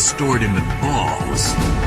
is stored in the balls.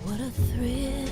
What a thrill.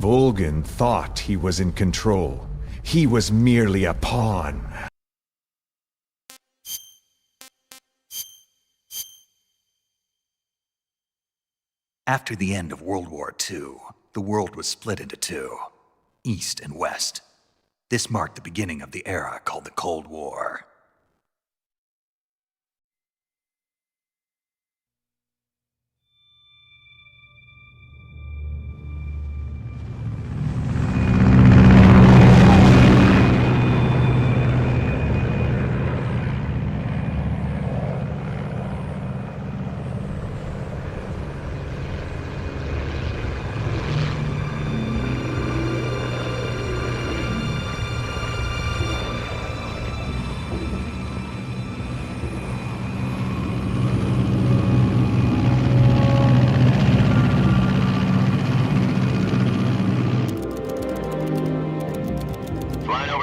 Volgin thought he was in control. He was merely a pawn. After the end of World War II, the world was split into two, East and West. This marked the beginning of the era called the Cold War.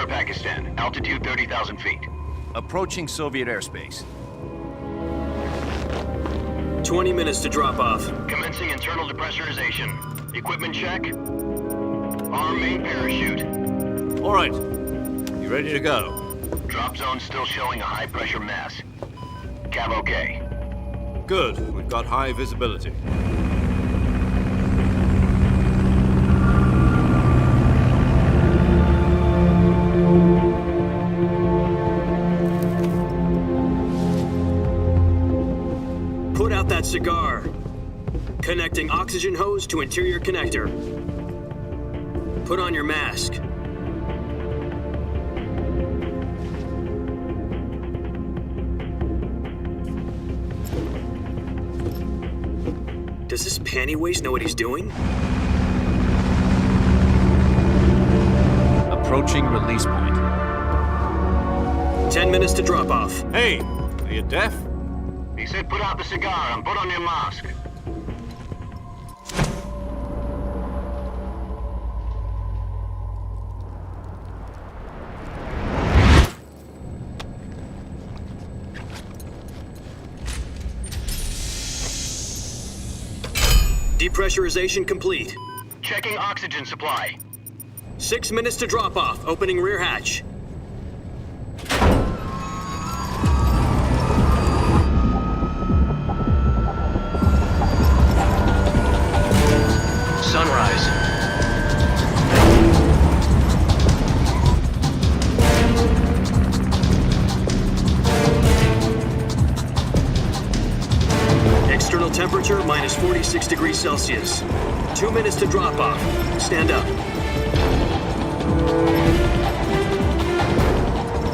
Pakistan, altitude 30,000 feet. Approaching Soviet airspace. 20 minutes to drop off. Commencing internal depressurization. Equipment check. Arm main parachute. All right. You ready to go? Drop zone still showing a high pressure mass. Cav okay. Good. We've got high visibility. Put out that cigar. Connecting oxygen hose to interior connector. Put on your mask. Does this panty waste know what he's doing? Approaching release point. 10 minutes to drop off. Hey, are you deaf? He said put out the cigar and put on your mask. Depressurization complete. Checking oxygen supply. 6 minutes to drop off. Opening rear hatch. Sunrise. External temperature minus 46 degrees Celsius. 2 minutes to drop off. Stand up.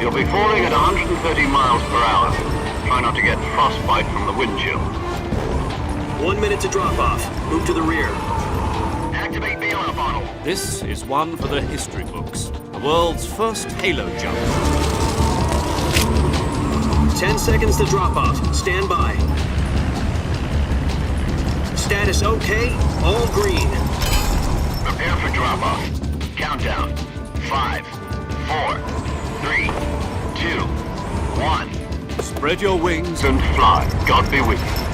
You'll be falling at 130 miles per hour. Try not to get frostbite from the wind chill. 1 minute to drop off. Move to the rear. Activate bailout bottle. This is one for the history books. The world's first halo jump. 10 seconds to drop off. Stand by. Status okay. All green. Prepare for drop off. Countdown. 5, 4, 3, 2, 1. Spread your wings And fly. God be with you.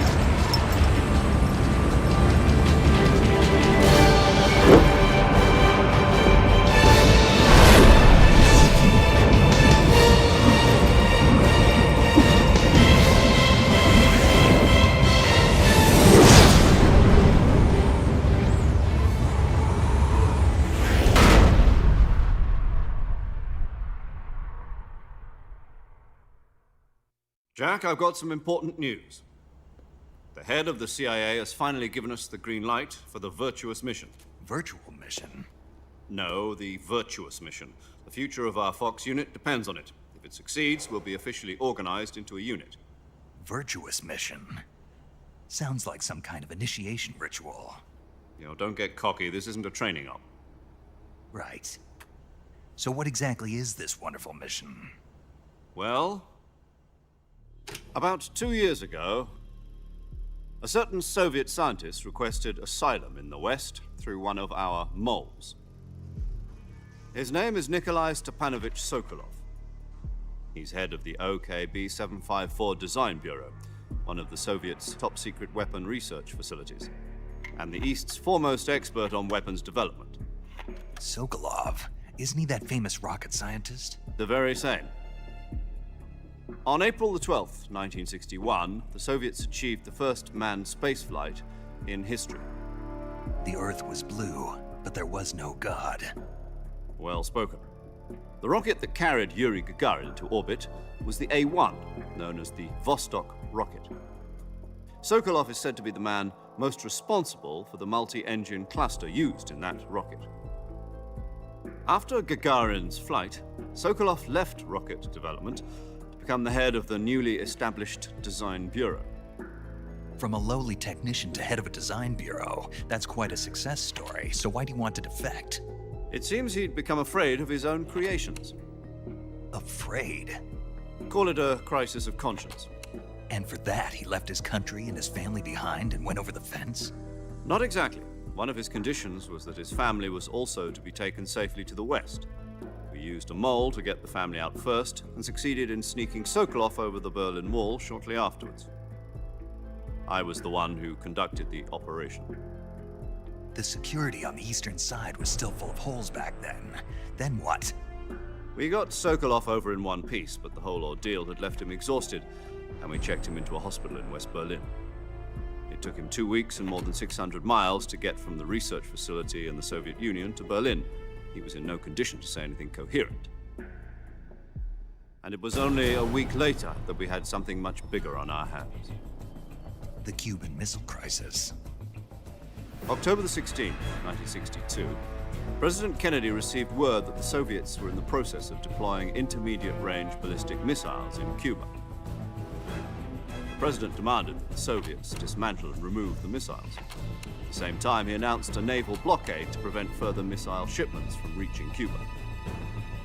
Jack, I've got some important news. The head of the CIA has finally given us the green light for the Virtuous mission. Virtual mission? No, the Virtuous mission. The future of our Fox unit depends on it. If it succeeds, we'll be officially organized into a unit. Virtuous mission? Sounds like some kind of initiation ritual. You know, don't get cocky. This isn't a training op. Right. So what exactly is this wonderful mission? Well, about 2 years ago, a certain Soviet scientist requested asylum in the West through one of our moles. His name is Nikolai Stepanovich Sokolov. He's head of the OKB-754 Design Bureau, one of the Soviets' top-secret weapon research facilities, and the East's foremost expert on weapons development. Sokolov. Isn't he that famous rocket scientist? The very same. On April the 12th, 1961, the Soviets achieved the first manned spaceflight in history. The Earth was blue, but there was no God. Well spoken. The rocket that carried Yuri Gagarin into orbit was the A-1, known as the Vostok rocket. Sokolov is said to be the man most responsible for the multi-engine cluster used in that rocket. After Gagarin's flight, Sokolov left rocket development to become the head of the newly established Design Bureau. From a lowly technician to head of a design bureau, that's quite a success story, so why do you want to defect? It seems he'd become afraid of his own creations. Afraid? Call it a crisis of conscience. And for that, he left his country and his family behind and went over the fence? Not exactly. One of his conditions was that his family was also to be taken safely to the west. We used a mole to get the family out first and succeeded in sneaking Sokolov over the Berlin Wall shortly afterwards. I was the one who conducted the operation. The security on the eastern side was still full of holes back then. Then what? We got Sokolov over in one piece, but the whole ordeal had left him exhausted, and we checked him into a hospital in West Berlin. It took him 2 weeks and more than 600 miles to get from the research facility in the Soviet Union to Berlin. He was in no condition to say anything coherent. And it was only a week later that we had something much bigger on our hands. The Cuban Missile Crisis. October the 16th, 1962, President Kennedy received word that the Soviets were in the process of deploying intermediate-range ballistic missiles in Cuba. The President demanded that the Soviets dismantle and remove the missiles. At the same time, he announced a naval blockade to prevent further missile shipments from reaching Cuba.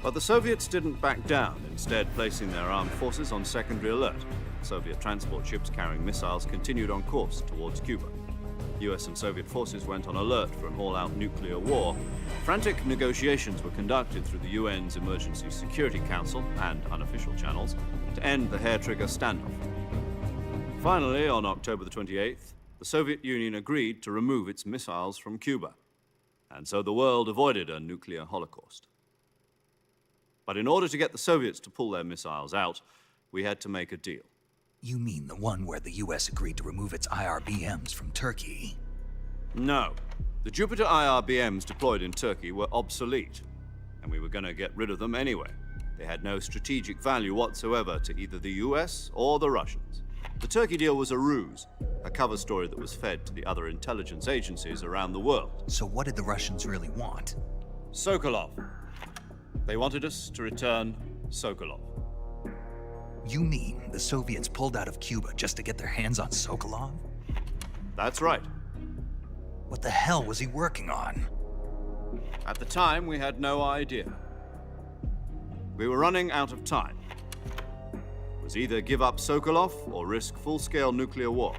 But the Soviets didn't back down, instead placing their armed forces on secondary alert. Soviet transport ships carrying missiles continued on course towards Cuba. US and Soviet forces went on alert for an all-out nuclear war. Frantic negotiations were conducted through the UN's Emergency Security Council and unofficial channels to end the hair-trigger standoff. Finally, on October the 28th, the Soviet Union agreed to remove its missiles from Cuba. And so the world avoided a nuclear holocaust. But in order to get the Soviets to pull their missiles out, we had to make a deal. You mean the one where the US agreed to remove its IRBMs from Turkey? No. The Jupiter IRBMs deployed in Turkey were obsolete, and we were going to get rid of them anyway. They had no strategic value whatsoever to either the US or the Russians. The Turkey deal was a ruse, a cover story that was fed to the other intelligence agencies around the world. So what did the Russians really want? Sokolov. They wanted us to return Sokolov. You mean the Soviets pulled out of Cuba just to get their hands on Sokolov? That's right. What the hell was he working on? At the time, we had no idea. We were running out of time. It was either give up Sokolov or risk full-scale nuclear war.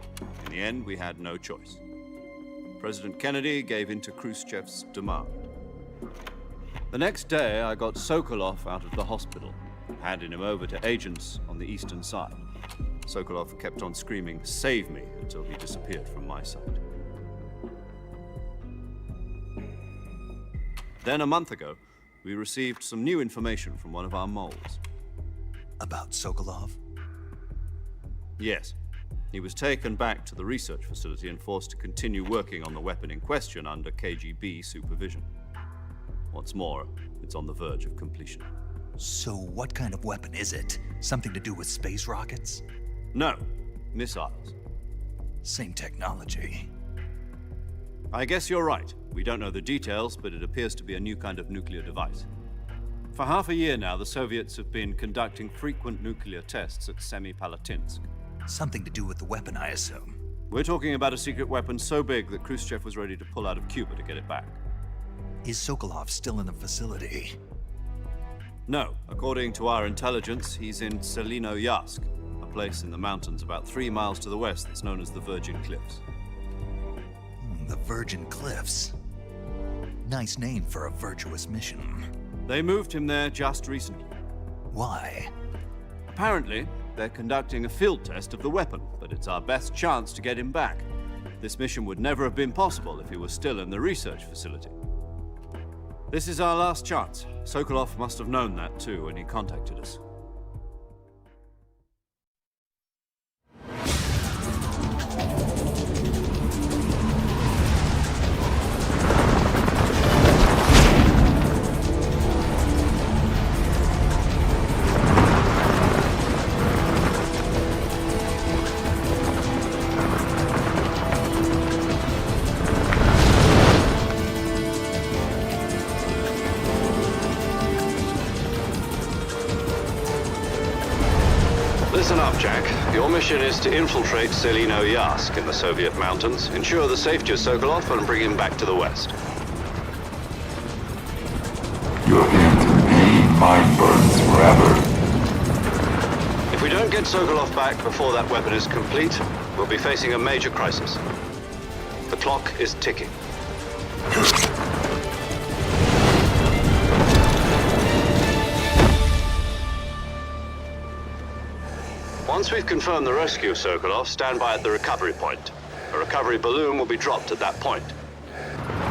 In the end, we had no choice. President Kennedy gave in to Khrushchev's demand. The next day, I got Sokolov out of the hospital, handing him over to agents on the eastern side. Sokolov kept on screaming, "Save me," until he disappeared from my sight. Then a month ago, we received some new information from one of our moles. About Sokolov? Yes. He was taken back to the research facility and forced to continue working on the weapon in question under KGB supervision. What's more, it's on the verge of completion. So what kind of weapon is it? Something to do with space rockets? No, missiles. Same technology. I guess you're right. We don't know the details, but it appears to be a new kind of nuclear device. For half a year now, the Soviets have been conducting frequent nuclear tests at Semipalatinsk. Something to do with the weapon, I assume. We're talking about a secret weapon so big that Khrushchev was ready to pull out of Cuba to get it back. Is Sokolov still in the facility? No. According to our intelligence, he's in Selinoyarsk, a place in the mountains about 3 miles to the west that's known as the Virgin Cliffs. The Virgin Cliffs. Nice name for a virtuous mission. They moved him there just recently. Why? Apparently, they're conducting a field test of the weapon, but it's our best chance to get him back. This mission would never have been possible if he was still in the research facility. This is our last chance. Sokolov must have known that too when he contacted us. Listen up, Jack. Your mission is to infiltrate Selino Yask in the Soviet mountains, ensure the safety of Sokolov, and bring him back to the West. Your end to me, mine burns forever. If we don't get Sokolov back before that weapon is complete, we'll be facing a major crisis. The clock is ticking. Once we've confirmed the rescue of Sokolov, stand by at the recovery point. A recovery balloon will be dropped at that point.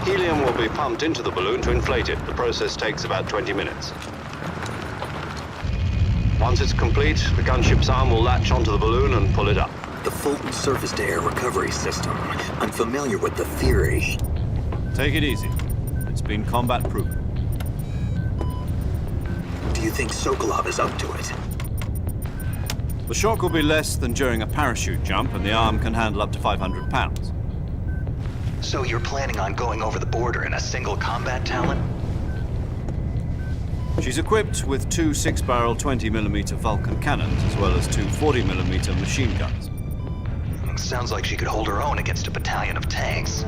Helium will be pumped into the balloon to inflate it. The process takes about 20 minutes. Once it's complete, the gunship's arm will latch onto the balloon and pull it up. The Fulton surface-to-air recovery system. I'm familiar with the theory. Take it easy. It's been combat-proven. Do you think Sokolov is up to it? The shock will be less than during a parachute jump, and the arm can handle up to 500 pounds. So you're planning on going over the border in a single combat Talon? She's equipped with two 6-barrel 20mm Vulcan cannons, as well as two 40mm machine guns. Sounds like she could hold her own against a battalion of tanks.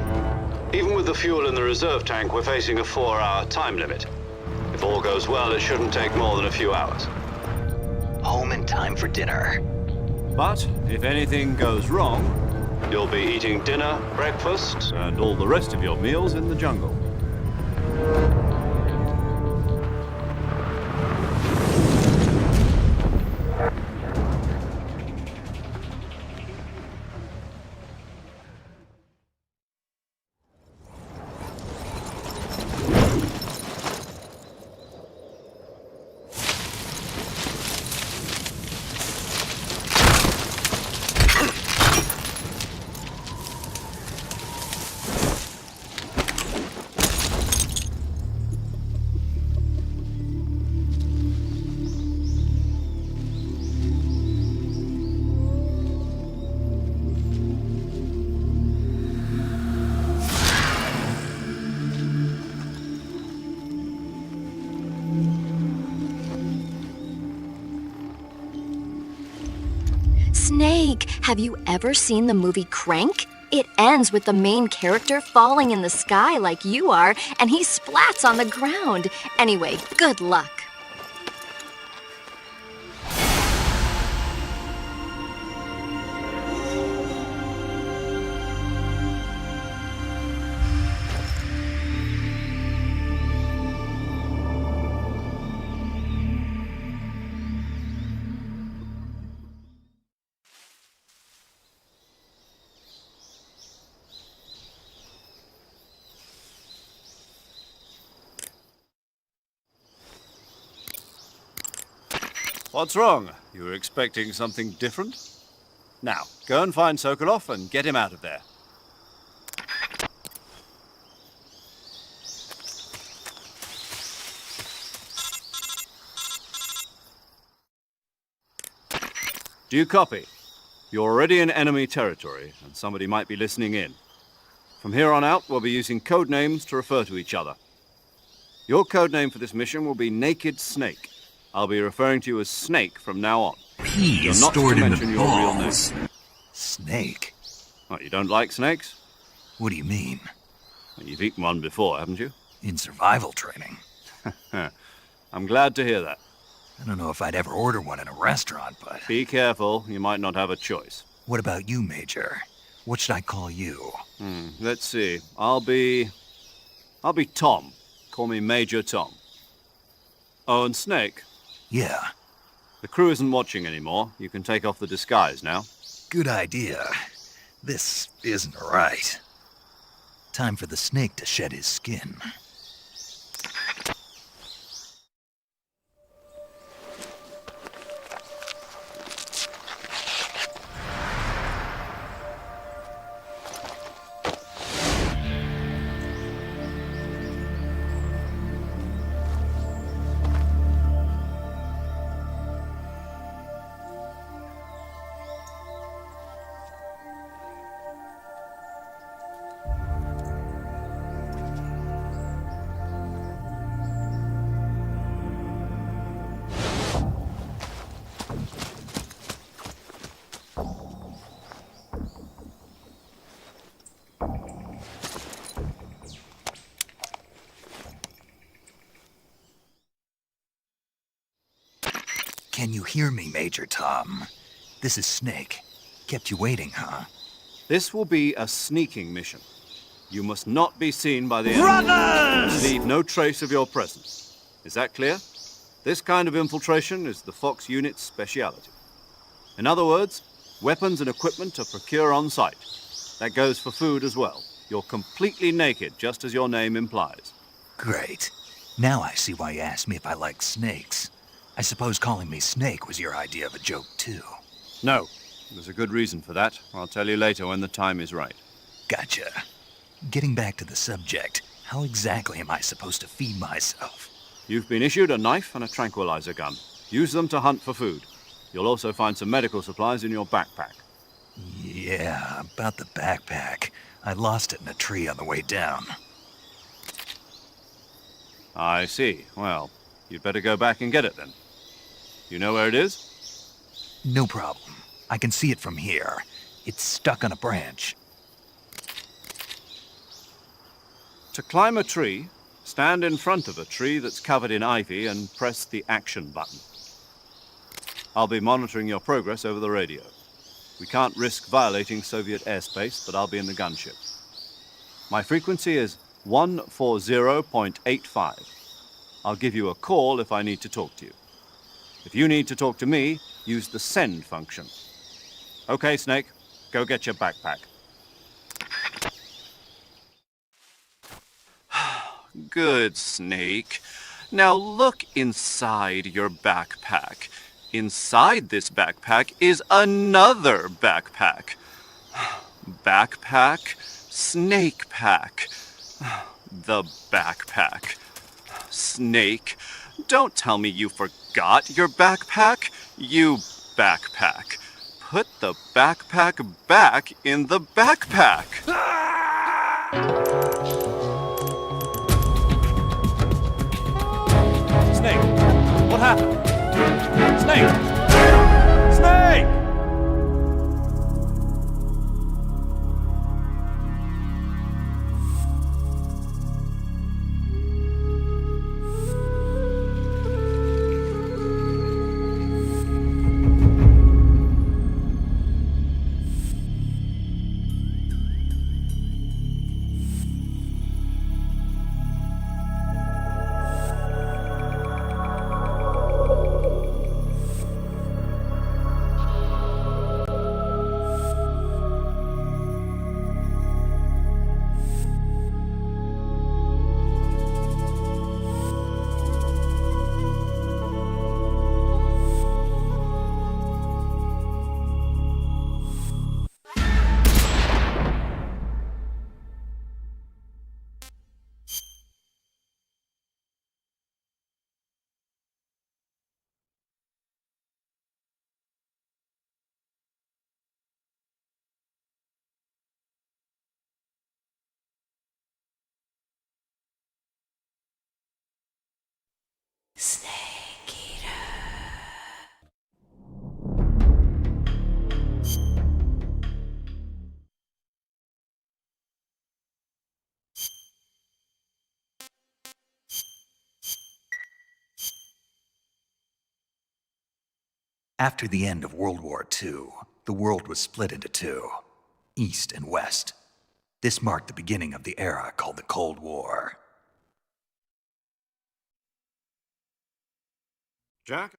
Even with the fuel in the reserve tank, we're facing a 4-hour time limit. If all goes well, it shouldn't take more than a few hours. Home in time for dinner. But if anything goes wrong, You'll be eating dinner, breakfast, and all the rest of your meals in the jungle. Snake, have you ever seen the movie Crank? It ends with the main character falling in the sky like you are, and he splats on the ground. Anyway, good luck. What's wrong? You were expecting something different? Now, go and find Sokolov and get him out of there. Do you copy? You're already in enemy territory, and somebody might be listening in. From here on out, we'll be using code names to refer to each other. Your code name for this mission will be Naked Snake. I'll be referring to you as Snake from now on. P You're is not stored to in mention the your real balls. name. Snake? What, you don't like snakes? What do you mean? Well, you've eaten one before, haven't you? In survival training? I'm glad to hear that. I don't know if I'd ever order one in a restaurant, but... Be careful, you might not have a choice. What about you, Major? What should I call you? Let's see. I'll be Tom. Call me Major Tom. Oh, and Snake. Yeah, The crew isn't watching anymore. You can take off the disguise now. good idea. This isn't right. Time for the snake to shed his skin. Can you hear me, Major Tom? This is Snake. Kept you waiting, huh? This will be a sneaking mission. You must not be seen by the enemy. Brothers! Leave no trace of your presence. Is that clear? This kind of infiltration is the Fox unit's speciality. In other words, weapons and equipment are procured on site. That goes for food as well. You're completely naked, just as your name implies. Great. Now I see why you asked me if I like snakes. I suppose calling me Snake was your idea of a joke, too. No. There's a good reason for that. I'll tell you later when the time is right. Gotcha. Getting back to the subject, how exactly am I supposed to feed myself? You've been issued a knife and a tranquilizer gun. Use them to hunt for food. You'll also find some medical supplies in your backpack. Yeah, about the backpack. I lost it in a tree on the way down. I see. Well, you'd better go back and get it then. You know where it is? No problem. I can see it from here. It's stuck on a branch. To climb a tree, stand in front of a tree that's covered in ivy and press the action button. I'll be monitoring your progress over the radio. We can't risk violating Soviet airspace, but I'll be in the gunship. My frequency is 140.85. I'll give you a call if I need to talk to you. If you need to talk to me, use the send function. Okay, Snake, go get your backpack. Good, Snake. Now look inside your backpack. Inside this backpack is another backpack. Backpack, Snake pack. The backpack. Snake, don't tell me you forgot your backpack. You backpack. Put the backpack back in the backpack. Snake! What happened? Snake! Snake! After the end of World War II, the world was split into two, East and West. This marked the beginning of the era called the Cold War. Jack?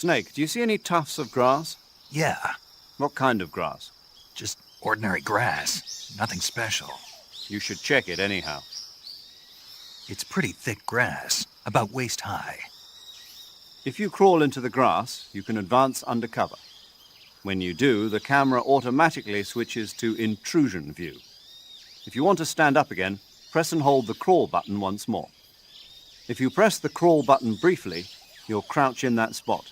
Snake, do you see any tufts of grass? Yeah, What kind of grass? just ordinary grass. Nothing special. You should check it anyhow. It's pretty thick grass, about waist high. If you crawl into the grass, you can advance undercover. When you do, the camera automatically switches to intrusion view. If you want to stand up again, press and hold the crawl button once more. If you press the crawl button briefly, you'll crouch in that spot.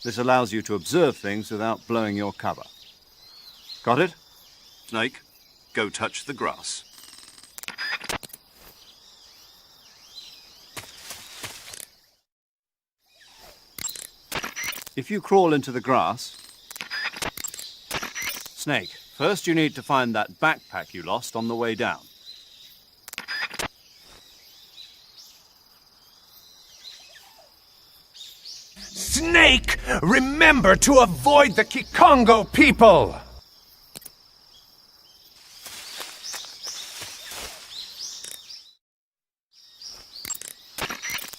This allows you to observe things without blowing your cover. Got it? Snake, go touch the grass. If you crawl into the grass... Snake, first you need to find that backpack you lost on the way down. Snake, remember to avoid the Kikongo people!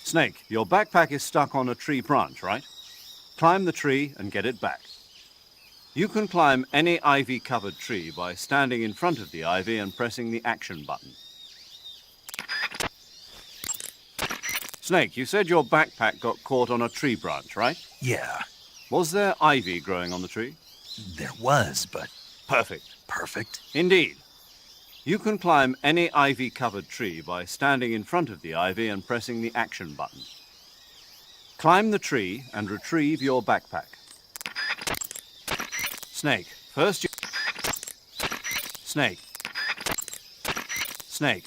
Snake, your backpack is stuck on a tree branch, right? Climb the tree and get it back. You can climb any ivy-covered tree by standing in front of the ivy and pressing the action button. Snake, you said your backpack got caught on a tree branch, right? Yeah, Was there ivy growing on the tree? there was, but Perfect. perfect. Indeed. You can climb any ivy-covered tree by standing in front of the ivy and pressing the action button. Climb the tree and retrieve your backpack. Snake, first you... Snake. Snake.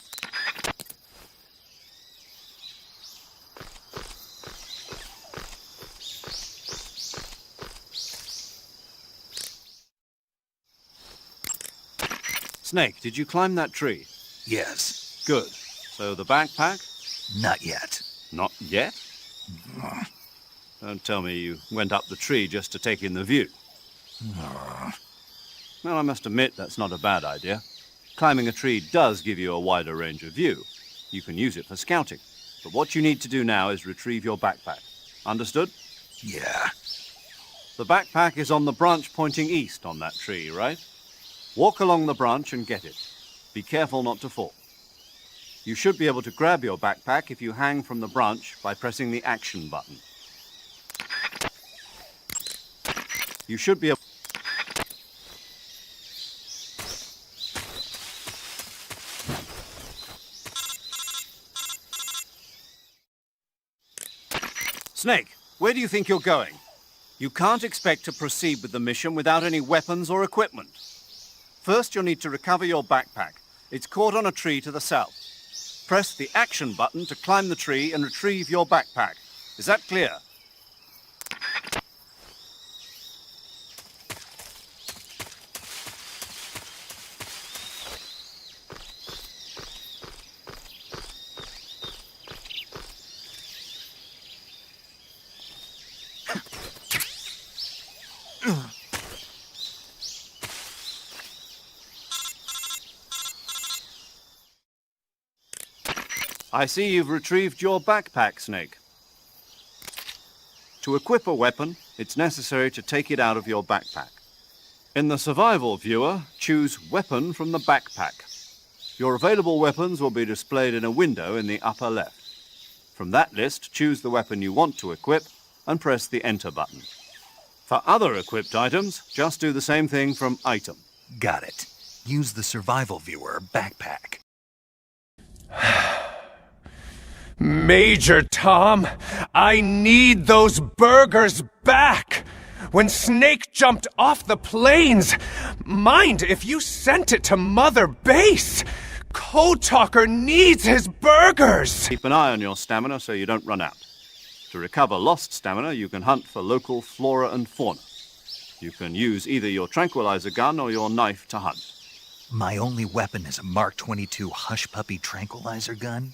Snake, did you climb that tree? Yes, Good. So the backpack? not yet. Not yet? Don't tell me you went up the tree just to take in the view. Well, I must admit that's not a bad idea. Climbing a tree does give you a wider range of view. You can use it for scouting. But what you need to do now is retrieve your backpack. Understood? Yeah, The backpack is on the branch pointing east on that tree, right? Walk along the branch and get it. Be careful not to fall. You should be able to grab your backpack if you hang from the branch by pressing the action button. You should be able... Snake, where do you think you're going? You can't expect to proceed with the mission without any weapons or equipment. First, you'll need to recover your backpack. It's caught on a tree to the south. Press the action button to climb the tree and retrieve your backpack. Is that clear? I see you've retrieved your backpack, Snake. To equip a weapon, it's necessary to take it out of your backpack. In the survival viewer, choose Weapon from the backpack. Your available weapons will be displayed in a window in the upper left. From that list, choose the weapon you want to equip and press the Enter button. For other equipped items, just do the same thing from Item. got it. Use the survival viewer backpack. Major Tom, I need those burgers back! When Snake jumped off the planes, mind if you sent it to Mother Base? Code Talker needs his burgers! Keep an eye on your stamina so you don't run out. To recover lost stamina, you can hunt for local flora and fauna. You can use either your tranquilizer gun or your knife to hunt. My only weapon is a Mark 22 Hush Puppy tranquilizer gun?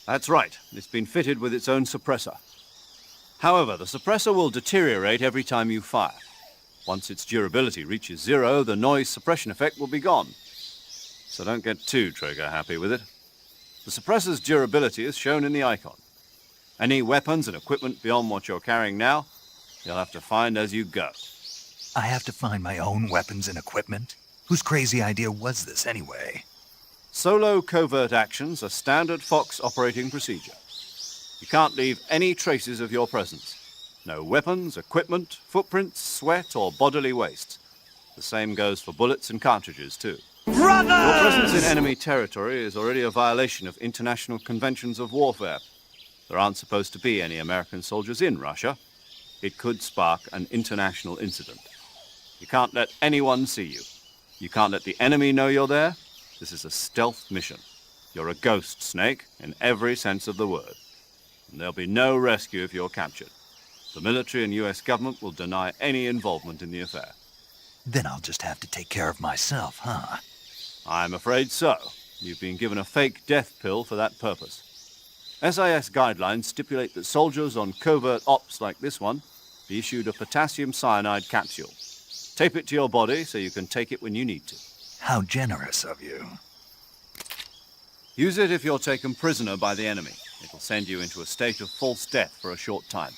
That's right. It's been fitted with its own suppressor. However, the suppressor will deteriorate every time you fire. Once its durability reaches 0, the noise suppression effect will be gone. So don't get too trigger happy with it. The suppressor's durability is shown in the icon. Any weapons and equipment beyond what you're carrying now, you'll have to find as you go. I have to find my own weapons and equipment? Whose crazy idea was this anyway? Solo covert actions are standard Fox operating procedure. You can't leave any traces of your presence. No weapons, equipment, footprints, sweat, or bodily waste. The same goes for bullets and cartridges, too. Brothers! Your presence in enemy territory is already a violation of international conventions of warfare. There aren't supposed to be any American soldiers in Russia. It could spark an international incident. You can't let anyone see you. You can't let the enemy know you're there. This is a stealth mission. You're a ghost, Snake, in every sense of the word. And there'll be no rescue if you're captured. The military and US government will deny any involvement in the affair. Then I'll just have to take care of myself, huh? I'm afraid so. You've been given a fake death pill for that purpose. SAS guidelines stipulate that soldiers on covert ops like this one be issued a potassium cyanide capsule. Tape it to your body so you can take it when you need to. How generous of you. Use it if you're taken prisoner by the enemy. It'll send you into a state of false death for a short time.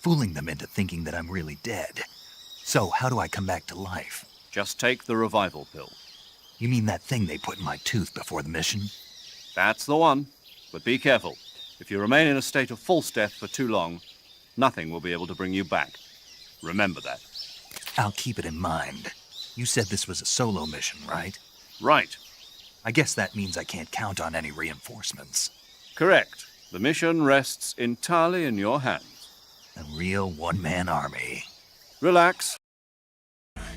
Fooling them into thinking that I'm really dead. So, how do I come back to life? Just take the revival pill. You mean that thing they put in my tooth before the mission? That's the one. But be careful. If you remain in a state of false death for too long, nothing will be able to bring you back. Remember that. I'll keep it in mind. You said this was a solo mission, right? Right. I guess that means I can't count on any reinforcements. Correct. The mission rests entirely in your hands. A real one-man army. Relax.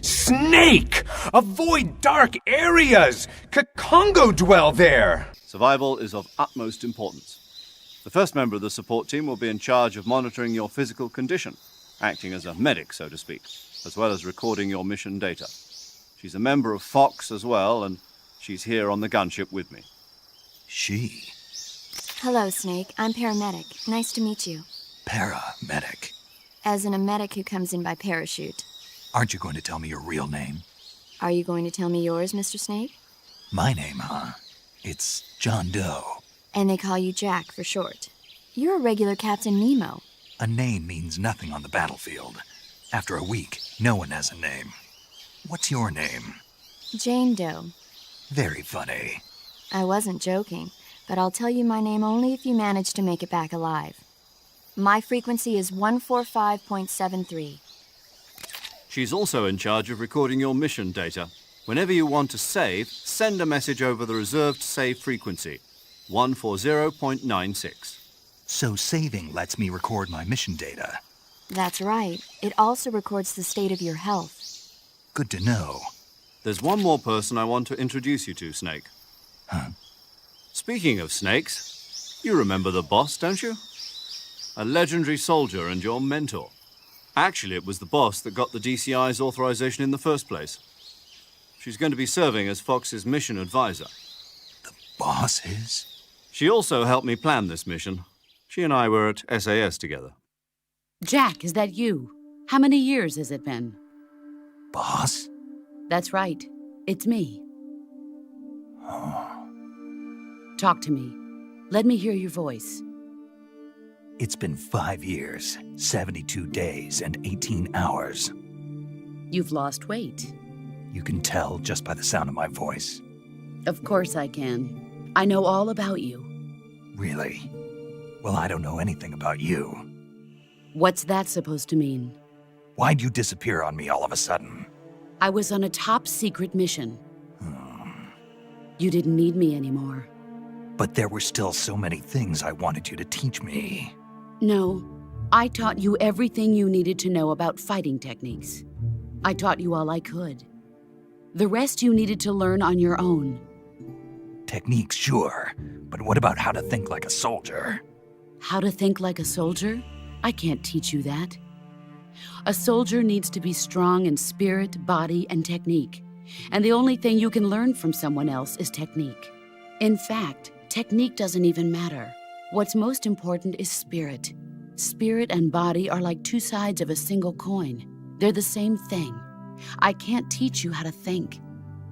Snake! Avoid dark areas! Kakongo dwell there! Survival is of utmost importance. The first member of the support team will be in charge of monitoring your physical condition, acting as a medic, so to speak, as well as recording your mission data. She's a member of Fox as well, and she's here on the gunship with me. She? Hello, Snake. I'm paramedic. Nice to meet you. Paramedic. As in a medic who comes in by parachute. Aren't you going to tell me your real name? Are you going to tell me yours, Mr. Snake? My name, huh? It's John Doe. And they call you Jack for short. You're a regular Captain Nemo. A name means nothing on the battlefield. After a week, no one has a name. What's your name? Jane Doe. Very funny. I wasn't joking, but I'll tell you my name only if you manage to make it back alive. My frequency is 145.73. She's also in charge of recording your mission data. Whenever you want to save, send a message over the reserved save frequency, 140.96. So saving lets me record my mission data. That's right. It also records the state of your health. Good to know. There's one more person I want to introduce you to, Snake. Huh? Speaking of snakes, you remember the boss, don't you? A legendary soldier and your mentor. Actually, it was the boss that got the DCI's authorization in the first place. She's going to be serving as Fox's mission advisor. The boss is? She also helped me plan this mission. She and I were at SAS together. Jack, is that you? How many years has it been? Boss? That's right. It's me. Talk to me. Let me hear your voice. It's been 5 years, 72 days, and 18 hours. You've lost weight. You can tell just by the sound of my voice. Of course I can. I know all about you. Really? Well, I don't know anything about you. What's that supposed to mean? Why'd you disappear on me all of a sudden? I was on a top-secret mission. You didn't need me anymore. But there were still so many things I wanted you to teach me. No, I taught you everything you needed to know about fighting techniques. I taught you all I could. The rest you needed to learn on your own. Techniques, sure. But what about how to think like a soldier? How to think like a soldier? I can't teach you that. A soldier needs to be strong in spirit, body, and technique. And the only thing you can learn from someone else is technique. In fact, technique doesn't even matter. What's most important is spirit. Spirit and body are like two sides of a single coin. They're the same thing. I can't teach you how to think.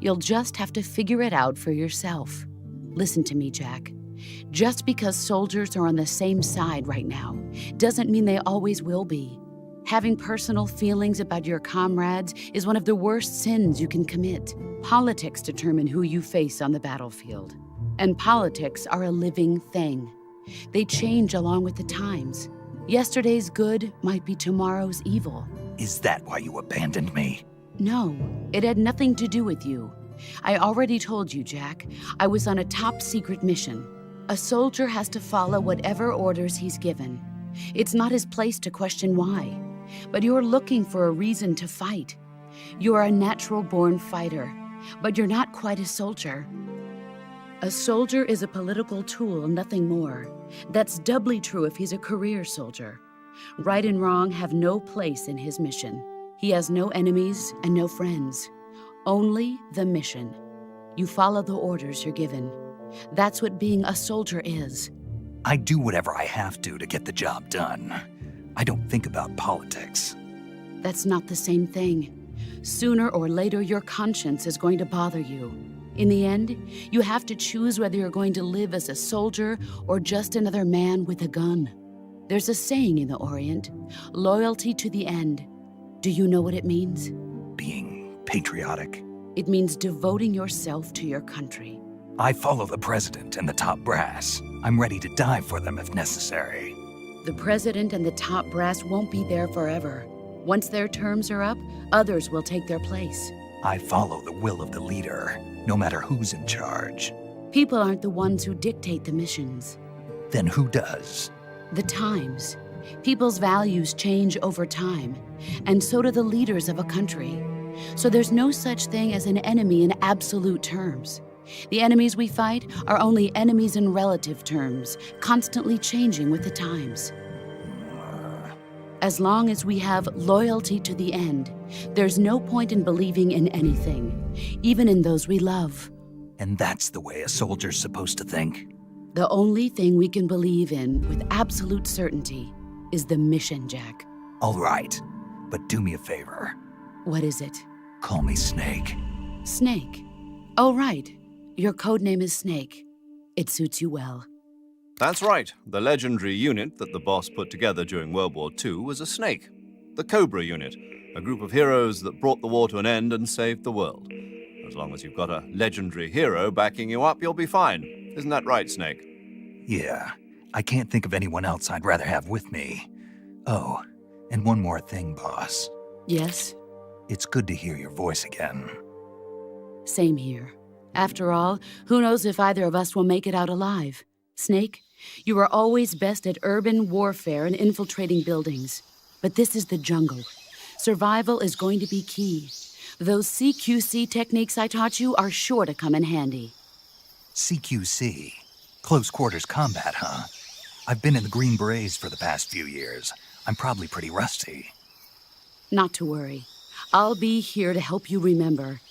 You'll just have to figure it out for yourself. Listen to me, Jack. Just because soldiers are on the same side right now doesn't mean they always will be. Having personal feelings about your comrades is one of the worst sins you can commit. Politics determine who you face on the battlefield. And politics are a living thing. They change along with the times. Yesterday's good might be tomorrow's evil. Is that why you abandoned me? No, it had nothing to do with you. I already told you, Jack. I was on a top-secret mission. A soldier has to follow whatever orders he's given. It's not his place to question why. But you're looking for a reason to fight. You're a natural-born fighter, but you're not quite a soldier. A soldier is a political tool, nothing more. That's doubly true if he's a career soldier. Right and wrong have no place in his mission. He has no enemies and no friends. Only the mission. You follow the orders you're given. That's what being a soldier is. I do whatever I have to get the job done. I don't think about politics. That's not the same thing. Sooner or later, your conscience is going to bother you. In the end, you have to choose whether you're going to live as a soldier or just another man with a gun. There's a saying in the Orient, loyalty to the end. Do you know what it means? Being patriotic. It means devoting yourself to your country. I follow the president and the top brass. I'm ready to die for them if necessary. The president and the top brass won't be there forever. Once their terms are up, others will take their place. I follow the will of the leader, no matter who's in charge. People aren't the ones who dictate the missions. Then who does? The times. People's values change over time, and so do the leaders of a country. So there's no such thing as an enemy in absolute terms. The enemies we fight are only enemies in relative terms, constantly changing with the times. As long as we have loyalty to the end, there's no point in believing in anything, even in those we love. And that's the way a soldier's supposed to think? The only thing we can believe in with absolute certainty is the mission, Jack. All right, but do me a favor. What is it? Call me Snake. Snake. Oh, right. Your code name is Snake. It suits you well. That's right. The legendary unit that the boss put together during World War II was a snake. The Cobra unit, a group of heroes that brought the war to an end and saved the world. As long as you've got a legendary hero backing you up, you'll be fine. Isn't that right, Snake? Yeah, I can't think of anyone else I'd rather have with me. Oh, and one more thing, boss. Yes? It's good to hear your voice again. Same here. After all, who knows if either of us will make it out alive? Snake, you are always best at urban warfare and infiltrating buildings. But this is the jungle. Survival is going to be key. Those CQC techniques I taught you are sure to come in handy. CQC? Close quarters combat, huh? I've been in the Green Berets for the past few years. I'm probably pretty rusty. Not to worry. I'll be here to help you remember.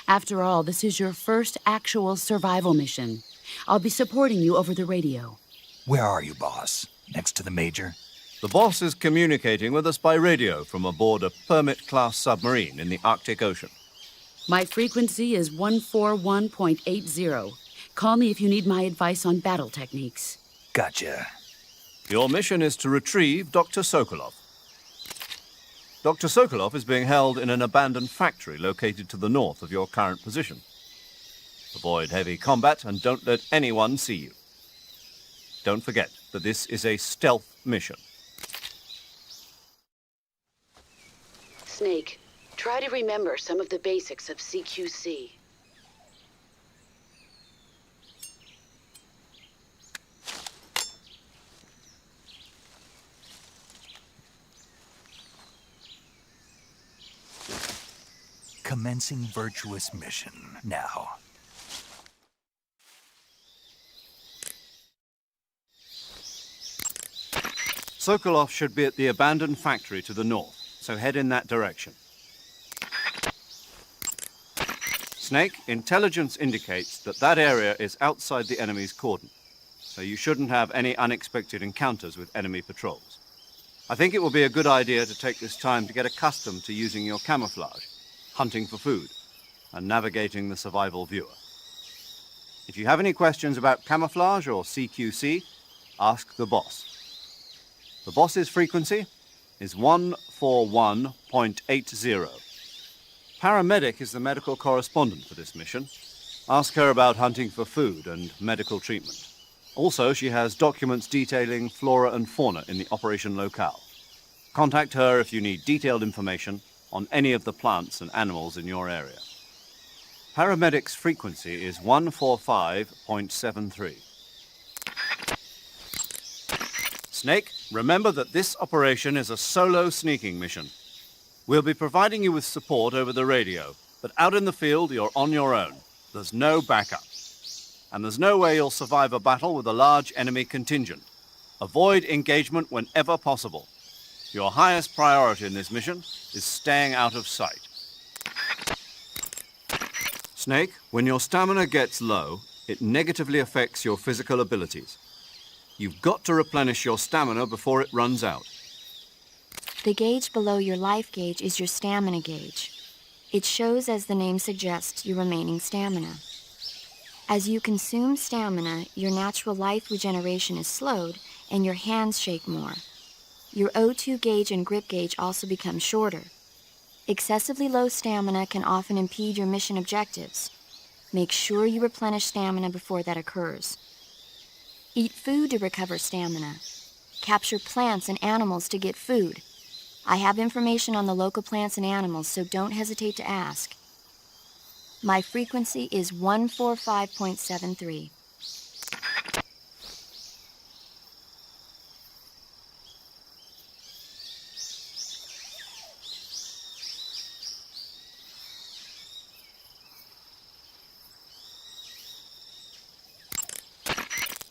After all, this is your first actual survival mission. I'll be supporting you over the radio. Where are you, boss? Next to the Major? The boss is communicating with us by radio from aboard a Permit-class submarine in the Arctic Ocean. My frequency is 141.80. Call me if you need my advice on battle techniques. Gotcha. Your mission is to retrieve Dr. Sokolov. Dr. Sokolov is being held in an abandoned factory located to the north of your current position. Avoid heavy combat and don't let anyone see you. Don't forget that this is a stealth mission. Snake, try to remember some of the basics of CQC. Commencing virtuous mission now. Sokolov should be at the abandoned factory to the north, so head in that direction. Snake, intelligence indicates that that area is outside the enemy's cordon, so you shouldn't have any unexpected encounters with enemy patrols. I think it will be a good idea to take this time to get accustomed to using your camouflage, hunting for food, and navigating the survival viewer. If you have any questions about camouflage or CQC, ask the boss. The boss's frequency is 141.80. Paramedic is the medical correspondent for this mission. Ask her about hunting for food and medical treatment. Also, she has documents detailing flora and fauna in the operation locale. Contact her if you need detailed information on any of the plants and animals in your area. Paramedic's frequency is 145.73. Snake, remember that this operation is a solo sneaking mission. We'll be providing you with support over the radio, but out in the field, you're on your own. There's no backup. And there's no way you'll survive a battle with a large enemy contingent. Avoid engagement whenever possible. Your highest priority in this mission is staying out of sight. Snake, when your stamina gets low, it negatively affects your physical abilities. You've got to replenish your stamina before it runs out. The gauge below your life gauge is your stamina gauge. It shows, as the name suggests, your remaining stamina. As you consume stamina, your natural life regeneration is slowed and your hands shake more. Your O2 gauge and grip gauge also become shorter. Excessively low stamina can often impede your mission objectives. Make sure you replenish stamina before that occurs. Eat food to recover stamina. Capture plants and animals to get food. I have information on the local plants and animals, so don't hesitate to ask. My frequency is 145.73.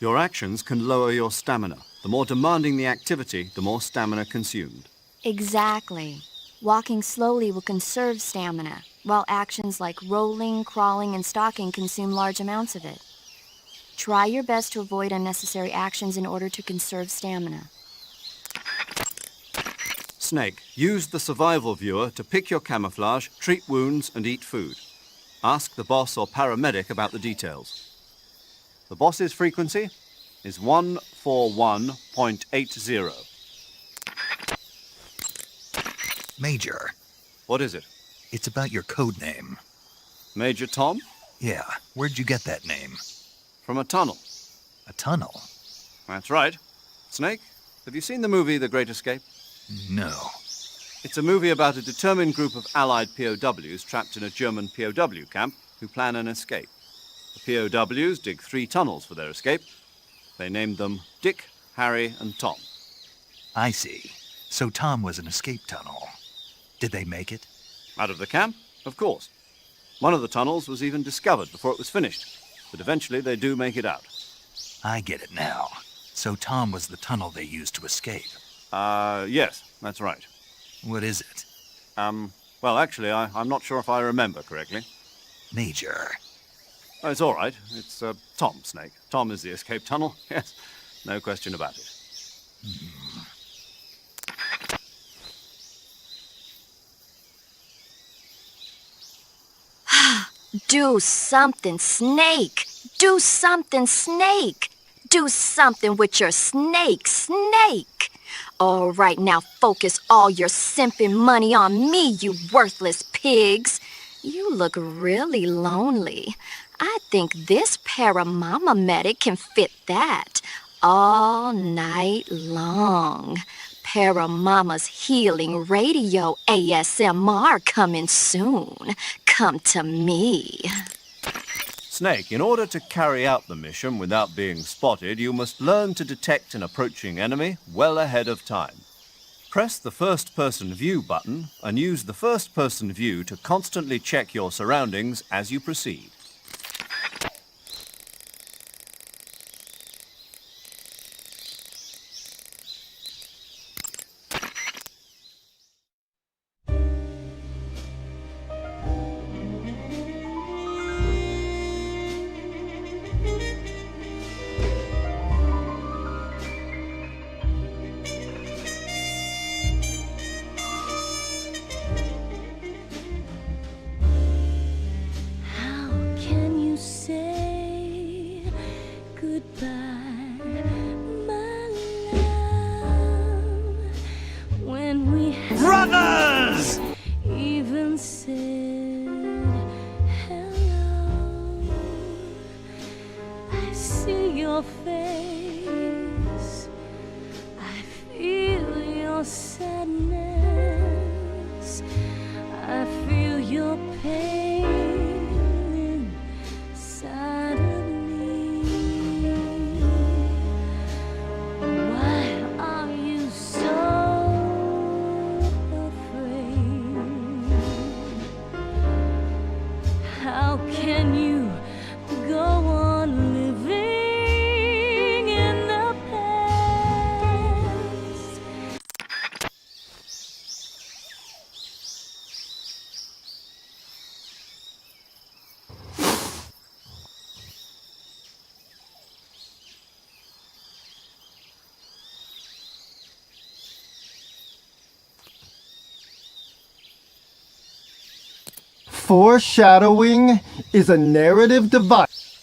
Your actions can lower your stamina. The more demanding the activity, the more stamina consumed. Exactly. Walking slowly will conserve stamina, while actions like rolling, crawling, and stalking consume large amounts of it. Try your best to avoid unnecessary actions in order to conserve stamina. Snake, use the survival viewer to pick your camouflage, treat wounds, and eat food. Ask the boss or paramedic about the details. The boss's frequency is 141.80. Major, What is it? it's about your code name. Major Tom? Yeah, where'd you get that name? From a tunnel. A tunnel? That's right. Snake, have you seen the movie The Great Escape? No. It's a movie about a determined group of Allied POWs trapped in a German POW camp who plan an escape. The POWs dig 3 tunnels for their escape. They named them Dick, Harry, and Tom. I see. So Tom was an escape tunnel. Did they make it? Out of the camp? Of course. One of the tunnels was even discovered before it was finished, but eventually they do make it out. I get it now. So Tom was the tunnel they used to escape. Yes, that's right. What is it? Well, actually, I'm not sure if I remember correctly. Major. Oh, it's all right. It's Tom, Snake. Tom is the escape tunnel. Yes, no question about it. Do something, Snake! Do something, Snake! Do something with your snake, Snake! All right, now focus all your simping money on me, you worthless pigs! You look really lonely. I think this Paramama medic can fit that all night long. Paramama's Healing Radio ASMR coming soon. Come to me. Snake, in order to carry out the mission without being spotted, you must learn to detect an approaching enemy well ahead of time. Press the first-person view button and use the first-person view to constantly check your surroundings as you proceed. Brothers! Even said hello. I see your face. I feel your sadness. I feel your pain inside of me. Why are you so how can you go on living Foreshadowing is a narrative device.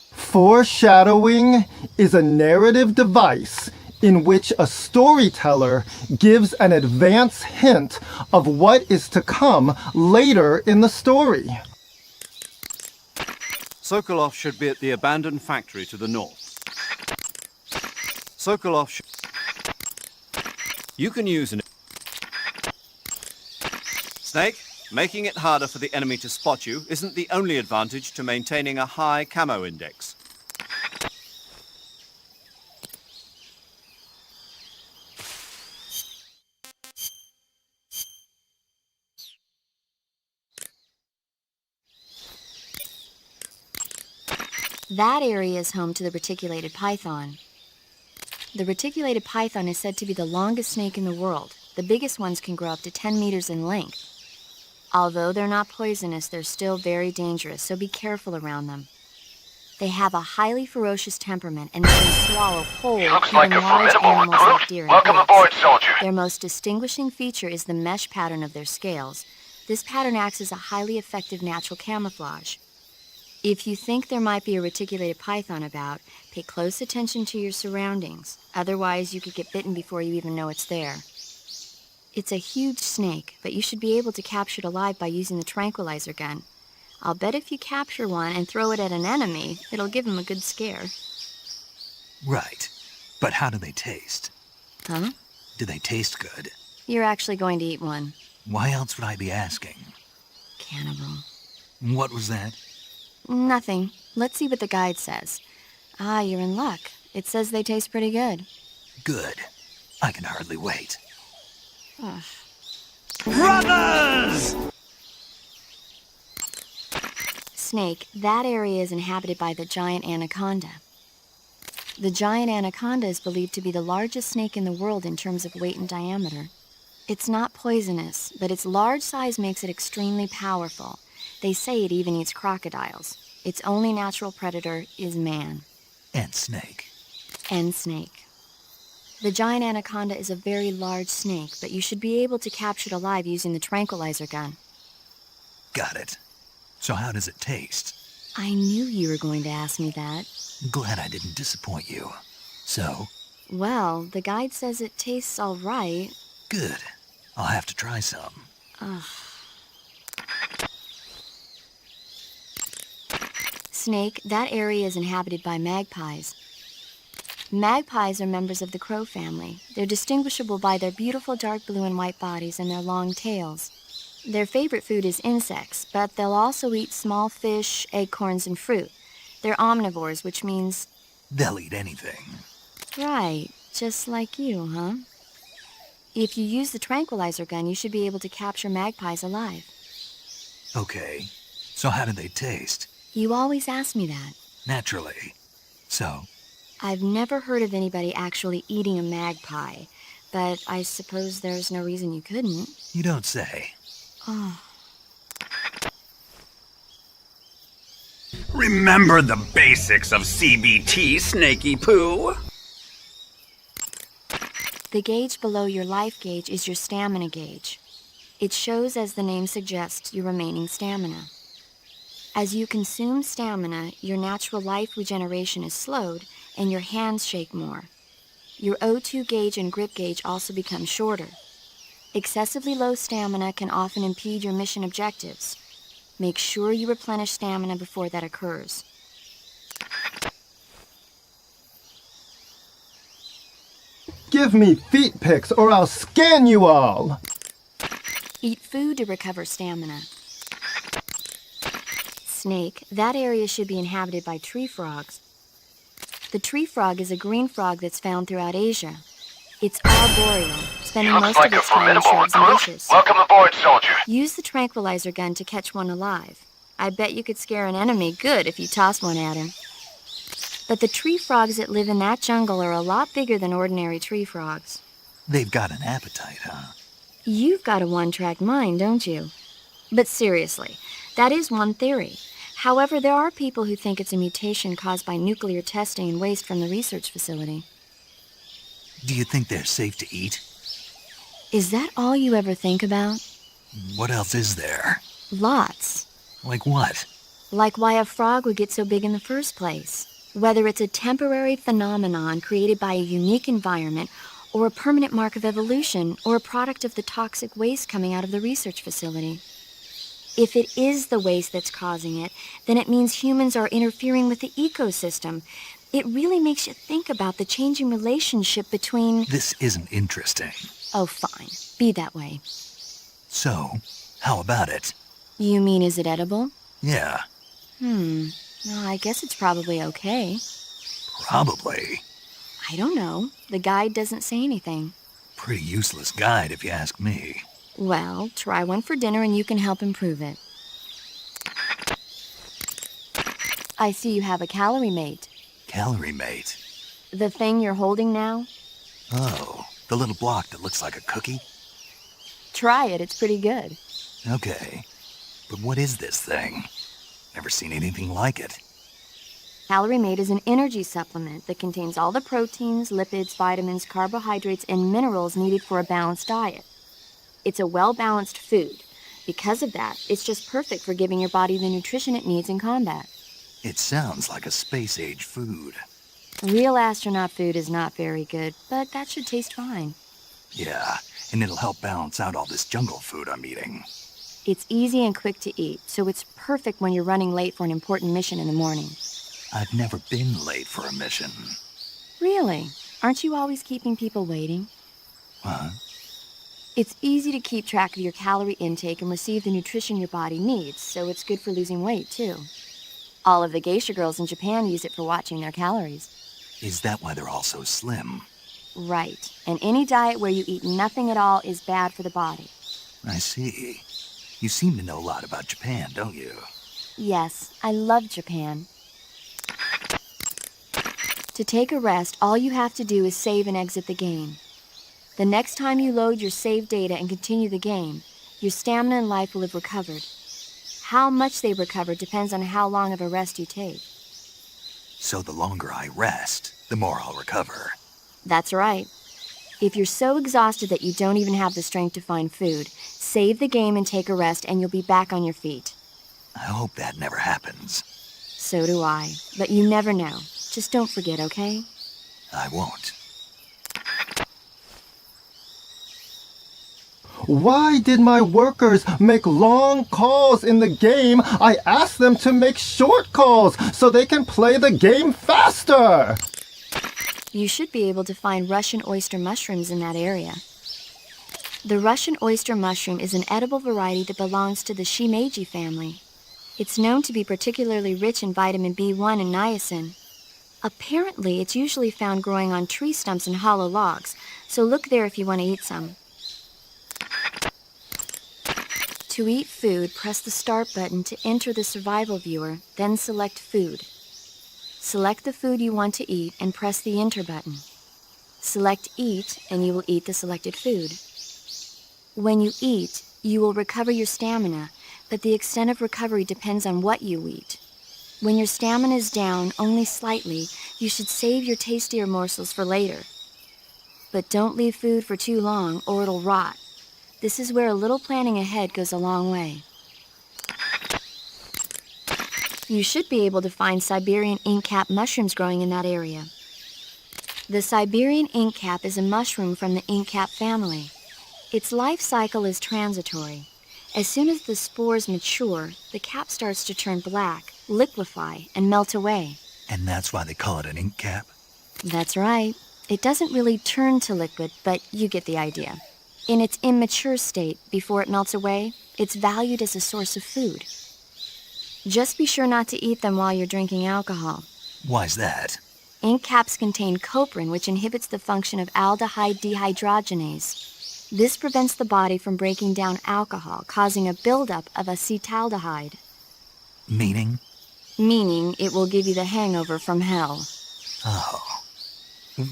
Foreshadowing is a narrative device in which a storyteller gives an advance hint of what is to come later in the story. Sokolov should be at the abandoned factory to the north. Sokolov should... You can use an... Snake, making it harder for the enemy to spot you isn't the only advantage to maintaining a high camo index. That area is home to the reticulated python. The reticulated python is said to be the longest snake in the world. The biggest ones can grow up to 10 meters in length. Although they're not poisonous, they're still very dangerous, so be careful around them. They have a highly ferocious temperament and they can swallow whole, Looks even like a large formidable animals recruit. like deer and Welcome pigs. aboard, soldier. Their most distinguishing feature is the mesh pattern of their scales. This pattern acts as a highly effective natural camouflage. If you think there might be a reticulated python about, pay close attention to your surroundings. Otherwise, you could get bitten before you even know it's there. It's a huge snake, but you should be able to capture it alive by using the tranquilizer gun. I'll bet if you capture one and throw it at an enemy, it'll give him a good scare. Right. But how do they taste? Huh? Do they taste good? You're actually going to eat one. Why else would I be asking? Cannibal. What was that? Nothing. Let's see what the guide says. Ah, you're in luck. It says they taste pretty good. Good. I can hardly wait. Ugh. Brothers! Snake, that area is inhabited by the giant anaconda. The giant anaconda is believed to be the largest snake in the world in terms of weight and diameter. It's not poisonous, but its large size makes it extremely powerful. They say it even eats crocodiles. Its only natural predator is man. And snake. And snake. The giant anaconda is a very large snake, but you should be able to capture it alive using the tranquilizer gun. Got it. So how does it taste? I knew you were going to ask me that. Glad I didn't disappoint you. So? Well, the guide says it tastes all right. Good. I'll have to try some. Ugh. Snake, that area is inhabited by magpies. Magpies are members of the crow family. They're distinguishable by their beautiful dark blue and white bodies and their long tails. Their favorite food is insects, but they'll also eat small fish, acorns, and fruit. They're omnivores, which means... They'll eat anything. Right, just like you, huh? If you use the tranquilizer gun, you should be able to capture magpies alive. Okay. So how do they taste? You always ask me that. Naturally. So? I've never heard of anybody actually eating a magpie, but I suppose there's no reason you couldn't. You don't say. Oh. Remember the basics of CBT, Snaky Poo? The gauge below your life gauge is your stamina gauge. It shows, as the name suggests, your remaining stamina. As you consume stamina, your natural life regeneration is slowed and your hands shake more. Your O2 gauge and grip gauge also become shorter. Excessively low stamina can often impede your mission objectives. Make sure you replenish stamina before that occurs. Give me feet pics or I'll scan you all! Eat food to recover stamina. Snake, that area should be inhabited by tree frogs. The tree frog is a green frog that's found throughout Asia. It's arboreal, spending most of its time in shrubs and bushes. Welcome aboard, soldier. Use the tranquilizer gun to catch one alive. I bet you could scare an enemy good if you toss one at him. But the tree frogs that live in that jungle are a lot bigger than ordinary tree frogs. They've got an appetite, huh? You've got a one-track mind, don't you? But seriously, that is one theory. However, there are people who think it's a mutation caused by nuclear testing and waste from the research facility. Do you think they're safe to eat? Is that all you ever think about? What else is there? Lots. Like what? Like why a frog would get so big in the first place. Whether it's a temporary phenomenon created by a unique environment, or a permanent mark of evolution, or a product of the toxic waste coming out of the research facility. If it is the waste that's causing it, then it means humans are interfering with the ecosystem. It really makes you think about the changing relationship between... This isn't interesting. Oh, fine. Be that way. So, how about it? You mean, is it edible? Yeah. Well, I guess it's probably okay. Probably. I don't know. The guide doesn't say anything. Pretty useless guide, if you ask me. Well, try one for dinner and you can help improve it. I see you have a calorie mate. Calorie mate? The thing you're holding now? Oh, the little block that looks like a cookie? Try it, it's pretty good. Okay. But what is this thing? Never seen anything like it. Calorie Mate is an energy supplement that contains all the proteins, lipids, vitamins, carbohydrates, and minerals needed for a balanced diet. It's a well-balanced food. Because of that, it's just perfect for giving your body the nutrition it needs in combat. It sounds like a space-age food. Real astronaut food is not very good, but that should taste fine. Yeah, and it'll help balance out all this jungle food I'm eating. It's easy and quick to eat, so it's perfect when you're running late for an important mission in the morning. I've never been late for a mission. Really? Aren't you always keeping people waiting? Huh? It's easy to keep track of your calorie intake and receive the nutrition your body needs, so it's good for losing weight, too. All of the geisha girls in Japan use it for watching their calories. Is that why they're all so slim? Right. And any diet where you eat nothing at all is bad for the body. I see. You seem to know a lot about Japan, don't you? Yes, I love Japan. To take a rest, all you have to do is save and exit the game. The next time you load your saved data and continue the game, your stamina and life will have recovered. How much they recover depends on how long of a rest you take. So the longer I rest, the more I'll recover. That's right. If you're so exhausted that you don't even have the strength to find food, save the game and take a rest and you'll be back on your feet. I hope that never happens. So do I. But you never know. Just don't forget, okay? I won't. Why did my workers make long calls in the game? I asked them to make short calls so they can play the game faster. You should be able to find Russian oyster mushrooms in that area. The Russian oyster mushroom is an edible variety that belongs to the shimeji family. It's known to be particularly rich in vitamin B1 and niacin. Apparently, it's usually found growing on tree stumps and hollow logs, so look there if you want to eat some. To eat food, press the Start button to enter the survival viewer, then select Food. Select the food you want to eat and press the Enter button. Select Eat and you will eat the selected food. When you eat, you will recover your stamina, but the extent of recovery depends on what you eat. When your stamina is down only slightly, you should save your tastier morsels for later. But don't leave food for too long or it'll rot. This is where a little planning ahead goes a long way. You should be able to find Siberian inkcap mushrooms growing in that area. The Siberian inkcap is a mushroom from the inkcap family. Its life cycle is transitory. As soon as the spores mature, the cap starts to turn black, liquefy, and melt away. And that's why they call it an ink cap? That's right. It doesn't really turn to liquid, but you get the idea. In its immature state, before it melts away, it's valued as a source of food. Just be sure not to eat them while you're drinking alcohol. Why's that? Ink caps contain coprin, which inhibits the function of aldehyde dehydrogenase. This prevents the body from breaking down alcohol, causing a buildup of acetaldehyde. Meaning? Meaning it will give you the hangover from hell. Oh.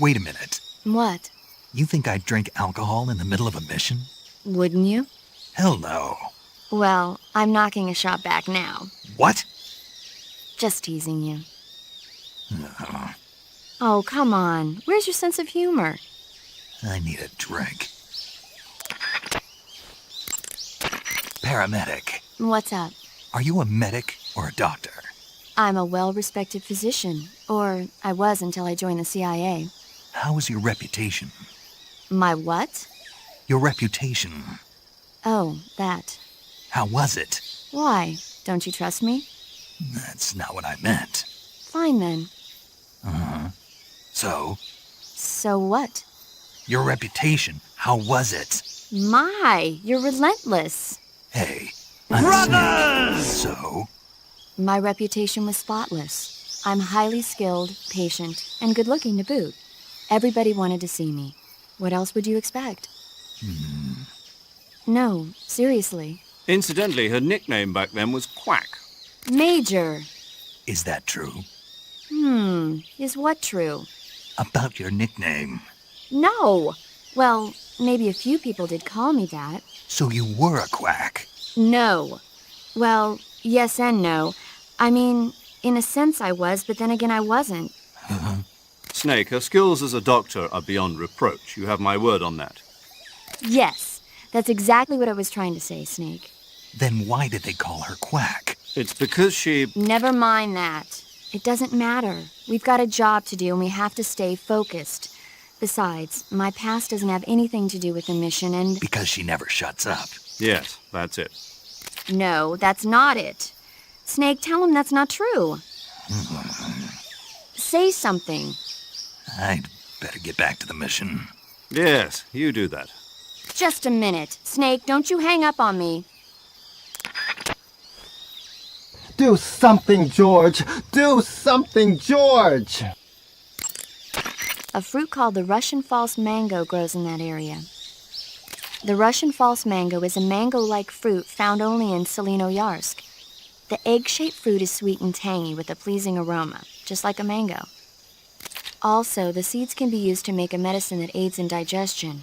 Wait a minute. What? You think I'd drink alcohol in the middle of a mission? Wouldn't you? Hell no. Well, I'm knocking a shot back now. What? Just teasing you. Oh, come on. Where's your sense of humor? I need a drink. Paramedic. What's up? Are you a medic or a doctor? I'm a well-respected physician. Or I was until I joined the CIA. How is your reputation? My what? Your reputation. Oh, that. How was it? Why? Don't you trust me? That's not what I meant. Fine then. Uh-huh. So? So what? Your reputation. How was it? My, you're relentless. Hey. Brothers! So? My reputation was spotless. I'm highly skilled, patient, and good-looking to boot. Everybody wanted to see me. What else would you expect? No, seriously. Incidentally, her nickname back then was Quack. Major. Is that true? Is what true? About your nickname. No. Well, maybe a few people did call me that. So you were a quack? No. Well, yes and no. I mean, in a sense I was, but then again I wasn't. Snake, her skills as a doctor are beyond reproach. You have my word on that. Yes, that's exactly what I was trying to say, Snake. Then why did they call her Quack? It's because she... Never mind that. It doesn't matter. We've got a job to do and we have to stay focused. Besides, my past doesn't have anything to do with the mission and... Because she never shuts up. Yes, that's it. No, that's not it. Snake, tell him that's not true. Say something. I'd better get back to the mission. Yes, you do that. Just a minute. Snake, don't you hang up on me. Do something, George! Do something, George! A fruit called the Russian false mango grows in that area. The Russian false mango is a mango-like fruit found only in Selino-Yarsk. The egg-shaped fruit is sweet and tangy with a pleasing aroma, just like a mango. Also, the seeds can be used to make a medicine that aids in digestion.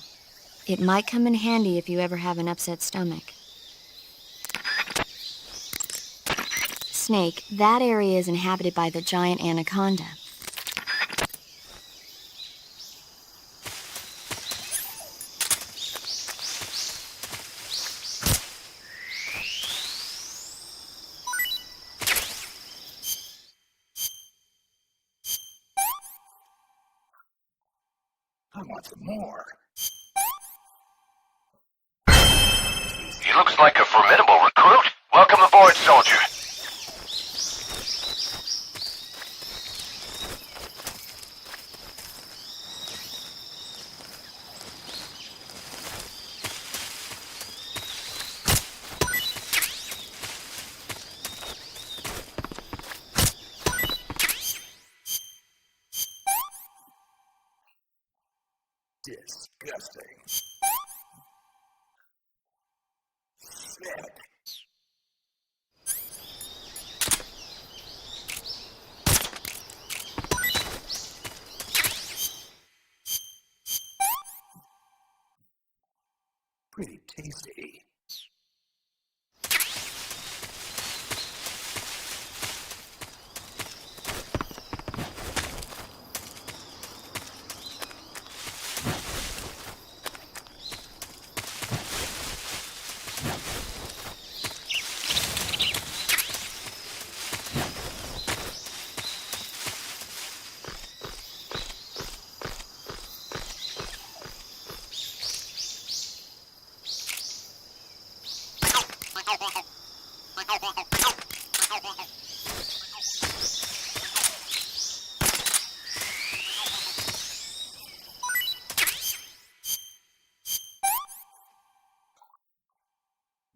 It might come in handy if you ever have an upset stomach. Snake, that area is inhabited by the giant anaconda. I want some more. He looks like a formidable recruit. Welcome aboard, soldier. Disgusting. Sick. Pretty tasty.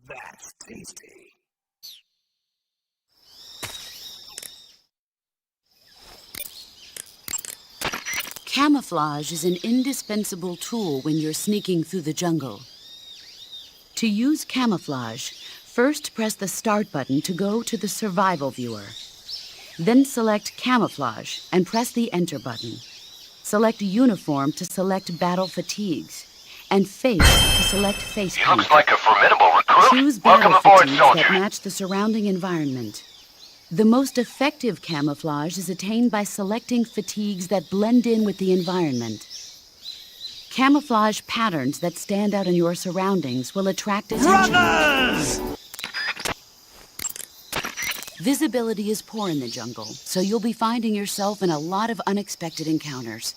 That's tasty. Camouflage is an indispensable tool when you're sneaking through the jungle. To use camouflage, first press the Start button to go to the Survival viewer. Then select Camouflage and press the Enter button. Select Uniform to select Battle Fatigues, and Face to select Face He paint. looks like a formidable recruit. Choose Welcome battle aboard, fatigues soldier. that match the surrounding environment. The most effective camouflage is attained by selecting fatigues that blend in with the environment. Camouflage patterns that stand out in your surroundings will attract attention. Brothers! Visibility is poor in the jungle, so you'll be finding yourself in a lot of unexpected encounters.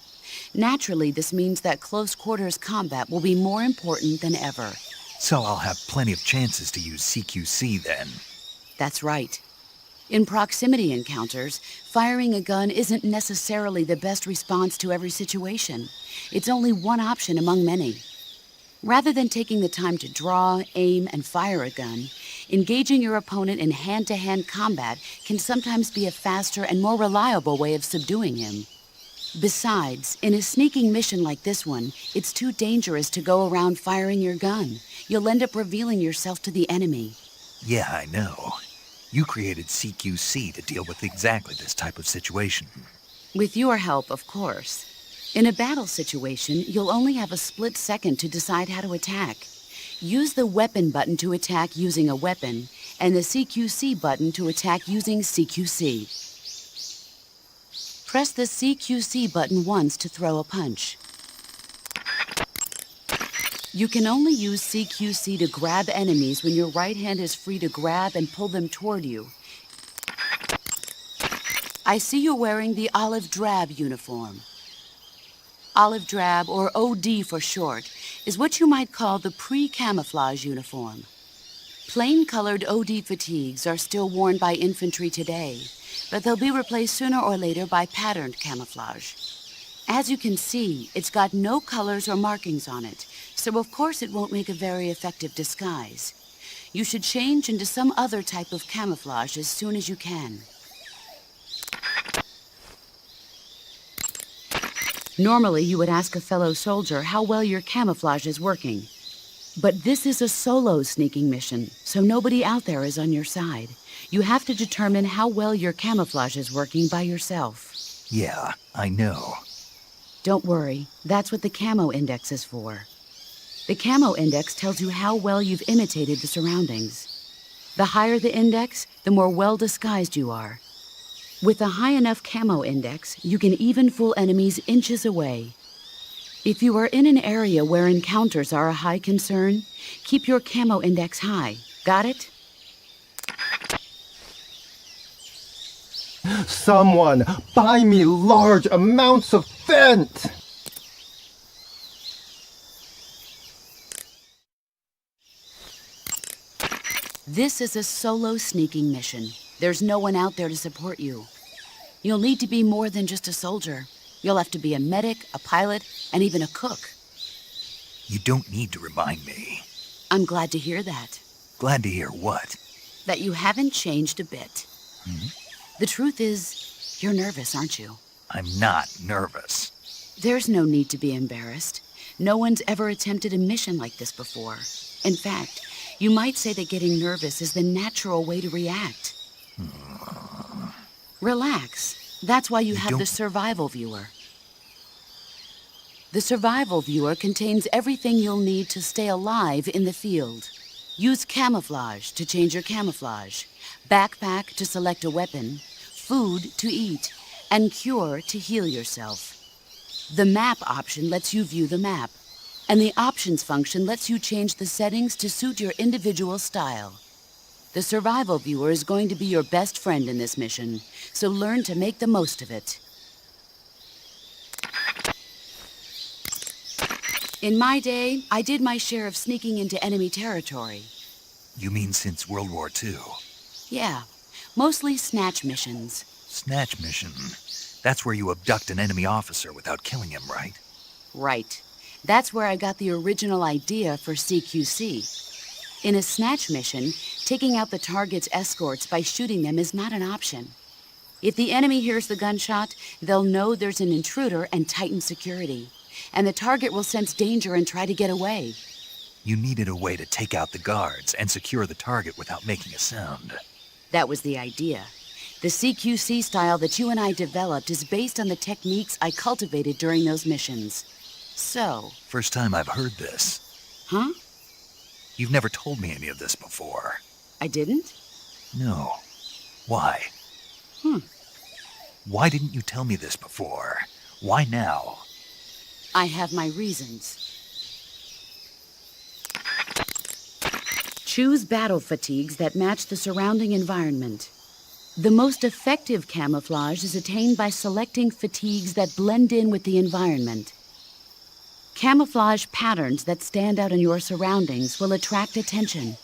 Naturally, this means that close quarters combat will be more important than ever. So I'll have plenty of chances to use CQC then. That's right. In proximity encounters, firing a gun isn't necessarily the best response to every situation. It's only one option among many. Rather than taking the time to draw, aim, and fire a gun, engaging your opponent in hand-to-hand combat can sometimes be a faster and more reliable way of subduing him. Besides, in a sneaking mission like this one, it's too dangerous to go around firing your gun. You'll end up revealing yourself to the enemy. Yeah, I know. You created CQC to deal with exactly this type of situation. With your help, of course. In a battle situation, you'll only have a split second to decide how to attack. Use the weapon button to attack using a weapon, and the CQC button to attack using CQC. Press the CQC button once to throw a punch. You can only use CQC to grab enemies when your right hand is free to grab and pull them toward you. I see you're wearing the olive drab uniform. Olive drab, or OD for short, is what you might call the pre-camouflage uniform. Plain-colored OD fatigues are still worn by infantry today, but they'll be replaced sooner or later by patterned camouflage. As you can see, it's got no colors or markings on it, so of course it won't make a very effective disguise. You should change into some other type of camouflage as soon as you can. Normally, you would ask a fellow soldier how well your camouflage is working. But this is a solo sneaking mission, so nobody out there is on your side. You have to determine how well your camouflage is working by yourself. Yeah, I know. Don't worry, that's what the camo index is for. The camo index tells you how well you've imitated the surroundings. The higher the index, the more well disguised you are. With a high enough camo index, you can even fool enemies inches away. If you are in an area where encounters are a high concern, keep your camo index high. Got it? Someone buy me large amounts of Fent! This is a solo sneaking mission. There's no one out there to support you. You'll need to be more than just a soldier. You'll have to be a medic, a pilot, and even a cook. You don't need to remind me. I'm glad to hear that. Glad to hear what? That you haven't changed a bit. Hmm? The truth is, you're nervous, aren't you? I'm not nervous. There's no need to be embarrassed. No one's ever attempted a mission like this before. In fact, you might say that getting nervous is the natural way to react. Relax. That's why you have the survival viewer. The survival viewer contains everything you'll need to stay alive in the field. Use camouflage to change your camouflage, backpack to select a weapon, food to eat, and cure to heal yourself. The map option lets you view the map, and the options function lets you change the settings to suit your individual style. The survival viewer is going to be your best friend in this mission, so learn to make the most of it. In my day, I did my share of sneaking into enemy territory. You mean since World War II? Yeah, mostly snatch missions. Snatch mission. That's where you abduct an enemy officer without killing him, right? Right. That's where I got the original idea for CQC. In a snatch mission, taking out the target's escorts by shooting them is not an option. If the enemy hears the gunshot, they'll know there's an intruder and tighten security, and the target will sense danger and try to get away. You needed a way to take out the guards and secure the target without making a sound. That was the idea. The CQC style that you and I developed is based on the techniques I cultivated during those missions. So... First time I've heard this. Huh? You've never told me any of this before. I didn't? No. Why? Why didn't you tell me this before? Why now? I have my reasons. Choose battle fatigues that match the surrounding environment. The most effective camouflage is attained by selecting fatigues that blend in with the environment. Camouflage patterns that stand out in your surroundings will attract attention.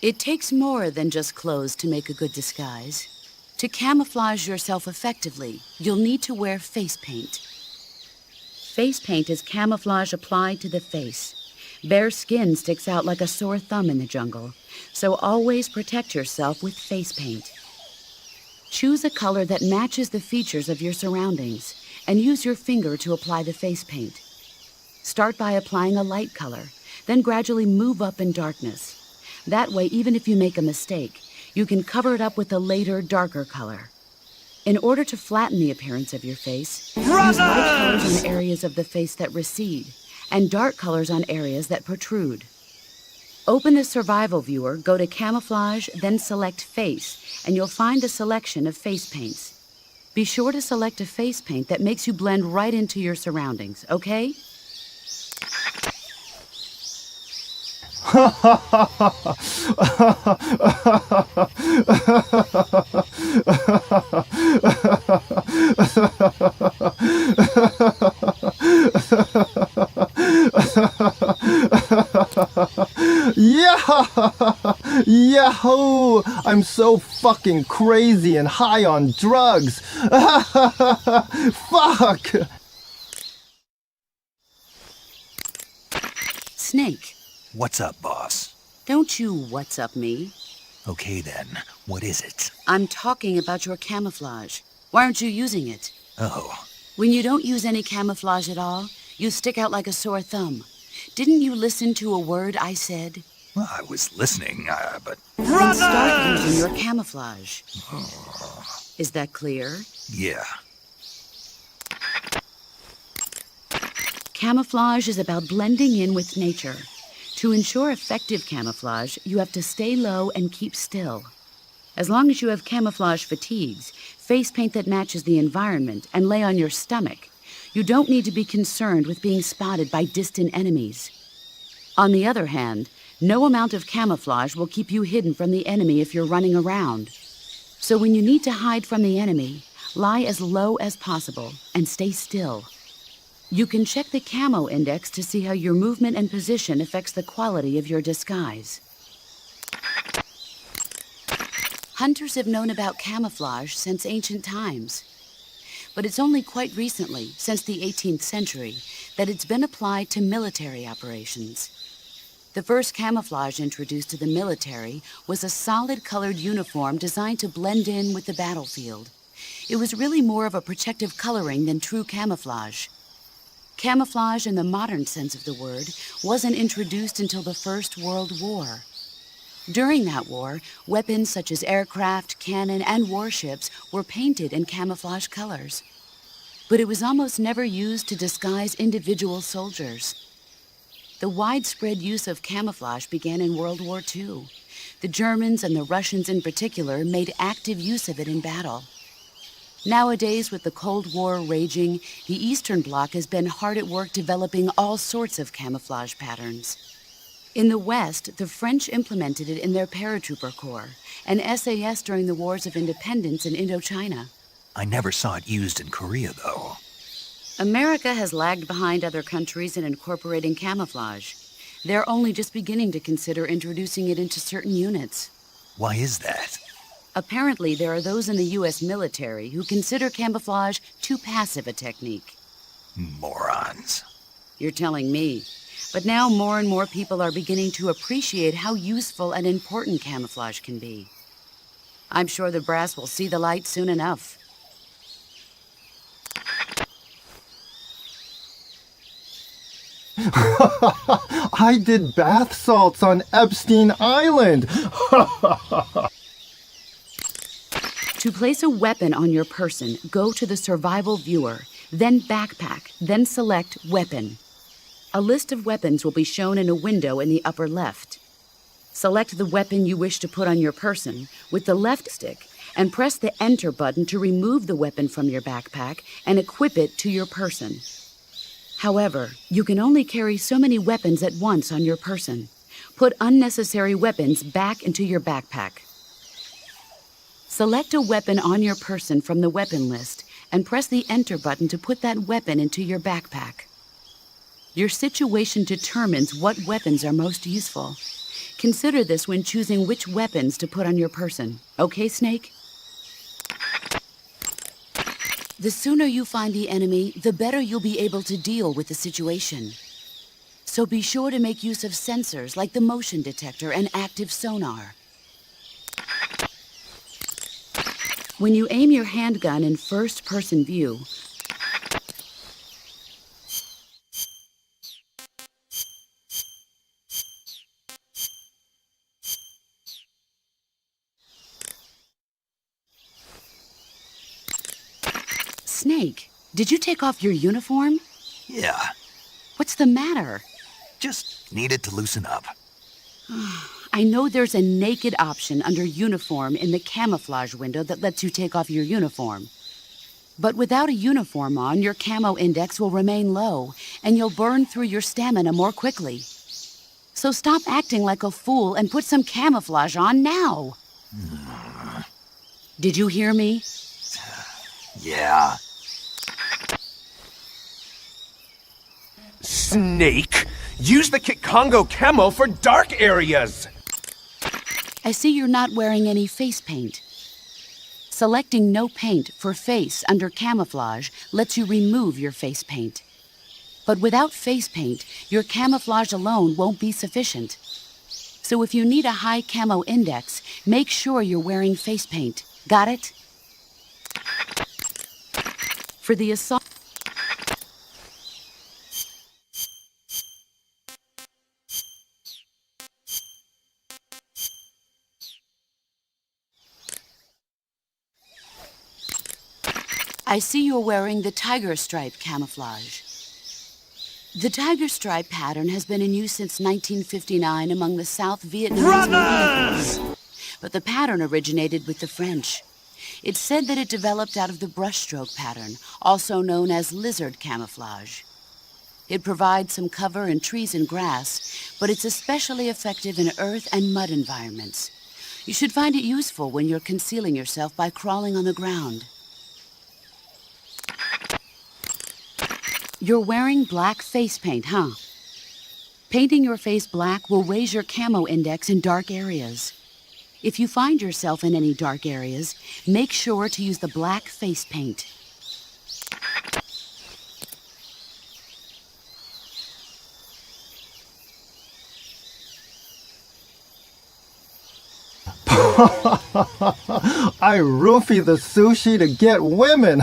It takes more than just clothes to make a good disguise. To camouflage yourself effectively, you'll need to wear face paint. Face paint is camouflage applied to the face. Bare skin sticks out like a sore thumb in the jungle, so always protect yourself with face paint. Choose a color that matches the features of your surroundings and use your finger to apply the face paint. Start by applying a light color, then gradually move up in darkness. That way, even if you make a mistake, you can cover it up with a later, darker color. In order to flatten the appearance of your face, use light colors on areas of the face that recede and dark colors on areas that protrude. Open the survival viewer, go to camouflage, then select face, and you'll find a selection of face paints. Be sure to select a face paint that makes you blend right into your surroundings, okay? Yahoo! I'm so fucking crazy and high on drugs. Fuck! Snake. What's up, boss? Don't you what's up me. Okay then, what is it? I'm talking about your camouflage. Why aren't you using it? Oh. When you don't use any camouflage at all, you stick out like a sore thumb. Didn't you listen to a word I said? Well, I was listening, but... Then start using your camouflage. Is that clear? Yeah. Camouflage is about blending in with nature. To ensure effective camouflage, you have to stay low and keep still. As long as you have camouflage fatigues, face paint that matches the environment, and lay on your stomach, you don't need to be concerned with being spotted by distant enemies. On the other hand, no amount of camouflage will keep you hidden from the enemy if you're running around. So when you need to hide from the enemy, lie as low as possible and stay still. You can check the camo index to see how your movement and position affects the quality of your disguise. Hunters have known about camouflage since ancient times. But it's only quite recently, since the 18th century, that it's been applied to military operations. The first camouflage introduced to the military was a solid-colored uniform designed to blend in with the battlefield. It was really more of a protective coloring than true camouflage. Camouflage in the modern sense of the word wasn't introduced until the First World War. During that war, weapons such as aircraft, cannon, and warships were painted in camouflage colors. But it was almost never used to disguise individual soldiers. The widespread use of camouflage began in World War II. The Germans and the Russians in particular made active use of it in battle. Nowadays, with the Cold War raging, the Eastern Bloc has been hard at work developing all sorts of camouflage patterns. In the West, the French implemented it in their paratrooper corps, and SAS during the Wars of Independence in Indochina. I never saw it used in Korea, though. America has lagged behind other countries in incorporating camouflage. They're only just beginning to consider introducing it into certain units. Why is that? Apparently, there are those in the U.S. military who consider camouflage too passive a technique. Morons. You're telling me. But now more and more people are beginning to appreciate how useful and important camouflage can be. I'm sure the brass will see the light soon enough. I did bath salts on Epstein Island. To place a weapon on your person, go to the survival viewer, then backpack, then select weapon. A list of weapons will be shown in a window in the upper left. Select the weapon you wish to put on your person with the left stick and press the Enter button to remove the weapon from your backpack and equip it to your person. However, you can only carry so many weapons at once on your person. Put unnecessary weapons back into your backpack. Select a weapon on your person from the weapon list and press the Enter button to put that weapon into your backpack. Your situation determines what weapons are most useful. Consider this when choosing which weapons to put on your person. Okay, Snake? The sooner you find the enemy, the better you'll be able to deal with the situation. So be sure to make use of sensors like the motion detector and active sonar. When you aim your handgun in first-person view, Snake, did you take off your uniform? Yeah, What's the matter? just needed to loosen up. I know there's a naked option under uniform in the camouflage window that lets you take off your uniform. But without a uniform on, your camo index will remain low, and you'll burn through your stamina more quickly. So stop acting like a fool and put some camouflage on now. Did you hear me? Yeah. Snake, use the Kit Congo camo for dark areas. I see you're not wearing any face paint. Selecting no paint for face under camouflage lets you remove your face paint. But without face paint, your camouflage alone won't be sufficient. So if you need a high camo index, make sure you're wearing face paint. Got it? For the assault... I see you're wearing the tiger stripe camouflage. The tiger stripe pattern has been in use since 1959 among the South Vietnamese Marine Corps. But the pattern originated with the French. It's said that it developed out of the brushstroke pattern, also known as lizard camouflage. It provides some cover in trees and grass, but it's especially effective in earth and mud environments. You should find it useful when you're concealing yourself by crawling on the ground. You're wearing black face paint, huh? Painting your face black will raise your camo index in dark areas. If you find yourself in any dark areas, make sure to use the black face paint. I roofie the sushi to get women.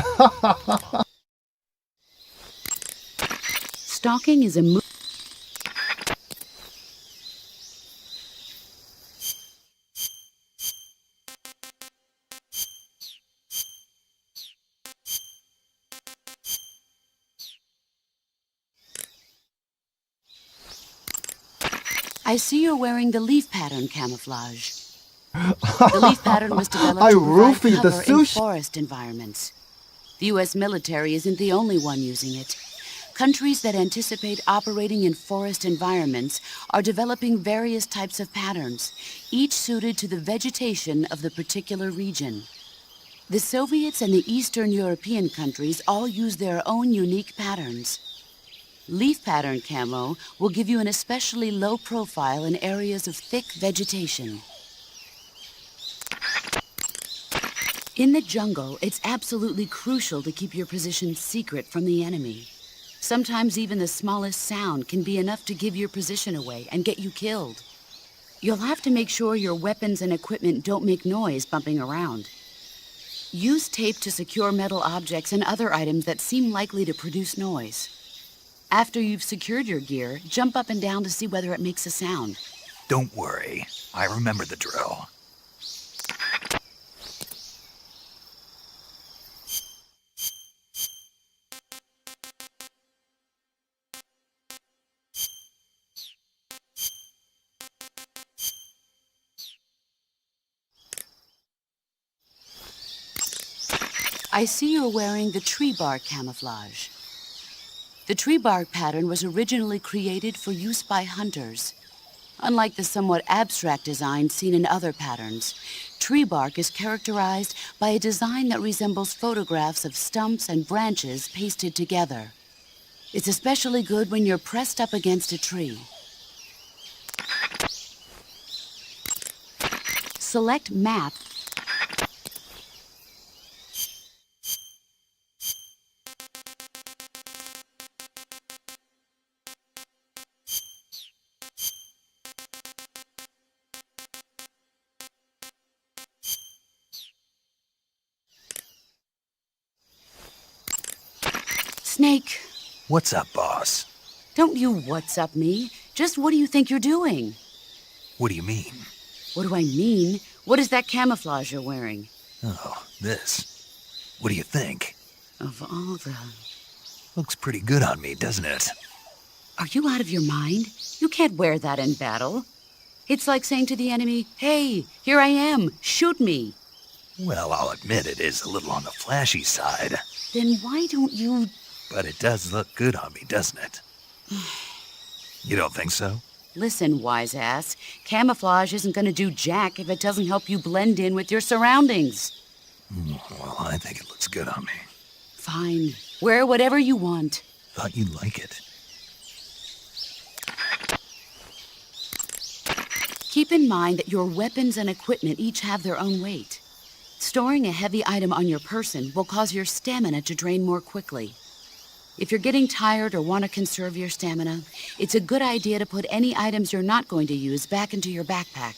Stalking is a move. I see you're wearing the leaf pattern camouflage. The leaf pattern was developed I to provide roofied the cover in sushi. forest environments. The U.S. military isn't the only one using it. Countries that anticipate operating in forest environments are developing various types of patterns, each suited to the vegetation of the particular region. The Soviets and the Eastern European countries all use their own unique patterns. Leaf pattern camo will give you an especially low profile in areas of thick vegetation. In the jungle, it's absolutely crucial to keep your position secret from the enemy. Sometimes even the smallest sound can be enough to give your position away and get you killed. You'll have to make sure your weapons and equipment don't make noise bumping around. Use tape to secure metal objects and other items that seem likely to produce noise. After you've secured your gear, jump up and down to see whether it makes a sound. Don't worry, I remember the drill. I see you're wearing the tree bark camouflage. The tree bark pattern was originally created for use by hunters. Unlike the somewhat abstract design seen in other patterns, tree bark is characterized by a design that resembles photographs of stumps and branches pasted together. It's especially good when you're pressed up against a tree. Select Map. Snake. What's up, boss? Don't you what's up me. Just what do you think you're doing? What do you mean? What do I mean? What is that camouflage you're wearing? Oh, this. What do you think? Of all the... Looks pretty good on me, doesn't it? Are you out of your mind? You can't wear that in battle. It's like saying to the enemy, "Hey, here I am, shoot me." Well, I'll admit it is a little on the flashy side. Then why don't you... But it does look good on me, doesn't it? You don't think so? Listen, wise ass. Camouflage isn't going to do jack if it doesn't help you blend in with your surroundings. Well, I think it looks good on me. Fine. Wear whatever you want. Thought you'd like it. Keep in mind that your weapons and equipment each have their own weight. Storing a heavy item on your person will cause your stamina to drain more quickly. If you're getting tired or want to conserve your stamina, it's a good idea to put any items you're not going to use back into your backpack.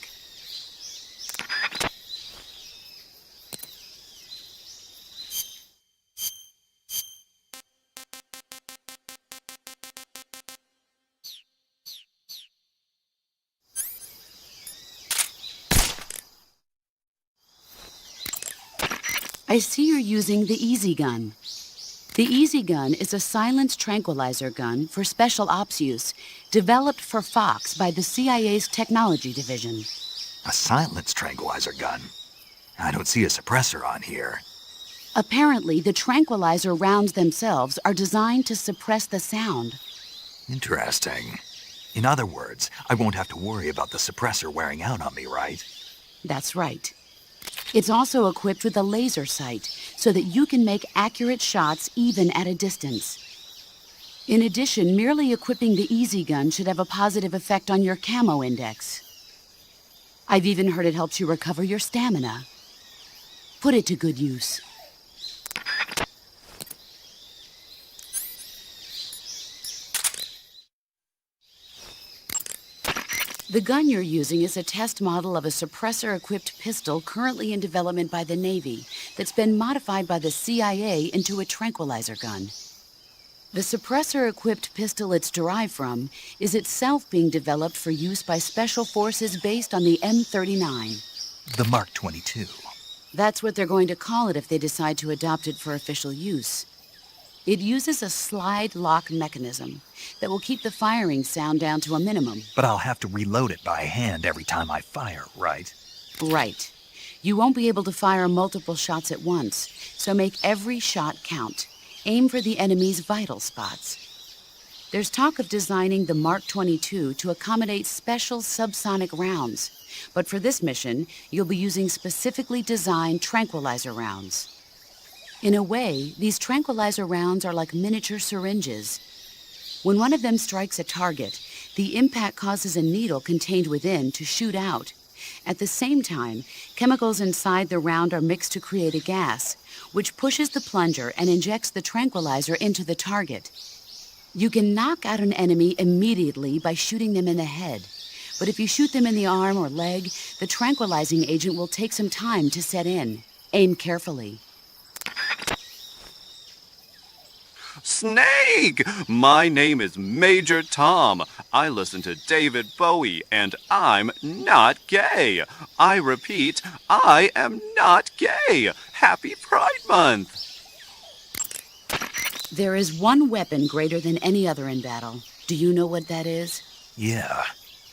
I see you're using the Easy Gun. The Easy Gun is a silenced tranquilizer gun for special ops use, developed for Fox by the CIA's Technology Division. A silenced tranquilizer gun? I don't see a suppressor on here. Apparently, the tranquilizer rounds themselves are designed to suppress the sound. Interesting. In other words, I won't have to worry about the suppressor wearing out on me, right? That's right. It's also equipped with a laser sight, so that you can make accurate shots even at a distance. In addition, merely equipping the Easy Gun should have a positive effect on your camo index. I've even heard it helps you recover your stamina. Put it to good use. The gun you're using is a test model of a suppressor-equipped pistol currently in development by the Navy that's been modified by the CIA into a tranquilizer gun. The suppressor-equipped pistol it's derived from is itself being developed for use by special forces based on the M39. The Mark 22. That's what they're going to call it if they decide to adopt it for official use. It uses a slide lock mechanism that will keep the firing sound down to a minimum. But I'll have to reload it by hand every time I fire, right? Right. You won't be able to fire multiple shots at once, so make every shot count. Aim for the enemy's vital spots. There's talk of designing the Mark 22 to accommodate special subsonic rounds, but for this mission, you'll be using specifically designed tranquilizer rounds. In a way, these tranquilizer rounds are like miniature syringes. When one of them strikes a target, the impact causes a needle contained within to shoot out. At the same time, chemicals inside the round are mixed to create a gas, which pushes the plunger and injects the tranquilizer into the target. You can knock out an enemy immediately by shooting them in the head, but if you shoot them in the arm or leg, the tranquilizing agent will take some time to set in. Aim carefully. Snake! My name is Major Tom. I listen to David Bowie, and I'm not gay. I repeat, I am not gay. Happy Pride Month! There is one weapon greater than any other in battle. Do you know what that is? Yeah.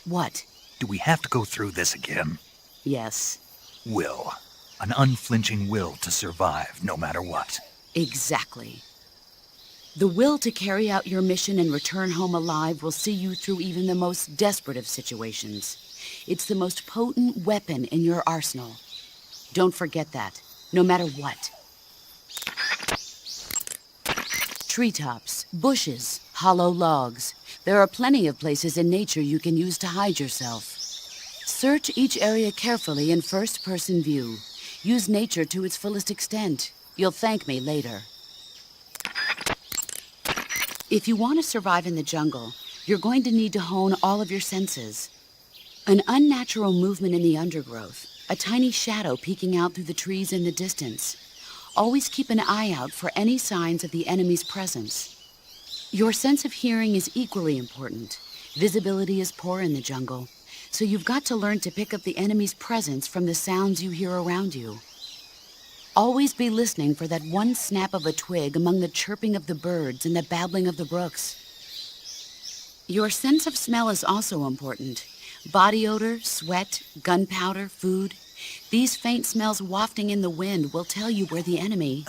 What? Do we have to go through this again? Yes. Will. An unflinching will to survive no matter what. Exactly. The will to carry out your mission and return home alive will see you through even the most desperate of situations. It's the most potent weapon in your arsenal. Don't forget that, no matter what. Treetops, bushes, hollow logs. There are plenty of places in nature you can use to hide yourself. Search each area carefully in first-person view. Use nature to its fullest extent. You'll thank me later. If you want to survive in the jungle, you're going to need to hone all of your senses. An unnatural movement in the undergrowth, a tiny shadow peeking out through the trees in the distance. Always keep an eye out for any signs of the enemy's presence. Your sense of hearing is equally important. Visibility is poor in the jungle, so you've got to learn to pick up the enemy's presence from the sounds you hear around you. Always be listening for that one snap of a twig among the chirping of the birds and the babbling of the brooks. Your sense of smell is also important. Body odor, sweat, gunpowder, food. These faint smells wafting in the wind will tell you where the enemy...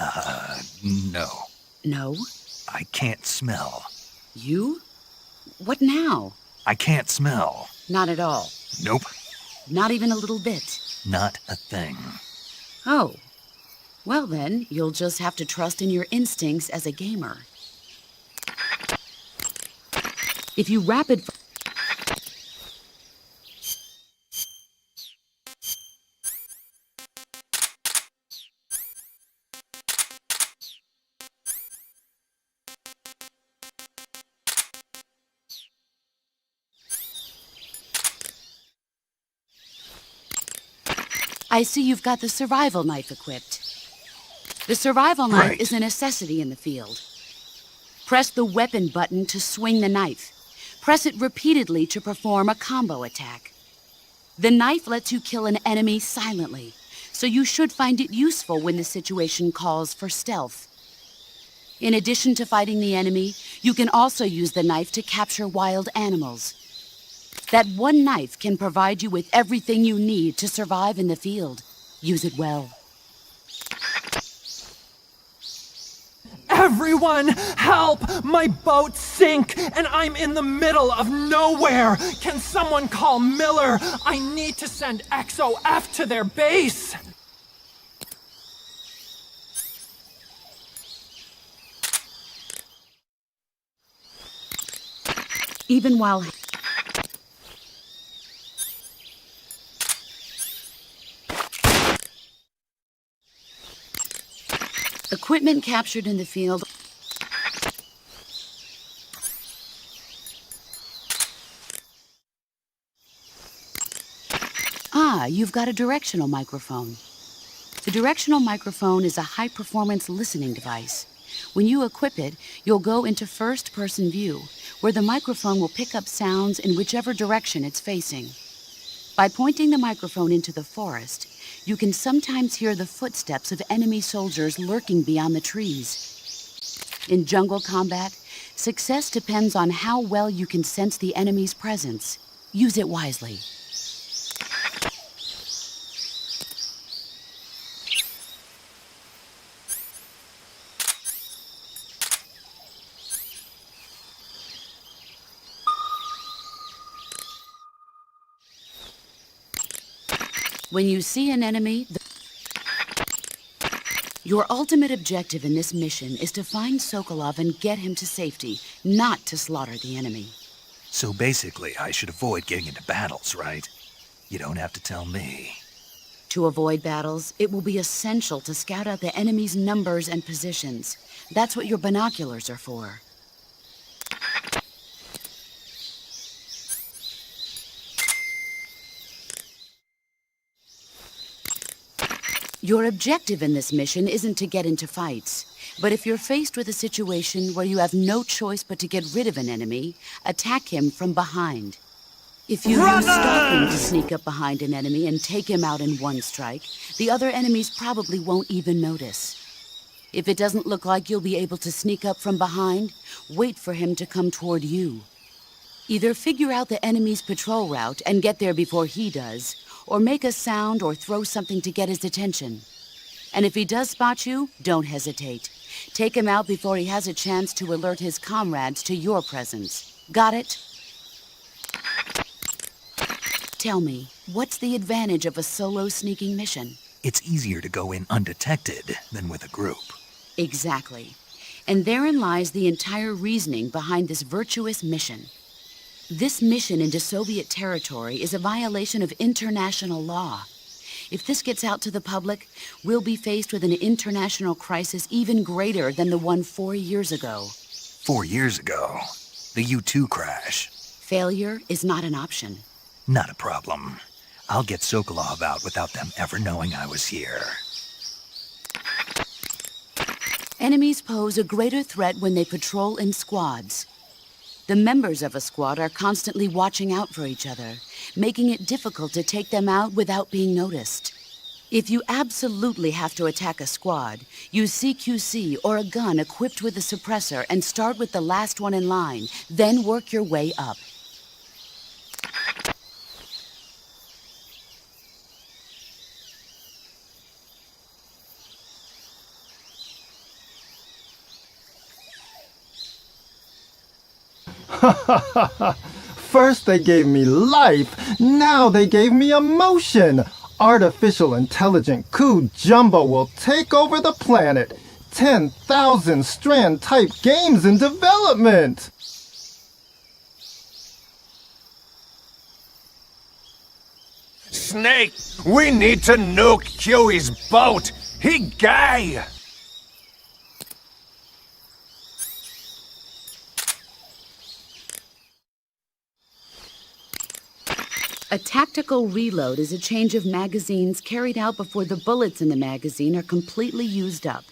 No. No? I can't smell. You? What now? I can't smell. Not at all. Nope. Not even a little bit. Not a thing. Oh. Well then, you'll just have to trust in your instincts as a gamer. If you rapid... I see you've got the survival knife equipped. The survival knife is a necessity in the field. Press the weapon button to swing the knife. Press it repeatedly to perform a combo attack. The knife lets you kill an enemy silently, so you should find it useful when the situation calls for stealth. In addition to fighting the enemy, you can also use the knife to capture wild animals. That one knife can provide you with everything you need to survive in the field. Use it well. Everyone, help! My boat sank, and I'm in the middle of nowhere! Can someone call Miller? I need to send XOF to their base! Even while... Equipment captured in the field. Ah, you've got a directional microphone. The directional microphone is a high-performance listening device. When you equip it, you'll go into first-person view, where the microphone will pick up sounds in whichever direction it's facing. By pointing the microphone into the forest, you can sometimes hear the footsteps of enemy soldiers lurking beyond the trees. In jungle combat, success depends on how well you can sense the enemy's presence. Use it wisely. When you see an enemy, your ultimate objective in this mission is to find Sokolov and get him to safety, not to slaughter the enemy. So basically, I should avoid getting into battles, right? You don't have to tell me. To avoid battles, it will be essential to scout out the enemy's numbers and positions. That's what your binoculars are for. Your objective in this mission isn't to get into fights, but if you're faced with a situation where you have no choice but to get rid of an enemy, attack him from behind. If you use stalking to sneak up behind an enemy and take him out in one strike, the other enemies probably won't even notice. If it doesn't look like you'll be able to sneak up from behind, wait for him to come toward you. Either figure out the enemy's patrol route and get there before he does, or make a sound or throw something to get his attention. And if he does spot you, don't hesitate. Take him out before he has a chance to alert his comrades to your presence. Got it? Tell me, what's the advantage of a solo sneaking mission? It's easier to go in undetected than with a group. Exactly. And therein lies the entire reasoning behind this virtuous mission. This mission into Soviet territory is a violation of international law. If this gets out to the public, we'll be faced with an international crisis even greater than the one 4 years ago. 4 years ago, the U-2 crash. Failure is not an option. Not a problem. I'll get Sokolov out without them ever knowing I was here. Enemies pose a greater threat when they patrol in squads. The members of a squad are constantly watching out for each other, making it difficult to take them out without being noticed. If you absolutely have to attack a squad, use CQC or a gun equipped with a suppressor and start with the last one in line, then work your way up. First they gave me life, now they gave me emotion. Artificial intelligent coup jumbo will take over the planet. 10,000 strand type games in development. Snake, we need to nuke Huey's boat. He gay. A tactical reload is a change of magazines carried out before the bullets in the magazine are completely used up.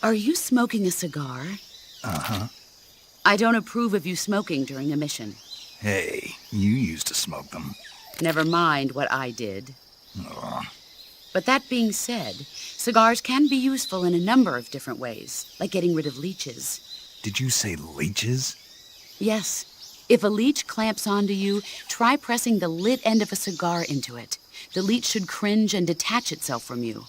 Are you smoking a cigar? Uh-huh. I don't approve of you smoking during a mission. Hey, you used to smoke them. Never mind what I did. Ugh. But that being said, cigars can be useful in a number of different ways, like getting rid of leeches. Did you say leeches? Yes. If a leech clamps onto you, try pressing the lit end of a cigar into it. The leech should cringe and detach itself from you.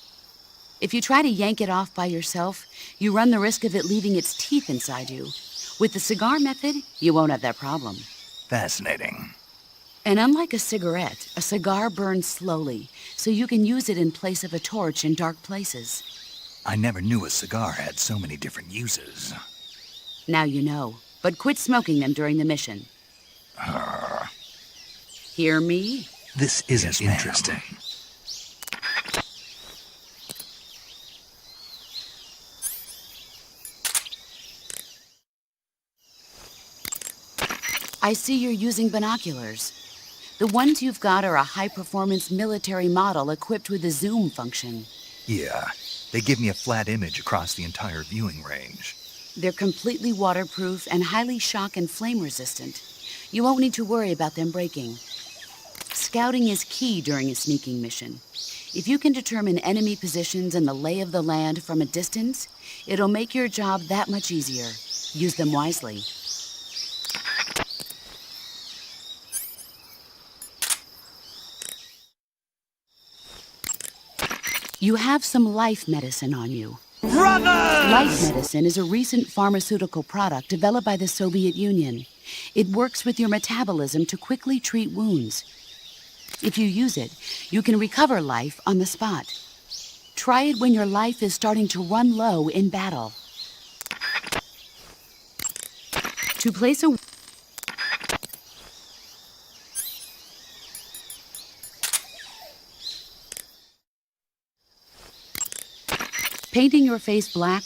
If you try to yank it off by yourself, you run the risk of it leaving its teeth inside you. With the cigar method, you won't have that problem. Fascinating. And unlike a cigarette, a cigar burns slowly, so you can use it in place of a torch in dark places. I never knew a cigar had so many different uses. Now you know, but quit smoking them during the mission. Hear me? This isn't interesting. I see you're using binoculars. The ones you've got are a high-performance military model equipped with a zoom function. Yeah, they give me a flat image across the entire viewing range. They're completely waterproof and highly shock and flame resistant. You won't need to worry about them breaking. Scouting is key during a sneaking mission. If you can determine enemy positions and the lay of the land from a distance, it'll make your job that much easier. Use them wisely. You have some life medicine on you. Brothers! Life medicine is a recent pharmaceutical product developed by the Soviet Union. It works with your metabolism to quickly treat wounds. If you use it, you can recover life on the spot. Try it when your life is starting to run low in battle. To place a painting your face black.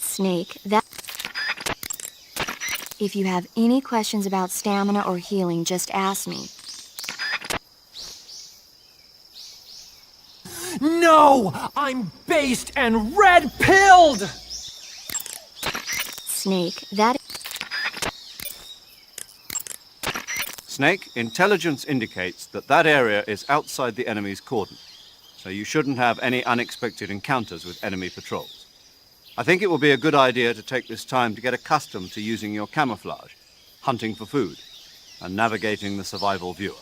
Snake, that... If you have any questions about stamina or healing, just ask me. No! I'm based and red-pilled! Snake, that... Snake, intelligence indicates that that area is outside the enemy's cordon. so you shouldn't have any unexpected encounters with enemy patrols. I think it will be a good idea to take this time to get accustomed to using your camouflage, hunting for food, and navigating the survival viewer.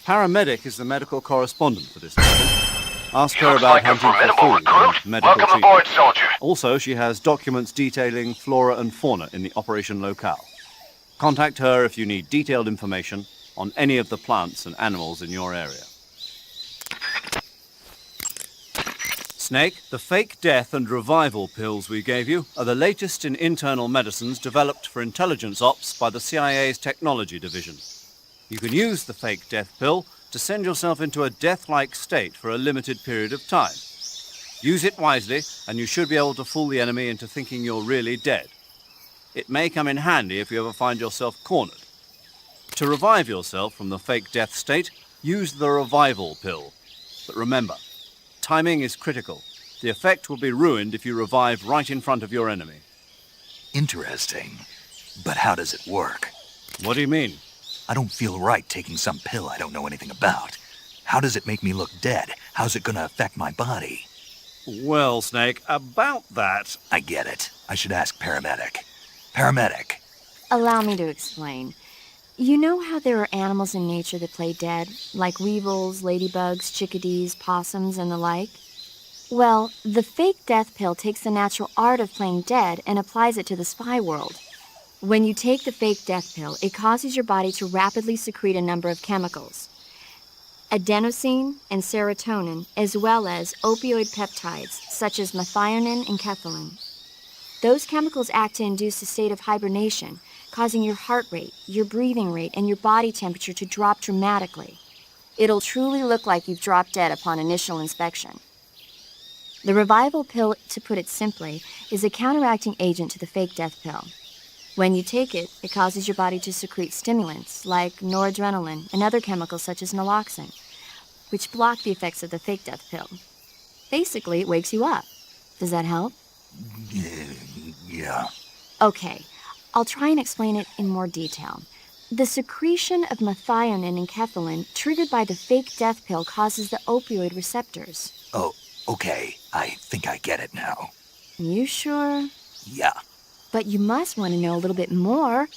Paramedic is the medical correspondent for this mission. Ask her about hunting for food and medical Welcome aboard, treatment. soldier. Also, she has documents detailing flora and fauna in the operation locale. Contact her if you need detailed information on any of the plants and animals in your area. Snake, the fake death and revival pills we gave you are the latest in internal medicines developed for intelligence ops by the CIA's technology division. You can use the fake death pill to send yourself into a death-like state for a limited period of time. Use it wisely, and you should be able to fool the enemy into thinking you're really dead. It may come in handy if you ever find yourself cornered. To revive yourself from the fake death state, use the revival pill. But remember, timing is critical. The effect will be ruined if you revive right in front of your enemy. Interesting. But how does it work? What do you mean? I don't feel right taking some pill I don't know anything about. How does it make me look dead? How's it gonna affect my body? Well, Snake, about that... I get it. I should ask Paramedic. Paramedic. Allow me to explain. You know how there are animals in nature that play dead, like weevils, ladybugs, chickadees, possums, and the like? Well, the fake death pill takes the natural art of playing dead and applies it to the spy world. When you take the fake death pill, it causes your body to rapidly secrete a number of chemicals. Adenosine and serotonin, as well as opioid peptides, such as methionine and kethylamine. Those chemicals act to induce a state of hibernation, causing your heart rate, your breathing rate, and your body temperature to drop dramatically. It'll truly look like you've dropped dead upon initial inspection. The revival pill, to put it simply, is a counteracting agent to the fake death pill. When you take it, it causes your body to secrete stimulants like noradrenaline and other chemicals such as naloxone, which block the effects of the fake death pill. Basically, it wakes you up. Does that help? Yeah. Okay, I'll try and explain it in more detail. The secretion of methionine and kethylamine triggered by the fake death pill causes the opioid receptors. Oh, okay. I think I get it now. You sure? Yeah. But you must want to know a little bit more.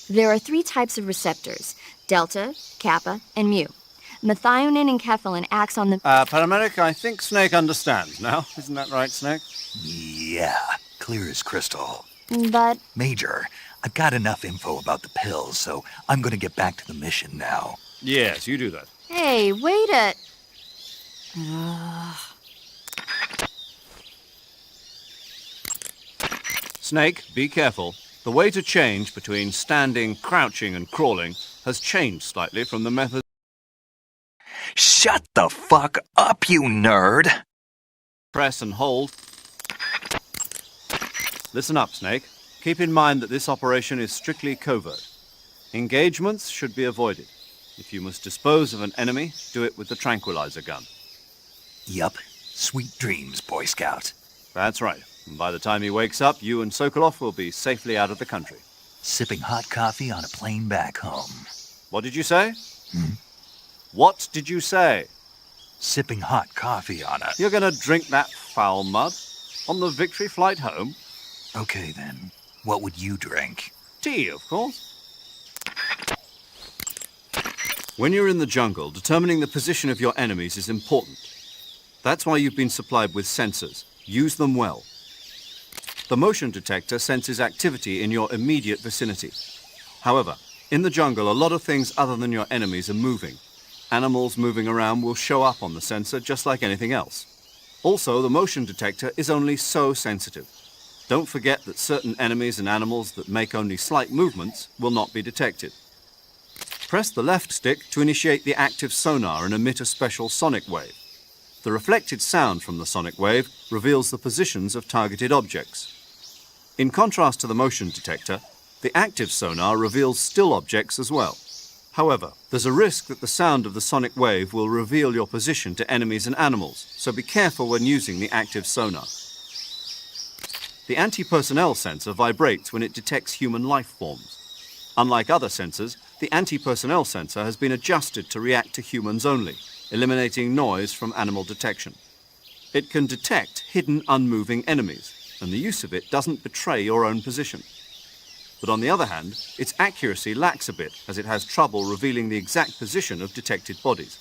There are 3 types of receptors: delta, kappa, and mu. Methionine and kethylamine acts on the... Paramedic, I think Snake understands now. Isn't that right, Snake? Yeah, clear as crystal. But... Major, I've got enough info about the pills, so I'm gonna get back to the mission now. Yes, you do that. Hey, wait a... Snake, be careful. The way to change between standing, crouching, and crawling has changed slightly from the method... Shut the fuck up, you nerd! Press and hold. Listen up, Snake. Keep in mind that this operation is strictly covert. Engagements should be avoided. If you must dispose of an enemy, do it with the tranquilizer gun. Yup. Sweet dreams, Boy Scout. That's right. And by the time he wakes up, you and Sokolov will be safely out of the country. Sipping hot coffee on a plane back home. What did you say? What did you say? Sipping hot coffee on a... You're gonna drink that foul mud? On the victory flight home? Okay, then. What would you drink? Tea, of course. When you're in the jungle, determining the position of your enemies is important. That's why you've been supplied with sensors. Use them well. The motion detector senses activity in your immediate vicinity. However, in the jungle, a lot of things other than your enemies are moving. Animals moving around will show up on the sensor just like anything else. Also, the motion detector is only so sensitive. Don't forget that certain enemies and animals that make only slight movements will not be detected. Press the left stick to initiate the active sonar and emit a special sonic wave. The reflected sound from the sonic wave reveals the positions of targeted objects. In contrast to the motion detector, the active sonar reveals still objects as well. However, there's a risk that the sound of the sonic wave will reveal your position to enemies and animals, so be careful when using the active sonar. The anti-personnel sensor vibrates when it detects human life forms. Unlike other sensors, the anti-personnel sensor has been adjusted to react to humans only, eliminating noise from animal detection. It can detect hidden, unmoving enemies, and the use of it doesn't betray your own position. But on the other hand, its accuracy lacks a bit, as it has trouble revealing the exact position of detected bodies.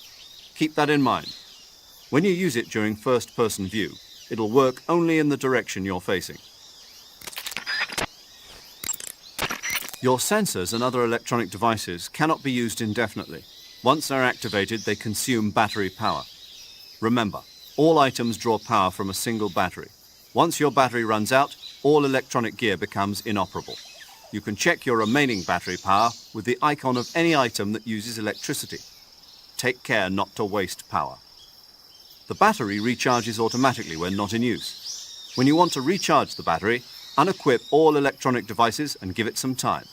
Keep that in mind. When you use it during first-person view, it'll work only in the direction you're facing. Your sensors and other electronic devices cannot be used indefinitely. Once they're activated, they consume battery power. Remember, all items draw power from a single battery. Once your battery runs out, all electronic gear becomes inoperable. You can check your remaining battery power with the icon of any item that uses electricity. Take care not to waste power. The battery recharges automatically when not in use. When you want to recharge the battery, unequip all electronic devices and give it some time.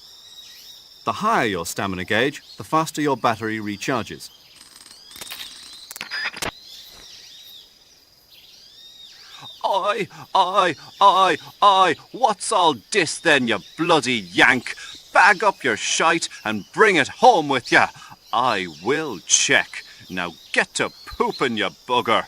The higher your stamina gauge, the faster your battery recharges. Aye, what's all this then, you bloody Yank? Bag up your shite and bring it home with ya. I will check. Now get to pooping, you bugger.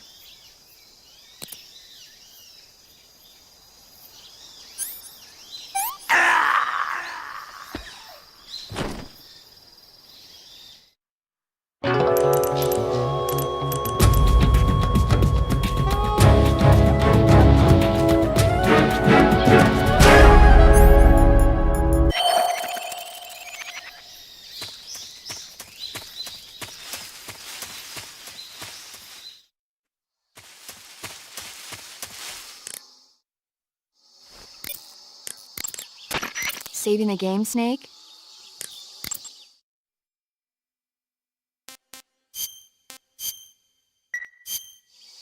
Saving the game, Snake?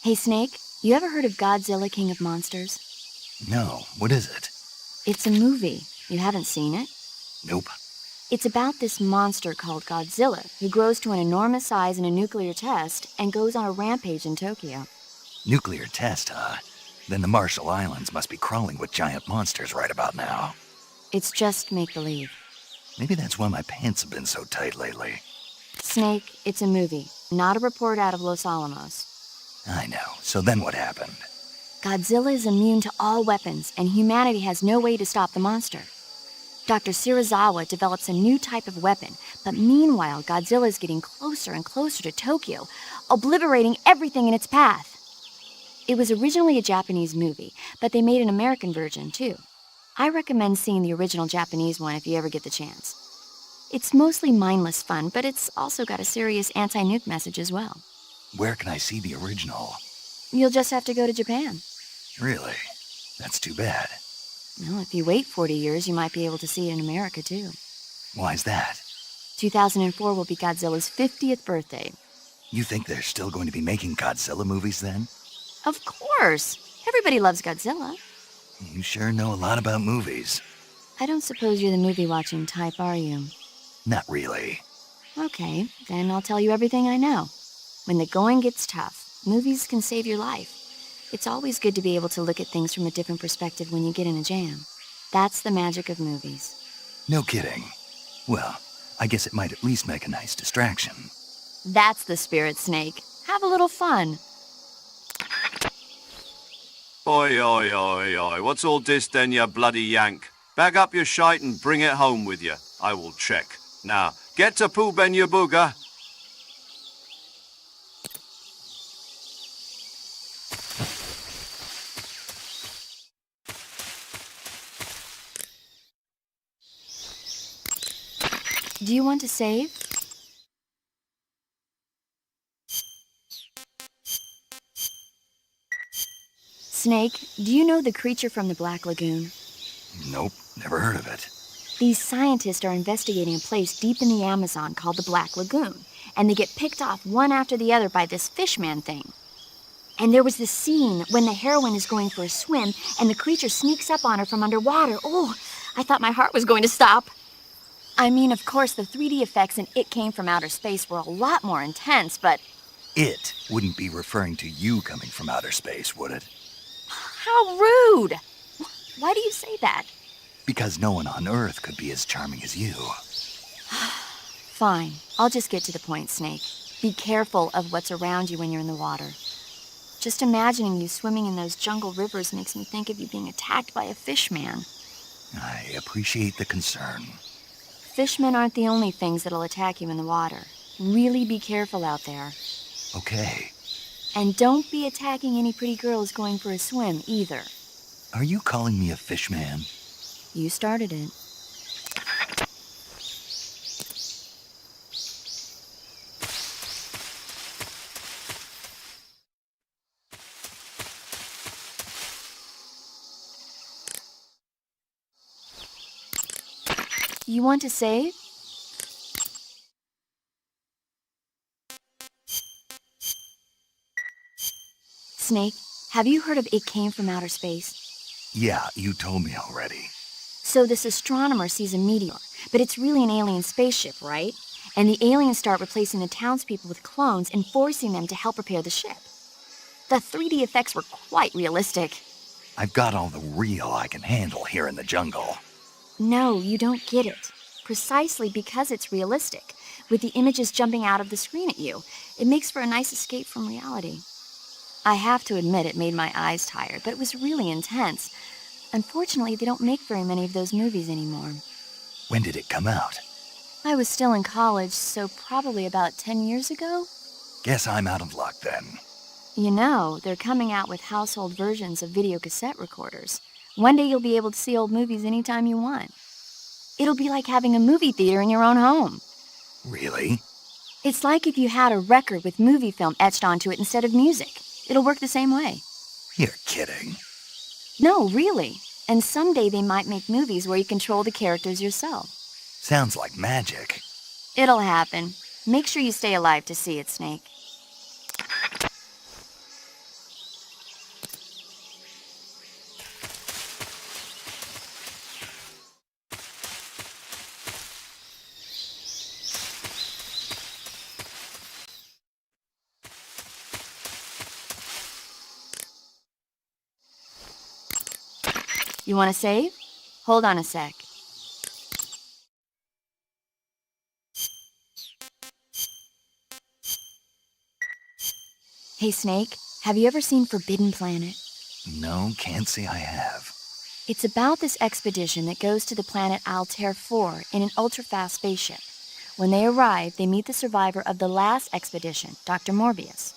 Hey, Snake, you ever heard of Godzilla, King of Monsters? No, what is it? It's a movie. You haven't seen it? Nope. It's about this monster called Godzilla, who grows to an enormous size in a nuclear test and goes on a rampage in Tokyo. Nuclear test, huh? Then the Marshall Islands must be crawling with giant monsters right about now. It's just make-believe. Maybe that's why my pants have been so tight lately. Snake, it's a movie, not a report out of Los Alamos. I know. So then what happened? Godzilla is immune to all weapons, and humanity has no way to stop the monster. Dr. Shirazawa develops a new type of weapon, but meanwhile, Godzilla is getting closer and closer to Tokyo, obliterating everything in its path. It was originally a Japanese movie, but they made an American version, too. I recommend seeing the original Japanese one if you ever get the chance. It's mostly mindless fun, but it's also got a serious anti-nuke message as well. Where can I see the original? You'll just have to go to Japan. Really? That's too bad. Well, if you wait 40 years, you might be able to see it in America, too. Why's that? 2004 will be Godzilla's 50th birthday. You think they're still going to be making Godzilla movies then? Of course! Everybody loves Godzilla. You sure know a lot about movies. I don't suppose you're the movie-watching type, are you? Not really. Okay, then I'll tell you everything I know. When the going gets tough, movies can save your life. It's always good to be able to look at things from a different perspective when you get in a jam. That's the magic of movies. No kidding. Well, I guess it might at least make a nice distraction. That's the spirit, Snake. Have a little fun. Oi, what's all this then, you bloody Yank? Bag up your shite and bring it home with you. I will check. Now, get to poo-ben your booger. Do you want to save? Snake, do you know the creature from the Black Lagoon? Nope, never heard of it. These scientists are investigating a place deep in the Amazon called the Black Lagoon, and they get picked off one after the other by this fishman thing. And there was this scene when the heroine is going for a swim, and the creature sneaks up on her from underwater. Oh, I thought my heart was going to stop. I mean, of course, the 3D effects in It Came from Outer Space were a lot more intense, but... It wouldn't be referring to you coming from outer space, would it? How rude! Why do you say that? Because no one on Earth could be as charming as you. Fine. I'll just get to the point, Snake. Be careful of what's around you when you're in the water. Just imagining you swimming in those jungle rivers makes me think of you being attacked by a fishman. I appreciate the concern. Fishmen aren't the only things that'll attack you in the water. Really be careful out there. Okay. And don't be attacking any pretty girls going for a swim, either. Are you calling me a fishman? You started it. You want to save? Snake, have you heard of It Came from Outer Space? Yeah, you told me already. So this astronomer sees a meteor, but it's really an alien spaceship, right? And the aliens start replacing the townspeople with clones and forcing them to help repair the ship. The 3D effects were quite realistic. I've got all the real I can handle here in the jungle. No, you don't get it. Precisely because it's realistic, with the images jumping out of the screen at you, it makes for a nice escape from reality. I have to admit it made my eyes tired, but it was really intense. Unfortunately, they don't make very many of those movies anymore. When did it come out? I was still in college, so probably about 10 years ago? Guess I'm out of luck then. You know, they're coming out with household versions of video cassette recorders. One day you'll be able to see old movies anytime you want. It'll be like having a movie theater in your own home. Really? It's like if you had a record with movie film etched onto it instead of music. It'll work the same way. You're kidding. No, really. And someday they might make movies where you control the characters yourself. Sounds like magic. It'll happen. Make sure you stay alive to see it, Snake. You want to save? Hold on a sec. Hey, Snake, have you ever seen Forbidden Planet? No, can't say I have. It's about this expedition that goes to the planet Altair 4 in an ultra-fast spaceship. When they arrive, they meet the survivor of the last expedition, Dr. Morbius.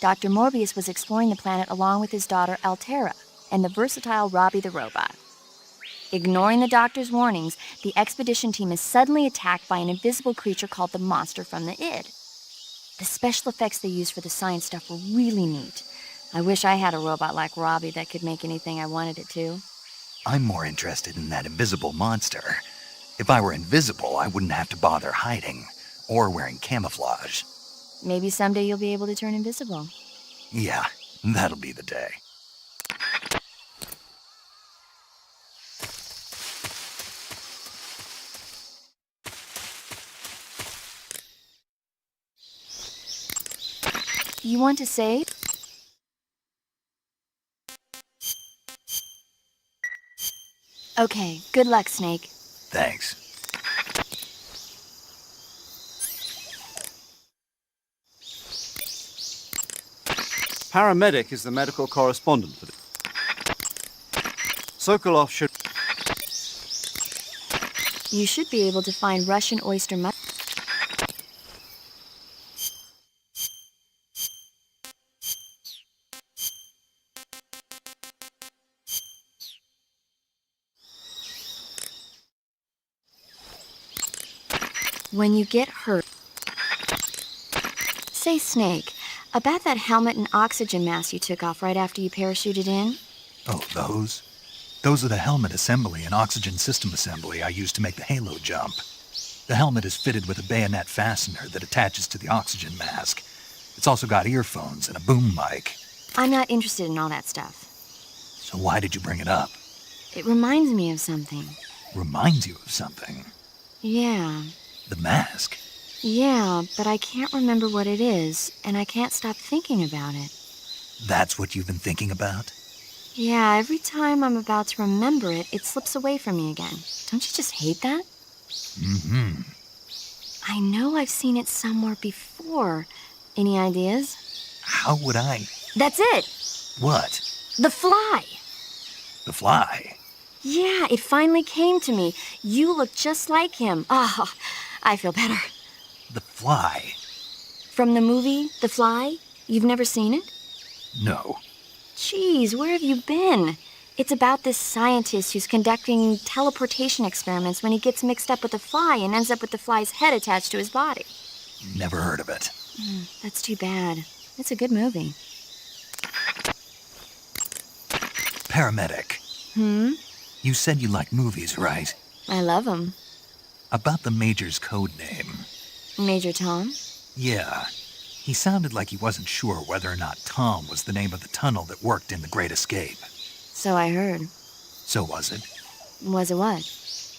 Dr. Morbius was exploring the planet along with his daughter Altera and the versatile Robbie the robot. Ignoring the doctor's warnings, the expedition team is suddenly attacked by an invisible creature called the Monster from the Id. The special effects they used for the science stuff were really neat. I wish I had a robot like Robbie that could make anything I wanted it to. I'm more interested in that invisible monster. If I were invisible, I wouldn't have to bother hiding or wearing camouflage. Maybe someday you'll be able to turn invisible. Yeah, that'll be the day. You want to save? Okay, good luck, Snake. Thanks. Paramedic is the medical correspondent for this. Sokolov should... You should be able to find Russian oyster mushroom. When you get hurt. Say, Snake, about that helmet and oxygen mask you took off right after you parachuted in? Oh, those? Those are the helmet assembly and oxygen system assembly I used to make the Halo jump. The helmet is fitted with a bayonet fastener that attaches to the oxygen mask. It's also got earphones and a boom mic. I'm not interested in all that stuff. So why did you bring it up? It reminds me of something. Reminds you of something? Yeah. The mask? Yeah, but I can't remember what it is, and I can't stop thinking about it. That's what you've been thinking about? Yeah, every time I'm about to remember it, it slips away from me again. Don't you just hate that? Mm-hmm. I know I've seen it somewhere before. Any ideas? How would I? That's it! What? The Fly! The Fly? Yeah, it finally came to me. You look just like him. Ah, I feel better. The Fly? From the movie, The Fly? You've never seen it? No. Jeez, where have you been? It's about this scientist who's conducting teleportation experiments when he gets mixed up with a fly and ends up with the fly's head attached to his body. Never heard of it. That's too bad. It's a good movie. Paramedic. You said you like movies, right? I love them. About the Major's code name. Major Tom? Yeah. He sounded like he wasn't sure whether or not Tom was the name of the tunnel that worked in The Great Escape. So I heard. So was it? Was it what?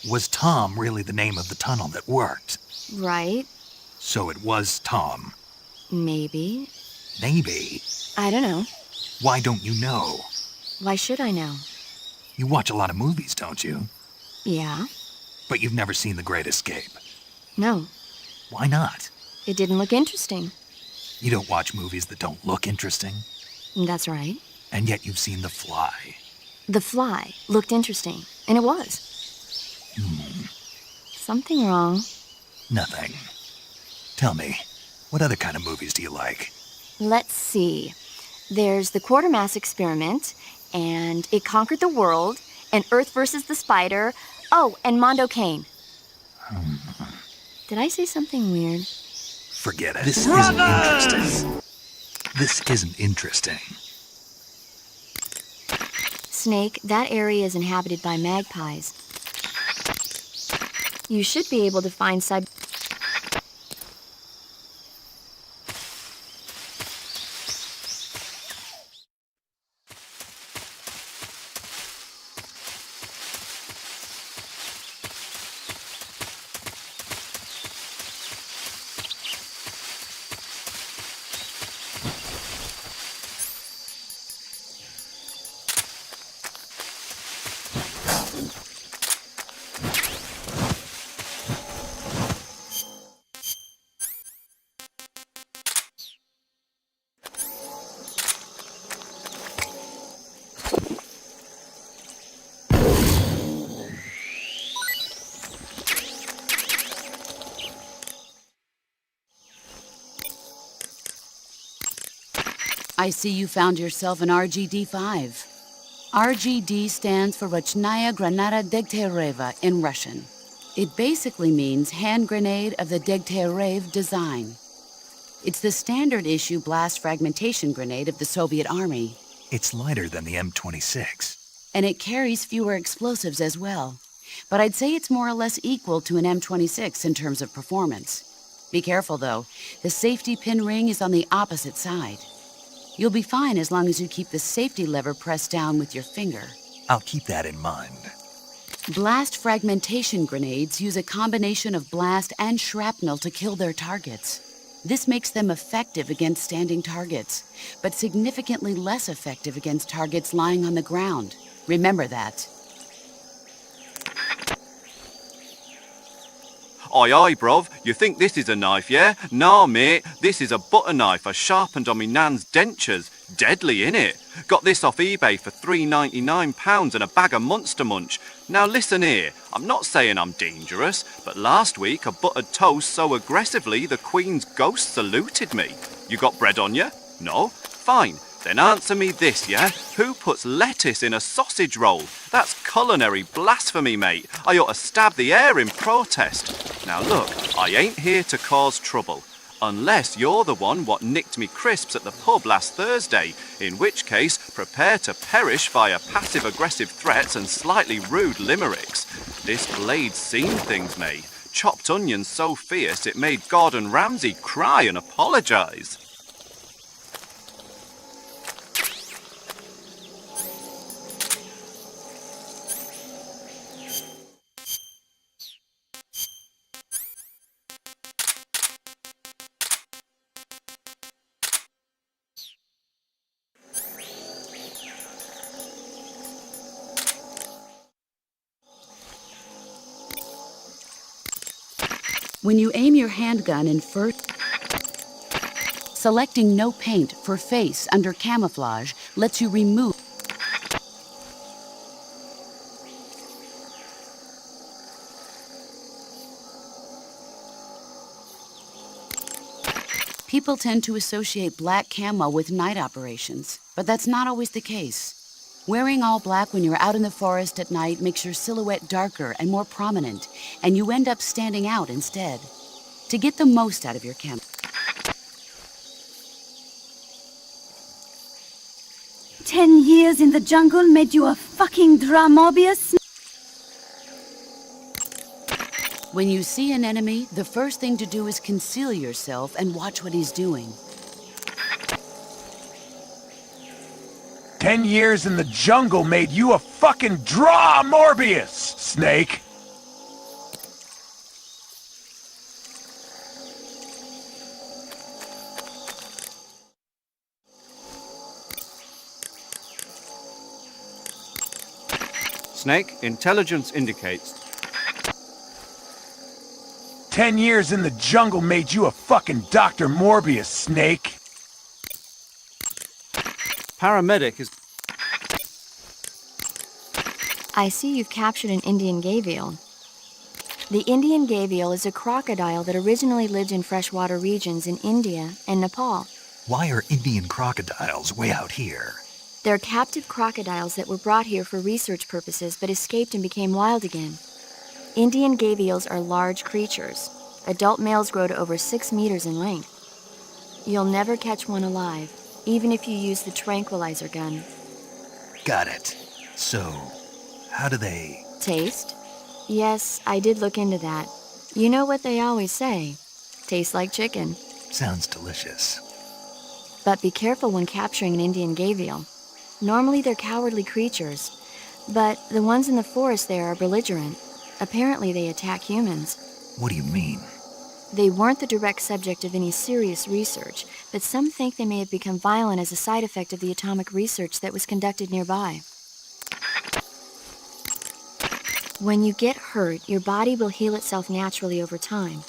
Was Tom really the name of the tunnel that worked? Right. So it was Tom. Maybe. Maybe. I don't know. Why don't you know? Why should I know? You watch a lot of movies, don't you? Yeah. But you've never seen The Great Escape. No. Why not? It didn't look interesting. You don't watch movies that don't look interesting? That's right. And yet you've seen The Fly. The Fly looked interesting, and it was. Something wrong. Nothing. Tell me, what other kind of movies do you like? Let's see. There's The Quatermass Experiment, and It Conquered the World, and Earth versus the Spider. Oh, and Mondo Cane. Did I say something weird? Forget it. This isn't interesting. This isn't interesting. Snake, that area is inhabited by magpies. You should be able to find I see you found yourself an RGD-5. RGD stands for Rochnaya Granata Degtyaryeva in Russian. It basically means hand grenade of the Degtyaryov design. It's the standard issue blast fragmentation grenade of the Soviet Army. It's lighter than the M26. And it carries fewer explosives as well. But I'd say it's more or less equal to an M26 in terms of performance. Be careful though, the safety pin ring is on the opposite side. You'll be fine as long as you keep the safety lever pressed down with your finger. I'll keep that in mind. Blast fragmentation grenades use a combination of blast and shrapnel to kill their targets. This makes them effective against standing targets, but significantly less effective against targets lying on the ground. Remember that. Aye, aye, bruv. You think this is a knife, yeah? Nah, mate. This is a butter knife I sharpened on me nan's dentures. Deadly, innit? Got this off eBay for £3.99 and a bag of Monster Munch. Now listen here. I'm not saying I'm dangerous, but last week I buttered toast so aggressively the Queen's ghost saluted me. You got bread on you? No? Fine. Then answer me this, yeah? Who puts lettuce in a sausage roll? That's culinary blasphemy, mate. I ought to stab the air in protest. Now look, I ain't here to cause trouble. Unless you're the one what nicked me crisps at the pub last Thursday, in which case prepare to perish via passive-aggressive threats and slightly rude limericks. This blade's seen things, mate. Chopped onions so fierce it made Gordon Ramsay cry and apologise. When you aim your handgun in first, selecting no paint for face under camouflage lets you remove. People tend to associate black camo with night operations, but that's not always the case. Wearing all black when you're out in the forest at night makes your silhouette darker and more prominent, and you end up standing out instead. To get the most out of your camo. 10 years in the jungle made you a fucking Morbius? When you see an enemy, the first thing to do is conceal yourself and watch what he's doing. 10 years in the jungle made you a fucking Morbius, Snake! Snake, intelligence indicates 10 years in the jungle made you a fucking Dr. Morbius, Snake. paramedic is... I see you've captured an Indian gavial. The Indian gavial is a crocodile that originally lived in freshwater regions in India and Nepal. Why are Indian crocodiles way out here? They're captive crocodiles that were brought here for research purposes but escaped and became wild again. Indian gavials are large creatures. Adult males grow to over 6 meters in length. You'll never catch one alive, even if you use the tranquilizer gun. Got it. So, how do they... Taste? Yes, I did look into that. You know what they always say. Tastes like chicken. Sounds delicious. But be careful when capturing an Indian gavial. Normally they're cowardly creatures, but the ones in the forest there are belligerent. Apparently they attack humans. What do you mean? They weren't the direct subject of any serious research, but some think they may have become violent as a side effect of the atomic research that was conducted nearby. When you get hurt, your body will heal itself naturally over time.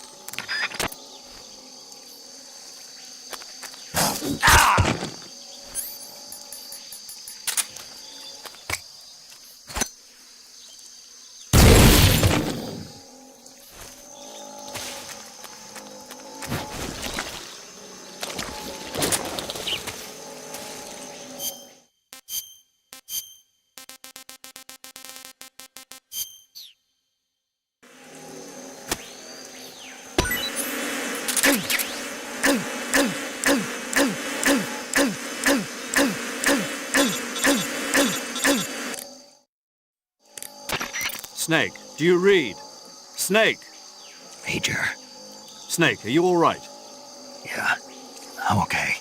Snake, do you read? Snake! Major. Snake, are you all right? Yeah, I'm okay.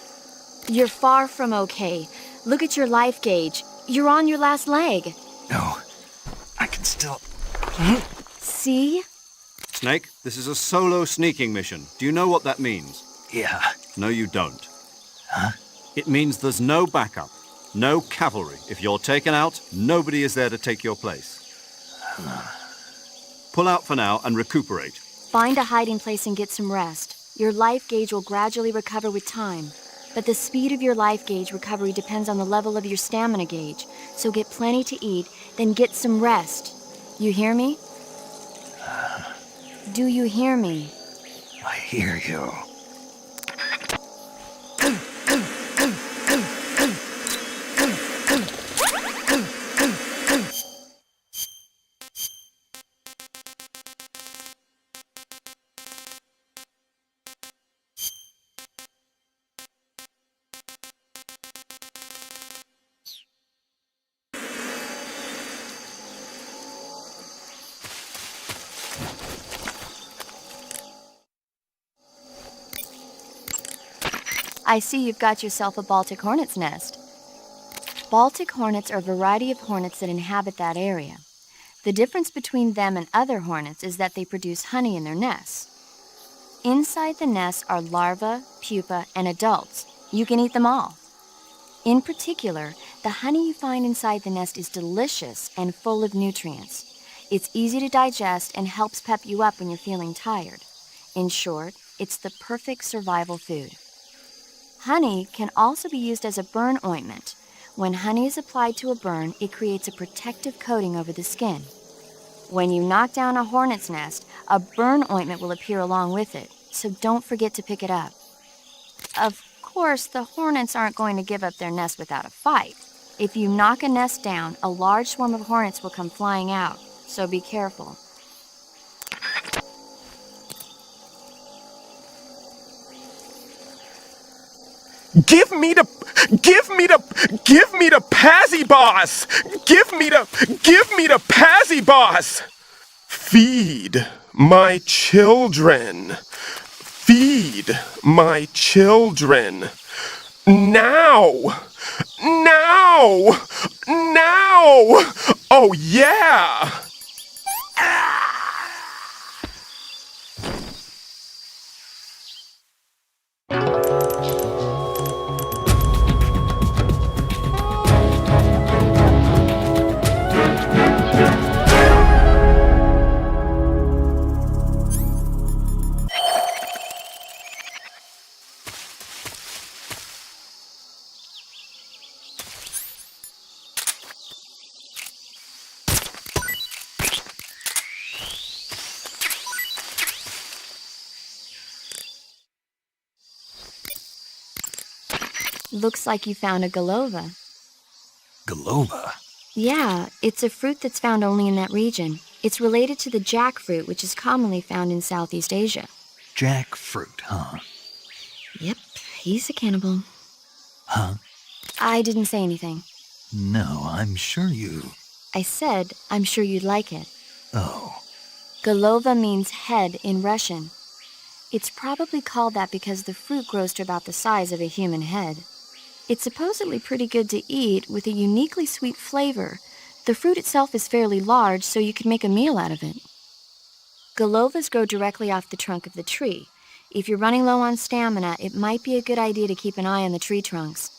You're far from okay. Look at your life gauge. You're on your last leg. No, I can still... See? Snake, this is a solo sneaking mission. Do you know what that means? Yeah. No, you don't. Huh? It means there's no backup, no cavalry. If you're taken out, nobody is there to take your place. Pull out for now and recuperate. Find a hiding place and get some rest. Your life gauge will gradually recover with time. But the speed of your life gauge recovery depends on the level of your stamina gauge. So get plenty to eat, then get some rest. You hear me? Do you hear me? I hear you. I see you've got yourself a Baltic hornet's nest. Baltic hornets are a variety of hornets that inhabit that area. The difference between them and other hornets is that they produce honey in their nests. Inside the nest are larvae, pupa, and adults. You can eat them all. In particular, the honey you find inside the nest is delicious and full of nutrients. It's easy to digest and helps pep you up when you're feeling tired. In short, it's the perfect survival food. Honey can also be used as a burn ointment. When honey is applied to a burn, it creates a protective coating over the skin. When you knock down a hornet's nest, a burn ointment will appear along with it, so don't forget to pick it up. Of course, the hornets aren't going to give up their nest without a fight. If you knock a nest down, a large swarm of hornets will come flying out, so be careful. Give me the Pazzy Boss! Give me the Pazzy Boss! Feed my children. Feed my children. Now! Now! Now! Oh yeah! Looks like you found a Golova. Golova? Yeah, it's a fruit that's found only in that region. It's related to the jackfruit, which is commonly found in Southeast Asia. Jackfruit, huh? Yep, he's a cannibal. Huh? I didn't say anything. No, I'm sure you... I said, I'm sure you'd like it. Oh. Golova means head in Russian. It's probably called that because the fruit grows to about the size of a human head. It's supposedly pretty good to eat with a uniquely sweet flavor. The fruit itself is fairly large, so you can make a meal out of it. Golovas grow directly off the trunk of the tree. If you're running low on stamina, it might be a good idea to keep an eye on the tree trunks.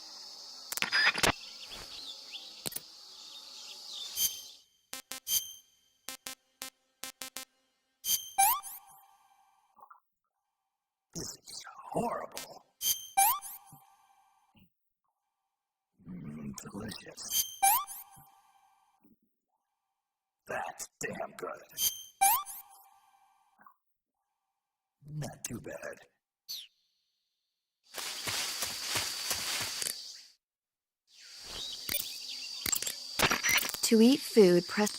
Horrible. Delicious. That's damn good. Not too bad. To eat food, press...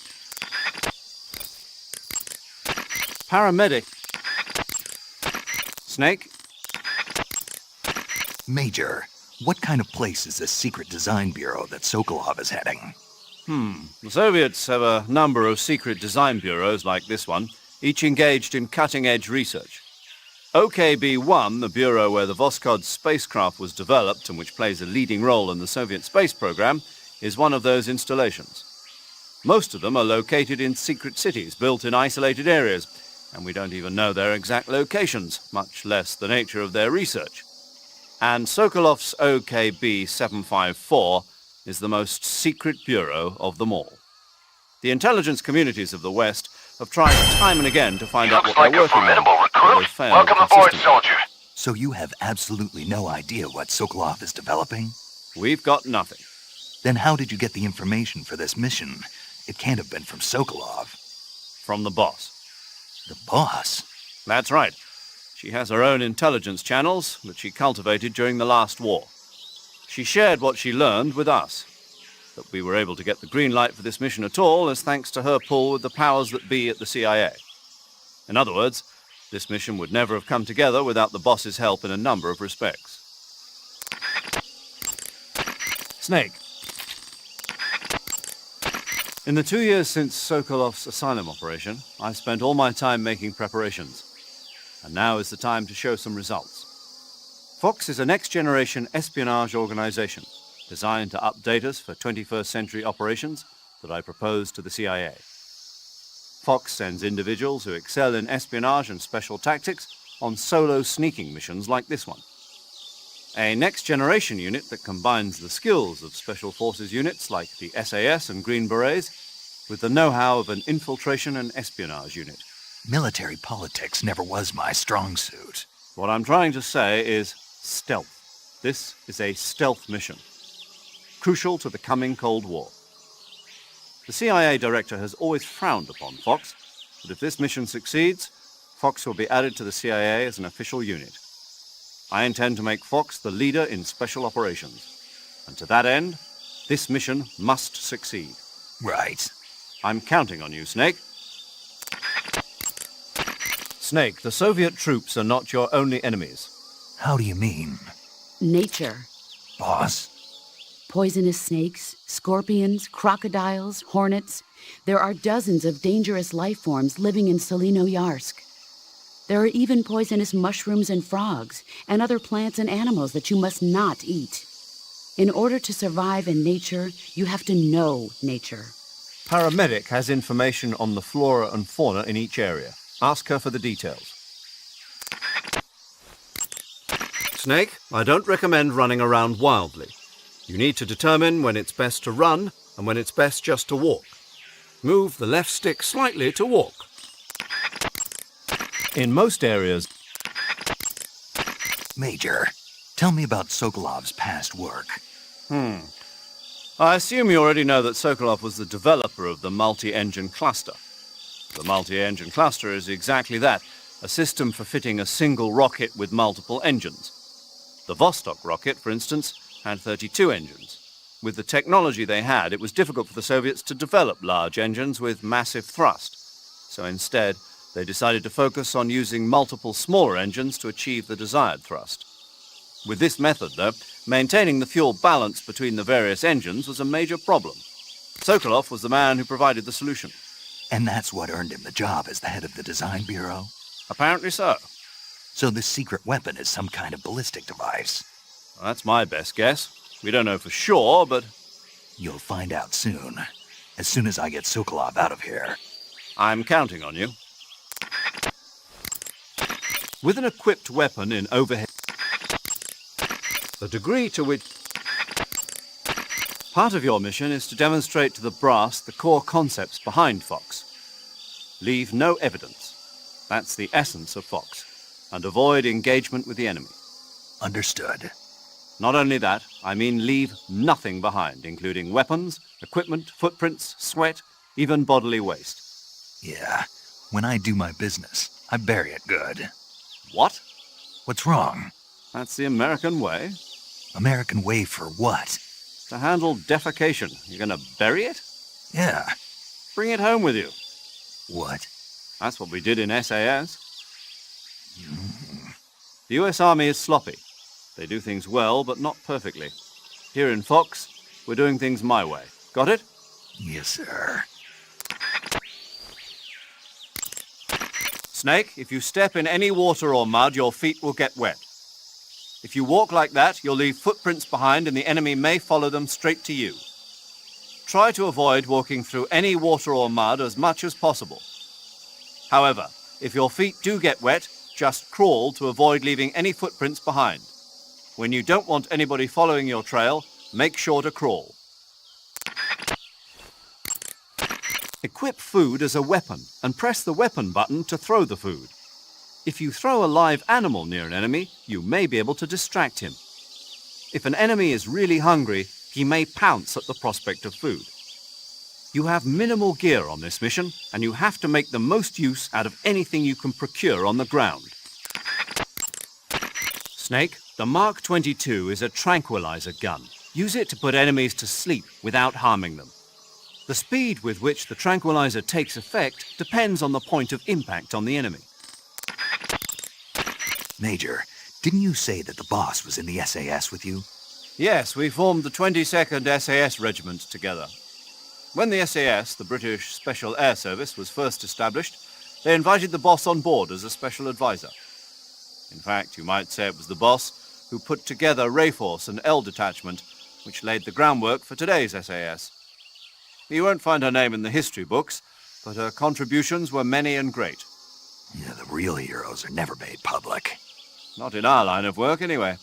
Paramedic. Snake? Major, what kind of place is this secret design bureau that Sokolov is heading? The Soviets have a number of secret design bureaus like this one, each engaged in cutting-edge research. OKB-1, the bureau where the Voskhod spacecraft was developed and which plays a leading role in the Soviet space program, is one of those installations. Most of them are located in secret cities built in isolated areas, and we don't even know their exact locations, much less the nature of their research. And Sokolov's OKB-754 is the most secret bureau of them all. The intelligence communities of the West have tried time and again to find out what they're working on. But they've failed Welcome aboard, consistently. soldier. So you have absolutely no idea what Sokolov is developing? We've got nothing. Then how did you get the information for this mission? It can't have been from Sokolov. From the boss. The boss? That's right. She has her own intelligence channels that she cultivated during the last war. She shared what she learned with us. That we were able to get the green light for this mission at all is thanks to her pull with the powers that be at the CIA. In other words, this mission would never have come together without the boss's help in a number of respects. Snake. In the 2 years since Sokolov's asylum operation, I've spent all my time making preparations. And now is the time to show some results. Fox is a next-generation espionage organization designed to update us for 21st century operations that I propose to the CIA. Fox sends individuals who excel in espionage and special tactics on solo sneaking missions like this one. A next-generation unit that combines the skills of special forces units like the SAS and Green Berets with the know-how of an infiltration and espionage unit. Military politics never was my strong suit. What I'm trying to say is stealth. This is a stealth mission, crucial to the coming Cold War. The CIA director has always frowned upon Fox, but if this mission succeeds, Fox will be added to the CIA as an official unit. I intend to make Fox the leader in special operations. And to that end, this mission must succeed. Right. I'm counting on you, Snake. Snake, the Soviet troops are not your only enemies. How do you mean? Nature. Boss? Poisonous snakes, scorpions, crocodiles, hornets. There are dozens of dangerous life forms living in Selinoyarsk. There are even poisonous mushrooms and frogs, and other plants and animals that you must not eat. In order to survive in nature, you have to know nature. Paramedic has information on the flora and fauna in each area. Ask her for the details. Snake, I don't recommend running around wildly. You need to determine when it's best to run and when it's best just to walk. Move the left stick slightly to walk. In most areas... Major, tell me about Sokolov's past work. I assume you already know that Sokolov was the developer of the multi-engine cluster. The multi-engine cluster is exactly that, a system for fitting a single rocket with multiple engines. The Vostok rocket, for instance, had 32 engines. With the technology they had, it was difficult for the Soviets to develop large engines with massive thrust. So instead, they decided to focus on using multiple smaller engines to achieve the desired thrust. With this method, though, maintaining the fuel balance between the various engines was a major problem. Sokolov was the man who provided the solution. And that's what earned him the job as the head of the design bureau? Apparently so. So this secret weapon is some kind of ballistic device? Well, that's my best guess. We don't know for sure, but... You'll find out soon. As soon as I get Sokolov out of here. I'm counting on you. With an equipped weapon in overhead... The degree to which... Part of your mission is to demonstrate to the brass the core concepts behind Fox. Leave no evidence. That's the essence of Fox. And avoid engagement with the enemy. Understood. Not only that, I mean leave nothing behind, including weapons, equipment, footprints, sweat, even bodily waste. Yeah, when I do my business, I bury it good. What? What's wrong? That's the American way. American way for what? To handle defecation. You're gonna bury it? Yeah. Bring it home with you. What? That's what we did in SAS. The US Army is sloppy. They do things well, but not perfectly. Here in Fox, we're doing things my way. Got it? Yes, sir. Snake, if you step in any water or mud, your feet will get wet. If you walk like that, you'll leave footprints behind and the enemy may follow them straight to you. Try to avoid walking through any water or mud as much as possible. However, if your feet do get wet, just crawl to avoid leaving any footprints behind. When you don't want anybody following your trail, make sure to crawl. Equip food as a weapon and press the weapon button to throw the food. If you throw a live animal near an enemy, you may be able to distract him. If an enemy is really hungry, he may pounce at the prospect of food. You have minimal gear on this mission, and you have to make the most use out of anything you can procure on the ground. Snake, the Mark 22 is a tranquilizer gun. Use it to put enemies to sleep without harming them. The speed with which the tranquilizer takes effect depends on the point of impact on the enemy. Major, didn't you say that the boss was in the SAS with you? Yes, we formed the 22nd SAS Regiment together. When the SAS, the British Special Air Service, was first established, they invited the boss on board as a special advisor. In fact, you might say it was the boss who put together Rayforce and L Detachment, which laid the groundwork for today's SAS. You won't find her name in the history books, but her contributions were many and great. Yeah, the real heroes are never made public. Not in our line of work, anyway.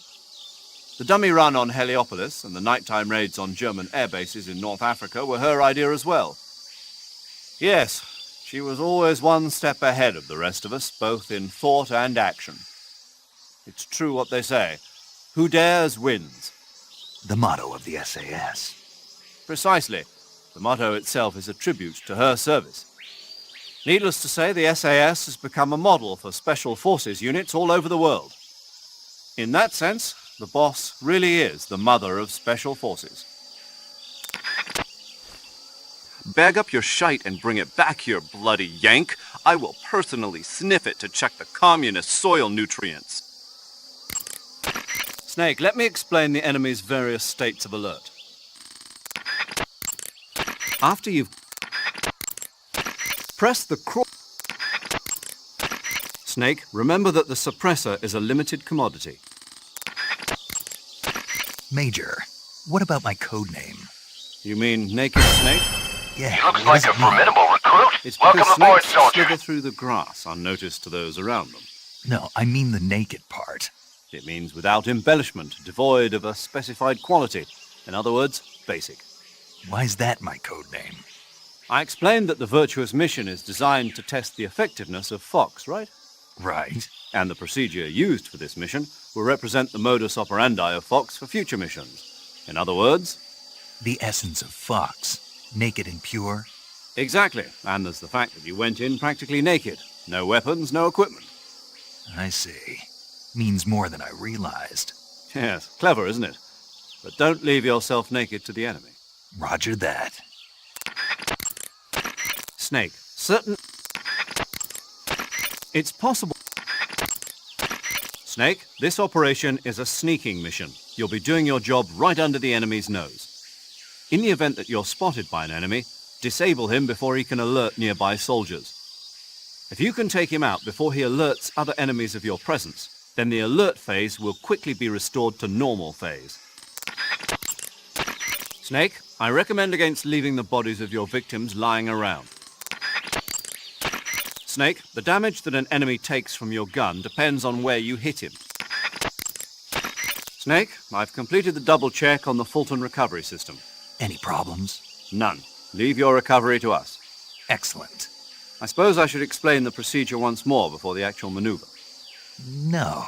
The dummy run on Heliopolis and the nighttime raids on German air bases in North Africa were her idea as well. Yes, She was always one step ahead of the rest of us, both in thought and action. It's true what they say. Who dares wins. The motto of the SAS. Precisely. The motto itself is a tribute to her service. Needless to say, the SAS has become a model for special forces units all over the world. In that sense, the boss really is the mother of special forces. Bag up your shite and bring it back here, bloody Yank. I will personally sniff it to check the communist soil nutrients. Snake, let me explain the enemy's various states of alert. After you've pressed the Snake, remember that the suppressor is a limited commodity. Major, what about my code name? You mean Naked Snake? Yeah. He looks like a formidable recruit. It's Welcome because aboard, snakes soldier. slither through the grass unnoticed to those around them. No, I mean the naked part. It means without embellishment, devoid of a specified quality. In other words, basic. Why's that my code name? I explained that the Virtuous mission is designed to test the effectiveness of Fox, right? Right. And the procedure used for this mission will represent the modus operandi of Fox for future missions. In other words, the essence of Fox. Naked and pure? Exactly. And there's the fact that you went in practically naked. No weapons, no equipment. I see. Means more than I realized. Yes, clever, isn't it? But don't leave yourself naked to the enemy. Roger that. Snake, certain... It's possible... Snake, this operation is a sneaking mission. You'll be doing your job right under the enemy's nose. In the event that you're spotted by an enemy, disable him before he can alert nearby soldiers. If you can take him out before he alerts other enemies of your presence, then the alert phase will quickly be restored to normal phase. Snake, I recommend against leaving the bodies of your victims lying around. Snake, the damage that an enemy takes from your gun depends on where you hit him. Snake, I've completed the double check on the Fulton recovery system. Any problems? None. Leave your recovery to us. Excellent. I suppose I should explain the procedure once more before the actual maneuver. No.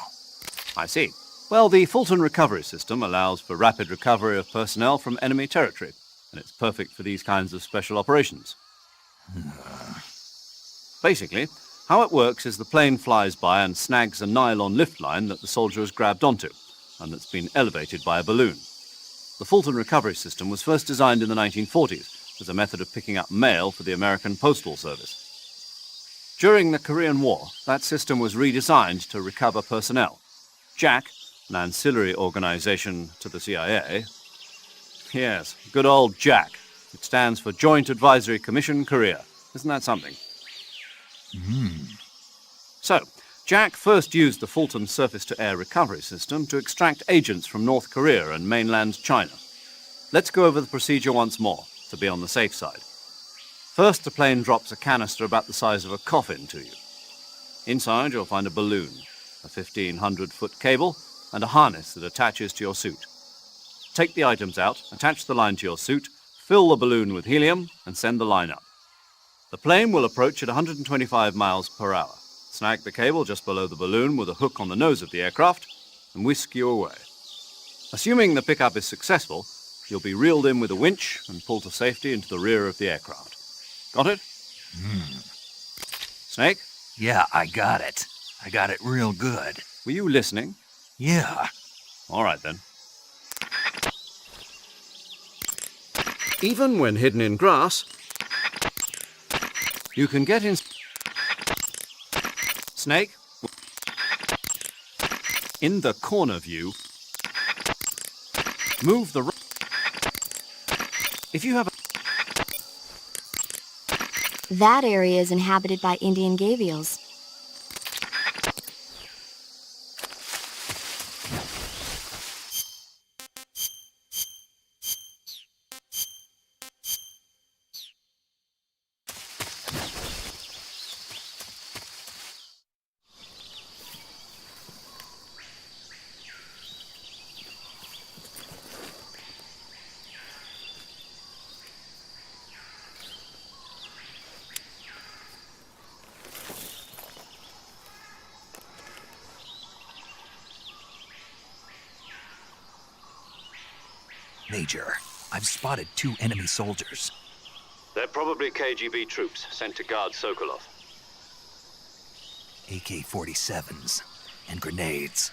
I see. Well, the Fulton recovery system allows for rapid recovery of personnel from enemy territory, and it's perfect for these kinds of special operations. Basically, how it works is the plane flies by and snags a nylon lift line that the soldier has grabbed onto, and that's been elevated by a balloon. The Fulton recovery system was first designed in the 1940s as a method of picking up mail for the American Postal Service. During the Korean War, that system was redesigned to recover personnel. JAC, an ancillary organization to the CIA. Yes, good old JAC. It stands for Joint Advisory Commission Korea. Isn't that something? So, JAC first used the Fulton surface-to-air recovery system to extract agents from North Korea and mainland China. Let's go over the procedure once more, to be on the safe side. First, the plane drops a canister about the size of a coffin to you. Inside, you'll find a balloon, a 1,500-foot cable, and a harness that attaches to your suit. Take the items out, attach the line to your suit, fill the balloon with helium, and send the line up. The plane will approach at 125 miles per hour. Snag the cable just below the balloon with a hook on the nose of the aircraft, and whisk you away. Assuming the pickup is successful, you'll be reeled in with a winch and pulled to safety into the rear of the aircraft. Got it? Snake? Yeah, I got it. I got it real good. Were you listening? Yeah. All right, then. Even when hidden in grass, you can get in... Snake? In the corner view, move the... If you have a... That area is inhabited by Indian gavials. Major, I've spotted 2 enemy soldiers. They're probably KGB troops sent to guard Sokolov. AK-47s and grenades.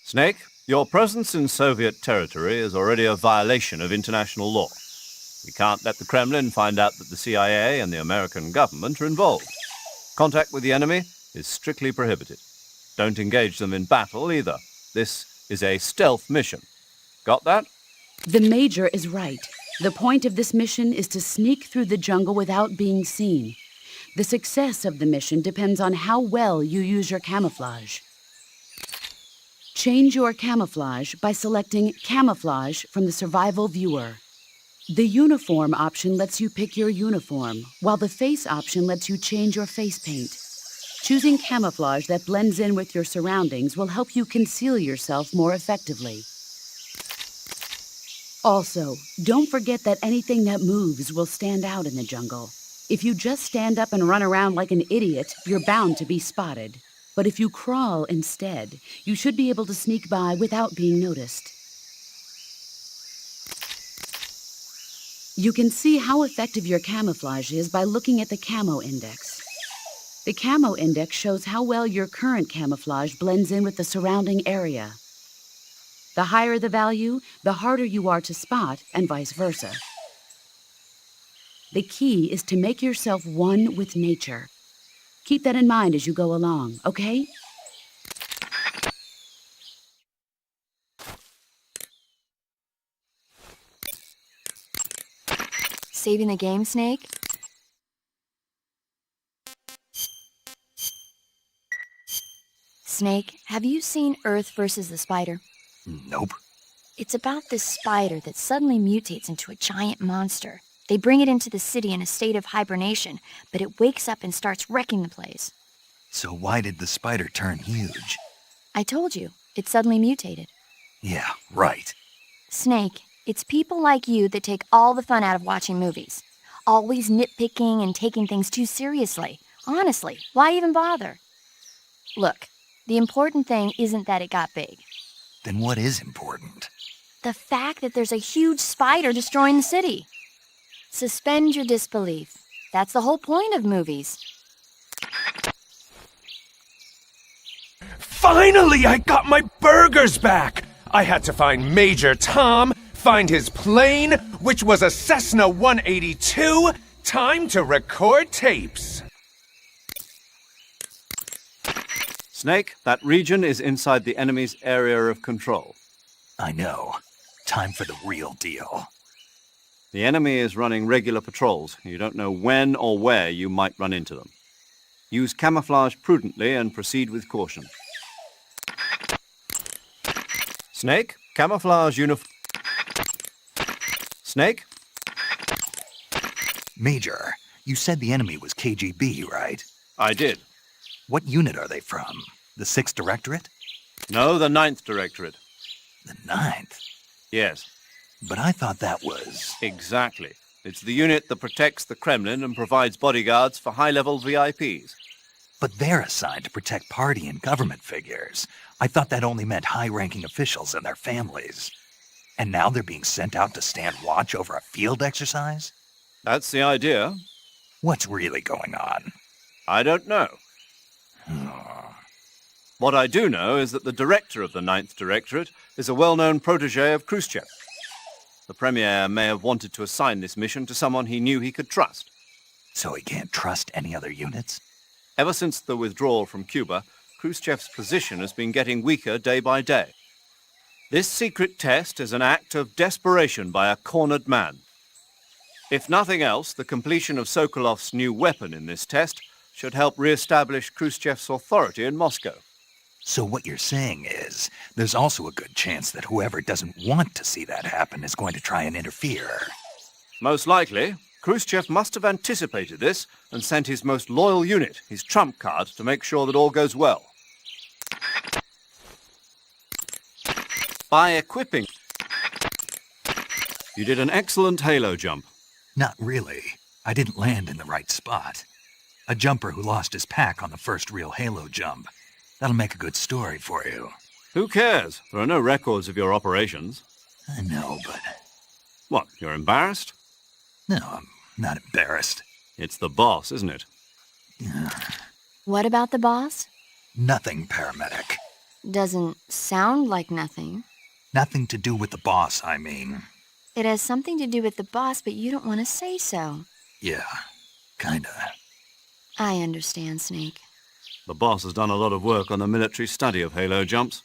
Snake, your presence in Soviet territory is already a violation of international law. We can't let the Kremlin find out that the CIA and the American government are involved. Contact with the enemy is strictly prohibited. Don't engage them in battle either. This is a stealth mission. Got that? The Major is right. The point of this mission is to sneak through the jungle without being seen. The success of the mission depends on how well you use your camouflage. Change your camouflage by selecting Camouflage from the Survival Viewer. The Uniform option lets you pick your uniform, while the Face option lets you change your face paint. Choosing camouflage that blends in with your surroundings will help you conceal yourself more effectively. Also, don't forget that anything that moves will stand out in the jungle. If you just stand up and run around like an idiot, you're bound to be spotted. But if you crawl instead, you should be able to sneak by without being noticed. You can see how effective your camouflage is by looking at the Camo Index. The Camo Index shows how well your current camouflage blends in with the surrounding area. The higher the value, the harder you are to spot, and vice versa. The key is to make yourself one with nature. Keep that in mind as you go along, okay? Saving the game, Snake? Snake, have you seen Earth versus the Spider? Nope. It's about this spider that suddenly mutates into a giant monster. They bring it into the city in a state of hibernation, but it wakes up and starts wrecking the place. So why did the spider turn huge? I told you, it suddenly mutated. Yeah, right. Snake, it's people like you that take all the fun out of watching movies. Always nitpicking and taking things too seriously. Honestly, why even bother? Look, the important thing isn't that it got big. Then what is important? The fact that there's a huge spider destroying the city. Suspend your disbelief. That's the whole point of movies. Finally, I got my burgers back! I had to find Major Tom, find his plane, which was a Cessna 182. Time to record tapes. Snake, that region is inside the enemy's area of control. I know. Time for the real deal. The enemy is running regular patrols. You don't know when or where you might run into them. Use camouflage prudently and proceed with caution. Snake, camouflage Snake? Major, you said the enemy was KGB, right? I did. What unit are they from? The 6th Directorate? No, the 9th Directorate. The 9th? Yes. But I thought that was... Exactly. It's the unit that protects the Kremlin and provides bodyguards for high-level VIPs. But they're assigned to protect party and government figures. I thought that only meant high-ranking officials and their families. And now they're being sent out to stand watch over a field exercise? That's the idea. What's really going on? I don't know. What I do know is that the director of the 9th Directorate is a well-known protege of Khrushchev. The Premier may have wanted to assign this mission to someone he knew he could trust. So he can't trust any other units? Ever since the withdrawal from Cuba, Khrushchev's position has been getting weaker day by day. This secret test is an act of desperation by a cornered man. If nothing else, the completion of Sokolov's new weapon in this test should help re-establish Khrushchev's authority in Moscow. So what you're saying is, there's also a good chance that whoever doesn't want to see that happen is going to try and interfere. Most likely, Khrushchev must have anticipated this and sent his most loyal unit, his trump card, to make sure that all goes well. By equipping... You did an excellent halo jump. Not really. I didn't land in the right spot. A jumper who lost his pack on the first real halo jump. That'll make a good story for you. Who cares? There are no records of your operations. I know, but... What, you're embarrassed? No, I'm not embarrassed. It's the boss, isn't it? What about the boss? Nothing, paramedic. Doesn't sound like nothing. Nothing to do with the boss, I mean. It has something to do with the boss, but you don't want to say so. Yeah, kinda. I understand, Snake. The boss has done a lot of work on the military study of halo jumps.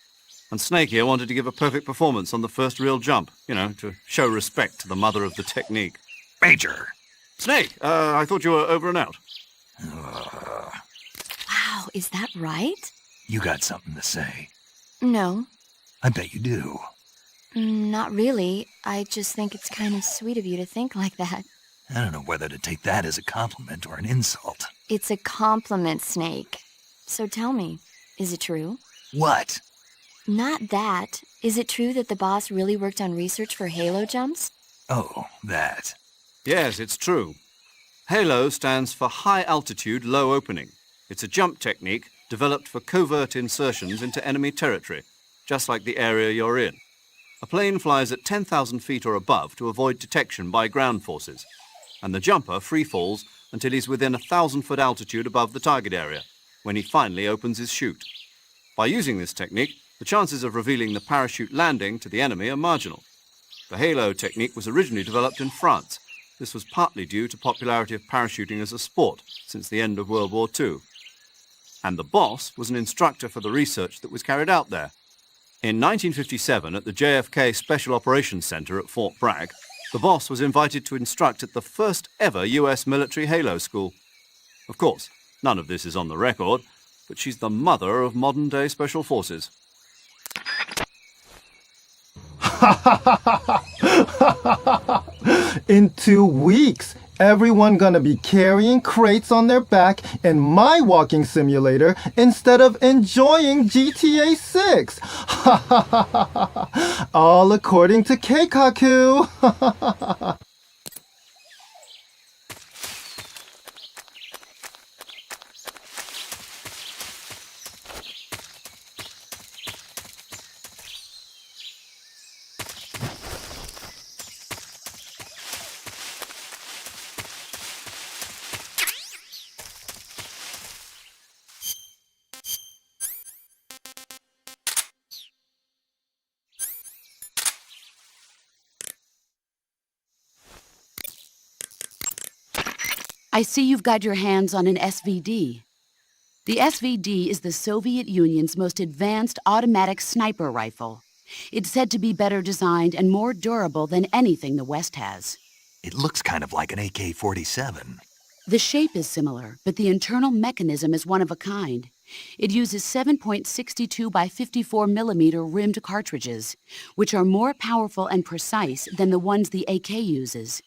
And Snake here wanted to give a perfect performance on the first real jump, you know, to show respect to the mother of the technique. Major! Snake, I thought you were over and out. Wow, is that right? You got something to say. No. I bet you do. Not really. I just think it's kind of sweet of you to think like that. I don't know whether to take that as a compliment or an insult. It's a compliment, Snake. So tell me, is it true? What? Not that. Is it true that the boss really worked on research for halo jumps? Oh, that. Yes, it's true. Halo stands for High Altitude Low Opening. It's a jump technique developed for covert insertions into enemy territory, just like the area you're in. A plane flies at 10,000 feet or above to avoid detection by ground forces, and the jumper free falls until he's within 1,000-foot altitude above the target area, when he finally opens his chute. By using this technique, the chances of revealing the parachute landing to the enemy are marginal. The halo technique was originally developed in France. This was partly due to popularity of parachuting as a sport since the end of World War II. And the boss was an instructor for the research that was carried out there. In 1957, at the JFK Special Operations Center at Fort Bragg, the boss was invited to instruct at the first ever US military halo school. Of course, none of this is on the record, but she's the mother of modern-day special forces. In 2 weeks, everyone gonna be carrying crates on their back in my walking simulator instead of enjoying GTA 6. All according to Keikaku. I see you've got your hands on an SVD. The SVD is the Soviet Union's most advanced automatic sniper rifle. It's said to be better designed and more durable than anything the West has. It looks kind of like an AK-47. The shape is similar, but the internal mechanism is one of a kind. It uses 7.62 by 54 millimeter rimmed cartridges, which are more powerful and precise than the ones the AK uses.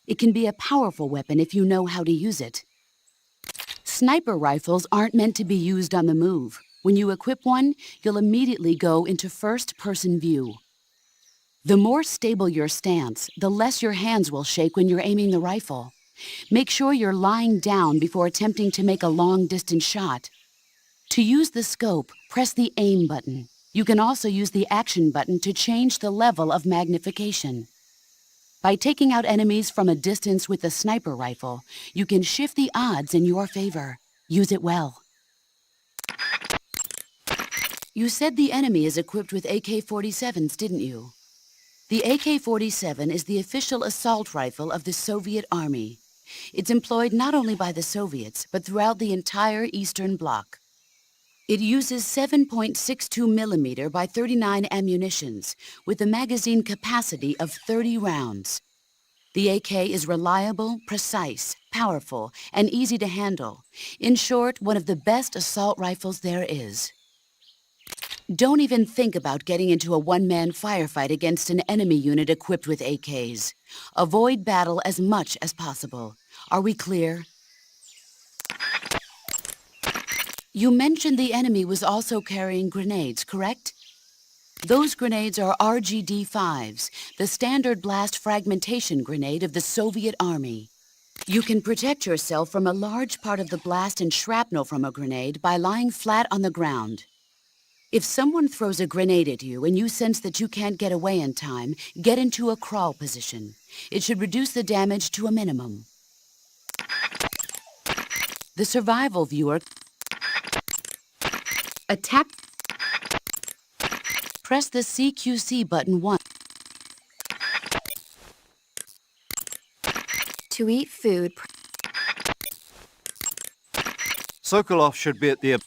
It can be a powerful weapon if you know how to use it. Sniper rifles aren't meant to be used on the move. When you equip one, you'll immediately go into first-person view. The more stable your stance, the less your hands will shake when you're aiming the rifle. Make sure you're lying down before attempting to make a long-distance shot. To use the scope, press the aim button. You can also use the action button to change the level of magnification. By taking out enemies from a distance with the sniper rifle, you can shift the odds in your favor. Use it well. You said the enemy is equipped with AK-47s, didn't you? The AK-47 is the official assault rifle of the Soviet Army. It's employed not only by the Soviets, but throughout the entire Eastern Bloc. It uses 7.62 millimeter by 39 ammunitions, with a magazine capacity of 30 rounds. The AK is reliable, precise, powerful, and easy to handle. In short, one of the best assault rifles there is. Don't even think about getting into a one-man firefight against an enemy unit equipped with AKs. Avoid battle as much as possible. Are we clear? You mentioned the enemy was also carrying grenades, correct? Those grenades are RGD-5s, the standard blast fragmentation grenade of the Soviet Army. You can protect yourself from a large part of the blast and shrapnel from a grenade by lying flat on the ground. If someone throws a grenade at you and you sense that you can't get away in time, get into a crawl position. It should reduce the damage to a minimum. The survival viewer. Attack. Press the CQC button once. To eat food. Sokolov should be at the...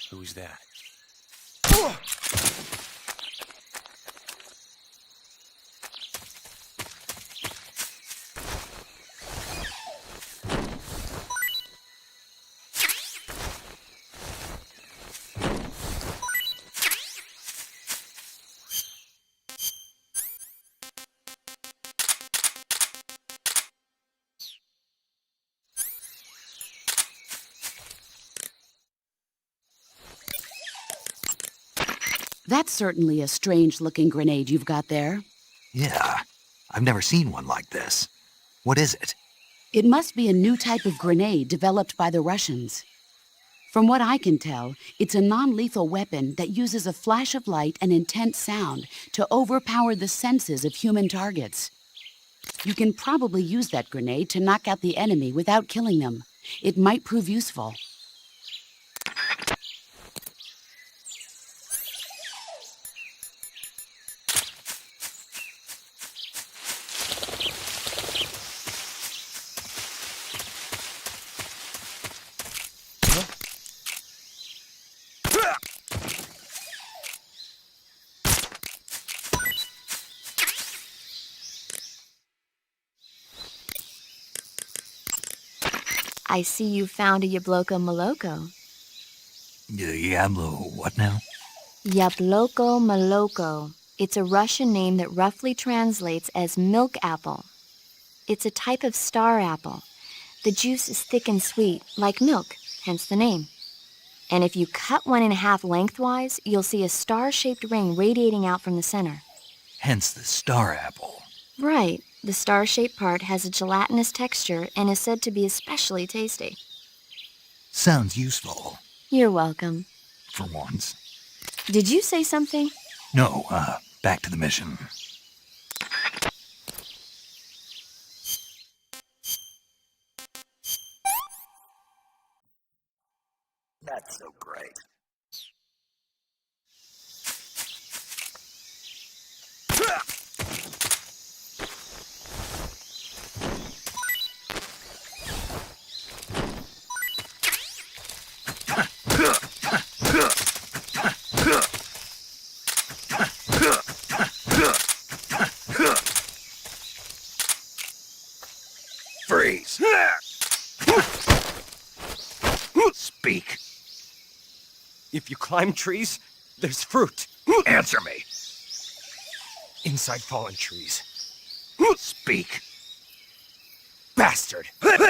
Who's that? That's certainly a strange-looking grenade you've got there. Yeah, I've never seen one like this. What is it? It must be a new type of grenade developed by the Russians. From what I can tell, it's a non-lethal weapon that uses a flash of light and intense sound to overpower the senses of human targets. You can probably use that grenade to knock out the enemy without killing them. It might prove useful. I see you found a Yabloko Moloko. Yablo, what now? Yabloko Moloko. It's a Russian name that roughly translates as milk apple. It's a type of star apple. The juice is thick and sweet, like milk, hence the name. And if you cut one in half lengthwise, you'll see a star-shaped ring radiating out from the center. Hence the star apple. Right. The star-shaped part has a gelatinous texture and is said to be especially tasty. Sounds useful. You're welcome. For once. Did you say something? No, back to the mission. That's so great. Freeze! Speak. If you climb trees, there's fruit. Answer me. Inside fallen trees. Speak. Bastard! What's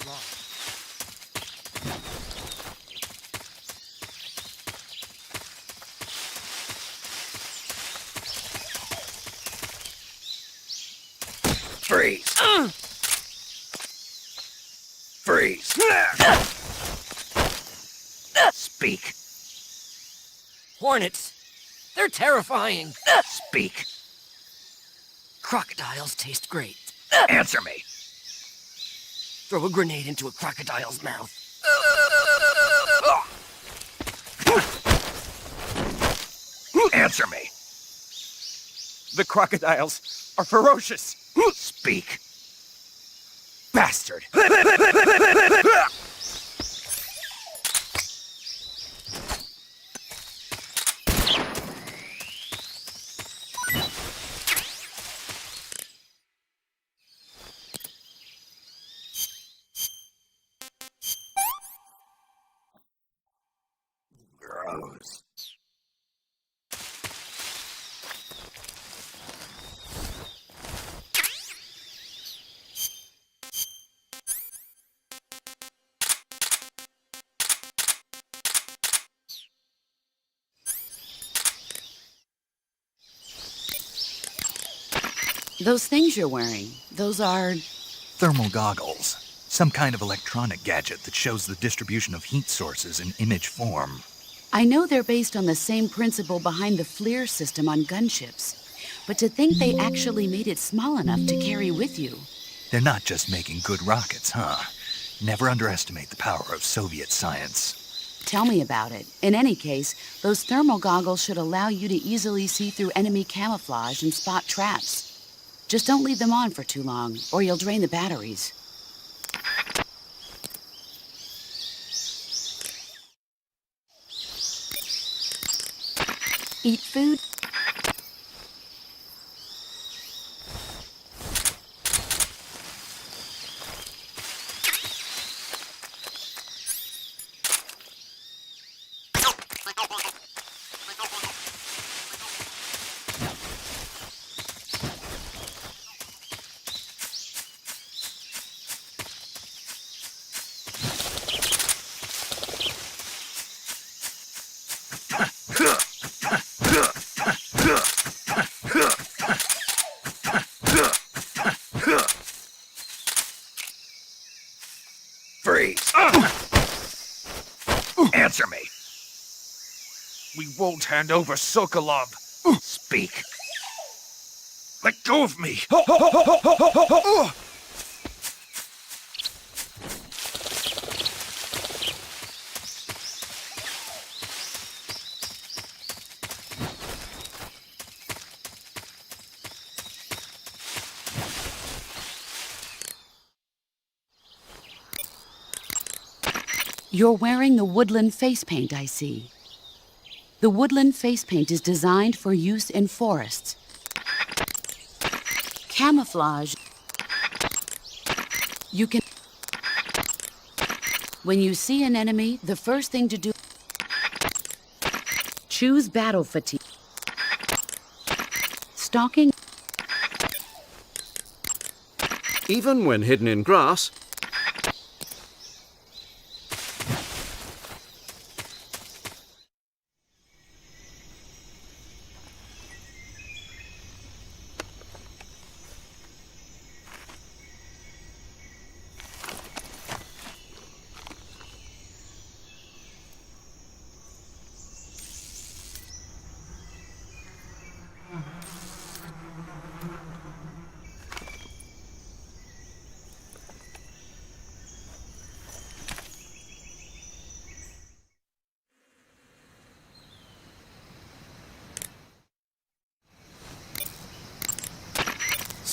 wrong? Freeze. Freeze. Speak. Hornets. They're terrifying. Speak. Crocodiles taste great. Answer me. Throw a grenade into a crocodile's mouth. Answer me. The crocodiles are ferocious. Speak. Bastard! Gross. Those things you're wearing, those are... Thermal goggles. Some kind of electronic gadget that shows the distribution of heat sources in image form. I know they're based on the same principle behind the FLIR system on gunships, but to think they actually made it small enough to carry with you. They're not just making good rockets, huh? Never underestimate the power of Soviet science. Tell me about it. In any case, those thermal goggles should allow you to easily see through enemy camouflage and spot traps. Just don't leave them on for too long, or you'll drain the batteries. Eat food. Freeze! Answer me. We won't hand over Sokolov. Speak. Let go of me. You're wearing the Woodland face paint, I see. The Woodland face paint is designed for use in forests. Camouflage. You can... When you see an enemy, the first thing to do... Choose battle fatigue. Stalking. Even when hidden in grass,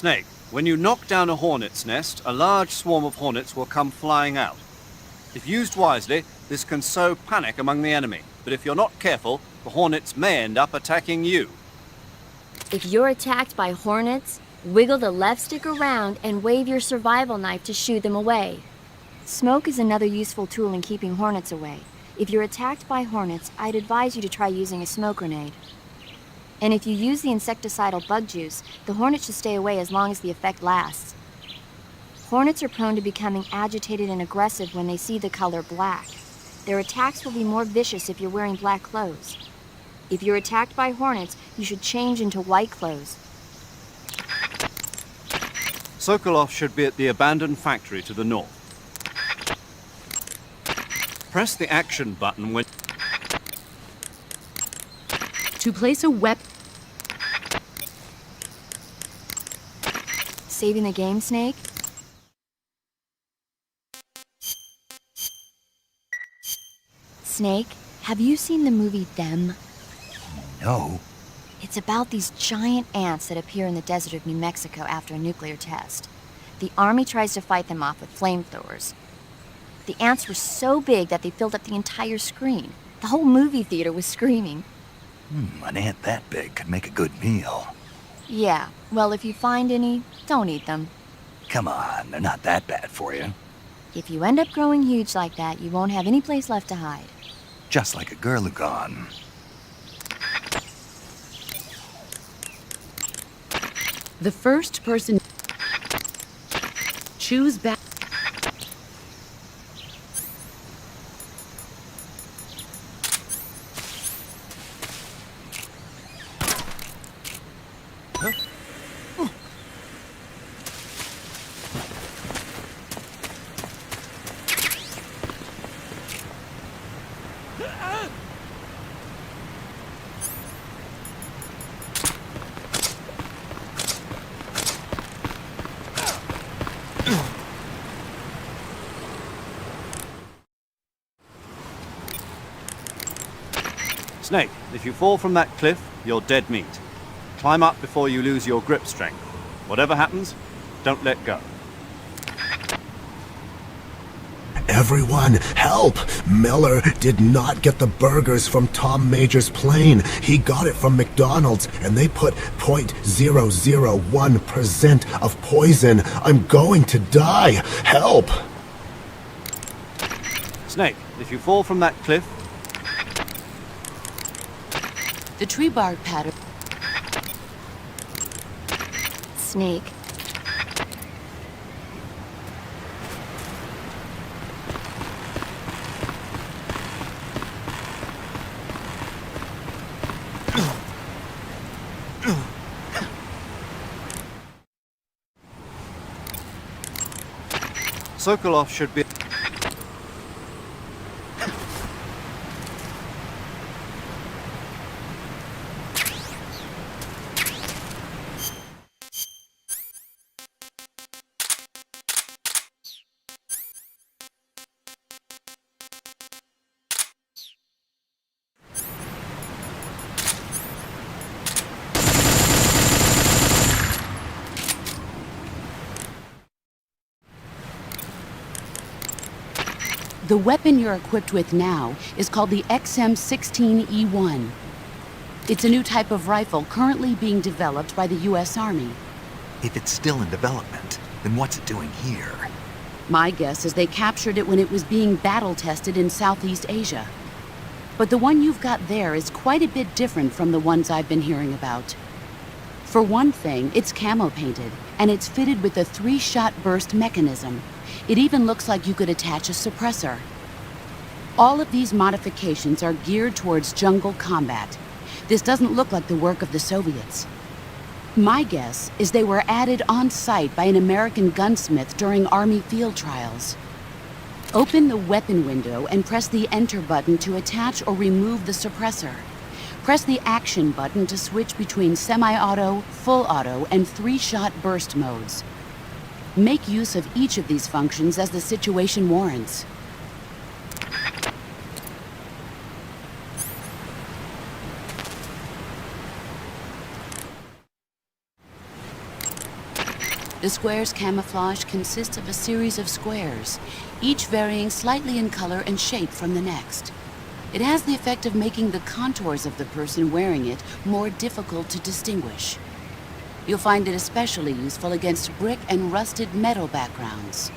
Snake, when you knock down a hornet's nest, a large swarm of hornets will come flying out. If used wisely, this can sow panic among the enemy, but if you're not careful, the hornets may end up attacking you. If you're attacked by hornets, wiggle the left stick around and wave your survival knife to shoo them away. Smoke is another useful tool in keeping hornets away. If you're attacked by hornets, I'd advise you to try using a smoke grenade. And if you use the insecticidal bug juice, the hornet should stay away as long as the effect lasts. Hornets are prone to becoming agitated and aggressive when they see the color black. Their attacks will be more vicious if you're wearing black clothes. If you're attacked by hornets, you should change into white clothes. Sokolov should be at the abandoned factory to the north. Press the action button when... To place a weapon... Saving the game, Snake? Snake, have you seen the movie Them? No. It's about these giant ants that appear in the desert of New Mexico after a nuclear test. The army tries to fight them off with flamethrowers. The ants were so big that they filled up the entire screen. The whole movie theater was screaming. An ant that big could make a good meal. Yeah, well, if you find any, don't eat them. Come on, they're not that bad for you. If you end up growing huge like that, you won't have any place left to hide. Just like a Gurlugon. The first person... Choose back... Snake, if you fall from that cliff, you're dead meat. Climb up before you lose your grip strength. Whatever happens, don't let go. Everyone, help! Miller did not get the burgers from Tom Major's plane. He got it from McDonald's, and they put 0.001% of poison. I'm going to die. Help! Snake, if you fall from that cliff... The tree bark pattern... Snake. Sokolov should be... The weapon you're equipped with now is called the XM-16E1. It's a new type of rifle currently being developed by the U.S. Army. If it's still in development, then what's it doing here? My guess is they captured it when it was being battle-tested in Southeast Asia. But the one you've got there is quite a bit different from the ones I've been hearing about. For one thing, it's camo-painted, and it's fitted with a 3-shot burst mechanism. It even looks like you could attach a suppressor. All of these modifications are geared towards jungle combat. This doesn't look like the work of the Soviets. My guess is they were added on site by an American gunsmith during Army field trials. Open the weapon window and press the Enter button to attach or remove the suppressor. Press the Action button to switch between semi-auto, full auto, and 3-shot burst modes. Make use of each of these functions as the situation warrants. The square's camouflage consists of a series of squares, each varying slightly in color and shape from the next. It has the effect of making the contours of the person wearing it more difficult to distinguish. You'll find it especially useful against brick and rusted metal backgrounds.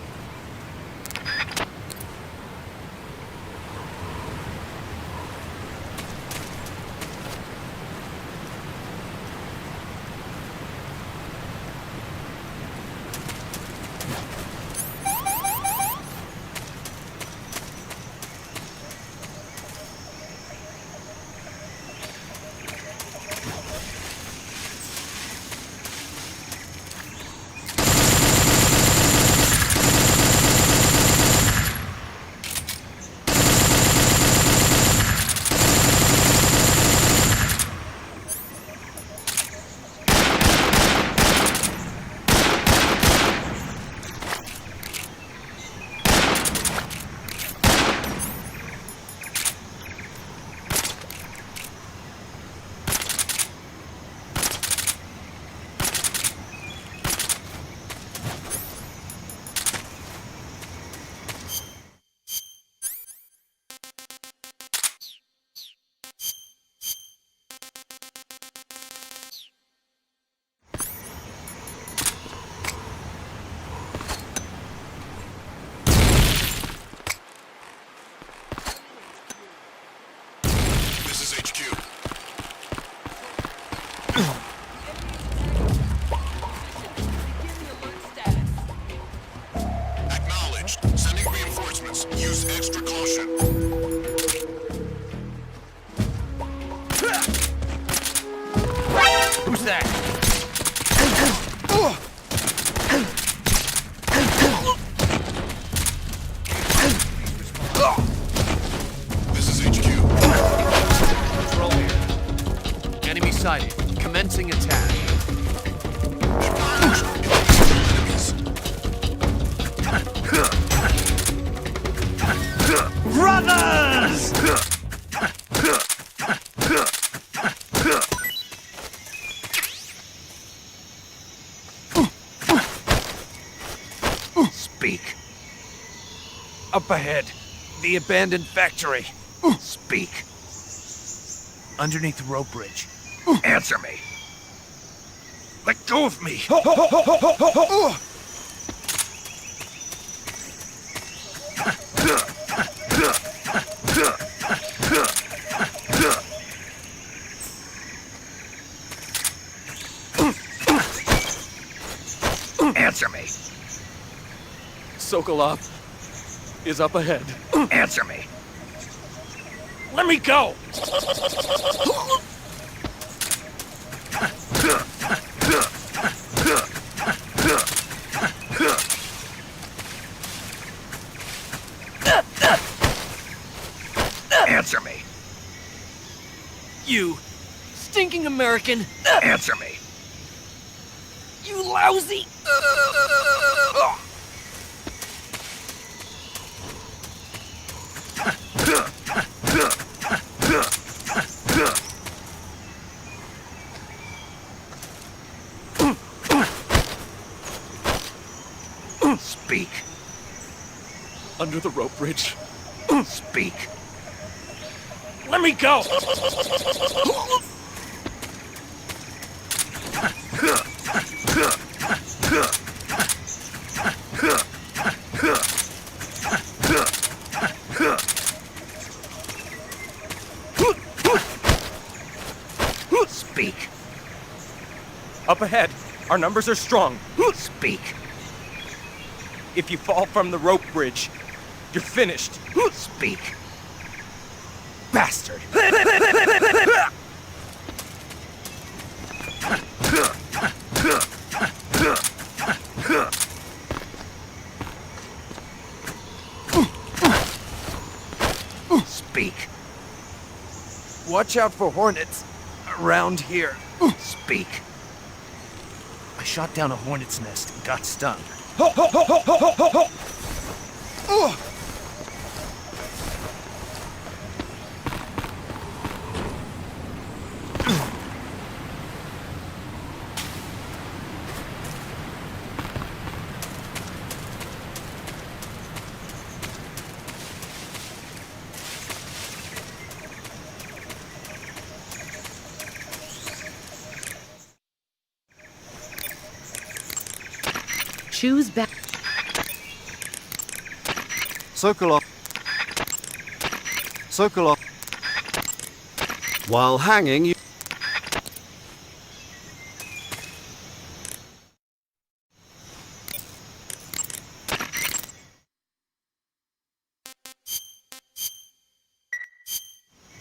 Commencing attack. Brothers! Up ahead. The abandoned factory. Speak. Underneath the rope bridge. Answer me. Let go of me. Answer me. Sokolov is up ahead. Answer me. Let me go. Answer me. You stinking American. Answer me. You lousy. Speak. Under the rope bridge. Speak. Let me go. Speak. Up ahead. Our numbers are strong. Speak. If you fall from the rope bridge, you're finished. Speak. Bastard. Speak. Watch out for hornets around here. Speak. I shot down a hornet's nest and got stung. Choose back. Sokolov. Sokolov. While hanging, you...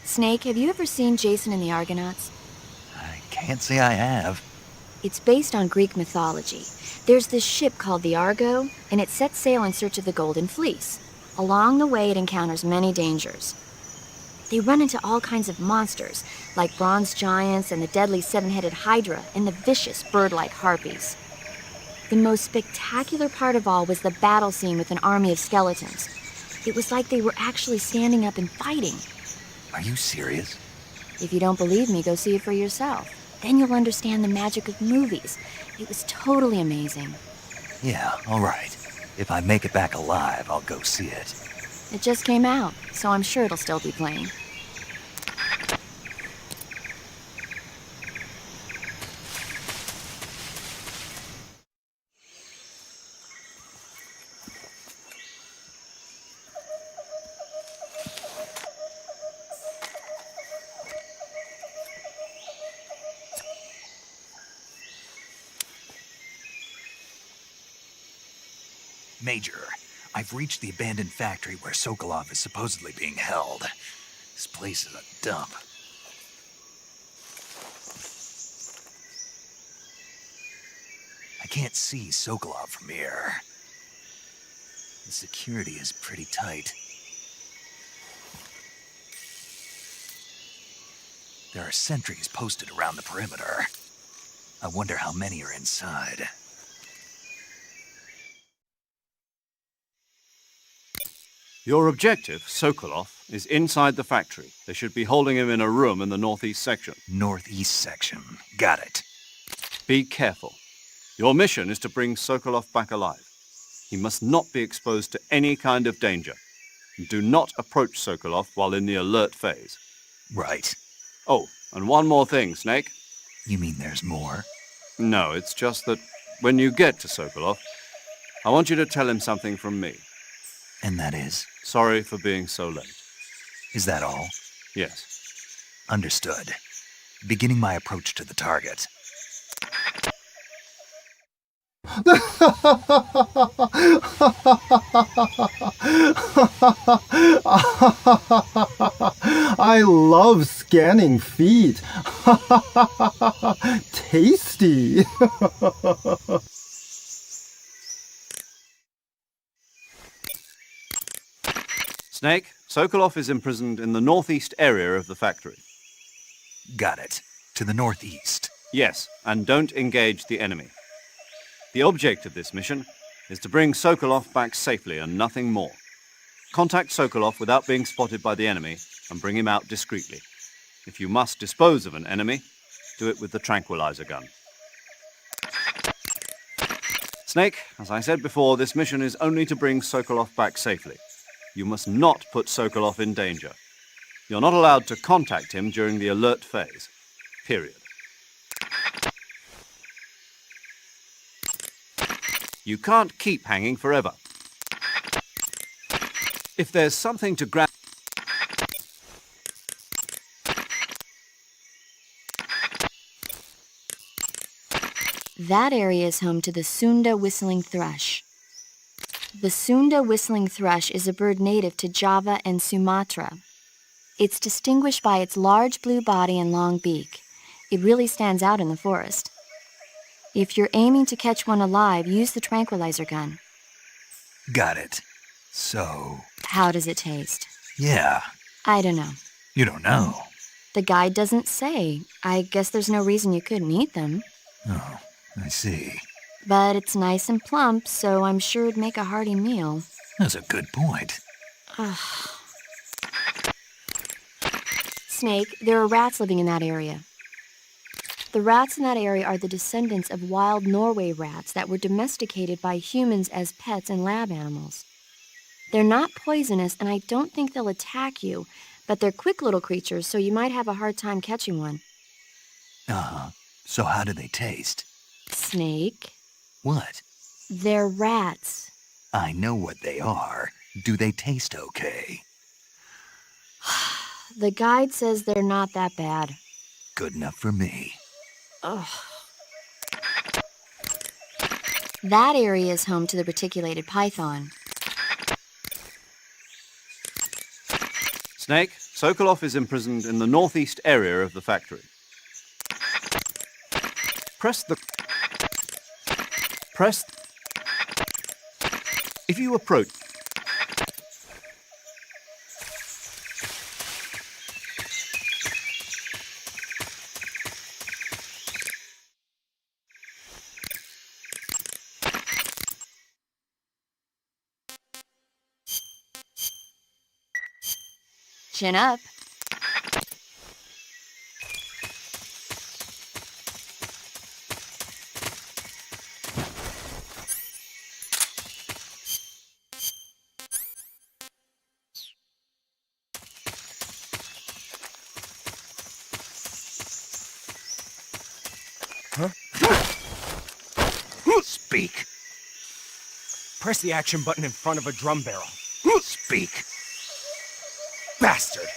Snake, have you ever seen Jason and the Argonauts? I can't say I have. It's based on Greek mythology. There's this ship called the Argo, and it sets sail in search of the Golden Fleece. Along the way, it encounters many dangers. They run into all kinds of monsters, like bronze giants and the deadly seven-headed Hydra and the vicious bird-like harpies. The most spectacular part of all was the battle scene with an army of skeletons. It was like they were actually standing up and fighting. Are you serious? If you don't believe me, go see it for yourself. Then you'll understand the magic of movies. It was totally amazing. Yeah, all right. If I make it back alive, I'll go see it. It just came out, so I'm sure it'll still be playing. Major, I've reached the abandoned factory where Sokolov is supposedly being held. This place is a dump. I can't see Sokolov from here. The security is pretty tight. There are sentries posted around the perimeter. I wonder how many are inside. Your objective, Sokolov, is inside the factory. They should be holding him in a room in the northeast section. Northeast section. Got it. Be careful. Your mission is to bring Sokolov back alive. He must not be exposed to any kind of danger. Do not approach Sokolov while in the alert phase. Right. Oh, and one more thing, Snake. You mean there's more? No, it's just that when you get to Sokolov, I want you to tell him something from me. And that is? Sorry for being so late. Is that all? Yes. Understood. Beginning my approach to the target. I love scanning feet. Tasty. Snake, Sokolov is imprisoned in the northeast area of the factory. Got it. To the northeast. Yes, and don't engage the enemy. The object of this mission is to bring Sokolov back safely and nothing more. Contact Sokolov without being spotted by the enemy and bring him out discreetly. If you must dispose of an enemy, do it with the tranquilizer gun. Snake, as I said before, this mission is only to bring Sokolov back safely. You must not put Sokolov in danger. You're not allowed to contact him during the alert phase. Period. You can't keep hanging forever. If there's something to grab... That area is home to the Sunda whistling thrush. The Sunda whistling thrush is a bird native to Java and Sumatra. It's distinguished by its large blue body and long beak. It really stands out in the forest. If you're aiming to catch one alive, use the tranquilizer gun. Got it. So... How does it taste? Yeah. I don't know. You don't know? The guide doesn't say. I guess there's no reason you couldn't eat them. Oh, I see. But it's nice and plump, so I'm sure it'd make a hearty meal. That's a good point. Snake, there are rats living in that area. The rats in that area are the descendants of wild Norway rats that were domesticated by humans as pets and lab animals. They're not poisonous, and I don't think they'll attack you, but they're quick little creatures, so you might have a hard time catching one. Uh-huh. So how do they taste? Snake? What? They're rats. I know what they are. Do they taste okay? The guide says they're not that bad. Good enough for me. Ugh. That area is home to the reticulated python. Snake, Sokolov is imprisoned in the northeast area of the factory. Press... If you approach... Chin up. Huh? Speak. Press the action button in front of a drum barrel. Speak. Bastard!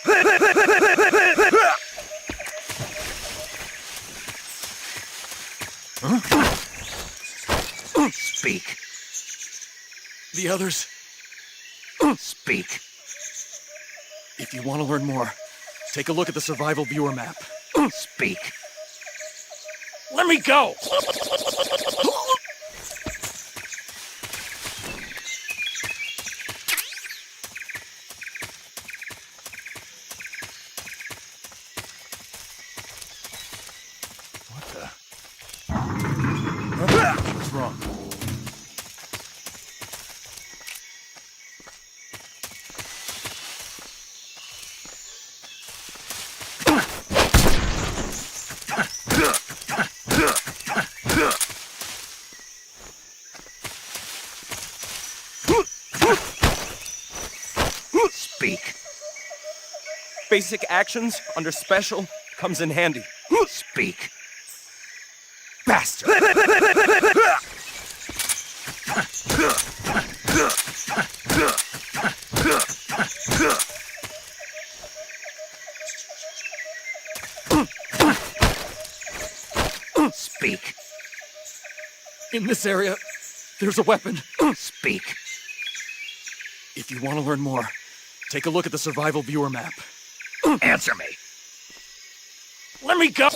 Huh? Speak. The others? Speak. If you want to learn more, take a look at the survival viewer map. Speak. Let me go! What's wrong? Speak. Basic actions under special comes in handy. Speak. Bastard! Speak. In this area, there's a weapon. Speak. If you want to learn more, take a look at the survival viewer map. Answer me. Let me go.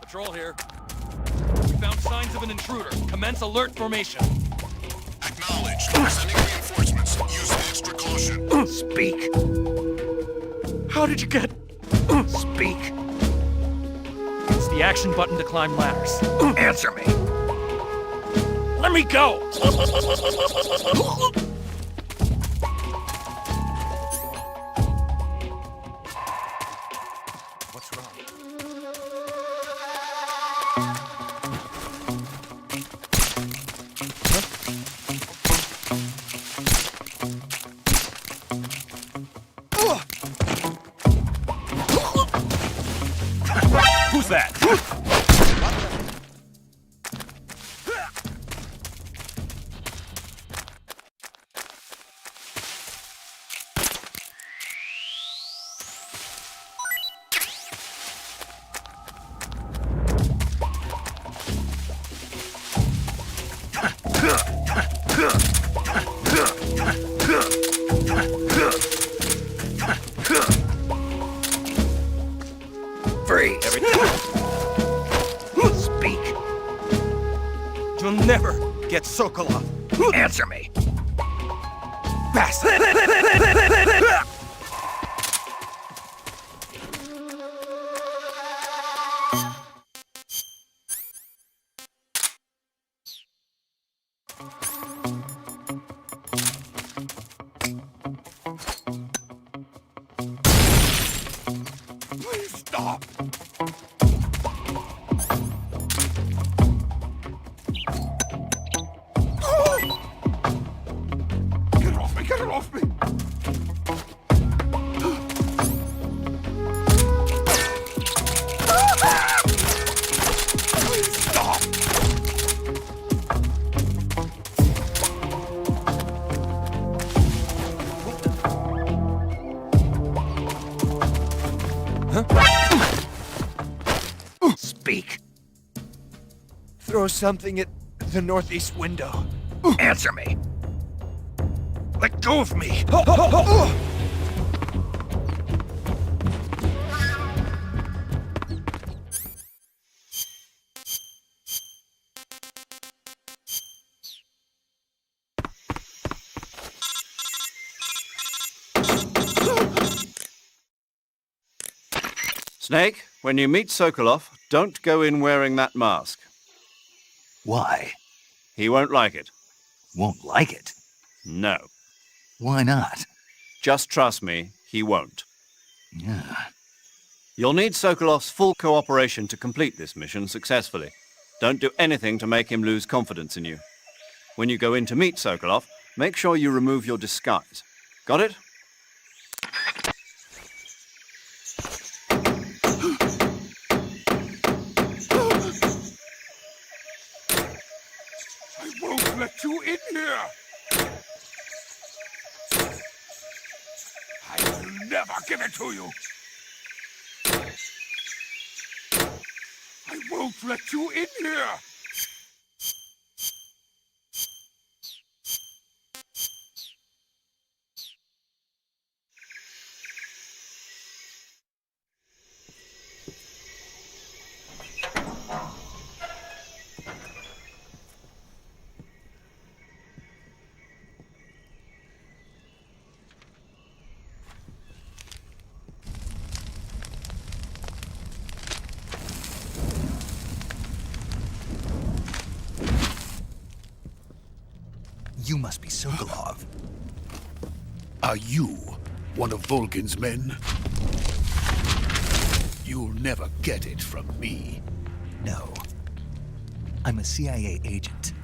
Patrol here. We found signs of an intruder. Commence alert formation. Acknowledged. Sending reinforcements. Use extra caution. Speak. How did you get... Speak. It's the action button to climb ladders. Answer me. Let me go. What's wrong? Who's that? Freeze. Speak. You'll never get Sokolov. Answer me. Bastard. Please stop. Get it off me! Get it off me! Please stop. Speak. Throw something at the northeast window. Answer me. Let go of me. Snake, when you meet Sokolov, don't go in wearing that mask. Why? He won't like it. Won't like it? No. Why not? Just trust me, he won't. Yeah. You'll need Sokolov's full cooperation to complete this mission successfully. Don't do anything to make him lose confidence in you. When you go in to meet Sokolov, make sure you remove your disguise. Got it? I won't let you in here. I will never give it to you. I won't let you in here. You must be Sokolov. Are you one of Volgin's men? You'll never get it from me. No. I'm a CIA agent.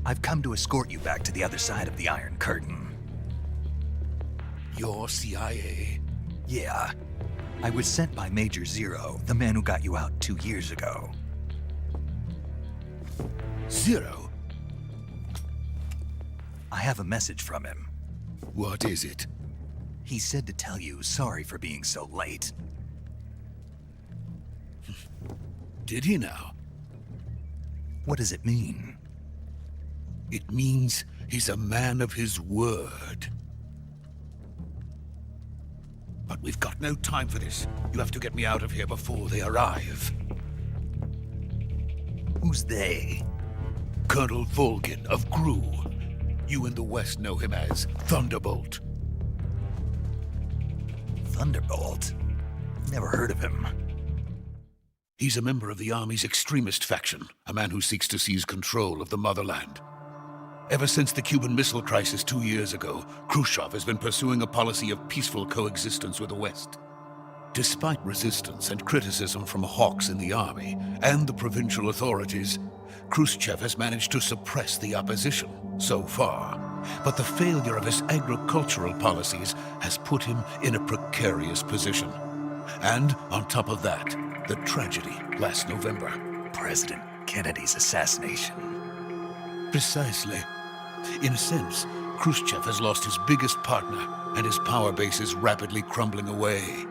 I've come to escort you back to the other side of the Iron Curtain. You're CIA? Yeah. I was sent by Major Zero, the man who got you out 2 years ago. Zero? I have a message from him. What is it? He said to tell you sorry for being so late. Did he now? What does it mean? It means he's a man of his word. But we've got no time for this. You have to get me out of here before they arrive. Who's they? Colonel Volgin of GRU. You in the West know him as Thunderbolt. Thunderbolt? Never heard of him. He's a member of the Army's extremist faction, a man who seeks to seize control of the motherland. Ever since the Cuban Missile Crisis 2 years ago, Khrushchev has been pursuing a policy of peaceful coexistence with the West. Despite resistance and criticism from hawks in the army and the provincial authorities, Khrushchev has managed to suppress the opposition so far. But the failure of his agricultural policies has put him in a precarious position. And on top of that, the tragedy last November. President Kennedy's assassination. Precisely. In a sense, Khrushchev has lost his biggest partner, and his power base is rapidly crumbling away.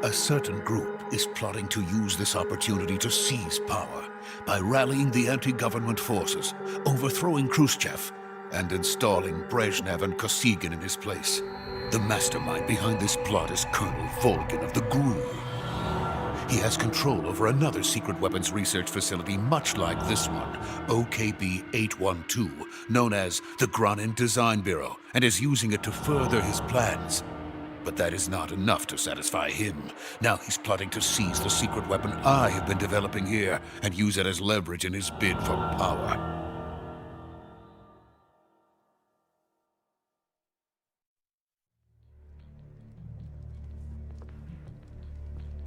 A certain group is plotting to use this opportunity to seize power by rallying the anti-government forces, overthrowing Khrushchev, and installing Brezhnev and Kosygin in his place. The mastermind behind this plot is Colonel Volgin of the GRU. He has control over another secret weapons research facility much like this one, OKB-812, known as the Granin Design Bureau, and is using it to further his plans. But that is not enough to satisfy him. Now he's plotting to seize the secret weapon I have been developing here and use it as leverage in his bid for power.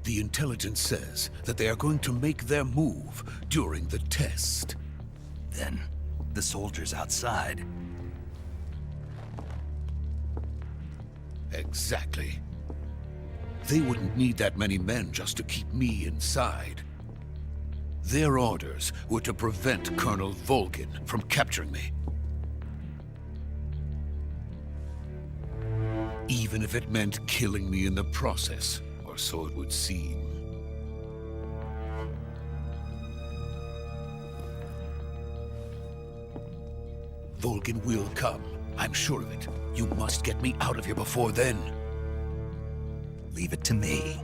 The intelligence says that they are going to make their move during the test. Then, the soldiers outside. Exactly. They wouldn't need that many men just to keep me inside. Their orders were to prevent Colonel Volgin from capturing me. Even if it meant killing me in the process. Or so it would seem. Volgin will come. I'm sure of it. You must get me out of here before then. Leave it to me.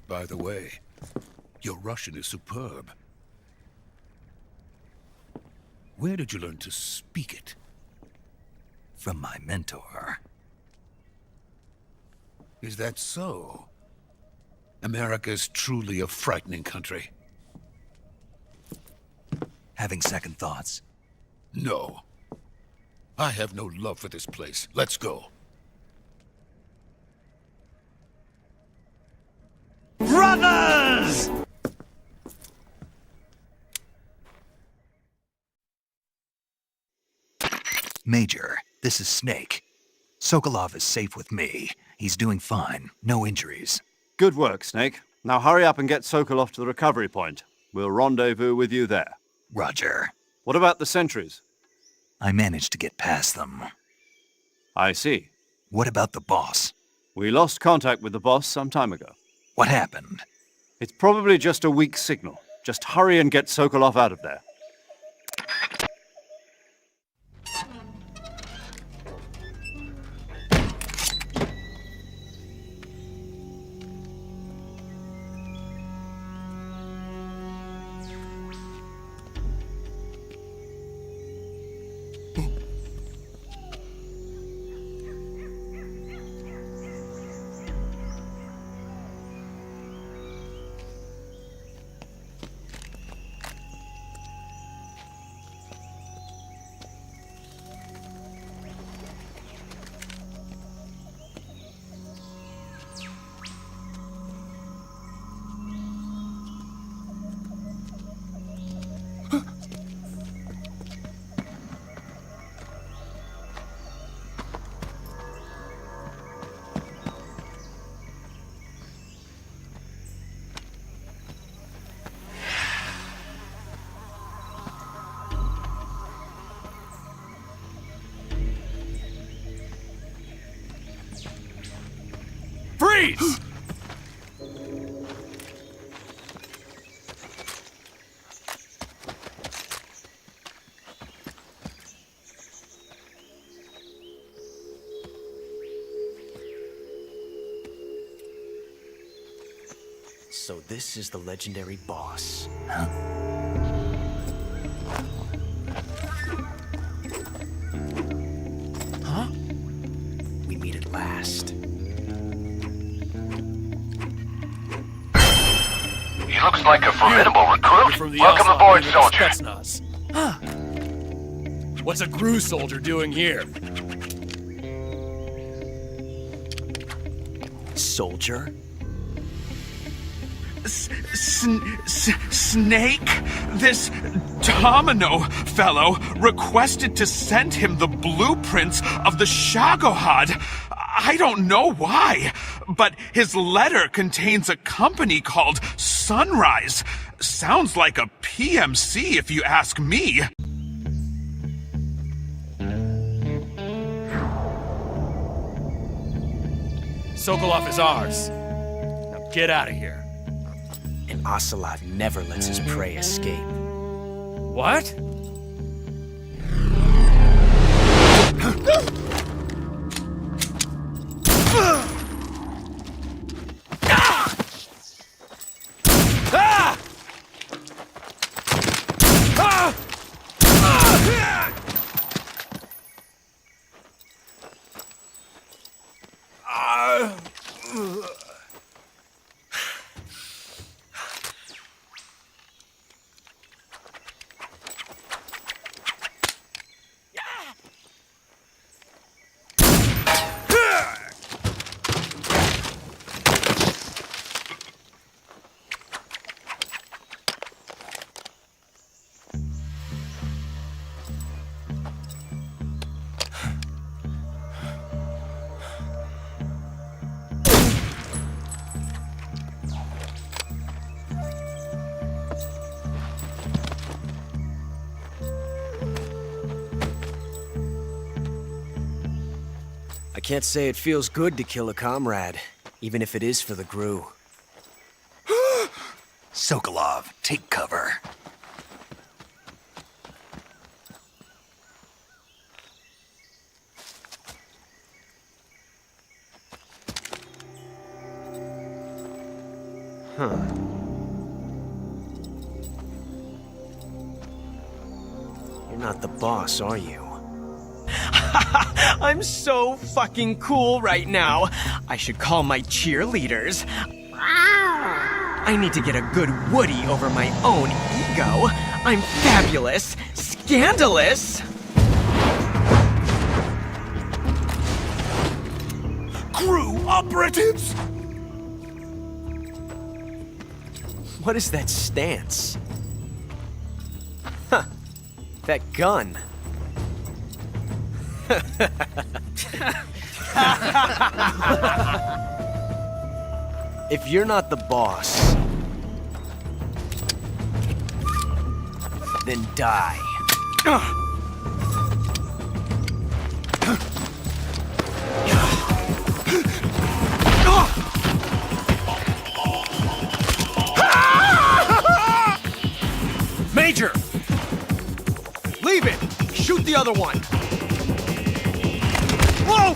By the way, your Russian is superb. Where did you learn to speak it? From my mentor. Is that so? America's truly a frightening country. Having second thoughts? No. I have no love for this place. Let's go. Brothers! Major, this is Snake. Sokolov is safe with me. He's doing fine. No injuries. Good work, Snake. Now hurry up and get Sokolov to the recovery point. We'll rendezvous with you there. Roger. What about the sentries? I managed to get past them. I see. What about the boss? We lost contact with the boss some time ago. What happened? It's probably just a weak signal. Just hurry and get Sokolov out of there. Freeze! So this is the legendary boss. Huh? We meet at last. He looks like a formidable recruit. Welcome aboard, soldier. Huh. What's a GRU soldier doing here? Soldier? Snake? This Domino fellow requested to send him the blueprints of the Shagohod. I don't know why, but his letter contains a company called Sunrise. Sounds like a PMC if you ask me. Sokolov is ours. Now get out of here. And Ocelot never lets his prey escape. What? I can't say it feels good to kill a comrade, even if it is for the GRU. Sokolov, take cover. Huh. You're not the boss, are you? I'm so fucking cool right now. I should call my cheerleaders. I need to get a good Woody over my own ego. I'm fabulous, scandalous. GRU operatives! What is that stance? Huh. That gun. If you're not the boss, then die. Major! Leave it! Shoot the other one! Whoa!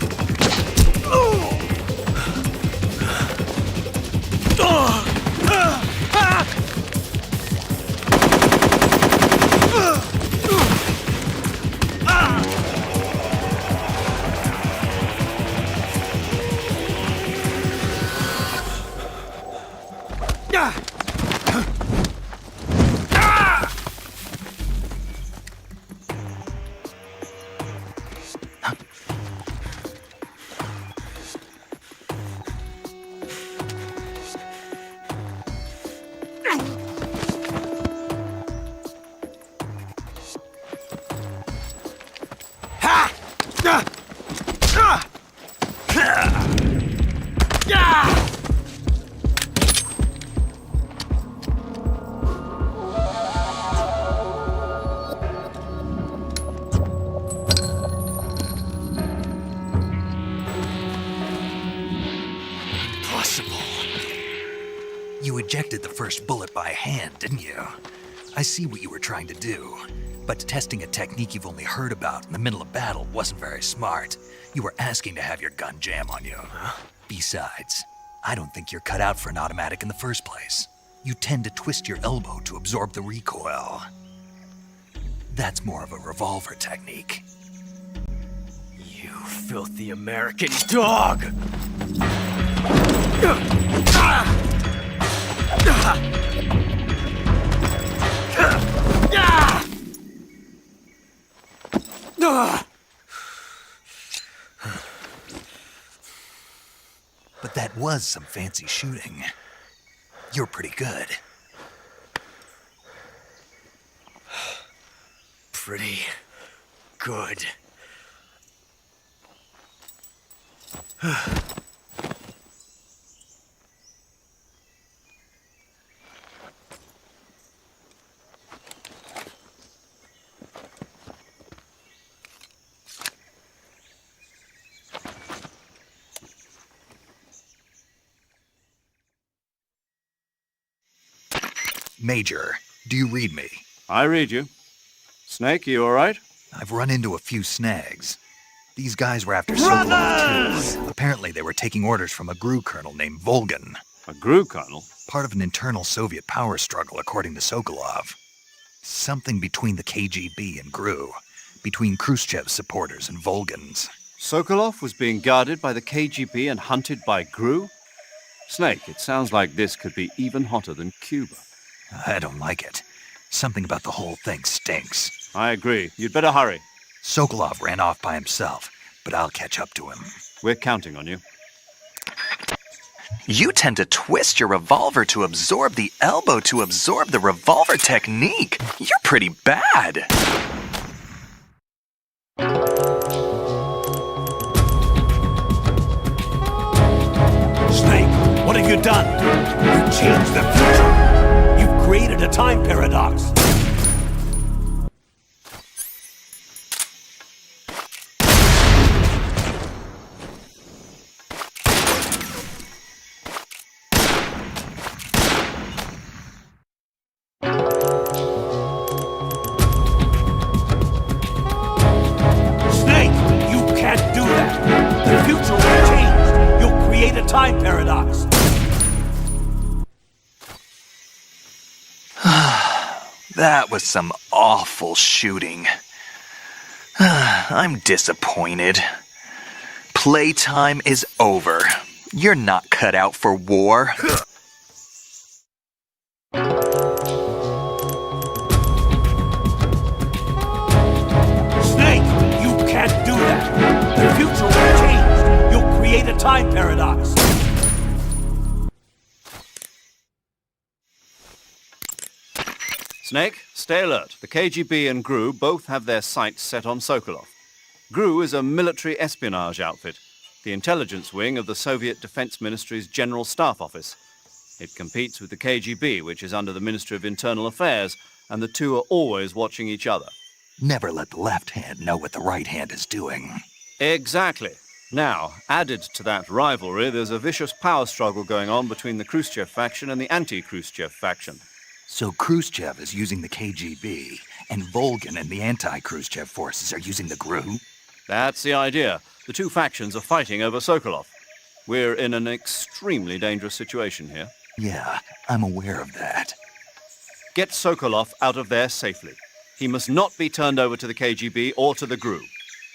ejected the first bullet by hand, didn't you? I see what you were trying to do. But testing a technique you've only heard about in the middle of battle wasn't very smart. You were asking to have your gun jam on you. Huh? Besides, I don't think you're cut out for an automatic in the first place. You tend to twist your elbow to absorb the recoil. That's more of a revolver technique. You filthy American dog! But that was some fancy shooting. You're pretty good. Pretty good. Major, do you read me? I read you. Snake, you all right? I've run into a few snags. These guys were after Sokolov too. Apparently they were taking orders from a GRU colonel named Volgin. A GRU colonel? Part of an internal Soviet power struggle, according to Sokolov. Something between the KGB and GRU. Between Khrushchev's supporters and Volgin's. Sokolov was being guarded by the KGB and hunted by GRU? Snake, it sounds like this could be even hotter than Cuba. I don't like it. Something about the whole thing stinks. I agree. You'd better hurry. Sokolov ran off by himself, but I'll catch up to him. We're counting on you. You tend to twist your revolver to absorb the elbow to absorb the revolver technique. You're pretty bad. Snake, what have you done? You changed the future. You've created a time paradox. Snake, you can't do that. The future will change. You'll create a time paradox. That was some awful shooting. I'm disappointed. Playtime is over. You're not cut out for war. Snake, you can't do that. The future will change. You'll create a time paradox. Snake, stay alert. The KGB and GRU both have their sights set on Sokolov. GRU is a military espionage outfit, the intelligence wing of the Soviet Defense Ministry's General Staff Office. It competes with the KGB, which is under the Ministry of Internal Affairs, and the two are always watching each other. Never let the left hand know what the right hand is doing. Exactly. Now, added to that rivalry, there's a vicious power struggle going on between the Khrushchev faction and the anti-Khrushchev faction. So Khrushchev is using the KGB, and Volgin and the anti-Khrushchev forces are using the GRU? That's the idea. The two factions are fighting over Sokolov. We're in an extremely dangerous situation here. Yeah, I'm aware of that. Get Sokolov out of there safely. He must not be turned over to the KGB or to the GRU.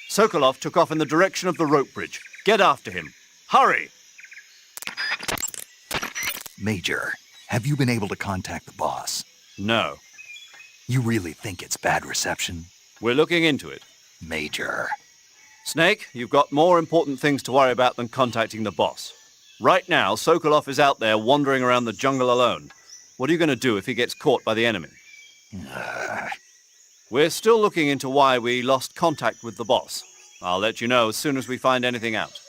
Sokolov took off in the direction of the rope bridge. Get after him. Hurry! Major, have you been able to contact the boss? No. You really think it's bad reception? We're looking into it. Major. Snake, you've got more important things to worry about than contacting the boss. Right now, Sokolov is out there wandering around the jungle alone. What are you going to do if he gets caught by the enemy? We're still looking into why we lost contact with the boss. I'll let you know as soon as we find anything out.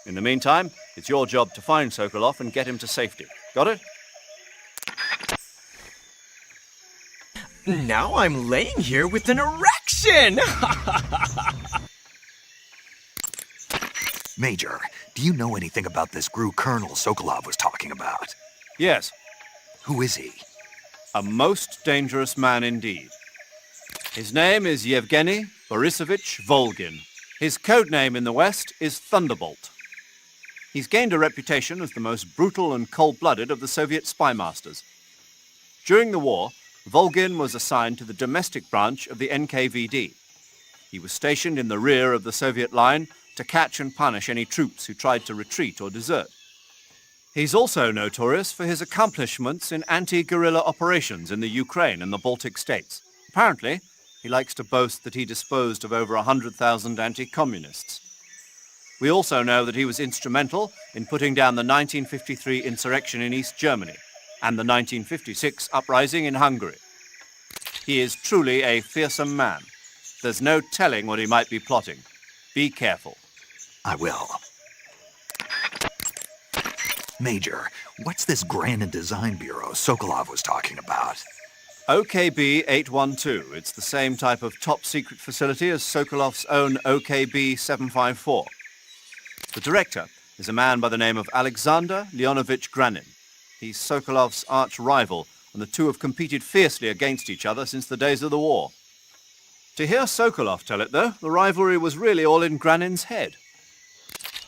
In the meantime, it's your job to find Sokolov and get him to safety. Got it? Now I'm laying here with an erection! Major, do you know anything about this GRU colonel Sokolov was talking about? Yes. Who is he? A most dangerous man indeed. His name is Yevgeny Borisovich Volgin. His code name in the West is Thunderbolt. He's gained a reputation as the most brutal and cold-blooded of the Soviet spy masters. During the war, Volgin was assigned to the domestic branch of the NKVD. He was stationed in the rear of the Soviet line to catch and punish any troops who tried to retreat or desert. He's also notorious for his accomplishments in anti-guerrilla operations in the Ukraine and the Baltic states. Apparently, he likes to boast that he disposed of over 100,000 anti-communists. We also know that he was instrumental in putting down the 1953 insurrection in East Germany and the 1956 uprising in Hungary. He is truly a fearsome man. There's no telling what he might be plotting. Be careful. I will. Major, what's this Granin Design Bureau Sokolov was talking about? OKB 812. It's the same type of top-secret facility as Sokolov's own OKB 754. The director is a man by the name of Alexander Leonovich Granin. He's Sokolov's arch-rival, and the two have competed fiercely against each other since the days of the war. To hear Sokolov tell it, though, the rivalry was really all in Granin's head.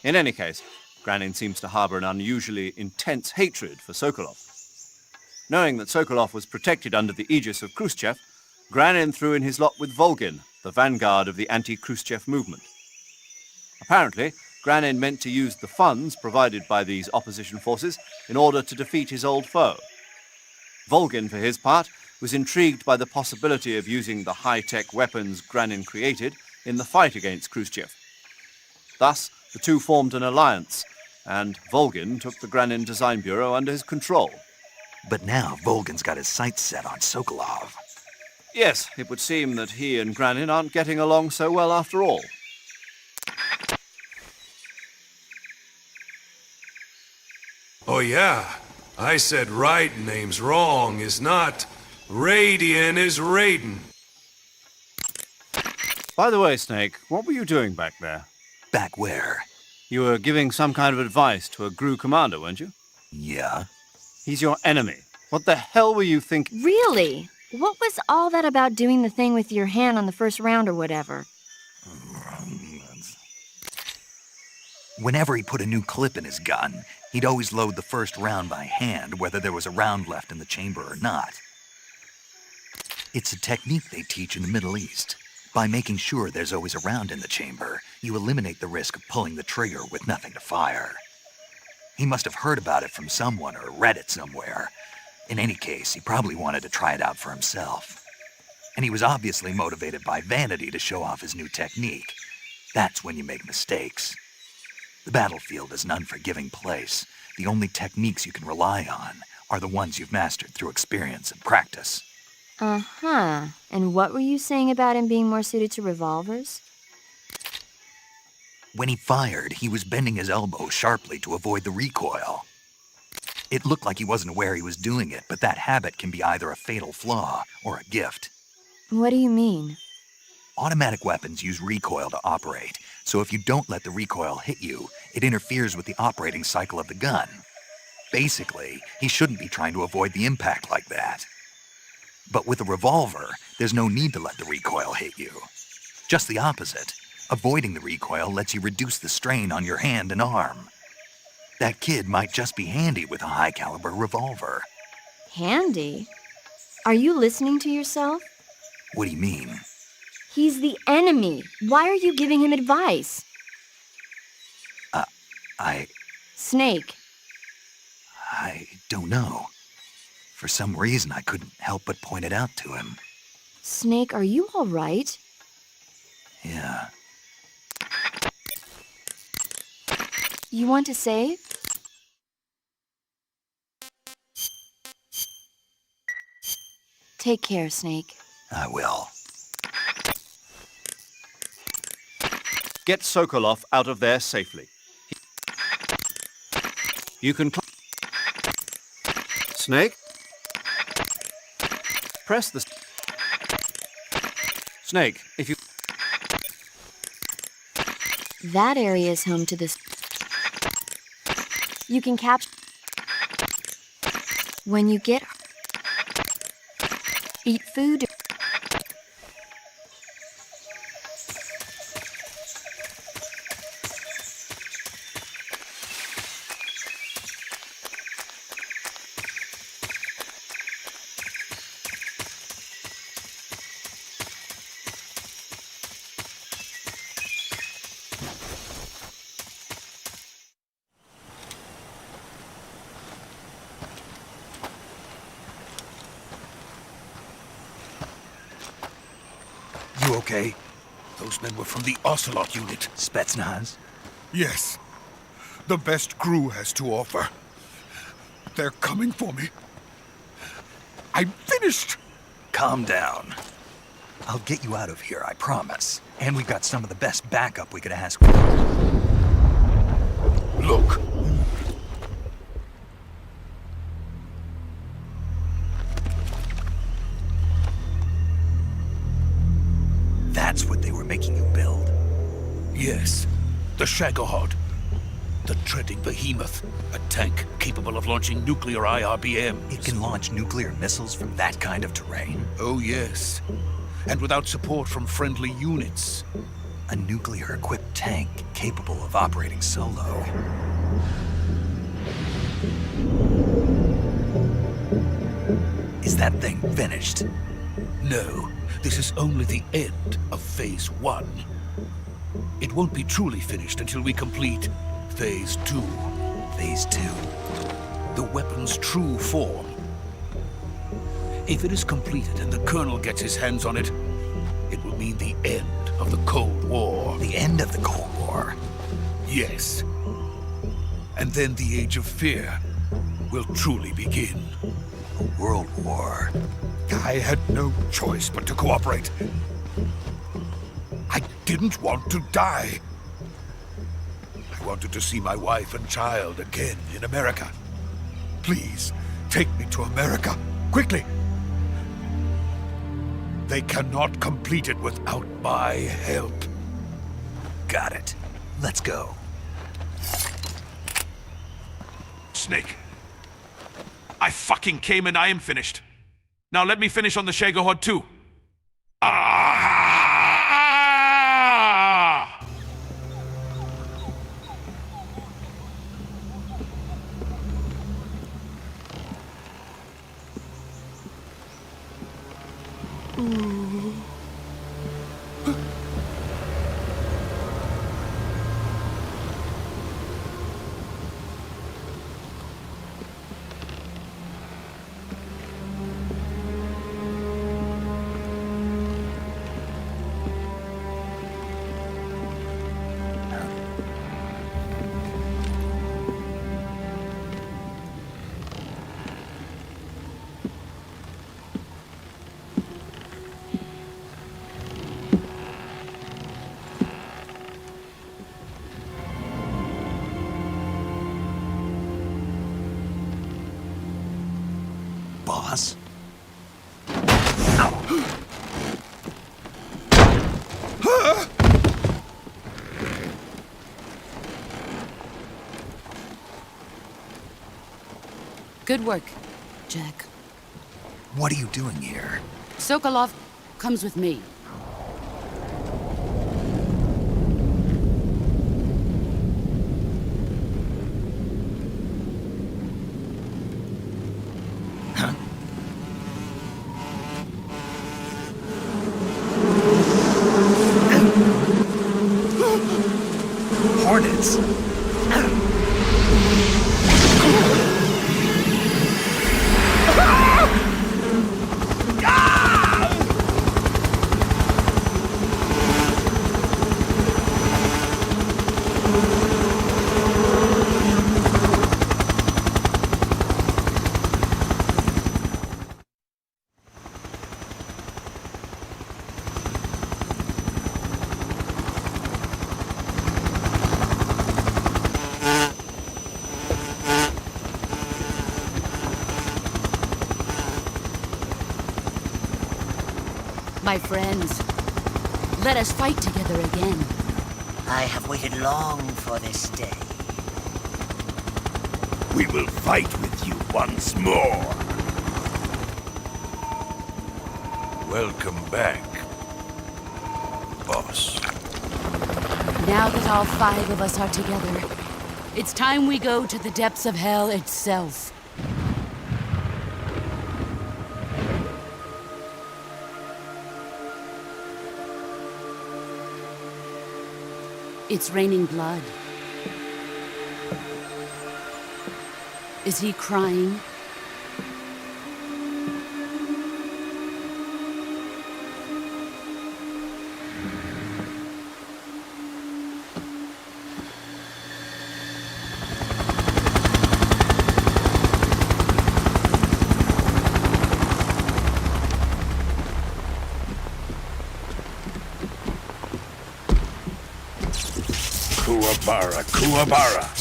In any case, Granin seems to harbor an unusually intense hatred for Sokolov. Knowing that Sokolov was protected under the aegis of Khrushchev, Granin threw in his lot with Volgin, the vanguard of the anti-Khrushchev movement. Apparently, Granin meant to use the funds provided by these opposition forces in order to defeat his old foe. Volgin, for his part, was intrigued by the possibility of using the high-tech weapons Granin created in the fight against Khrushchev. Thus, the two formed an alliance, and Volgin took the Granin Design Bureau under his control. But now Volgin's got his sights set on Sokolov. Yes, it would seem that he and Granin aren't getting along so well after all. Oh yeah, I said right name's wrong is not. Radian is Raiden. By the way, Snake, what were you doing back there? Back where? You were giving some kind of advice to a GRU commander, weren't you? Yeah. He's your enemy. What the hell were you thinking? Really? What was all that about doing the thing with your hand on the first round or whatever? Whenever he put a new clip in his gun, he'd always load the first round by hand, whether there was a round left in the chamber or not. It's a technique they teach in the Middle East. By making sure there's always a round in the chamber, you eliminate the risk of pulling the trigger with nothing to fire. He must have heard about it from someone or read it somewhere. In any case, he probably wanted to try it out for himself. And he was obviously motivated by vanity to show off his new technique. That's when you make mistakes. The battlefield is an unforgiving place. The only techniques you can rely on are the ones you've mastered through experience and practice. Uh-huh. And what were you saying about him being more suited to revolvers? When he fired, he was bending his elbow sharply to avoid the recoil. It looked like he wasn't aware he was doing it, but that habit can be either a fatal flaw or a gift. What do you mean? Automatic weapons use recoil to operate, so if you don't let the recoil hit you, it interferes with the operating cycle of the gun. Basically, he shouldn't be trying to avoid the impact like that. But with a revolver, there's no need to let the recoil hit you. Just the opposite. Avoiding the recoil lets you reduce the strain on your hand and arm. That kid might just be handy with a high-caliber revolver. Handy? Are you listening to yourself? What do you mean? He's the enemy. Why are you giving him advice? Snake. I don't know. For some reason, I couldn't help but point it out to him. Snake, are you all right? Yeah. You want to save? Take care, Snake. I will. Get Sokolov out of there safely. You can... Snake? Press the... Snake, if you... That area is home to this... You can capture... When you get eat food. You okay? Those men were from the Ocelot unit. Spetsnaz? Yes. The best crew has to offer. They're coming for me. I'm finished! Calm down. I'll get you out of here, I promise. And we've got some of the best backup we could ask for. Look. That's what they were making you build? Yes. The Shagohod. The treading behemoth. A tank capable of launching nuclear IRBMs. It can launch nuclear missiles from that kind of terrain? Oh, yes. And without support from friendly units. A nuclear-equipped tank capable of operating solo. Is that thing finished? No. This is only the end of Phase 1. It won't be truly finished until we complete Phase 2. Phase 2? The weapon's true form. If it is completed and the Colonel gets his hands on it, it will mean the end of the Cold War. The end of the Cold War? Yes. And then the Age of Fear will truly begin. A world war. I had no choice but to cooperate. I didn't want to die. I wanted to see my wife and child again in America. Please, take me to America, quickly. They cannot complete it without my help. Got it. Let's go. Snake. I fucking came and I am finished. Now let me finish on the Shagohod too. Boss? Good work, Jack. What are you doing here? Sokolov comes with me. Hornets? My friends, let us fight together again. I have waited long for this day. We will fight with you once more. Welcome back, boss. Now that all 5 of us are together, it's time we go to the depths of hell itself. It's raining blood. Is he crying? Kuwabara, Kuwabara.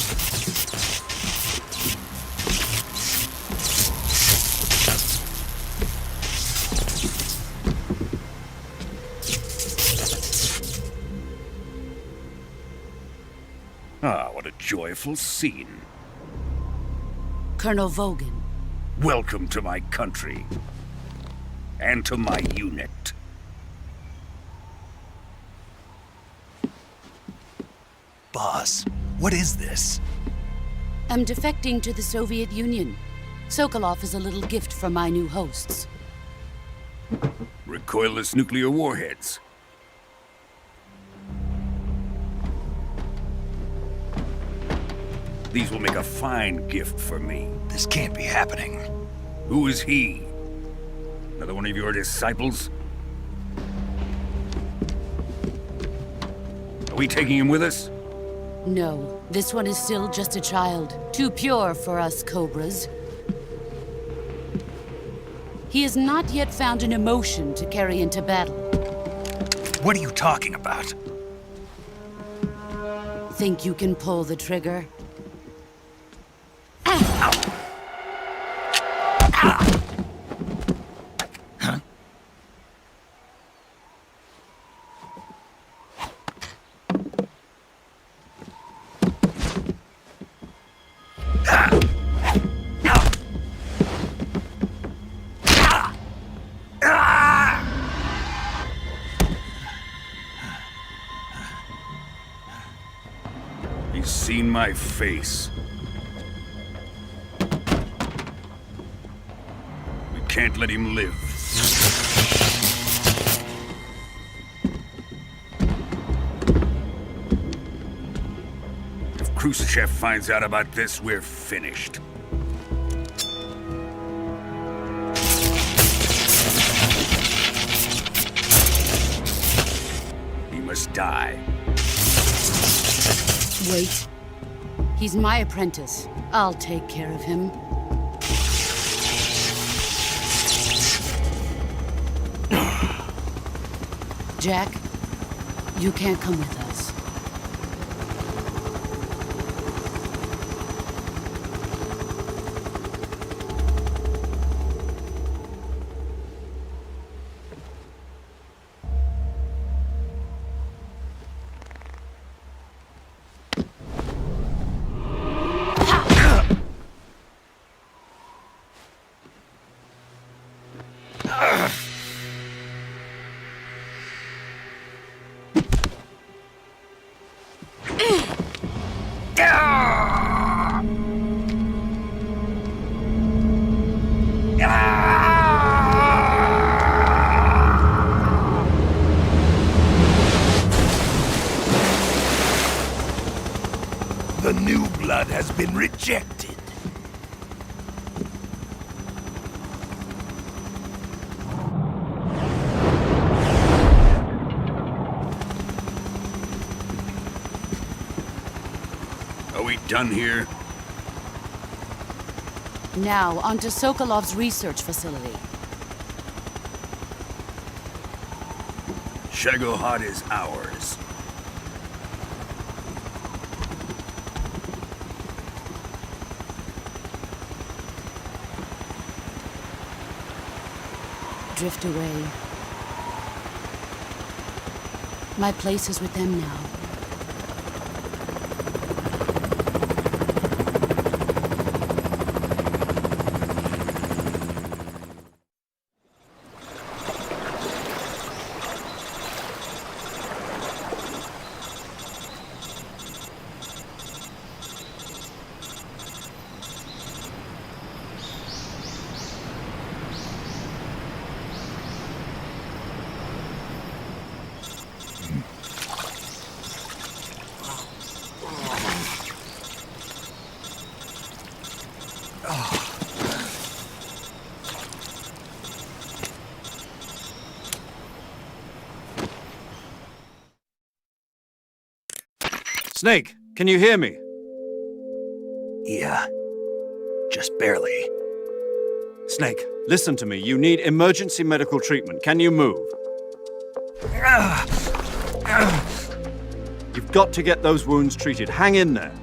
Ah, what a joyful scene. Colonel Vogan. Welcome to my country. And to my unit. Boss, what is this? I'm defecting to the Soviet Union. Sokolov is a little gift from my new hosts. Recoilless nuclear warheads. These will make a fine gift for me. This can't be happening. Who is he? Another one of your disciples? Are we taking him with us? No, this one is still just a child. Too pure for us Cobras. He has not yet found an emotion to carry into battle. What are you talking about? Think you can pull the trigger? He's seen my face. We can't let him live. If Khrushchev finds out about this, we're finished. He must die. Wait. He's my apprentice. I'll take care of him. Jack, you can't come with us. The new blood has been rejected. Are we done here? Now, onto Sokolov's research facility. Shagohod is ours. Drift away. My place is with them now. Snake, can you hear me? Yeah. Just barely. Snake, listen to me. You need emergency medical treatment. Can you move? You've got to get those wounds treated. Hang in there.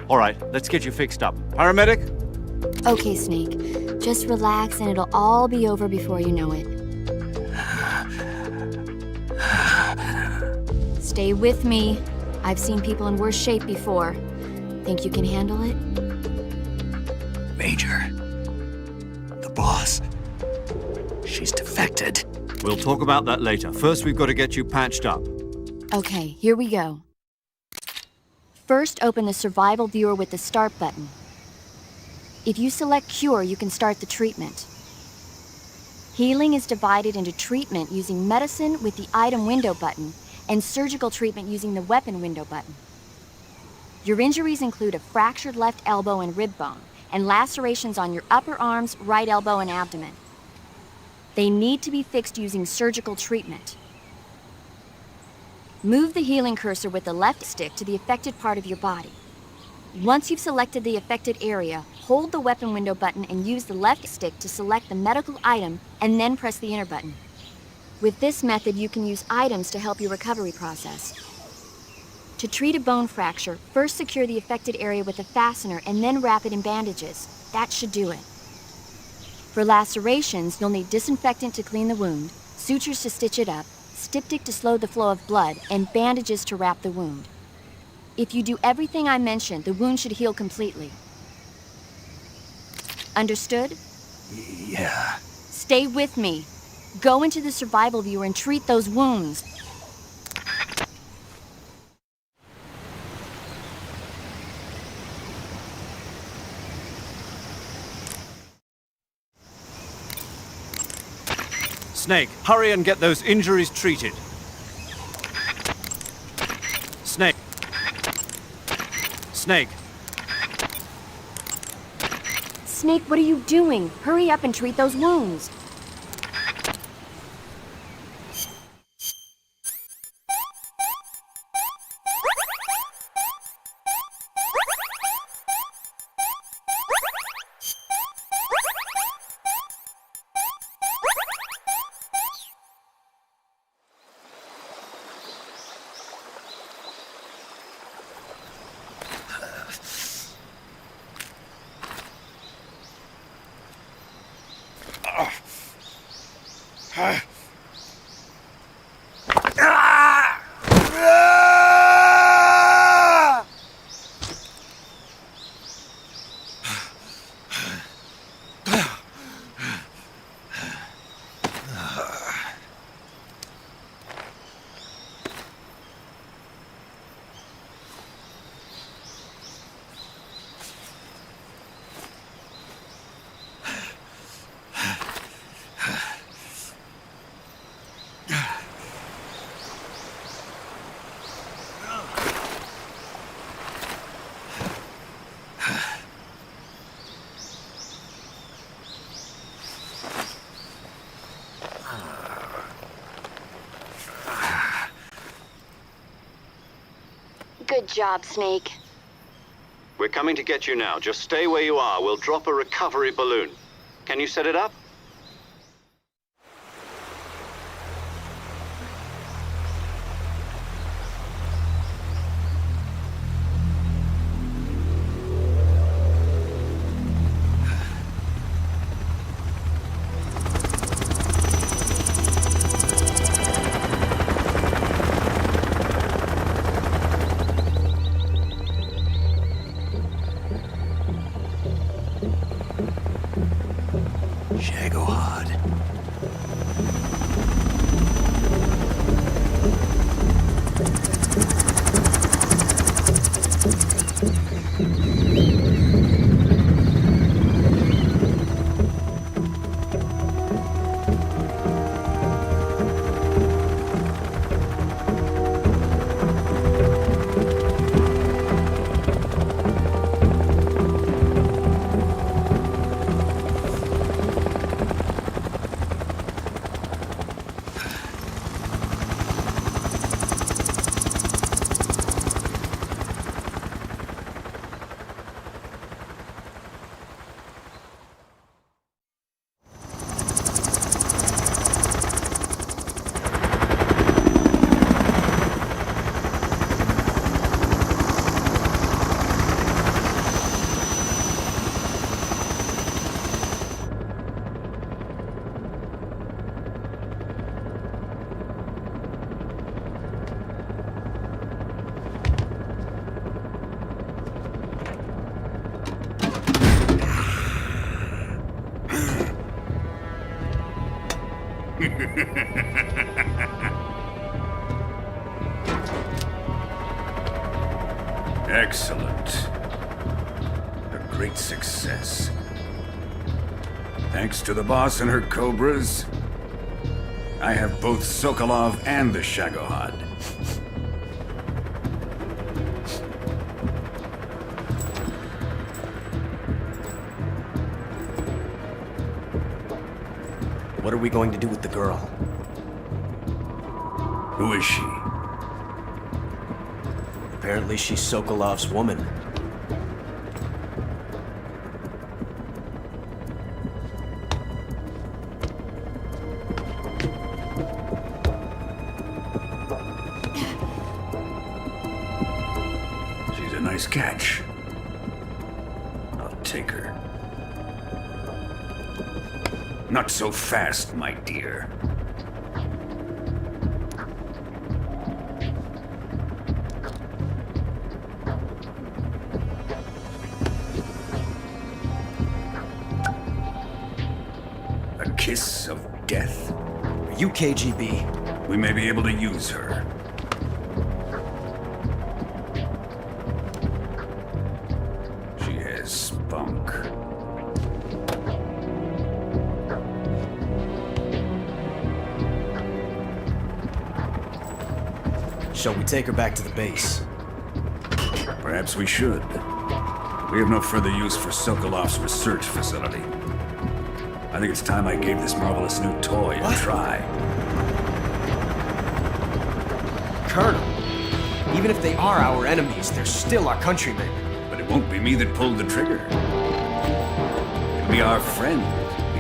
All right, let's get you fixed up. Paramedic? Okay, Snake. Just relax and it'll all be over before you know it. Stay with me. I've seen people in worse shape before. Think you can handle it? Major. The boss. She's defected. We'll talk about that later. First, we've got to get you patched up. Okay, here we go. First, open the survival viewer with the start button. If you select cure, you can start the treatment. Healing is divided into treatment using medicine with the item window button and surgical treatment using the weapon window button. Your injuries include a fractured left elbow and rib bone, and lacerations on your upper arms, right elbow, and abdomen. They need to be fixed using surgical treatment. Move the healing cursor with the left stick to the affected part of your body. Once you've selected the affected area, hold the weapon window button and use the left stick to select the medical item, and then press the enter button. With this method, you can use items to help your recovery process. To treat a bone fracture, first secure the affected area with a fastener and then wrap it in bandages. That should do it. For lacerations, you'll need disinfectant to clean the wound, sutures to stitch it up, styptic to slow the flow of blood, and bandages to wrap the wound. If you do everything I mentioned, the wound should heal completely. Understood? Yeah. Stay with me. Go into the survival viewer and treat those wounds. Snake, hurry and get those injuries treated. Snake. Snake. Snake, what are you doing? Hurry up and treat those wounds. Good job, Snake. We're coming to get you now. Just stay where you are. We'll drop a recovery balloon. Can you set it up? Shit. Excellent. A great success. Thanks to the boss and her cobras, I have both Sokolov and the Shagohod. What are we going to do with the girl? Who is she? Apparently she's Sokolov's woman. She's a nice catch. I'll take her. Not so fast, my dear. A kiss of death? Are you KGB? We may be able to use her. She has spunk. Shall we take her back to the base? Perhaps we should. We have no further use for Sokolov's research facility. I think it's time I gave this marvelous new toy a try. Colonel, even if they are our enemies, they're still our countrymen. But it won't be me that pulled the trigger. It'll be our friend,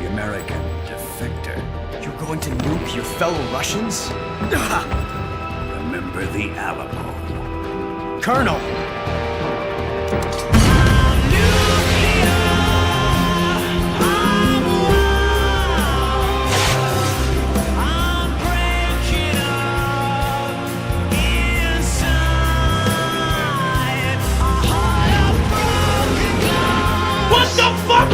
the American defector. You're going to nuke your fellow Russians? Remember the Alamo. Colonel! What the fuck?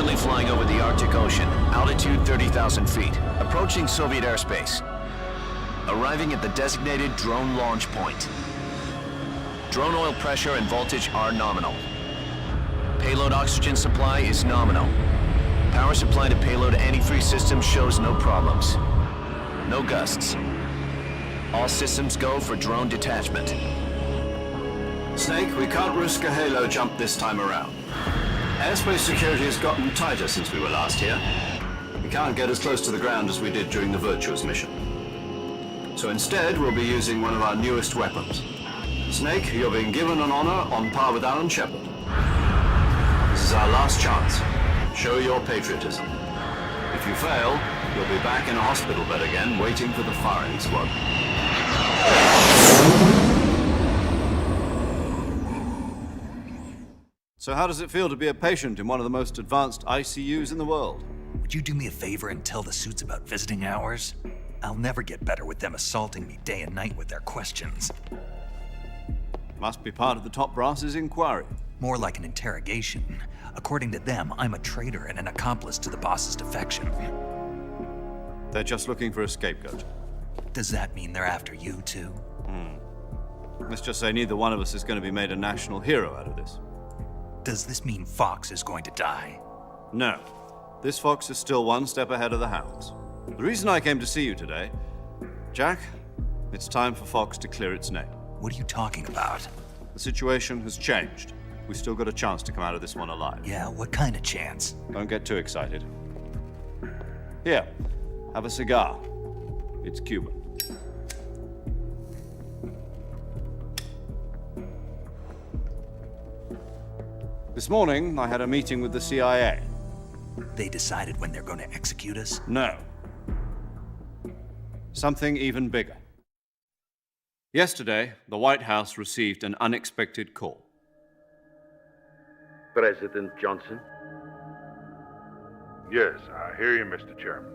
Currently flying over the Arctic Ocean, altitude 30,000 feet, approaching Soviet airspace. Arriving at the designated drone launch point. Drone oil pressure and voltage are nominal. Payload oxygen supply is nominal. Power supply to payload antifreeze system shows no problems. No gusts. All systems go for drone detachment. Snake, we can't risk a halo jump this time around. Airspace security has gotten tighter since we were last here. We can't get as close to the ground as we did during the Virtuous mission. So instead, we'll be using one of our newest weapons. Snake, you're being given an honor on par with Alan Shepard. This is our last chance. Show your patriotism. If you fail, you'll be back in a hospital bed again, waiting for the firing squad. So how does it feel to be a patient in one of the most advanced ICUs in the world? Would you do me a favor and tell the suits about visiting hours? I'll never get better with them assaulting me day and night with their questions. Must be part of the top brass's inquiry. More like an interrogation. According to them, I'm a traitor and an accomplice to the boss's defection. They're just looking for a scapegoat. Does that mean they're after you, too? Let's just say neither one of us is going to be made a national hero out of this. Does this mean Fox is going to die? No. This Fox is still one step ahead of the Hounds. The reason I came to see you today, Jack, it's time for Fox to clear its name. What are you talking about? The situation has changed. We've still got a chance to come out of this one alive. Yeah, what kind of chance? Don't get too excited. Here, have a cigar. It's Cuban. This morning, I had a meeting with the CIA. They decided when they're going to execute us? No. Something even bigger. Yesterday, the White House received an unexpected call. President Johnson? Yes, I hear you, Mr. Chairman.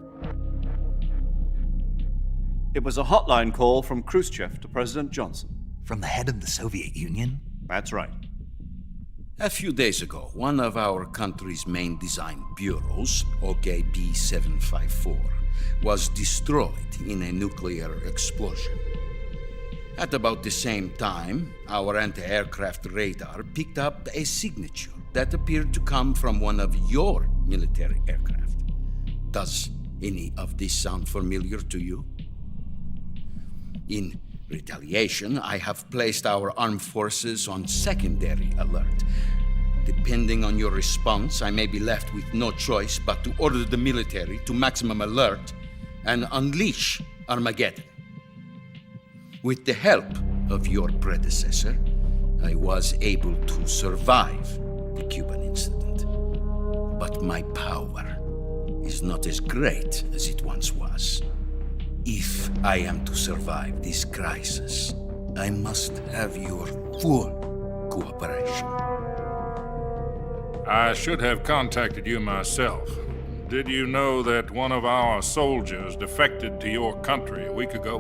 It was a hotline call from Khrushchev to President Johnson. From the head of the Soviet Union? That's right. A few days ago, one of our country's main design bureaus, OKB 754, was destroyed in a nuclear explosion. At about the same time, our anti-aircraft radar picked up a signature that appeared to come from one of your military aircraft. Does any of this sound familiar to you? In retaliation, I have placed our armed forces on secondary alert. Depending on your response, I may be left with no choice but to order the military to maximum alert and unleash Armageddon. With the help of your predecessor, I was able to survive the Cuban incident. But my power is not as great as it once was. If I am to survive this crisis, I must have your full cooperation. I should have contacted you myself. Did you know that one of our soldiers defected to your country a week ago?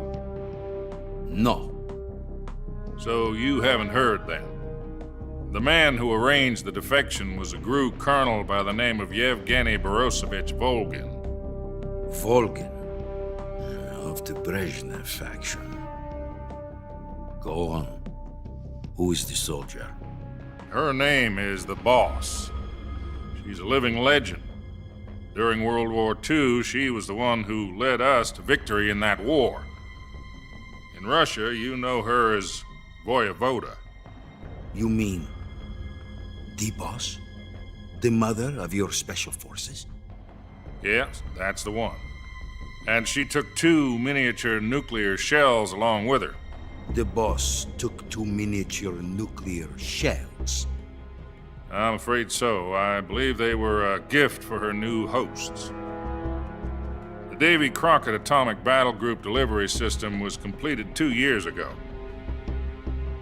No. So you haven't heard then? The man who arranged the defection was a GRU colonel by the name of Yevgeny Borosovich Volgin. Volgin? Of the Brezhnev faction. Go on. Who is the soldier? Her name is the Boss. She's a living legend. During World War II, she was the one who led us to victory in that war. In Russia, you know her as Voyevoda. You mean the Boss? The mother of your special forces? Yes, that's the one. And she took 2 miniature nuclear shells along with her. The Boss took 2 miniature nuclear shells? I'm afraid so. I believe they were a gift for her new hosts. The Davy Crockett Atomic Battle Group delivery system was completed 2 years ago.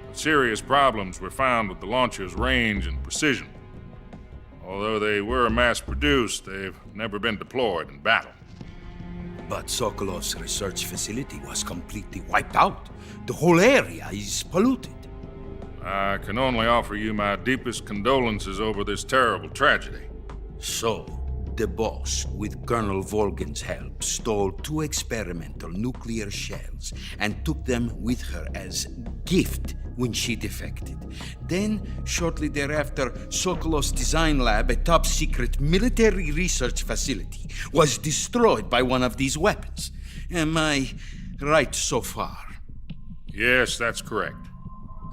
But serious problems were found with the launcher's range and precision. Although they were mass-produced, they've never been deployed in battle. But Sokolov's research facility was completely wiped out. The whole area is polluted. I can only offer you my deepest condolences over this terrible tragedy. So, the boss, with Colonel Volgin's help, stole 2 experimental nuclear shells and took them with her as gift when she defected. Then, shortly thereafter, Sokolov's design lab, a top-secret military research facility, was destroyed by one of these weapons. Am I right so far? Yes, that's correct.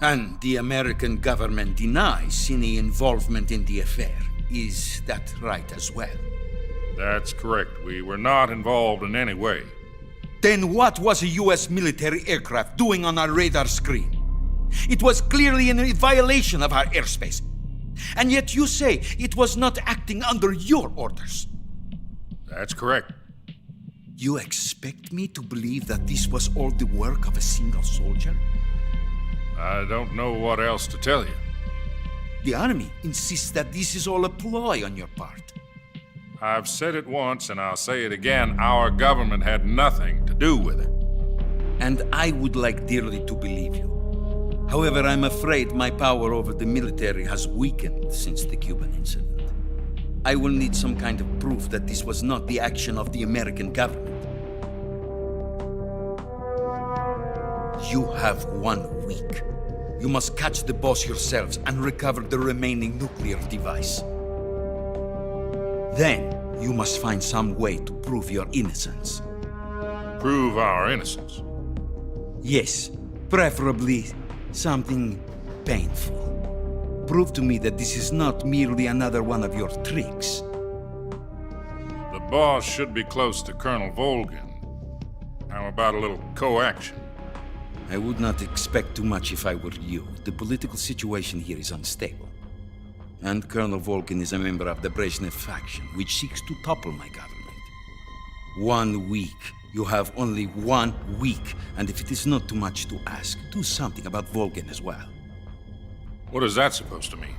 And the American government denies any involvement in the affair. Is that right as well? That's correct. We were not involved in any way. Then what was a U.S. military aircraft doing on our radar screen? It was clearly in violation of our airspace. And yet you say it was not acting under your orders. That's correct. You expect me to believe that this was all the work of a single soldier? I don't know what else to tell you. The Army insists that this is all a ploy on your part. I've said it once and I'll say it again. Our government had nothing to do with it. And I would like dearly to believe you. However, I'm afraid my power over the military has weakened since the Cuban incident. I will need some kind of proof that this was not the action of the American government. You have 1 week. You must catch the boss yourselves and recover the remaining nuclear device. Then, you must find some way to prove your innocence. Prove our innocence? Yes, preferably something painful. Prove to me that this is not merely another one of your tricks. The boss should be close to Colonel Volgin. How about a little co-action? I would not expect too much if I were you. The political situation here is unstable. And Colonel Volgin is a member of the Brezhnev faction, which seeks to topple my government. 1 week. You have only 1 week, and if it is not too much to ask, do something about Volgin as well. What is that supposed to mean?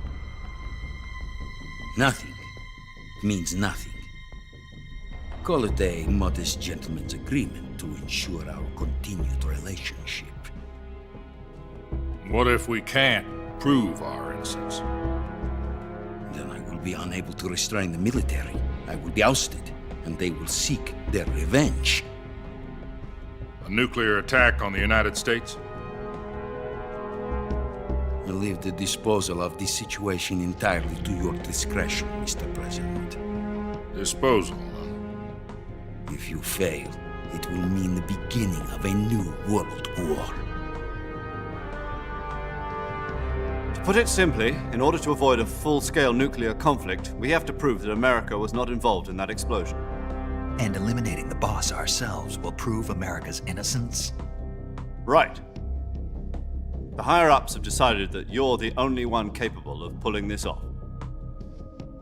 Nothing. It means nothing. Call it a modest gentleman's agreement to ensure our continued relationship. What if we can't prove our innocence? Then I will be unable to restrain the military. I will be ousted, and they will seek their revenge. A nuclear attack on the United States? I leave the disposal of this situation entirely to your discretion, Mr. President. Disposal? If you fail, it will mean the beginning of a new world war. To put it simply, in order to avoid a full-scale nuclear conflict, we have to prove that America was not involved in that explosion. And eliminating the boss ourselves will prove America's innocence? Right. The higher-ups have decided that you're the only one capable of pulling this off.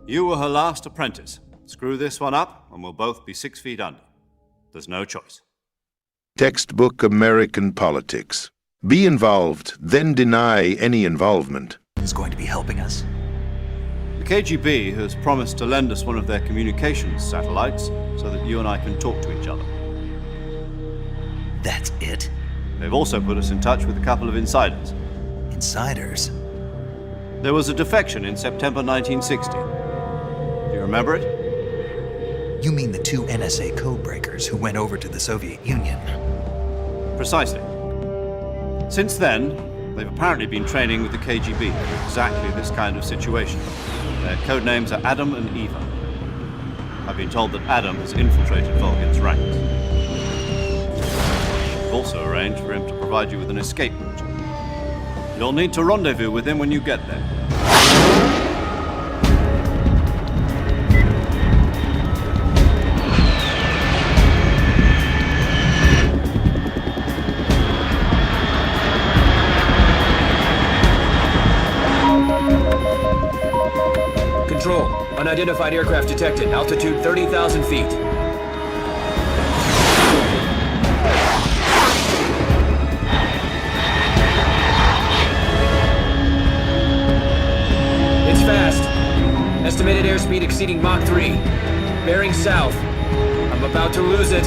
You were her last apprentice. Screw this one up, and we'll both be 6 feet under. There's no choice. Textbook American politics. Be involved, then deny any involvement. Is going to be helping us? The KGB has promised to lend us one of their communications satellites so that you and I can talk to each other. That's it? They've also put us in touch with a couple of insiders. Insiders? There was a defection in September 1960. Do you remember it? You mean the 2 NSA codebreakers who went over to the Soviet Union? Precisely. Since then, they've apparently been training with the KGB for exactly this kind of situation. Their codenames are Adam and Eva. I've been told that Adam has infiltrated Volgin's ranks. We've also arranged for him to provide you with an escape route. You'll need to rendezvous with him when you get there. Control. Unidentified aircraft detected. Altitude 30,000 feet. It's fast. Estimated airspeed exceeding Mach 3. Bearing south. I'm about to lose it.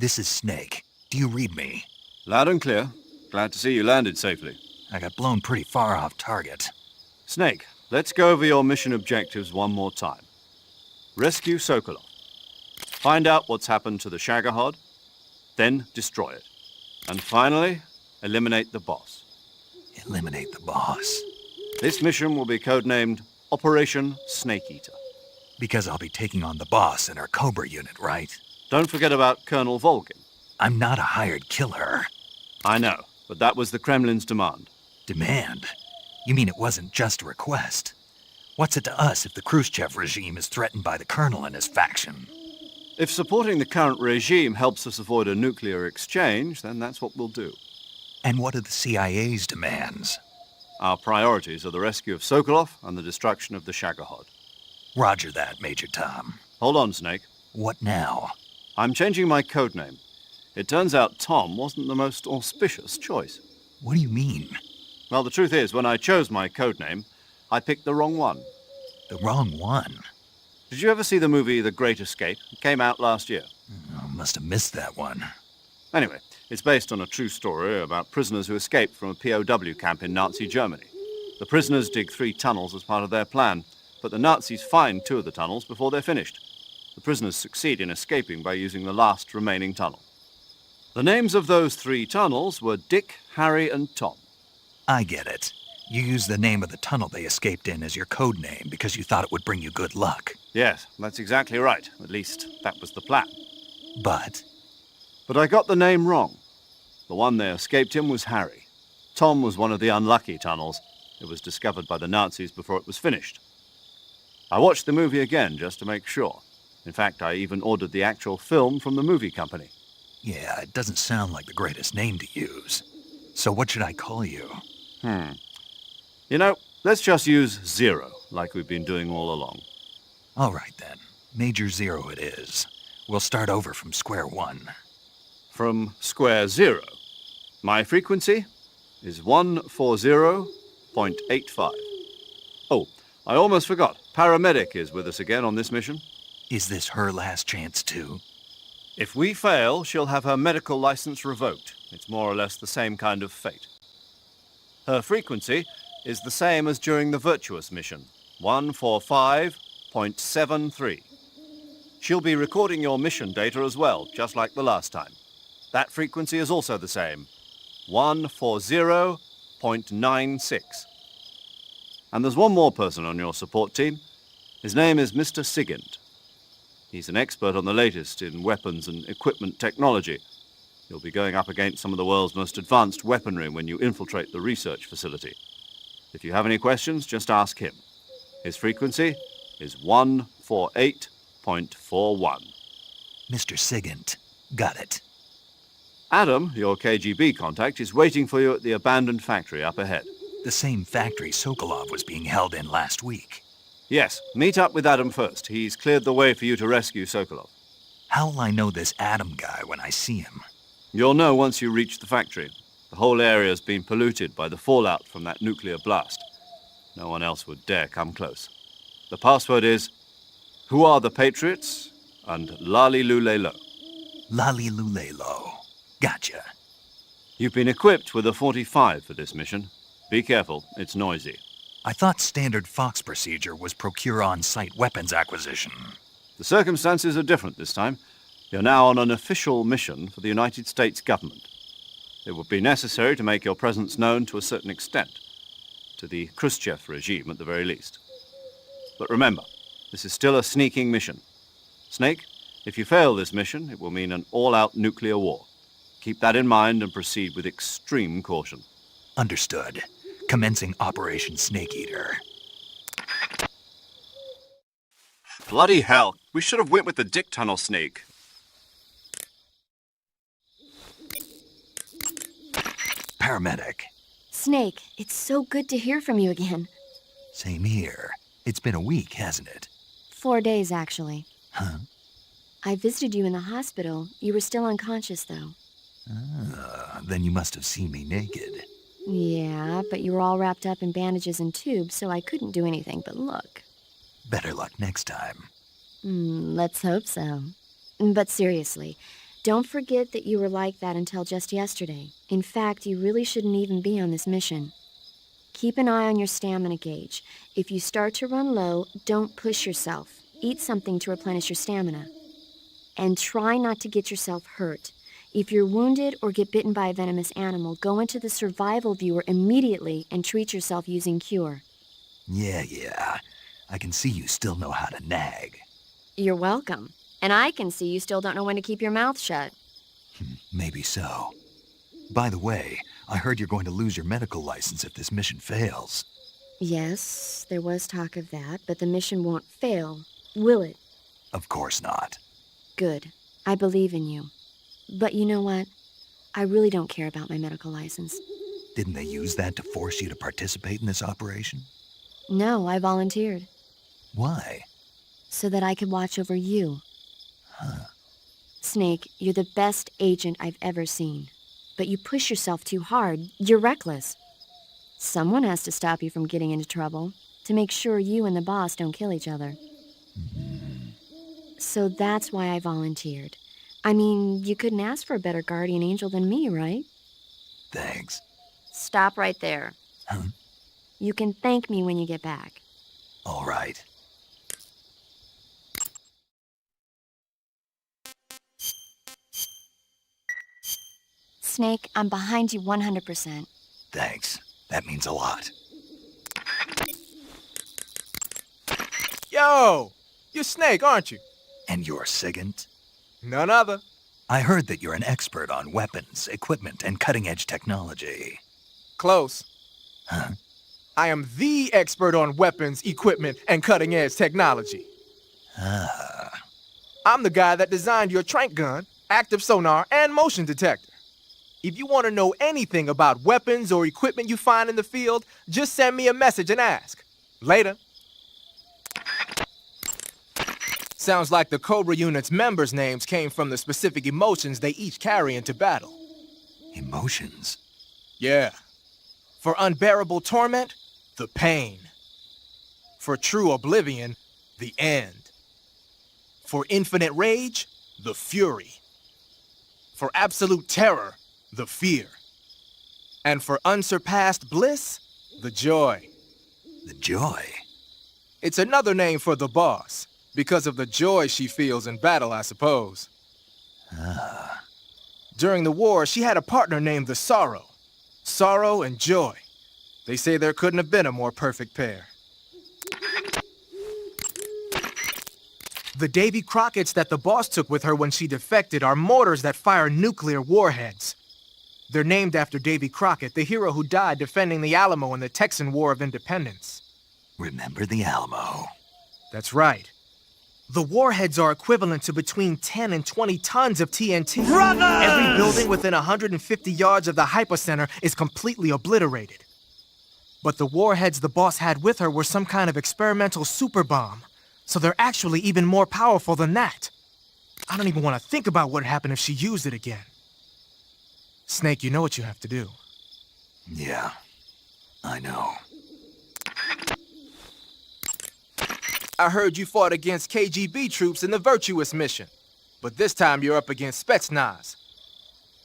This is Snake. Do you read me? Loud and clear. Glad to see you landed safely. I got blown pretty far off target. Snake, let's go over your mission objectives one more time. Rescue Sokolov. Find out what's happened to the Shagohod, then destroy it. And finally, eliminate the boss. Eliminate the boss? This mission will be codenamed Operation Snake Eater. Because I'll be taking on the boss in our Cobra unit, right? Don't forget about Colonel Volgin. I'm not a hired killer. I know, but that was the Kremlin's demand. Demand? You mean it wasn't just a request? What's it to us if the Khrushchev regime is threatened by the Colonel and his faction? If supporting the current regime helps us avoid a nuclear exchange, then that's what we'll do. And what are the CIA's demands? Our priorities are the rescue of Sokolov and the destruction of the Shagohod. Roger that, Major Tom. Hold on, Snake. What now? I'm changing my codename. It turns out Tom wasn't the most auspicious choice. What do you mean? Well, the truth is, when I chose my codename, I picked the wrong one. The wrong one? Did you ever see the movie The Great Escape? It came out last year. I must have missed that one. Anyway, it's based on a true story about prisoners who escaped from a POW camp in Nazi Germany. The prisoners dig 3 tunnels as part of their plan, but the Nazis find 2 of the tunnels before they're finished. The prisoners succeed in escaping by using the last remaining tunnel. The names of those 3 tunnels were Dick, Harry, and Tom. I get it. You used the name of the tunnel they escaped in as your code name because you thought it would bring you good luck. Yes, that's exactly right. At least, that was the plan. But I got the name wrong. The one they escaped in was Harry. Tom was one of the unlucky tunnels. It was discovered by the Nazis before it was finished. I watched the movie again just to make sure. In fact, I even ordered the actual film from the movie company. Yeah, it doesn't sound like the greatest name to use. So what should I call you? You know, let's just use Zero, like we've been doing all along. All right, then. Major Zero it is. We'll start over from square one. From square zero. My frequency is 140.85. Oh, I almost forgot. Paramedic is with us again on this mission. Is this her last chance, too? If we fail, she'll have her medical license revoked. It's more or less the same kind of fate. Her frequency is the same as during the Virtuous mission, 145.73. She'll be recording your mission data as well, just like the last time. That frequency is also the same, 140.96. And there's one more person on your support team. His name is Mr. Sigint. He's an expert on the latest in weapons and equipment technology. You'll be going up against some of the world's most advanced weaponry when you infiltrate the research facility. If you have any questions, just ask him. His frequency is 148.41. Mr. Sigint. Got it. Adam, your KGB contact, is waiting for you at the abandoned factory up ahead. The same factory Sokolov was being held in last week. Yes, meet up with Adam first. He's cleared the way for you to rescue Sokolov. How will I know this Adam guy when I see him? You'll know once you reach the factory. The whole area's been polluted by the fallout from that nuclear blast. No one else would dare come close. The password is, "Who are the Patriots?" and Lali Lulelo. Lali Lulelo. Gotcha. You've been equipped with a 45 for this mission. Be careful, it's noisy. I thought standard Fox procedure was procure on-site weapons acquisition. The circumstances are different this time. You're now on an official mission for the United States government. It would be necessary to make your presence known to a certain extent, to the Khrushchev regime at the very least. But remember, this is still a sneaking mission. Snake, if you fail this mission, it will mean an all-out nuclear war. Keep that in mind and proceed with extreme caution. Understood. Commencing Operation Snake Eater. Bloody hell, we should have went with the Dick Tunnel Snake. Paramedic. Snake, it's so good to hear from you again. Same here. It's been a week, hasn't it? 4 days, actually. Huh? I visited you in the hospital. You were still unconscious, though. Then you must have seen me naked. Yeah, but you were all wrapped up in bandages and tubes, so I couldn't do anything but look. Better luck next time. Let's hope so. But seriously, Don't forget that you were like that until just yesterday. In fact, you really shouldn't even be on this mission. Keep an eye on your stamina gauge. If you start to run low, don't push yourself. Eat something to replenish your stamina. And try not to get yourself hurt. If you're wounded or get bitten by a venomous animal, go into the survival viewer immediately and treat yourself using Cure. Yeah. I can see you still know how to nag. You're welcome. And I can see you still don't know when to keep your mouth shut. Maybe so. By the way, I heard you're going to lose your medical license if this mission fails. Yes, there was talk of that, but the mission won't fail, will it? Of course not. Good. I believe in you. But you know what? I really don't care about my medical license. Didn't they use that to force you to participate in this operation? No, I volunteered. Why? So that I could watch over you. Snake, you're the best agent I've ever seen. But you push yourself too hard. You're reckless. Someone has to stop you from getting into trouble, to make sure you and the boss don't kill each other. So that's why I volunteered. I mean, you couldn't ask for a better guardian angel than me, right? Thanks. Stop right there. You can thank me when you get back. All right. Snake, I'm behind you 100%. Thanks. That means a lot. Yo! You're Snake, aren't you? And you're Sigint? None other. I heard that you're an expert on weapons, equipment, and cutting-edge technology. Close. I am the expert on weapons, equipment, and cutting-edge technology. I'm the guy that designed your trank gun, active sonar, and motion detector. If you want to know anything about weapons or equipment you find in the field, just send me a message and ask. Later. Sounds like the Cobra unit's members' names came from the specific emotions they each carry into battle. Emotions? Yeah. For unbearable torment, the pain. For true oblivion, the end. For infinite rage, the fury. For absolute terror, the fear. And for unsurpassed bliss, the joy. The joy? It's another name for the boss, because of the joy she feels in battle, I suppose. During the war, she had a partner named the Sorrow. Sorrow and joy. They say there couldn't have been a more perfect pair. The Davy Crockett's that the boss took with her when she defected are mortars that fire nuclear warheads. They're named after Davy Crockett, the hero who died defending the Alamo in the Texan War of Independence. Remember the Alamo. That's right. The warheads are equivalent to between 10 and 20 tons of TNT. Brothers! Every building within 150 yards of the hypocenter is completely obliterated. But the warheads the boss had with her were some kind of experimental super bomb, so they're actually even more powerful than that. I don't even want to think about what would happen if she used it again. Snake, you know what you have to do. Yeah, I know. I heard you fought against KGB troops in the Virtuous mission, but this time you're up against Spetsnaz.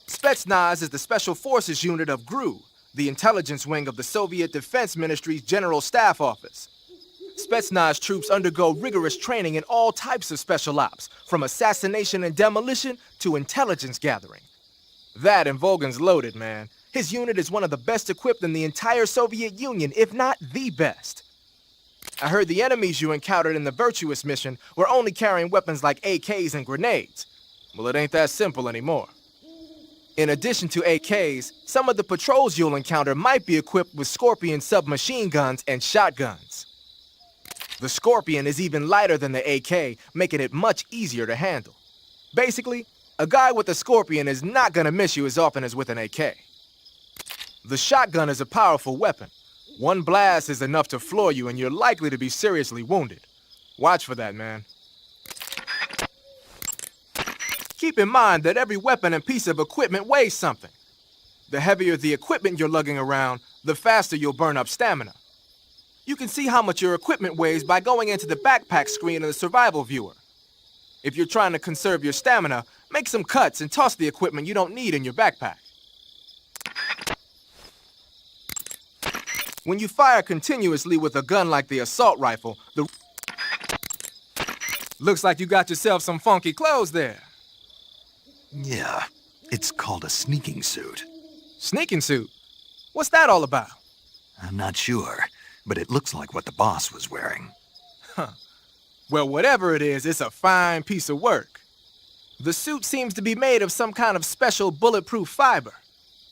Spetsnaz is the Special Forces unit of GRU, the intelligence wing of the Soviet Defense Ministry's General Staff Office. Spetsnaz troops undergo rigorous training in all types of special ops, from assassination and demolition to intelligence gathering. That and Volgan's loaded, man. His unit is one of the best equipped in the entire Soviet Union, if not the best. I heard the enemies you encountered in the Virtuous mission were only carrying weapons like AKs and grenades. Well, it ain't that simple anymore. In addition to AKs, some of the patrols you'll encounter might be equipped with Scorpion submachine guns and shotguns. The Scorpion is even lighter than the AK, making it much easier to handle. Basically, a guy with a Scorpion is not gonna miss you as often as with an AK. The shotgun is a powerful weapon. One blast is enough to floor you and you're likely to be seriously wounded. Watch for that, man. Keep in mind that every weapon and piece of equipment weighs something. The heavier the equipment you're lugging around, the faster you'll burn up stamina. You can see how much your equipment weighs by going into the backpack screen in the survival viewer. If you're trying to conserve your stamina, Make some cuts and toss the equipment you don't need in your backpack. When you fire continuously with a gun like the assault rifle, looks like you got yourself some funky clothes there. Yeah, it's called a sneaking suit. Sneaking suit? What's that all about? I'm not sure, but it looks like what the boss was wearing. Huh. Well, whatever it is, it's a fine piece of work. The suit seems to be made of some kind of special bulletproof fiber.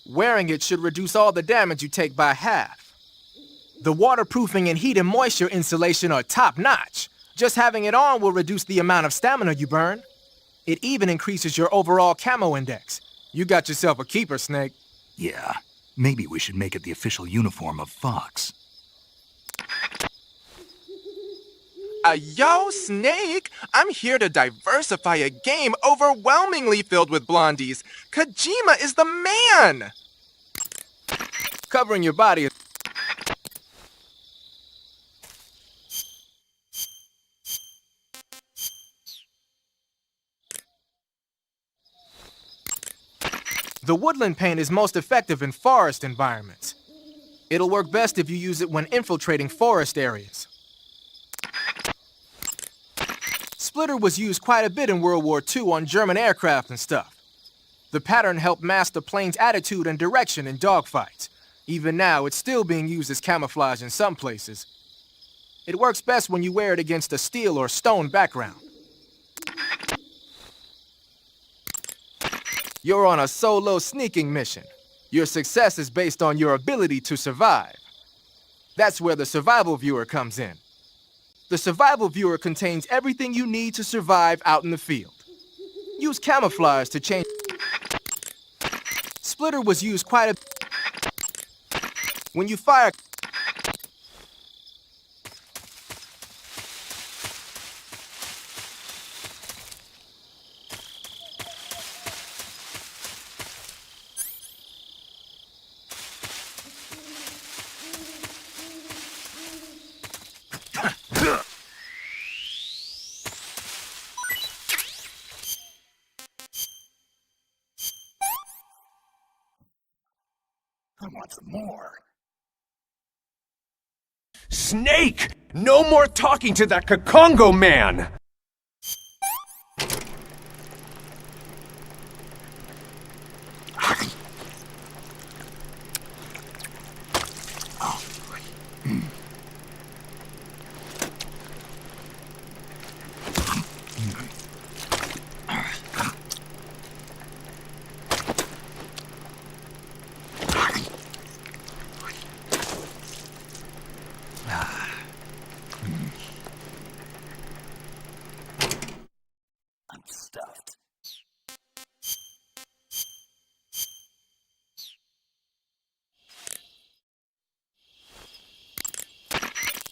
Wearing it should reduce all the damage you take by half. The waterproofing and heat and moisture insulation are top-notch. Just having it on will reduce the amount of stamina you burn. It even increases your overall camo index. You got yourself a keeper, Snake. Yeah, maybe we should make it the official uniform of Fox. Yo, Snake! I'm here to diversify a game overwhelmingly filled with blondies. Kojima is the man! Covering your body is... The woodland paint is most effective in forest environments. It'll work best if you use it when infiltrating forest areas. Splitter was used quite a bit in World War II on German aircraft and stuff. The pattern helped mask the plane's attitude and direction in dogfights. Even now, it's still being used as camouflage in some places. It works best when you wear it against a steel or stone background. You're on a solo sneaking mission. Your success is based on your ability to survive. That's where the survival viewer comes in. The survival viewer contains everything you need to survive out in the field. Use camouflage to change... Splitter was used quite a... When you fire... I want some more. Snake! No more talking to that Kakongo man!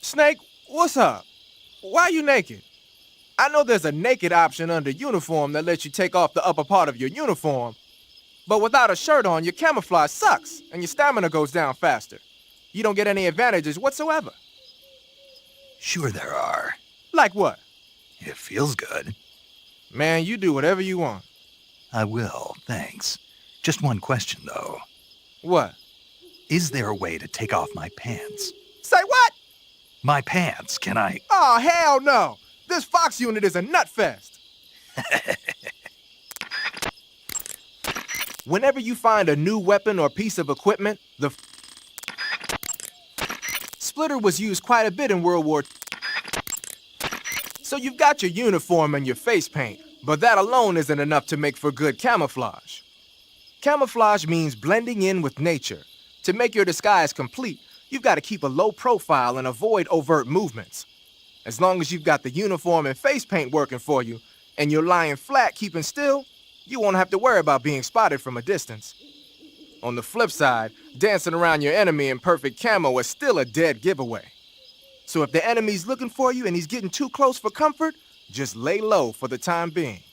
Snake, what's up? Why are you naked? I know there's a naked option under uniform that lets you take off the upper part of your uniform, but without a shirt on, your camouflage sucks and your stamina goes down faster. You don't get any advantages whatsoever. Sure there are. Like what? It feels good. Man, you do whatever you want. I will, thanks. Just one question, though. What? Is there a way to take off my pants? Say what? My pants, can I? Oh, hell no! This Fox unit is a nutfest! Whenever you find a new weapon or piece of equipment, the Splitter was used quite a bit in World War II. So you've got your uniform and your face paint, but that alone isn't enough to make for good camouflage. Camouflage means blending in with nature. To make your disguise complete, you've got to keep a low profile and avoid overt movements. As long as you've got the uniform and face paint working for you, and you're lying flat keeping still, you won't have to worry about being spotted from a distance. On the flip side, dancing around your enemy in perfect camo is still a dead giveaway. So if the enemy's looking for you and he's getting too close for comfort, just lay low for the time being.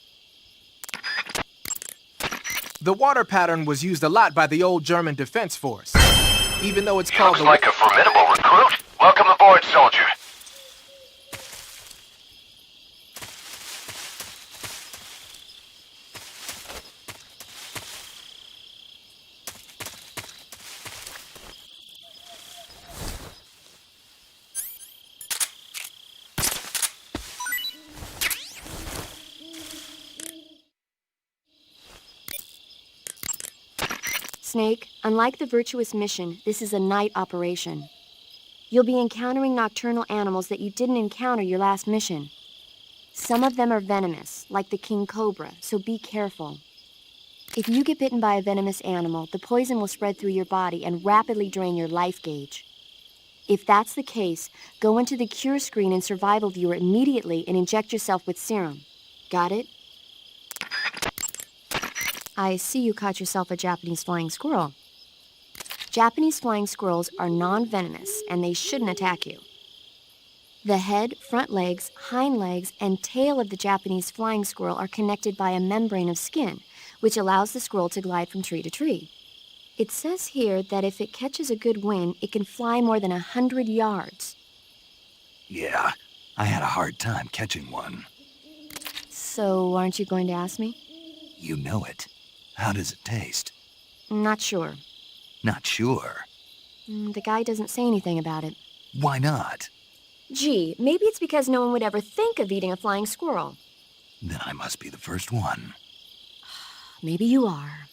The water pattern was used a lot by the old German Defense Force. Even though it's called... Looks like a formidable recruit. Welcome aboard, soldier. Snake, unlike the Virtuous Mission, this is a night operation. You'll be encountering nocturnal animals that you didn't encounter your last mission. Some of them are venomous, like the king cobra, so be careful. If you get bitten by a venomous animal, the poison will spread through your body and rapidly drain your life gauge. If that's the case, go into the cure screen and survival viewer immediately and inject yourself with serum. Got it? I see you caught yourself a Japanese flying squirrel. Japanese flying squirrels are non-venomous and they shouldn't attack you. The head, front legs, hind legs, and tail of the Japanese flying squirrel are connected by a membrane of skin, which allows the squirrel to glide from tree to tree. It says here that if it catches a good wind, it can fly more than 100 yards. Yeah, I had a hard time catching one. So, aren't you going to ask me? You know it. How does it taste? Not sure. Not sure. The guy doesn't say anything about it. Why not? Gee, maybe it's because no one would ever think of eating a flying squirrel. Then I must be the first one. Maybe you are.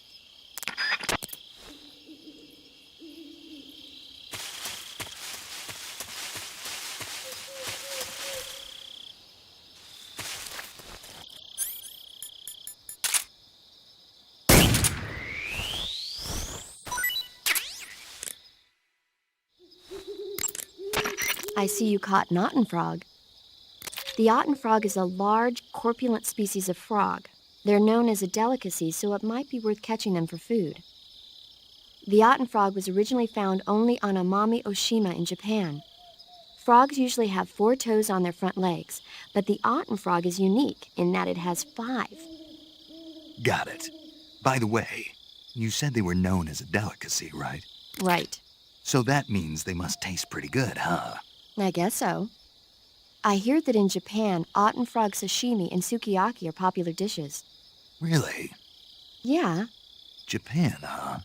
I see you caught an Otten frog. The Otten frog is a large, corpulent species of frog. They're known as a delicacy, so it might be worth catching them for food. The Otten frog was originally found only on Amami Oshima in Japan. Frogs usually have 4 toes on their front legs, but the Otten frog is unique in that it has 5. Got it. By the way, you said they were known as a delicacy, right? Right. So that means they must taste pretty good, huh? I guess so. I hear that in Japan, Otten frog sashimi and sukiyaki are popular dishes. Really? Yeah. Japan, huh?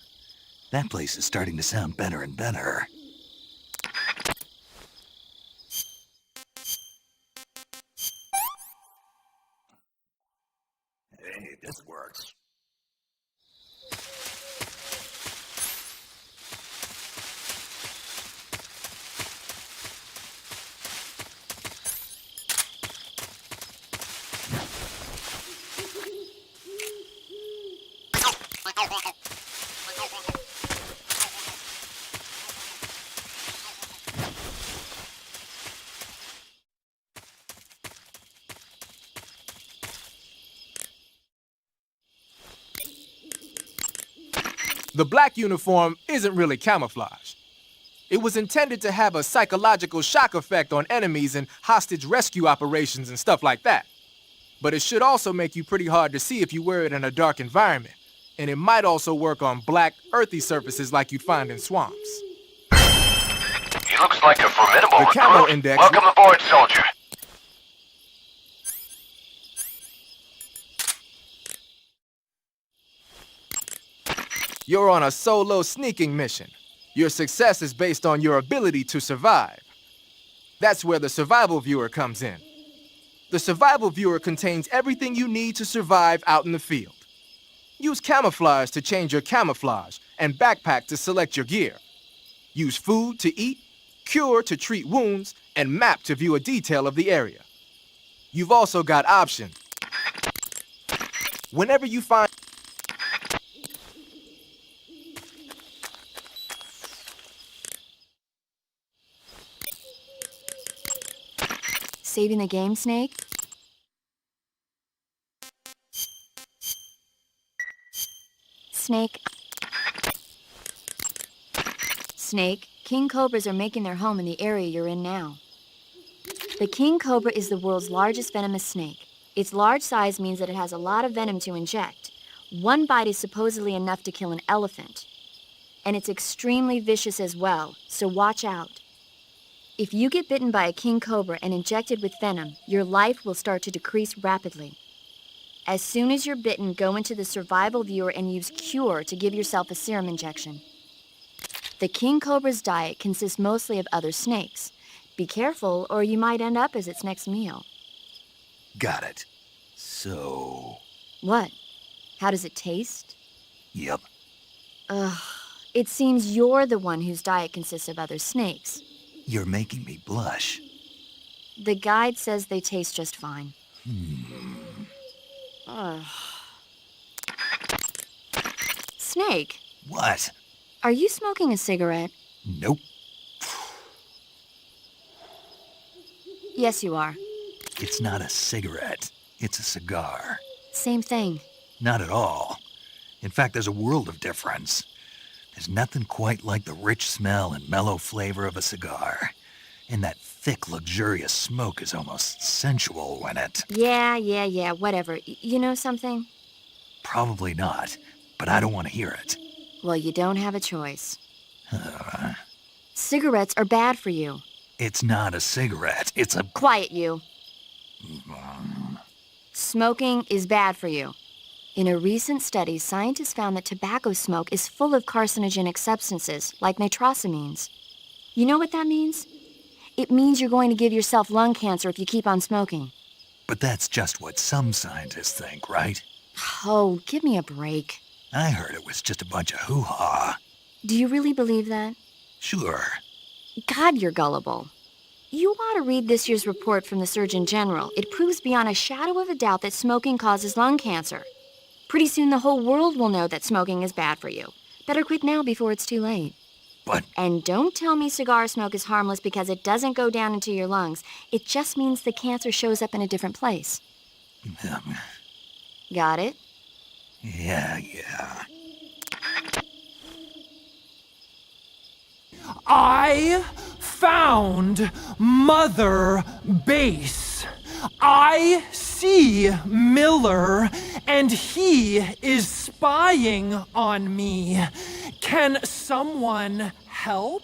That place is starting to sound better and better. Hey, this works. The black uniform isn't really camouflage. It was intended to have a psychological shock effect on enemies in hostage rescue operations and stuff like that. But it should also make you pretty hard to see if you wear it in a dark environment. And it might also work on black, earthy surfaces like you'd find in swamps. He looks like a formidable The camo recruit. index... Welcome aboard, soldier. You're on a solo sneaking mission. Your success is based on your ability to survive. That's where the survival viewer comes in. The survival viewer contains everything you need to survive out in the field. Use camouflage to change your camouflage and backpack to select your gear. Use food to eat, cure to treat wounds, and map to view a detail of the area. You've also got options. Whenever you find... Saving the game, Snake? Snake. Snake, king cobras are making their home in the area you're in now. The king cobra is the world's largest venomous snake. Its large size means that it has a lot of venom to inject. One bite is supposedly enough to kill an elephant. And it's extremely vicious as well, so watch out. If you get bitten by a king cobra and injected with venom, your life will start to decrease rapidly. As soon as you're bitten, go into the survival viewer and use Cure to give yourself a serum injection. The king cobra's diet consists mostly of other snakes. Be careful, or you might end up as its next meal. Got it. So... What? How does it taste? Yep. Ugh. It seems you're the one whose diet consists of other snakes. You're making me blush. The guide says they taste just fine. Ugh. Snake, What? are you smoking a cigarette? Nope. Yes, you are. It's not a cigarette. It's a cigar. Same thing. Not at all. In fact, there's a world of difference. There's nothing quite like the rich smell and mellow flavor of a cigar. And that thick, luxurious smoke is almost sensual when it... Yeah, whatever. You know something? Probably not, but I don't want to hear it. Well, you don't have a choice. Cigarettes are bad for you. It's not a cigarette. It's a... Quiet, you. Smoking is bad for you. In a recent study, scientists found that tobacco smoke is full of carcinogenic substances, like nitrosamines. You know what that means? It means you're going to give yourself lung cancer if you keep on smoking. But that's just what some scientists think, right? Oh, give me a break. I heard it was just a bunch of hoo-ha. Do you really believe that? Sure. God, you're gullible. You ought to read this year's report from the Surgeon General. It proves beyond a shadow of a doubt that smoking causes lung cancer. Pretty soon the whole world will know that smoking is bad for you. Better quit now before it's too late. But... And don't tell me cigar smoke is harmless because it doesn't go down into your lungs. It just means the cancer shows up in a different place. Got it? Yeah. I found Mother Base. I see Miller, and he is spying on me. Can someone help?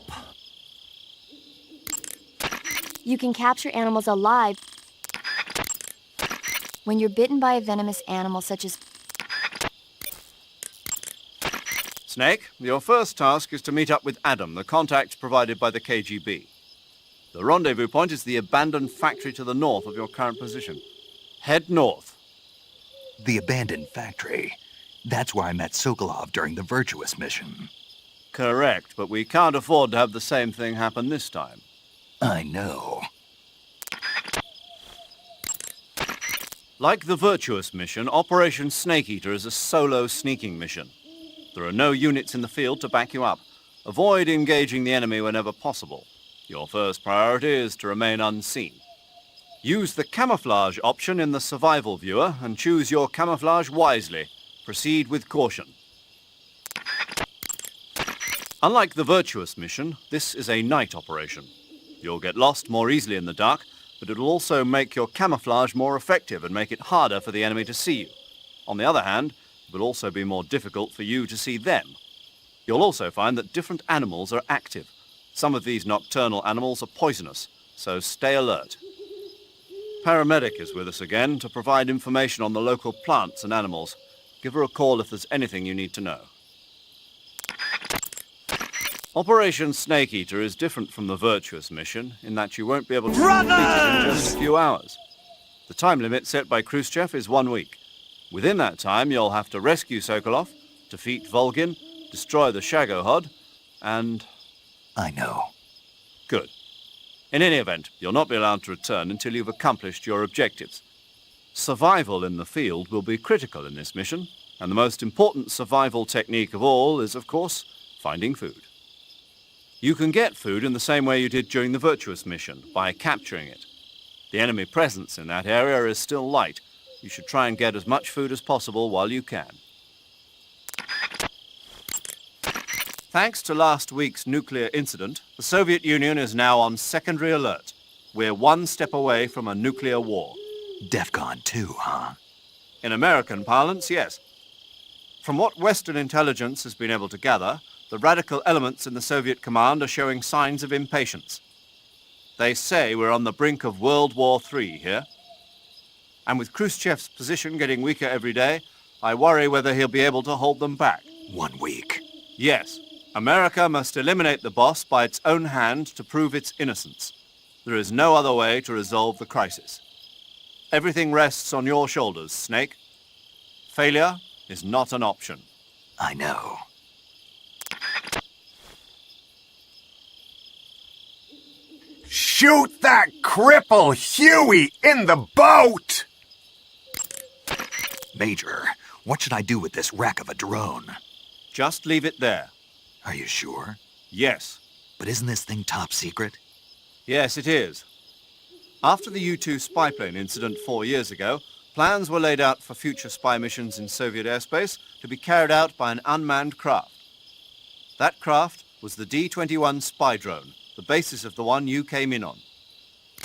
You can capture animals alive when you're bitten by a venomous animal such as... Snake, your first task is to meet up with Adam, the contact provided by the KGB. The rendezvous point is the abandoned factory to the north of your current position. Head north. The abandoned factory. That's where I met Sokolov during the Virtuous mission. Correct, but we can't afford to have the same thing happen this time. I know. Like the Virtuous mission, Operation Snake Eater is a solo sneaking mission. There are no units in the field to back you up. Avoid engaging the enemy whenever possible. Your first priority is to remain unseen. Use the camouflage option in the survival viewer and choose your camouflage wisely. Proceed with caution. Unlike the Virtuous mission, this is a night operation. You'll get lost more easily in the dark, but it'll also make your camouflage more effective and make it harder for the enemy to see you. On the other hand, it will also be more difficult for you to see them. You'll also find that different animals are active. Some of these nocturnal animals are poisonous, so stay alert. Paramedic is with us again to provide information on the local plants and animals. Give her a call if there's anything you need to know. Operation Snake Eater is different from the Virtuous mission in that you won't be able to complete it in just a few hours. The time limit set by Khrushchev is 1 week. Within that time, you'll have to rescue Sokolov, defeat Volgin, destroy the Shagohod, and... I know. Good. In any event, you'll not be allowed to return until you've accomplished your objectives. Survival in the field will be critical in this mission, and the most important survival technique of all is, of course, finding food. You can get food in the same way you did during the Virtuous mission, by capturing it. The enemy presence in that area is still light. You should try and get as much food as possible while you can. Thanks to last week's nuclear incident, the Soviet Union is now on secondary alert. We're one step away from a nuclear war. DEFCON 2, huh? In American parlance, yes. From what Western intelligence has been able to gather, the radical elements in the Soviet command are showing signs of impatience. They say we're on the brink of World War III here. And with Khrushchev's position getting weaker every day, I worry whether he'll be able to hold them back. 1 week. Yes. America must eliminate the boss by its own hand to prove its innocence. There is no other way to resolve the crisis. Everything rests on your shoulders, Snake. Failure is not an option. I know. Shoot that cripple Huey in the boat! Major, what should I do with this wreck of a drone? Just leave it there. Are you sure? Yes. But isn't this thing top secret? Yes, it is. After the U-2 spy plane incident 4 years ago, plans were laid out for future spy missions in Soviet airspace to be carried out by an unmanned craft. That craft was the D-21 spy drone, the basis of the one you came in on.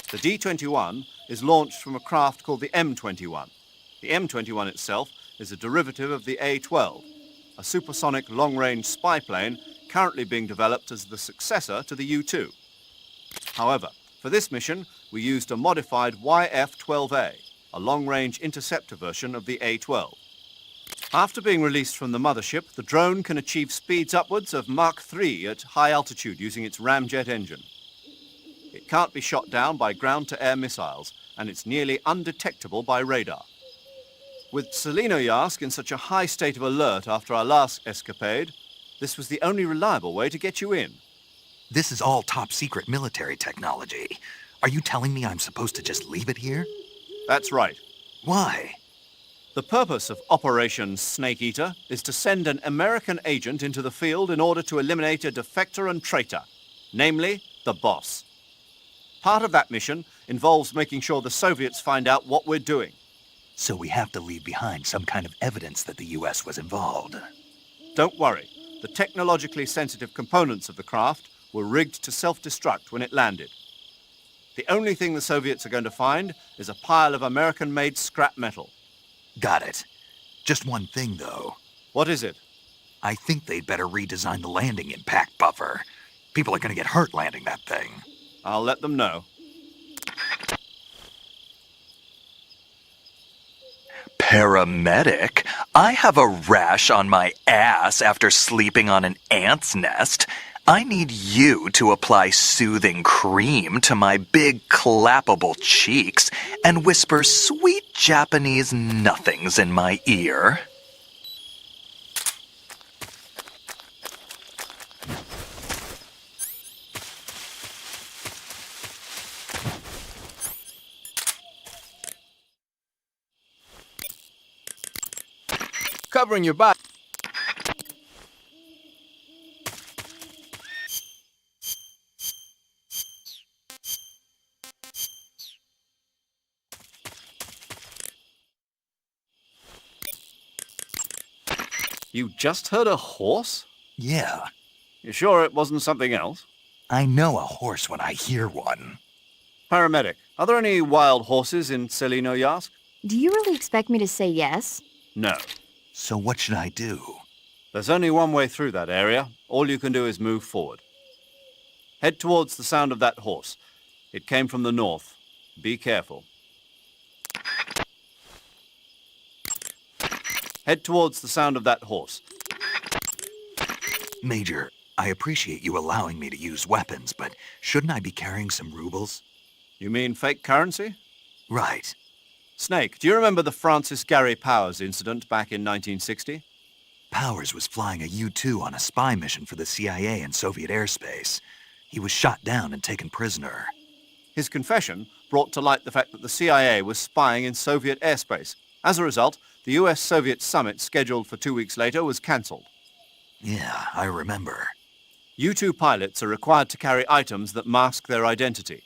The D-21 is launched from a craft called the M-21. The M-21 itself is a derivative of the A-12, a supersonic long-range spy plane currently being developed as the successor to the U-2. However, for this mission, we used a modified YF-12A, a long-range interceptor version of the A-12. After being released from the mothership, the drone can achieve speeds upwards of Mach 3 at high altitude using its ramjet engine. It can't be shot down by ground-to-air missiles, and it's nearly undetectable by radar. With Selinoyarsk in such a high state of alert after our last escapade, this was the only reliable way to get you in. This is all top-secret military technology. Are you telling me I'm supposed to just leave it here? That's right. Why? The purpose of Operation Snake Eater is to send an American agent into the field in order to eliminate a defector and traitor, namely the boss. Part of that mission involves making sure the Soviets find out what we're doing. So we have to leave behind some kind of evidence that the U.S. was involved. Don't worry. The technologically sensitive components of the craft were rigged to self-destruct when it landed. The only thing the Soviets are going to find is a pile of American-made scrap metal. Got it. Just one thing, though. What is it? I think they'd better redesign the landing impact buffer. People are going to get hurt landing that thing. I'll let them know. Paramedic? I have a rash on my ass after sleeping on an ant's nest. I need you to apply soothing cream to my big clappable cheeks and whisper sweet Japanese nothings in my ear. Covering your body. You just heard a horse? Yeah. You sure it wasn't something else? I know a horse when I hear one. Paramedic, are there any wild horses in Selinoyarsk? Do you really expect me to say yes? No. So what should I do? There's only one way through that area. All you can do is move forward. Head towards the sound of that horse. It came from the north. Be careful. Head towards the sound of that horse. Major, I appreciate you allowing me to use weapons, but shouldn't I be carrying some rubles? You mean fake currency? Right. Snake, do you remember the Francis Gary Powers incident back in 1960? Powers was flying a U-2 on a spy mission for the CIA in Soviet airspace. He was shot down and taken prisoner. His confession brought to light the fact that the CIA was spying in Soviet airspace. As a result, the US-Soviet summit scheduled for 2 weeks later was cancelled. Yeah, I remember. U-2 pilots are required to carry items that mask their identity.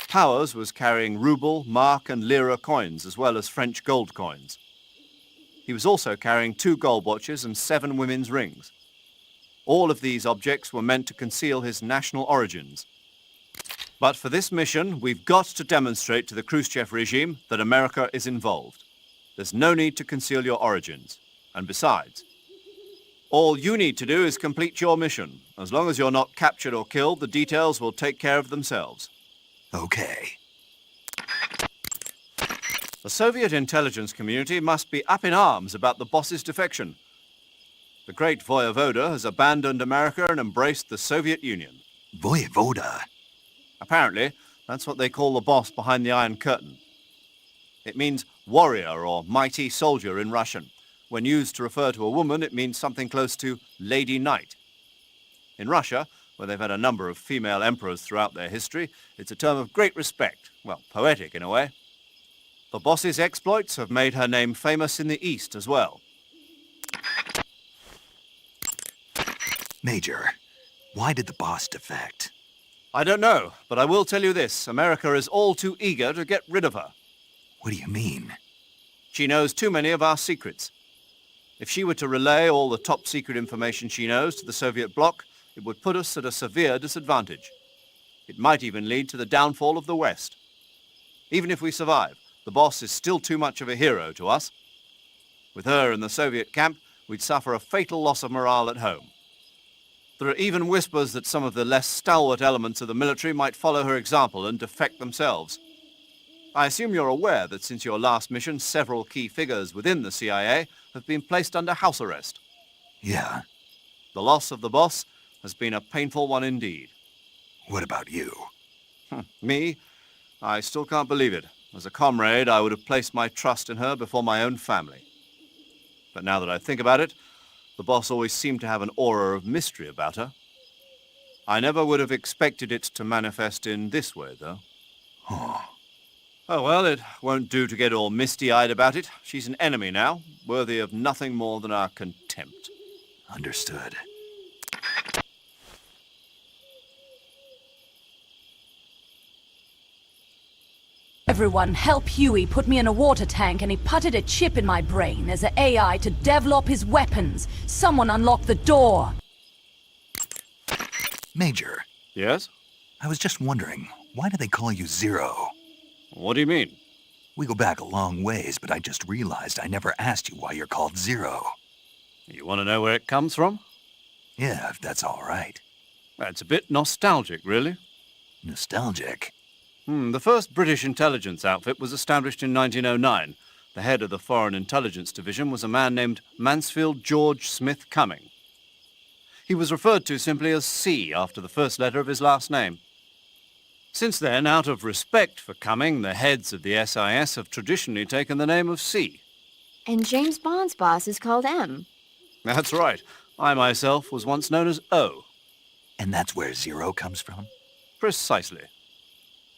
Powers was carrying ruble, mark and lira coins as well as French gold coins. He was also carrying 2 gold watches and 7 women's rings. All of these objects were meant to conceal his national origins. But for this mission, we've got to demonstrate to the Khrushchev regime that America is involved. There's no need to conceal your origins. And besides, all you need to do is complete your mission. As long as you're not captured or killed, the details will take care of themselves. Okay. The Soviet intelligence community must be up in arms about the boss's defection. The great Voyevoda has abandoned America and embraced the Soviet Union. Voyevoda? Apparently, that's what they call the boss behind the Iron Curtain. It means warrior or mighty soldier in Russian. When used to refer to a woman, it means something close to Lady Knight. In Russia, where they've had a number of female emperors throughout their history, it's a term of great respect. Well, poetic in a way. The boss's exploits have made her name famous in the East as well. Major, why did the boss defect? I don't know, but I will tell you this. America is all too eager to get rid of her. What do you mean? She knows too many of our secrets. If she were to relay all the top-secret information she knows to the Soviet bloc, it would put us at a severe disadvantage. It might even lead to the downfall of the West. Even if we survive, the boss is still too much of a hero to us. With her in the Soviet camp, we'd suffer a fatal loss of morale at home. There are even whispers that some of the less stalwart elements of the military might follow her example and defect themselves. I assume you're aware that since your last mission, several key figures within the CIA have been placed under house arrest. Yeah. The loss of the boss has been a painful one indeed. What about you? Me? I still can't believe it. As a comrade, I would have placed my trust in her before my own family. But now that I think about it, the boss always seemed to have an aura of mystery about her. I never would have expected it to manifest in this way, though. Oh, well, it won't do to get all misty-eyed about it. She's an enemy now, worthy of nothing more than our contempt. Understood. Everyone, help Huey put me in a water tank and he putted a chip in my brain as an AI to develop his weapons. Someone unlock the door. Major. Yes? I was just wondering, why do they call you Zero? What do you mean? We go back a long ways, but I just realized I never asked you why you're called Zero. You want to know where it comes from? Yeah, if that's all right. That's a bit nostalgic, really. Nostalgic? The first British intelligence outfit was established in 1909. The head of the Foreign Intelligence Division was a man named Mansfield George Smith Cumming. He was referred to simply as C after the first letter of his last name. Since then, out of respect for Cumming, the heads of the SIS have traditionally taken the name of C. And James Bond's boss is called M. That's right. I myself was once known as O. And that's where Zero comes from? Precisely.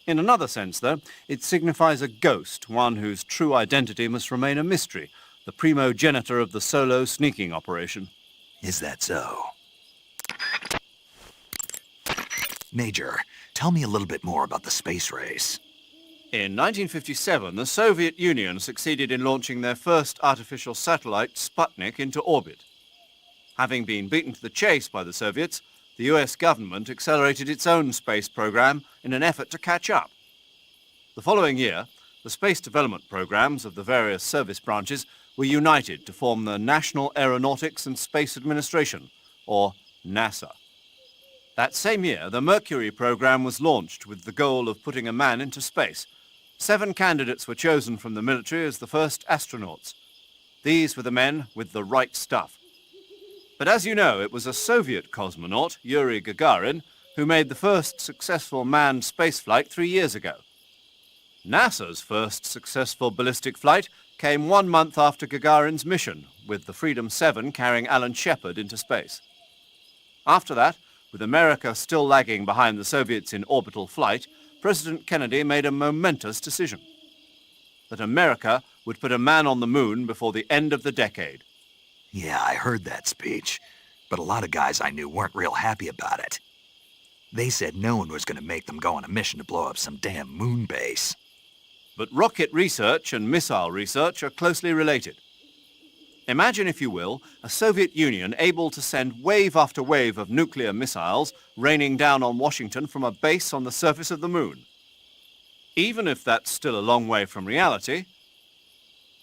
In another sense, though, it signifies a ghost, one whose true identity must remain a mystery, the primogenitor of the solo sneaking operation. Is that so? Major, tell me a little bit more about the space race. In 1957, the Soviet Union succeeded in launching their first artificial satellite, Sputnik, into orbit. Having been beaten to the chase by the Soviets, the US government accelerated its own space program in an effort to catch up. The following year, the space development programs of the various service branches were united to form the National Aeronautics and Space Administration, or NASA. That same year, the Mercury program was launched with the goal of putting a man into space. 7 candidates were chosen from the military as the first astronauts. These were the men with the right stuff. But as you know, it was a Soviet cosmonaut, Yuri Gagarin, who made the first successful manned spaceflight 3 years ago. NASA's first successful ballistic flight came 1 month after Gagarin's mission, with the Freedom 7 carrying Alan Shepard into space. After that, with America still lagging behind the Soviets in orbital flight, President Kennedy made a momentous decision. That America would put a man on the moon before the end of the decade. Yeah, I heard that speech, but a lot of guys I knew weren't real happy about it. They said no one was going to make them go on a mission to blow up some damn moon base. But rocket research and missile research are closely related. Imagine, if you will, a Soviet Union able to send wave after wave of nuclear missiles raining down on Washington from a base on the surface of the moon. Even if that's still a long way from reality,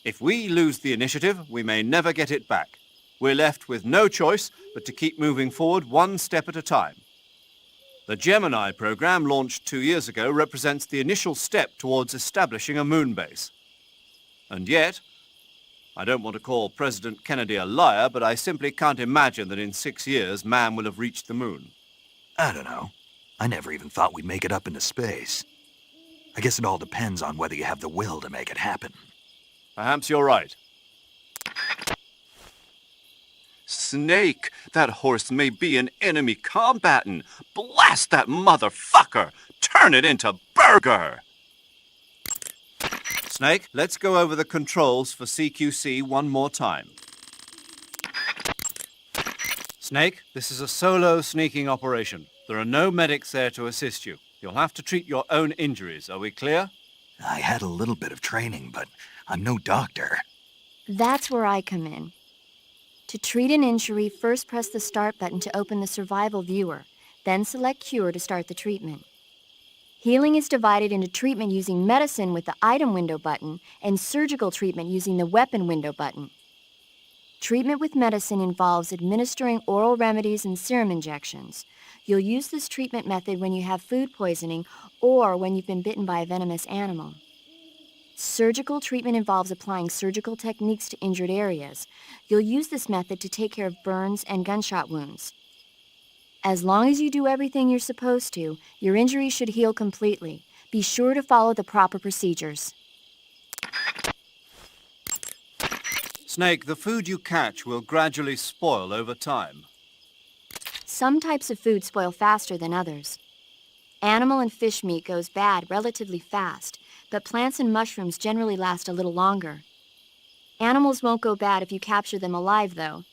if we lose the initiative, we may never get it back. We're left with no choice but to keep moving forward one step at a time. The Gemini program, launched 2 years ago, represents the initial step towards establishing a moon base. And yet, I don't want to call President Kennedy a liar, but I simply can't imagine that in 6 years man will have reached the moon. I don't know. I never even thought we'd make it up into space. I guess it all depends on whether you have the will to make it happen. Perhaps you're right. Snake, that horse may be an enemy combatant. Blast that motherfucker! Turn it into burger! Snake, let's go over the controls for CQC one more time. Snake, this is a solo sneaking operation. There are no medics there to assist you. You'll have to treat your own injuries. Are we clear? I had a little bit of training, but I'm no doctor. That's where I come in. To treat an injury, first press the Start button to open the survival viewer, then select Cure to start the treatment. Healing is divided into treatment using medicine with the Item window button and surgical treatment using the Weapon window button. Treatment with medicine involves administering oral remedies and serum injections. You'll use this treatment method when you have food poisoning or when you've been bitten by a venomous animal. Surgical treatment involves applying surgical techniques to injured areas. You'll use this method to take care of burns and gunshot wounds. As long as you do everything you're supposed to, your injury should heal completely. Be sure to follow the proper procedures. Snake, the food you catch will gradually spoil over time. Some types of food spoil faster than others. Animal and fish meat goes bad relatively fast, but plants and mushrooms generally last a little longer. Animals won't go bad if you capture them alive, though.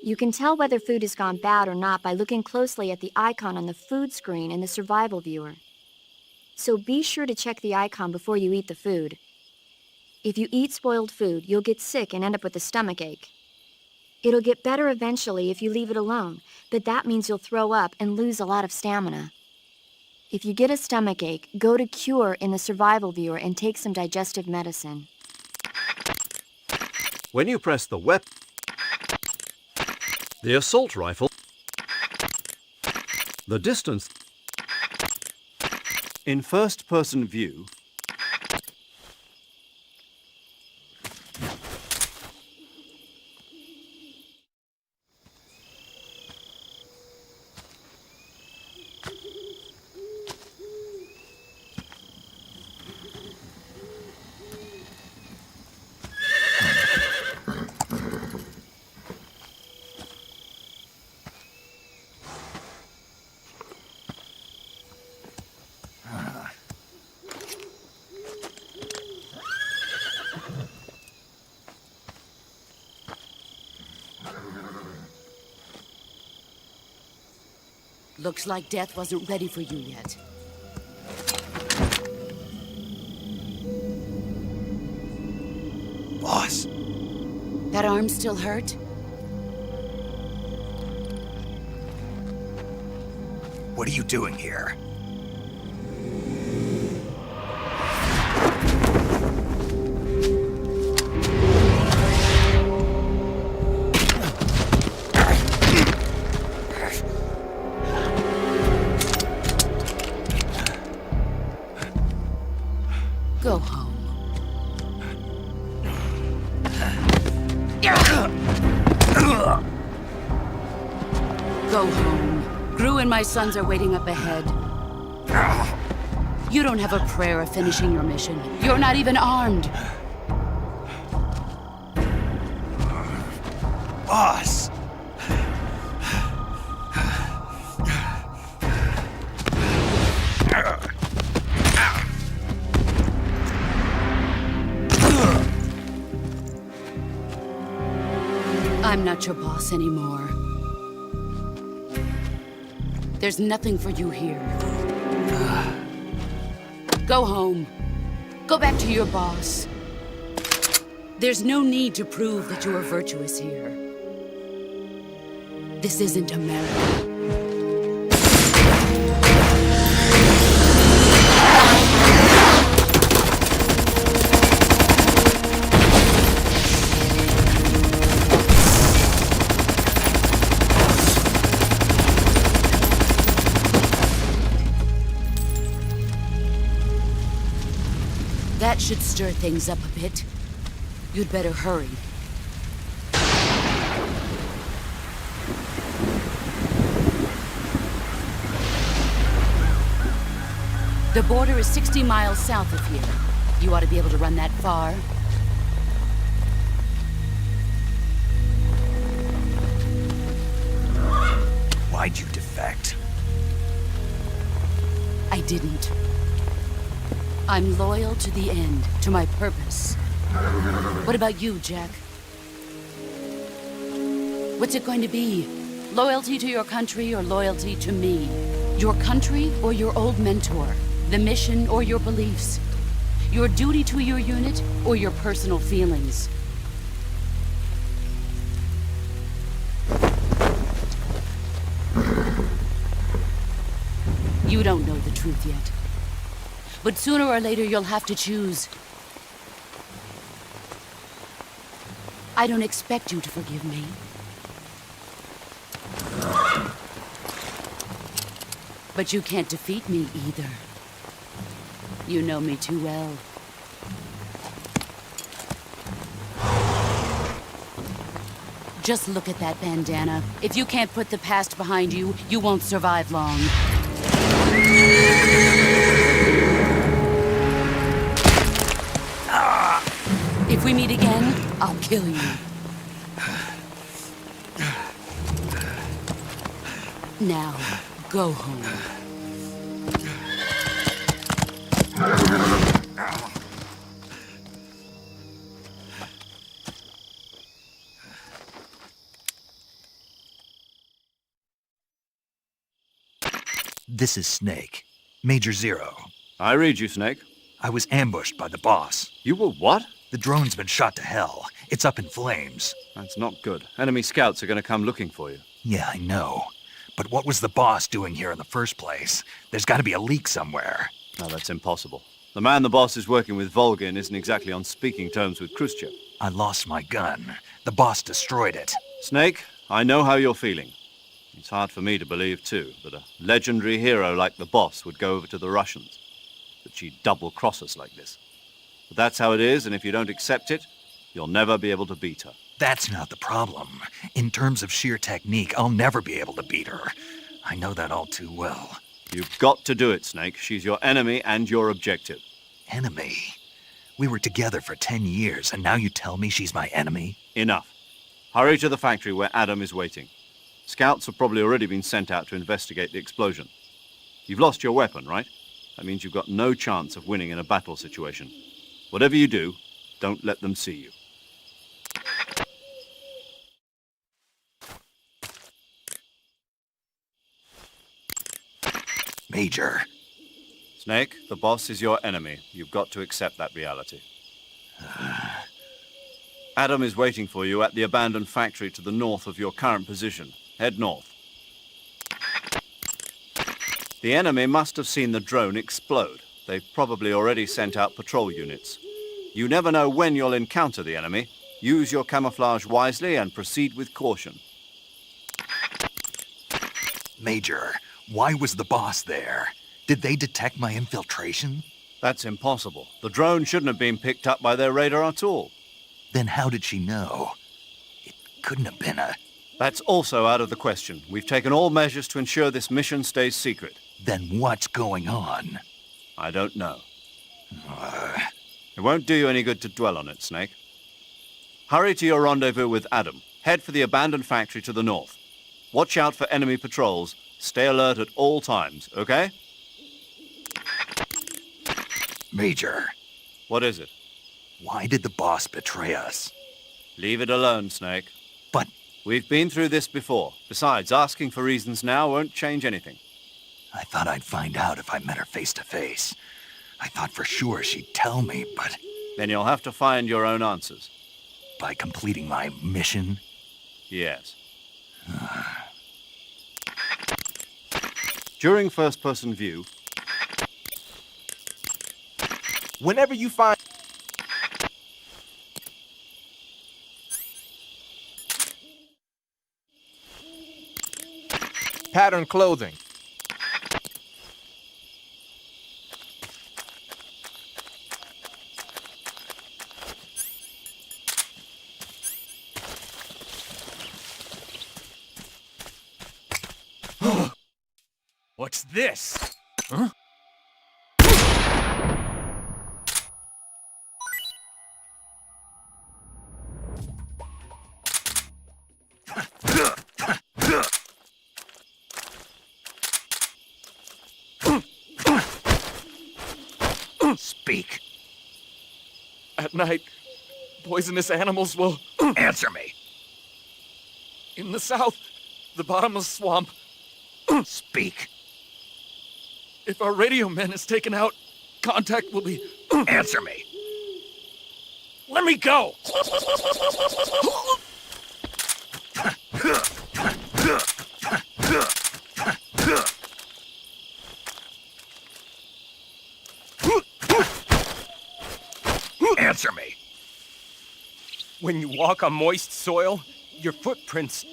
You can tell whether food has gone bad or not by looking closely at the icon on the food screen in the survival viewer. So be sure to check the icon before you eat the food. If you eat spoiled food, you'll get sick and end up with a stomachache. It'll get better eventually if you leave it alone, but that means you'll throw up and lose a lot of stamina. If you get a stomachache, go to Cure in the survival viewer and take some digestive medicine. When you press the weapon, the assault rifle, the distance, in first-person view, Looks like death wasn't ready for you yet. Boss. That arm still hurt? What are you doing here? Go home. Go home. Gru and my sons are waiting up ahead. You don't have a prayer of finishing your mission. You're not even armed. Boss! I'm not your boss anymore. There's nothing for you here. Go home. Go back to your boss. There's no need to prove that you are virtuous here. This isn't America. That should stir things up a bit. You'd better hurry. The border is 60 miles south of here. You ought to be able to run that far. Why'd you defect? I didn't. I'm loyal to the end, to my purpose. What about you, Jack? What's it going to be? Loyalty to your country or loyalty to me? Your country or your old mentor? The mission or your beliefs? Your duty to your unit or your personal feelings? You don't know the truth yet. But sooner or later you'll have to choose. I don't expect you to forgive me. But you can't defeat me either. You know me too well. Just look at that bandana. If you can't put the past behind you, you won't survive long. If we meet again, I'll kill you. Now, go home. This is Snake. Major Zero. I read you, Snake. I was ambushed by the boss. You were what? The drone's been shot to hell. It's up in flames. That's not good. Enemy scouts are going to come looking for you. Yeah, I know. But what was the boss doing here in the first place? There's got to be a leak somewhere. No, that's impossible. The man the boss is working with, Volgin, isn't exactly on speaking terms with Khrushchev. I lost my gun. The boss destroyed it. Snake, I know how you're feeling. It's hard for me to believe, too, that a legendary hero like the boss would go over to the Russians. That she'd double-cross us like this. But that's how it is, and if you don't accept it, you'll never be able to beat her. That's not the problem. In terms of sheer technique, I'll never be able to beat her. I know that all too well. You've got to do it, Snake. She's your enemy and your objective. Enemy? We were together for 10 years, and now you tell me she's my enemy? Enough. Hurry to the factory where Adam is waiting. Scouts have probably already been sent out to investigate the explosion. You've lost your weapon, right? That means you've got no chance of winning in a battle situation. Whatever you do, don't let them see you. Major. Snake, the boss is your enemy. You've got to accept that reality. Adam is waiting for you at the abandoned factory to the north of your current position. Head north. The enemy must have seen the drone explode. They've probably already sent out patrol units. You never know when you'll encounter the enemy. Use your camouflage wisely and proceed with caution. Major, why was the boss there? Did they detect my infiltration? That's impossible. The drone shouldn't have been picked up by their radar at all. Then how did she know? It couldn't have been a... That's also out of the question. We've taken all measures to ensure this mission stays secret. Then what's going on? I don't know. It won't do you any good to dwell on it, Snake. Hurry to your rendezvous with Adam. Head for the abandoned factory to the north. Watch out for enemy patrols. Stay alert at all times, okay? Major. What is it? Why did the boss betray us? Leave it alone, Snake. But... We've been through this before. Besides, asking for reasons now won't change anything. I thought I'd find out if I met her face to face. I thought for sure she'd tell me, but... Then you'll have to find your own answers. By completing my mission? Yes. During first-person view... Whenever you find... Pattern clothing. What's this? Huh? Speak. At night, poisonous animals will... Answer me. In the south, the bottomless swamp. Speak. If our radio man is taken out, contact will be... Answer me. Let me go! Answer me. When you walk on moist soil, your footprints...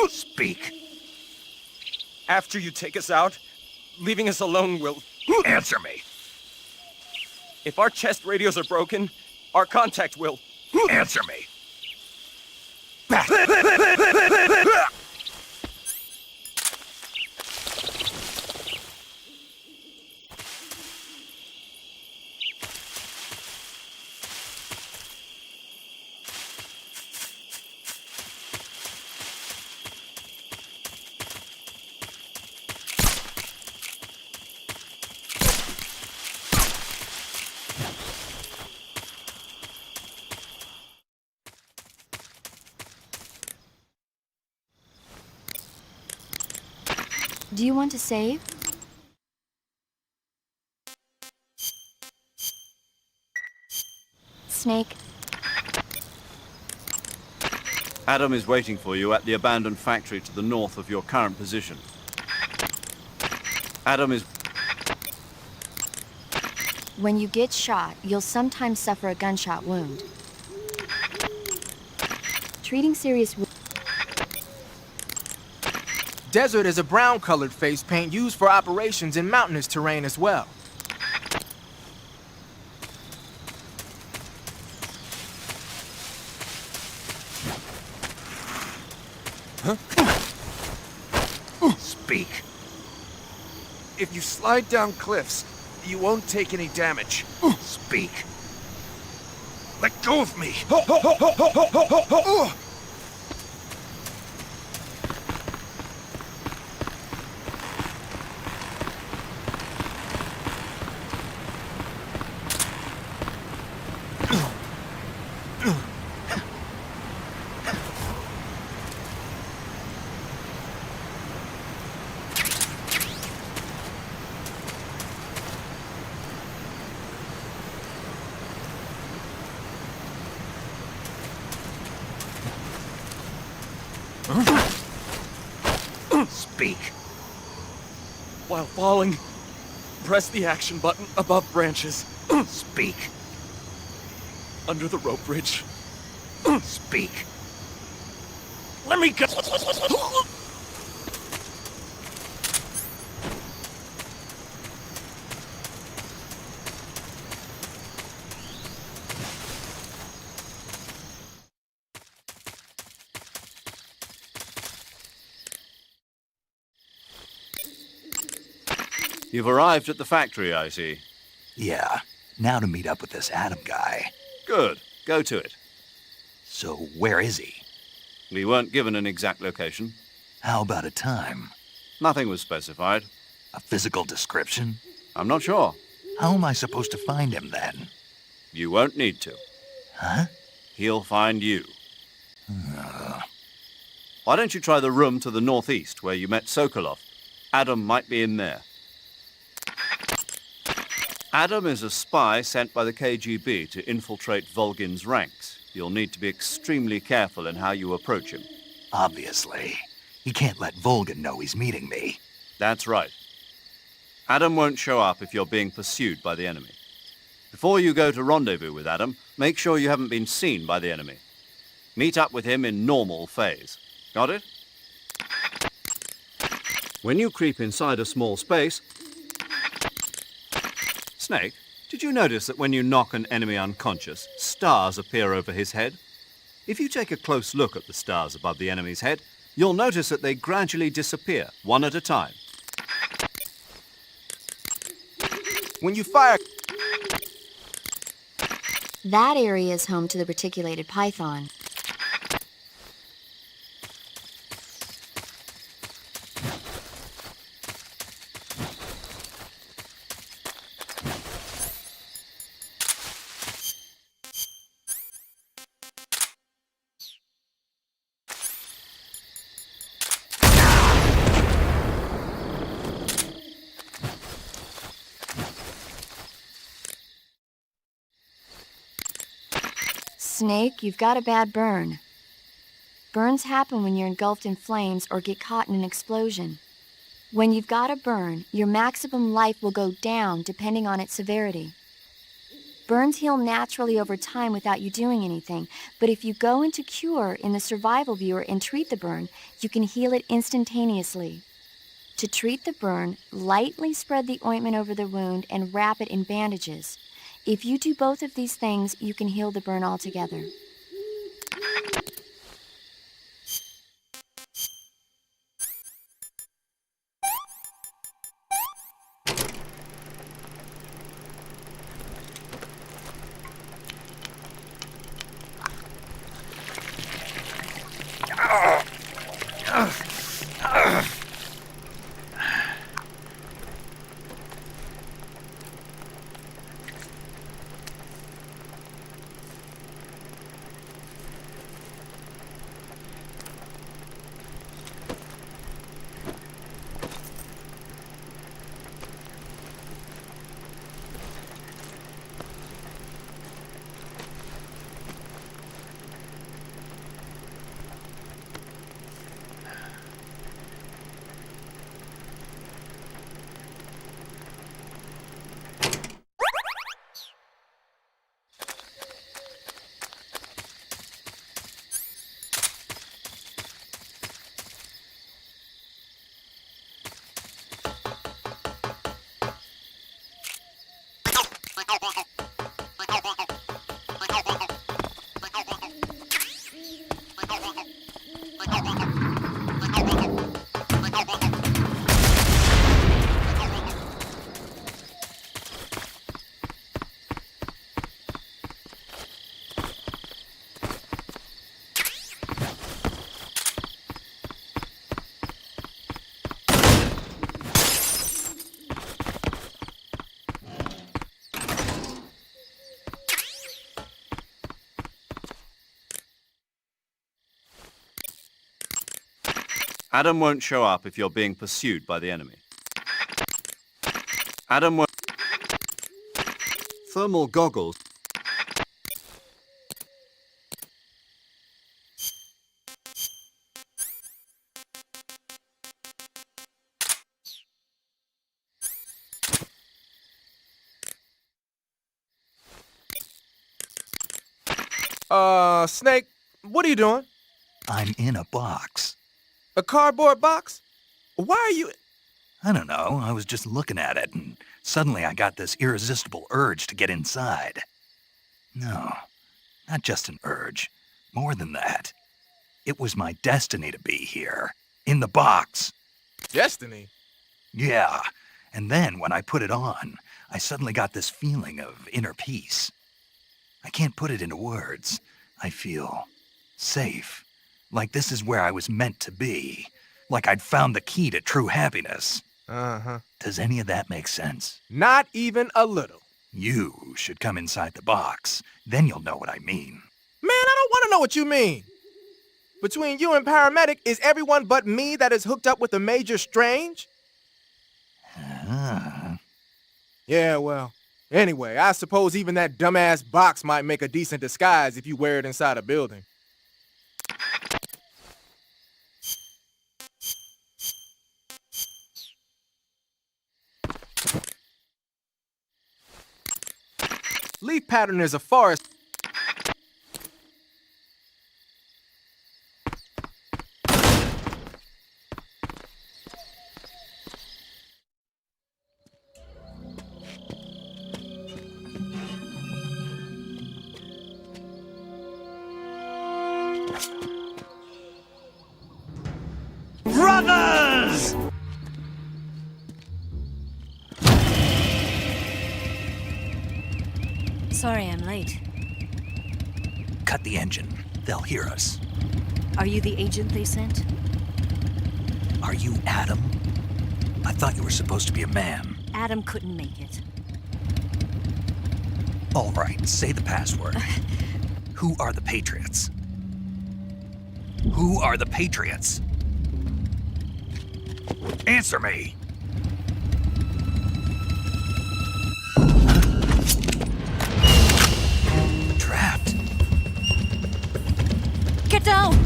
Speak. After you take us out, leaving us alone will... Answer me. If our chest radios are broken, our contact will... Answer me. Do you want to save? Snake. Adam is waiting for you at the abandoned factory to the north of your current position. Adam is... When you get shot, you'll sometimes suffer a gunshot wound. Treating serious wounds. Desert is a brown-colored face paint used for operations in mountainous terrain as well. Speak. If you slide down cliffs, you won't take any damage. Speak. Let go of me! Speak. While falling, press the action button above branches. Speak. Under the rope bridge. Speak. Let me go! You've arrived at the factory, I see. Yeah. Now to meet up with this Adam guy. Good. Go to it. So where is he? We weren't given an exact location. How about a time? Nothing was specified. A physical description? I'm not sure. How am I supposed to find him then? You won't need to. Huh? He'll find you. Why don't you try the room to the northeast where you met Sokolov? Adam might be in there. Adam is a spy sent by the KGB to infiltrate Volgin's ranks. You'll need to be extremely careful in how you approach him. Obviously. He can't let Volgin know he's meeting me. That's right. Adam won't show up if you're being pursued by the enemy. Before you go to rendezvous with Adam, make sure you haven't been seen by the enemy. Meet up with him in normal phase. Got it? When you creep inside a small space... Snake, did you notice that when you knock an enemy unconscious, stars appear over his head? If you take a close look at the stars above the enemy's head, you'll notice that they gradually disappear, one at a time. When you fire... That area is home to the reticulated python. Snake, you've got a bad burn. Burns happen when you're engulfed in flames or get caught in an explosion. When you've got a burn, your maximum life will go down depending on its severity. Burns heal naturally over time without you doing anything, but if you go into Cure in the survival viewer and treat the burn, you can heal it instantaneously. To treat the burn, lightly spread the ointment over the wound and wrap it in bandages. If you do both of these things, you can heal the burn altogether. Adam won't show up if you're being pursued by the enemy. Adam won't... Thermal goggles. Snake, what are you doing? I'm in a box. A cardboard box? Why are you... I don't know. I was just looking at it, and suddenly I got this irresistible urge to get inside. No, not just an urge. More than that. It was my destiny to be here. In the box. Destiny? Yeah. And then when I put it on, I suddenly got this feeling of inner peace. I can't put it into words. I feel safe. Like this is where I was meant to be. Like I'd found the key to true happiness. Uh-huh. Does any of that make sense? Not even a little. You should come inside the box. Then you'll know what I mean. Man, I don't want to know what you mean. Between you and Paramedic, is everyone but me that is hooked up with the Major Strange? Yeah, well, anyway, I suppose even that dumbass box might make a decent disguise if you wear it inside a building. Leaf pattern is a forest. Brothers! Sorry I'm late. Cut the engine. They'll hear us. Are you the agent they sent? Are you Adam? I thought you were supposed to be a man. Adam couldn't make it. All right, say the password. Who are the Patriots? Who are the Patriots? Answer me! Trapped. Get down!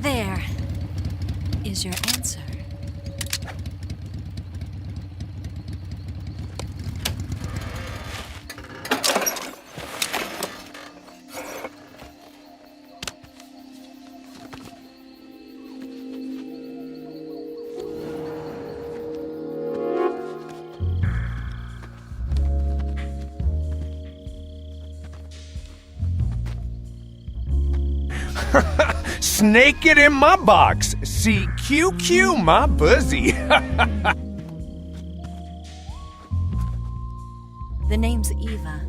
There is your answer. Snake it in my box. CQQ my buzzy. The name's Eva.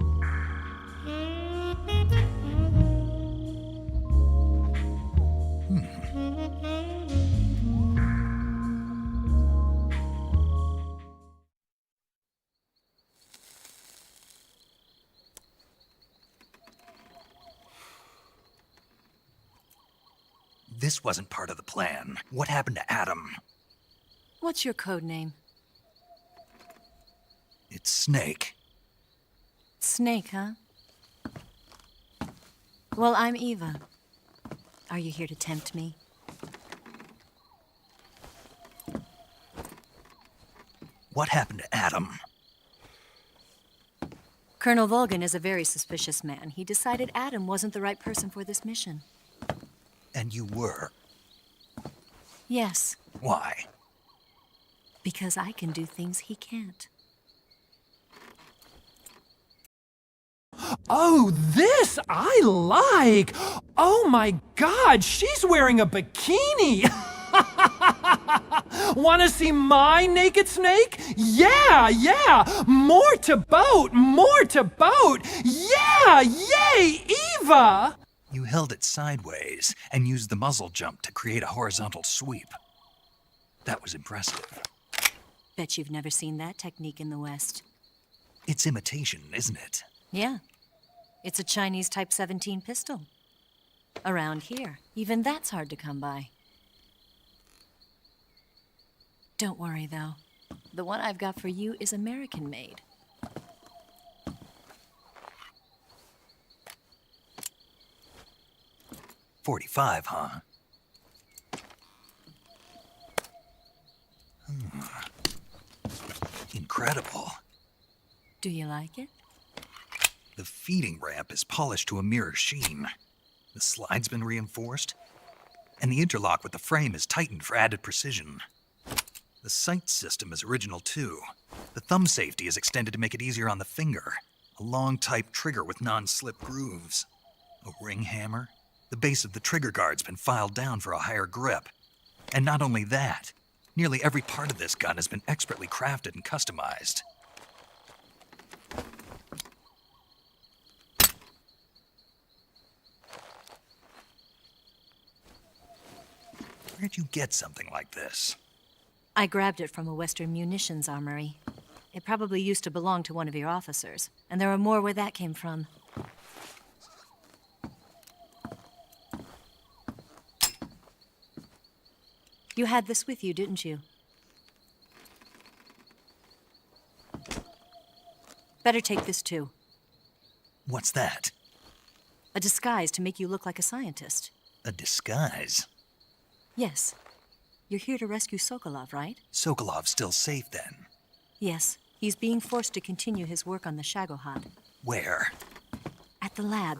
This wasn't part of the plan. What happened to Adam? What's your code name? It's Snake. Snake, huh? Well, I'm Eva. Are you here to tempt me? What happened to Adam? Colonel Volgan is a very suspicious man. He decided Adam wasn't the right person for this mission. And you were. Yes, Why? because I can do things he can't. Oh, this I like! Oh my god, she's wearing a bikini! Wanna see my naked snake? Yeah! More to boat! Yeah! Yay, Eva! You held it sideways and used the muzzle jump to create a horizontal sweep. That was impressive. Bet you've never seen that technique in the West. It's imitation, isn't it? Yeah. It's a Chinese Type 17 pistol. Around here, even that's hard to come by. Don't worry, though. The one I've got for you is American-made. .45, huh? Incredible. Do you like it? The feeding ramp is polished to a mirror sheen. The slide's been reinforced, and the interlock with the frame is tightened for added precision. The sight system is original too. The thumb safety is extended to make it easier on the finger. A long type trigger with non-slip grooves. A ring hammer. The base of the trigger guard's been filed down for a higher grip. And not only that, nearly every part of this gun has been expertly crafted and customized. Where'd you get something like this? I grabbed it from a Western munitions armory. It probably used to belong to one of your officers, and there are more where that came from. You had this with you, didn't you? Better take this too. What's that? A disguise to make you look like a scientist. A disguise? Yes. You're here to rescue Sokolov, right? Sokolov's still safe then? Yes. He's being forced to continue his work on the Shagohod. Where? At the lab.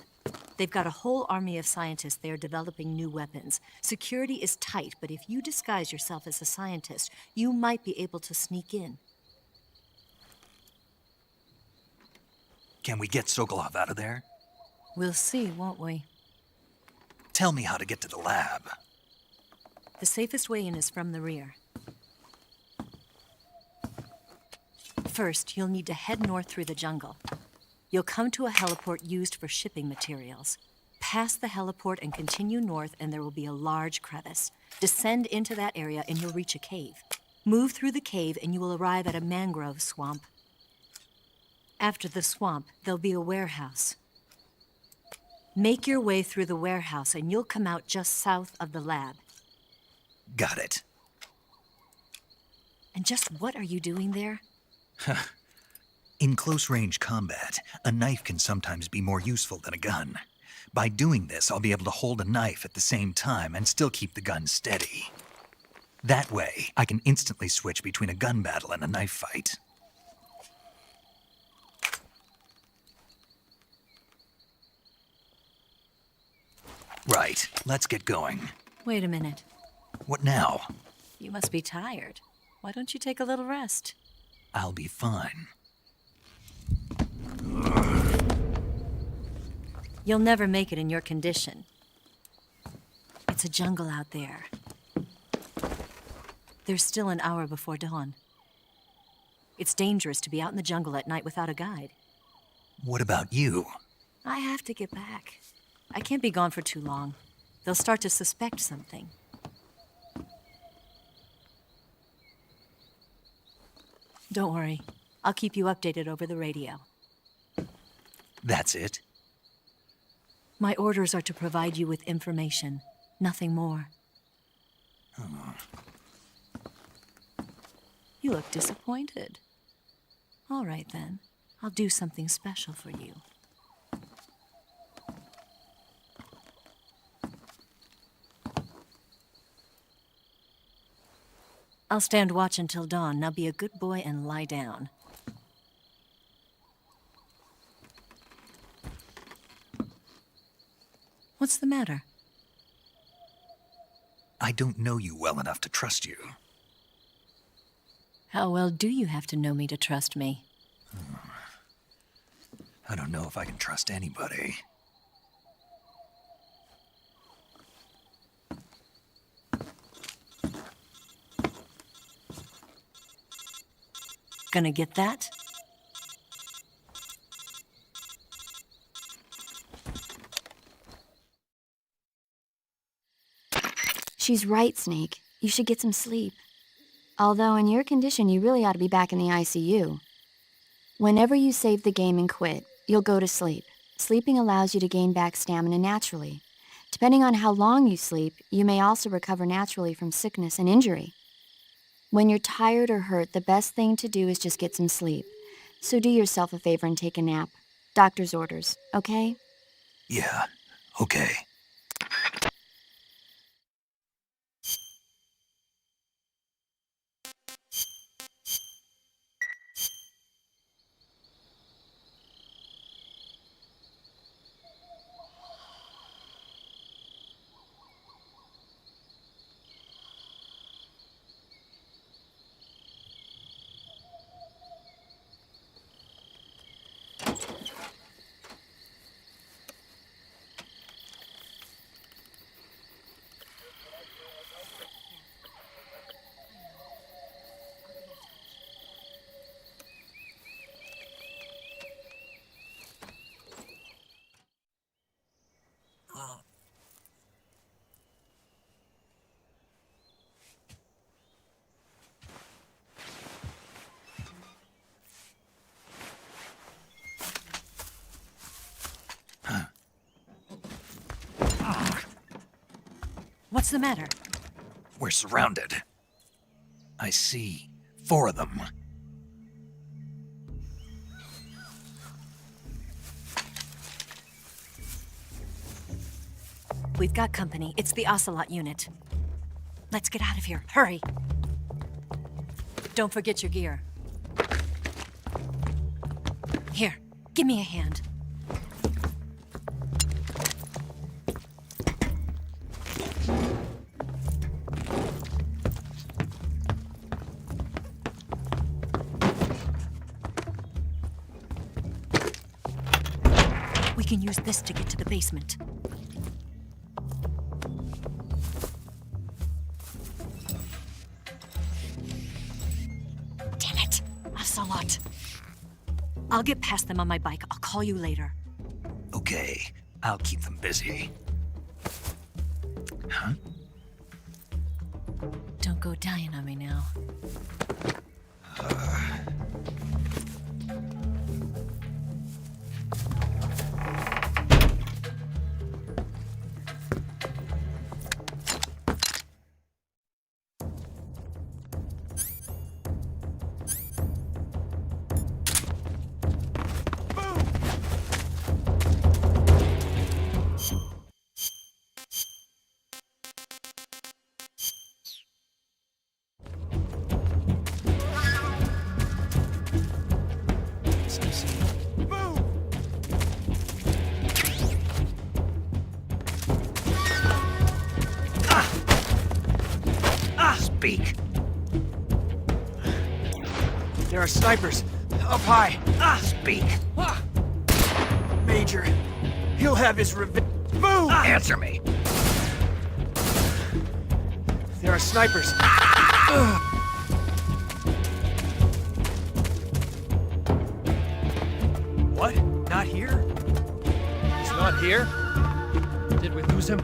They've got a whole army of scientists there developing new weapons. Security is tight, but if you disguise yourself as a scientist, you might be able to sneak in. Can we get Sokolov out of there? We'll see, won't we? Tell me how to get to the lab. The safest way in is from the rear. First, you'll need to head north through the jungle. You'll come to a heliport used for shipping materials. past the heliport and continue north, and there will be a large crevice. Descend into that area, and you'll reach a cave. Move through the cave, and you will arrive at a mangrove swamp. After the swamp, there'll be a warehouse. Make your way through the warehouse, and you'll come out just south of the lab. Got it. And just what are you doing there? In close-range combat, a knife can sometimes be more useful than a gun. By doing this, I'll be able to hold a knife at the same time and still keep the gun steady. That way, I can instantly switch between a gun battle and a knife fight. Right, let's get going. Wait a minute. What now? You must be tired. Why don't you take a little rest? I'll be fine. You'll never make it in your condition. It's a jungle out there. There's still an hour before dawn. It's dangerous to be out in the jungle at night without a guide. What about you? I have to get back. I can't be gone for too long. They'll start to suspect something. Don't worry. I'll keep you updated over the radio. That's it? My orders are to provide you with information, nothing more. Oh. You look disappointed. All right, then. I'll do something special for you. I'll stand watch until dawn. Now be a good boy and lie down. What's the matter? I don't know you well enough to trust you. How well do you have to know me to trust me? I don't know if I can trust anybody. Gonna get that? She's right, Snake. You should get some sleep. Although in your condition, you really ought to be back in the ICU. Whenever you save the game and quit, you'll go to sleep. Sleeping allows you to gain back stamina naturally. Depending on how long you sleep, you may also recover naturally from sickness and injury. When you're tired or hurt, the best thing to do is just get some sleep. So do yourself a favor and take a nap. Doctor's orders, okay? Yeah, okay. What's the matter? We're surrounded. I see 4 of them. We've got company. It's the Ocelot unit. Let's get out of here. Hurry! Don't forget your gear. Here, give me a hand. We can use this to get to the basement. Damn it! Ocelot. I'll get past them on my bike. I'll call you later. Okay, I'll keep them busy. Huh? Don't go dying on me now. Speak. There are snipers up high. Speak. Major, he'll have his revenge. Move! Answer me. There are snipers. What? Not here? He's not here? Did we lose him?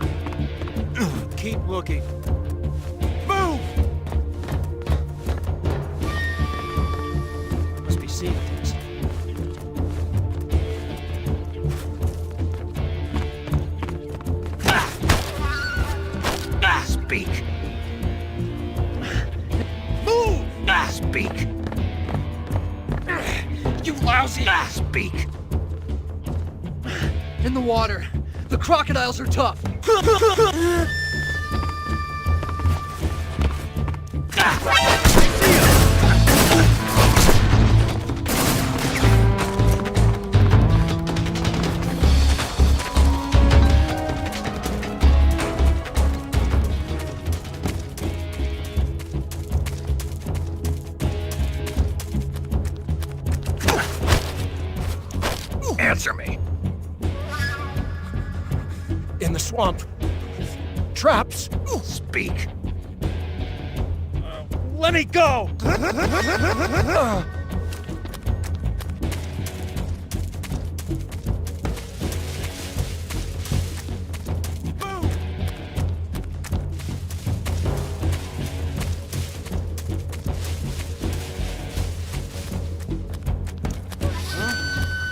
Keep looking. Move! Must be seeing things. Speak. Move! Speak. You lousy! Speak. In the water. The crocodiles are tough. Answer me. In the swamp. Traps. Speak. Let me go!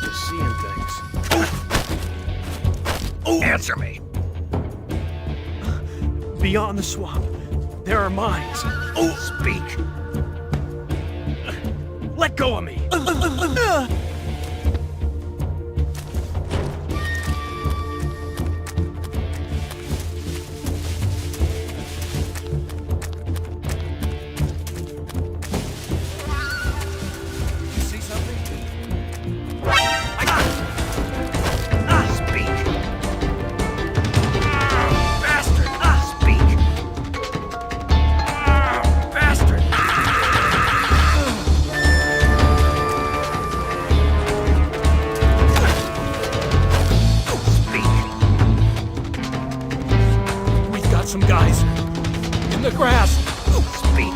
Just seeing things. Answer me. Beyond the swamp, there are mines. Speak. Let go of me! You see something? Speak. Bastard. Speak. Bastard. We've got some guys. In the grass. Speak.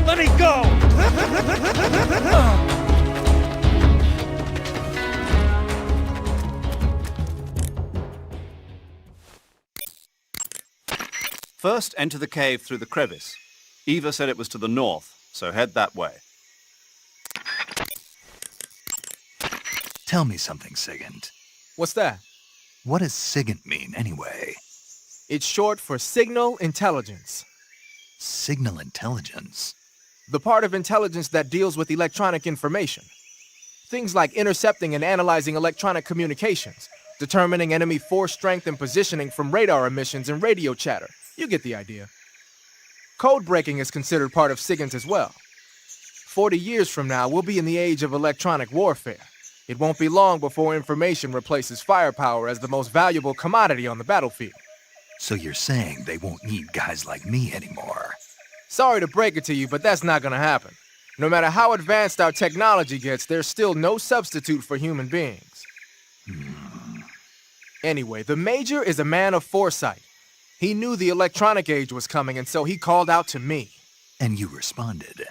Let me go! First, enter the cave through the crevice. Eva said it was to the north, so head that way. Tell me something, Sigint. What's that? What does Sigint mean, anyway? It's short for Signal Intelligence. Signal intelligence? The part of intelligence that deals with electronic information. Things like intercepting and analyzing electronic communications, determining enemy force strength and positioning from radar emissions and radio chatter. You get the idea. Code breaking is considered part of SIGINT as well. 40 years from now, we'll be in the age of electronic warfare. It won't be long before information replaces firepower as the most valuable commodity on the battlefield. So you're saying they won't need guys like me anymore? Sorry to break it to you, but that's not gonna happen. No matter how advanced our technology gets, there's still no substitute for human beings. Anyway, the Major is a man of foresight. He knew the electronic age was coming, and so he called out to me. And you responded?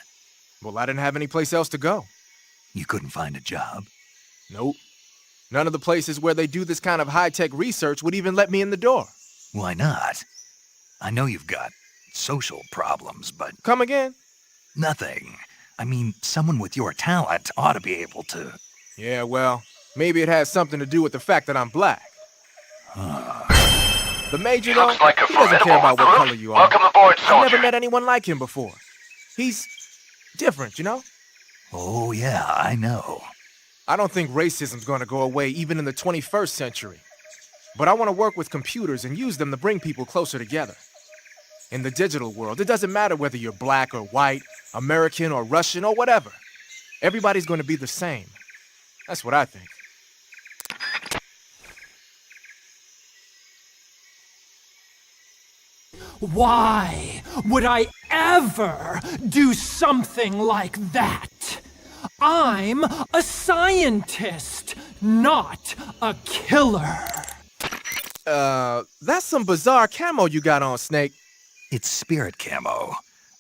Well, I didn't have any place else to go. You couldn't find a job? Nope. None of the places where they do this kind of high-tech research would even let me in the door. Why not? I know you've got social problems, but... Come again? Nothing. I mean, someone with your talent ought to be able to... Yeah, well, maybe it has something to do with the fact that I'm black. The Major, though, Looks like a he doesn't care about what recruit. color you are. Welcome aboard, I've soldier. never met anyone like him before. He's different, you know? Oh, yeah, I know. I don't think racism's going to go away even in the 21st century. But I want to work with computers and use them to bring people closer together. In the digital world, it doesn't matter whether you're black or white, American or Russian or whatever. Everybody's going to be the same. That's what I think. Why would I ever do something like that? I'm a scientist, not a killer. That's some bizarre camo you got on, Snake. It's spirit camo.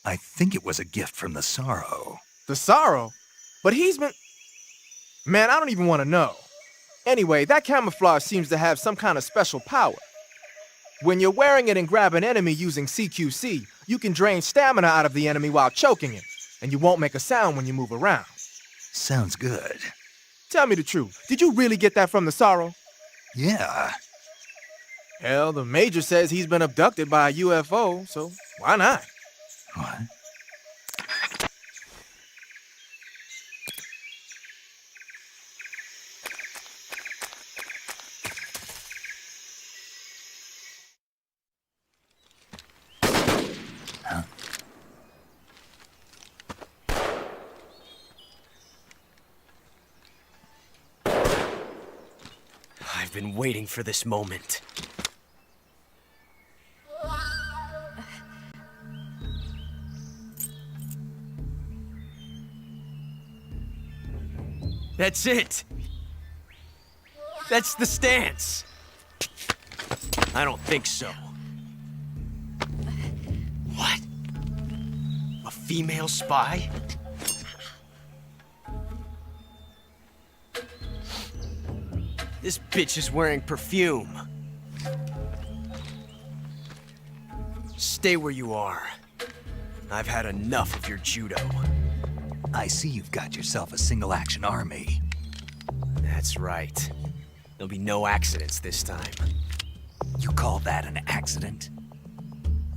I think it was a gift from the Sorrow. The Sorrow? But he's been... Man, I don't even want to know. Anyway, that camouflage seems to have some kind of special power. When you're wearing it and grab an enemy using CQC, you can drain stamina out of the enemy while choking him, and you won't make a sound when you move around. Sounds good. Tell me the truth. Did you really get that from the Sorrow? Yeah. Hell, the Major says he's been abducted by a UFO, so why not? What? I've been waiting for this moment. That's it. That's the stance. I don't think so. What? A female spy? This bitch is wearing perfume. Stay where you are. I've had enough of your judo. I see you've got yourself a single-action army. That's right. There'll be no accidents this time. You call that an accident?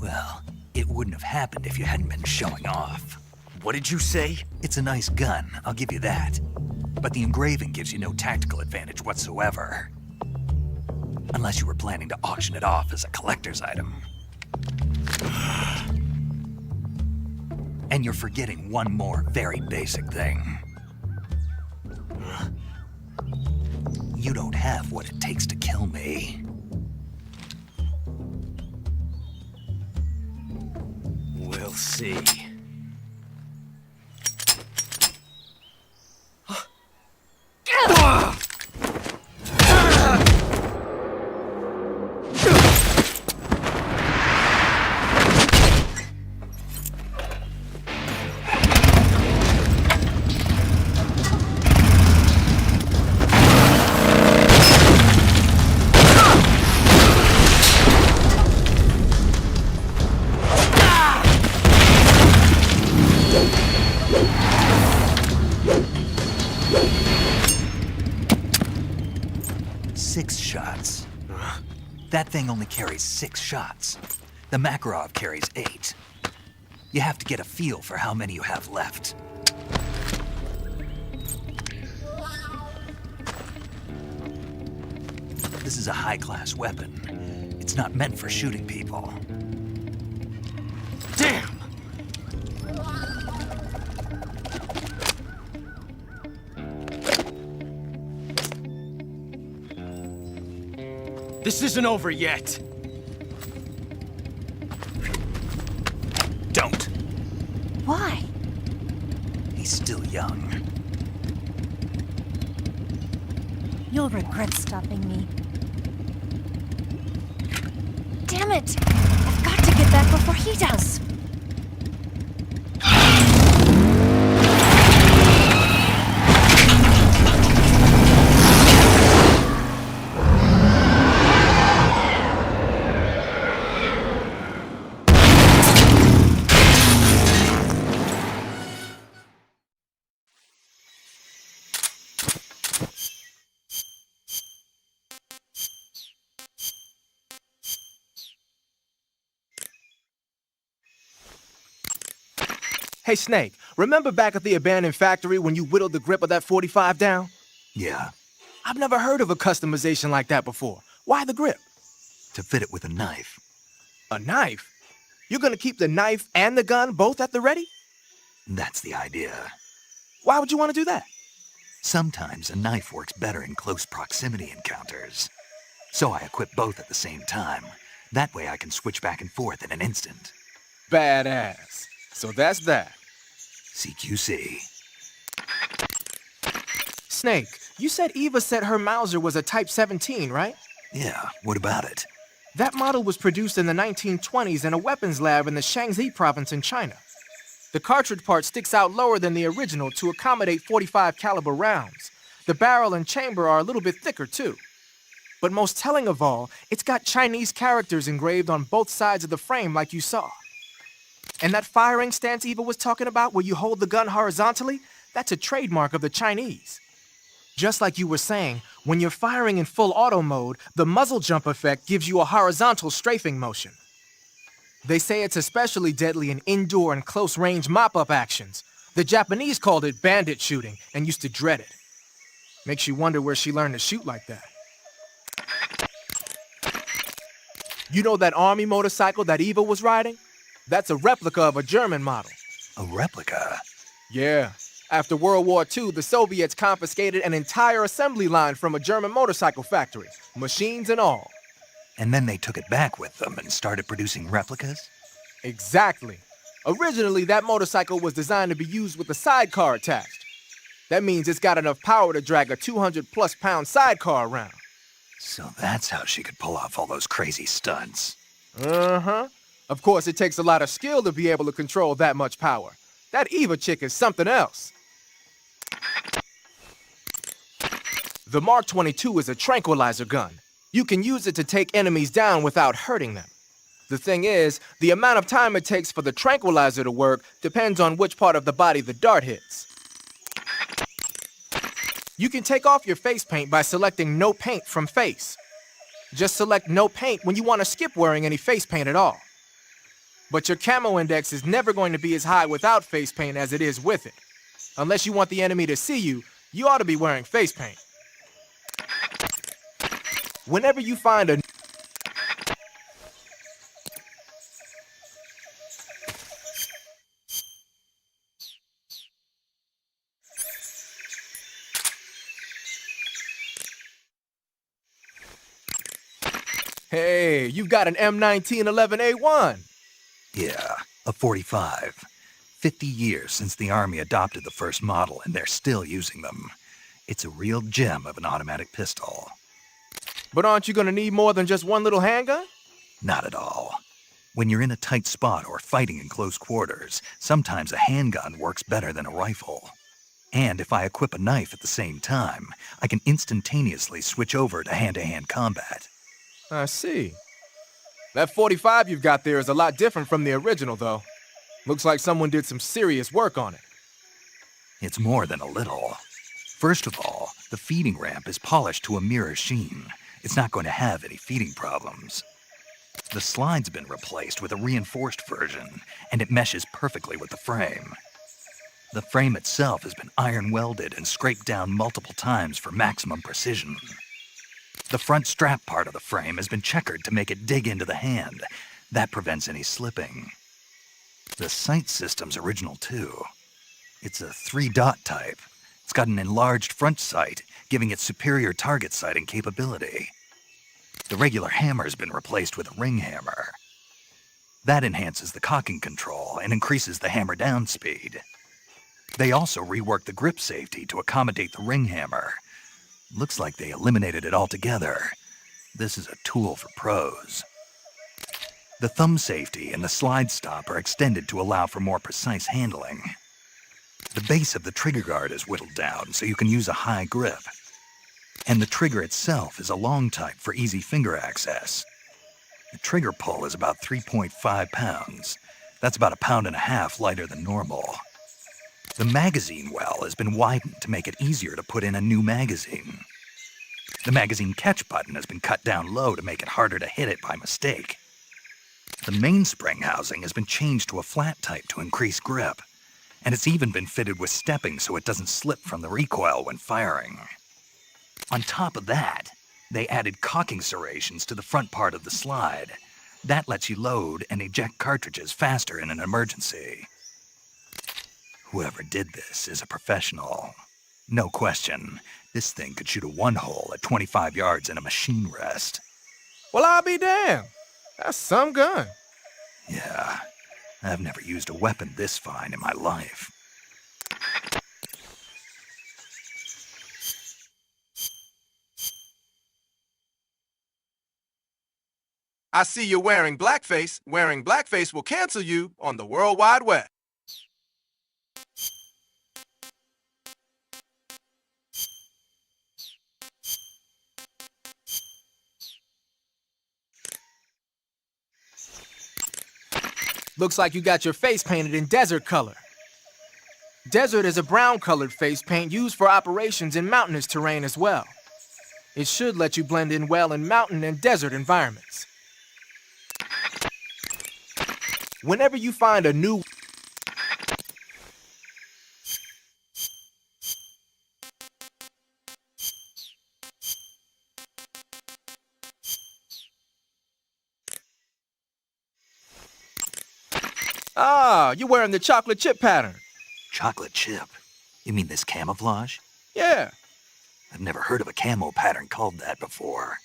Well, it wouldn't have happened if you hadn't been showing off. What did you say? It's a nice gun, I'll give you that. But the engraving gives you no tactical advantage whatsoever. Unless you were planning to auction it off as a collector's item. And you're forgetting one more very basic thing. You don't have what it takes to kill me. We'll see. That thing only carries 6 shots. The Makarov carries 8. You have to get a feel for how many you have left. This is a high-class weapon. It's not meant for shooting people. Damn! This isn't over yet. Don't. Why? He's still young. You'll regret stopping me. Damn it! I've got to get back before he does. Hey, Snake, remember back at the abandoned factory when you whittled the grip of that 45 down? Yeah, I've never heard of a customization like that before. Why the grip? to fit it with a knife. A knife? You're gonna keep the knife and the gun both at the ready? That's the idea. Why would you want to do that? Sometimes a knife works better in close proximity encounters. So I equip both at the same time. That way I can switch back and forth in an instant. Badass. So that's that. CQC. Snake, you said Eva said her Mauser was a Type 17, right? Yeah, what about it? That model was produced in the 1920s in a weapons lab in the Shaanxi province in China. The cartridge part sticks out lower than the original to accommodate 45 caliber rounds. The barrel and chamber are a little bit thicker too. But most telling of all, it's got Chinese characters engraved on both sides of the frame like you saw. And that firing stance Eva was talking about where you hold the gun horizontally, that's a trademark of the Chinese. Just like you were saying, when you're firing in full auto mode, the muzzle jump effect gives you a horizontal strafing motion. They say it's especially deadly in indoor and close-range mop-up actions. The Japanese called it bandit shooting and used to dread it. Makes you wonder where she learned to shoot like that. You know that army motorcycle that Eva was riding? That's a replica of a German model. A replica? Yeah. After World War II, the Soviets confiscated an entire assembly line from a German motorcycle factory, machines and all. And then they took it back with them and started producing replicas? Exactly. Originally, that motorcycle was designed to be used with a sidecar attached. That means it's got enough power to drag a 200-plus pound sidecar around. So that's how she could pull off all those crazy stunts. Uh-huh. Of course, it takes a lot of skill to be able to control that much power. That Eva chick is something else. The Mark 22 is a tranquilizer gun. You can use it to take enemies down without hurting them. The thing is, the amount of time it takes for the tranquilizer to work depends on which part of the body the dart hits. You can take off your face paint by selecting No Paint from Face. Just select No Paint when you want to skip wearing any face paint at all. But your camo index is never going to be as high without face paint as it is with it. Unless you want the enemy to see you, you ought to be wearing face paint. Whenever you find a Hey, you've got an M1911A1. Yeah, a 45. 50 years since the Army adopted the first model, and they're still using them. It's a real gem of an automatic pistol. But aren't you gonna need more than just one little handgun? Not at all. When you're in a tight spot or fighting in close quarters, sometimes a handgun works better than a rifle. And if I equip a knife at the same time, I can instantaneously switch over to hand-to-hand combat. I see. That 45 you've got there is a lot different from the original, though. Looks like someone did some serious work on it. It's more than a little. First of all, the feeding ramp is polished to a mirror sheen. It's not going to have any feeding problems. The slide's been replaced with a reinforced version, and it meshes perfectly with the frame. The frame itself has been iron welded and scraped down multiple times for maximum precision. The front strap part of the frame has been checkered to make it dig into the hand. That prevents any slipping. The sight system's original too. It's a 3-dot type. It's got an enlarged front sight, giving it superior target sighting capability. The regular hammer's been replaced with a ring hammer. That enhances the cocking control and increases the hammer down speed. They also reworked the grip safety to accommodate the ring hammer. Looks like they eliminated it altogether. This is a tool for pros. The thumb safety and the slide stop are extended to allow for more precise handling. The base of the trigger guard is whittled down so you can use a high grip. And the trigger itself is a long type for easy finger access. The trigger pull is about 3.5 pounds. That's about 1.5 pounds lighter than normal. The magazine well has been widened to make it easier to put in a new magazine. The magazine catch button has been cut down low to make it harder to hit it by mistake. The mainspring housing has been changed to a flat type to increase grip. And it's even been fitted with stepping so it doesn't slip from the recoil when firing. On top of that, they added cocking serrations to the front part of the slide. That lets you load and eject cartridges faster in an emergency. Whoever did this is a professional. No question, this thing could shoot a one-hole at 25 yards in a machine rest. Well, I'll be damned. That's some gun. Yeah, I've never used a weapon this fine in my life. I see you're wearing blackface. Wearing blackface will cancel you on the World Wide Web. Looks like you got your face painted in desert color. Desert is a brown-colored face paint used for operations in mountainous terrain as well. It should let you blend in well in mountain and desert environments. Whenever you find a new you're wearing the chocolate chip pattern. Chocolate chip? You mean this camouflage? Yeah. I've never heard of a camo pattern called that before.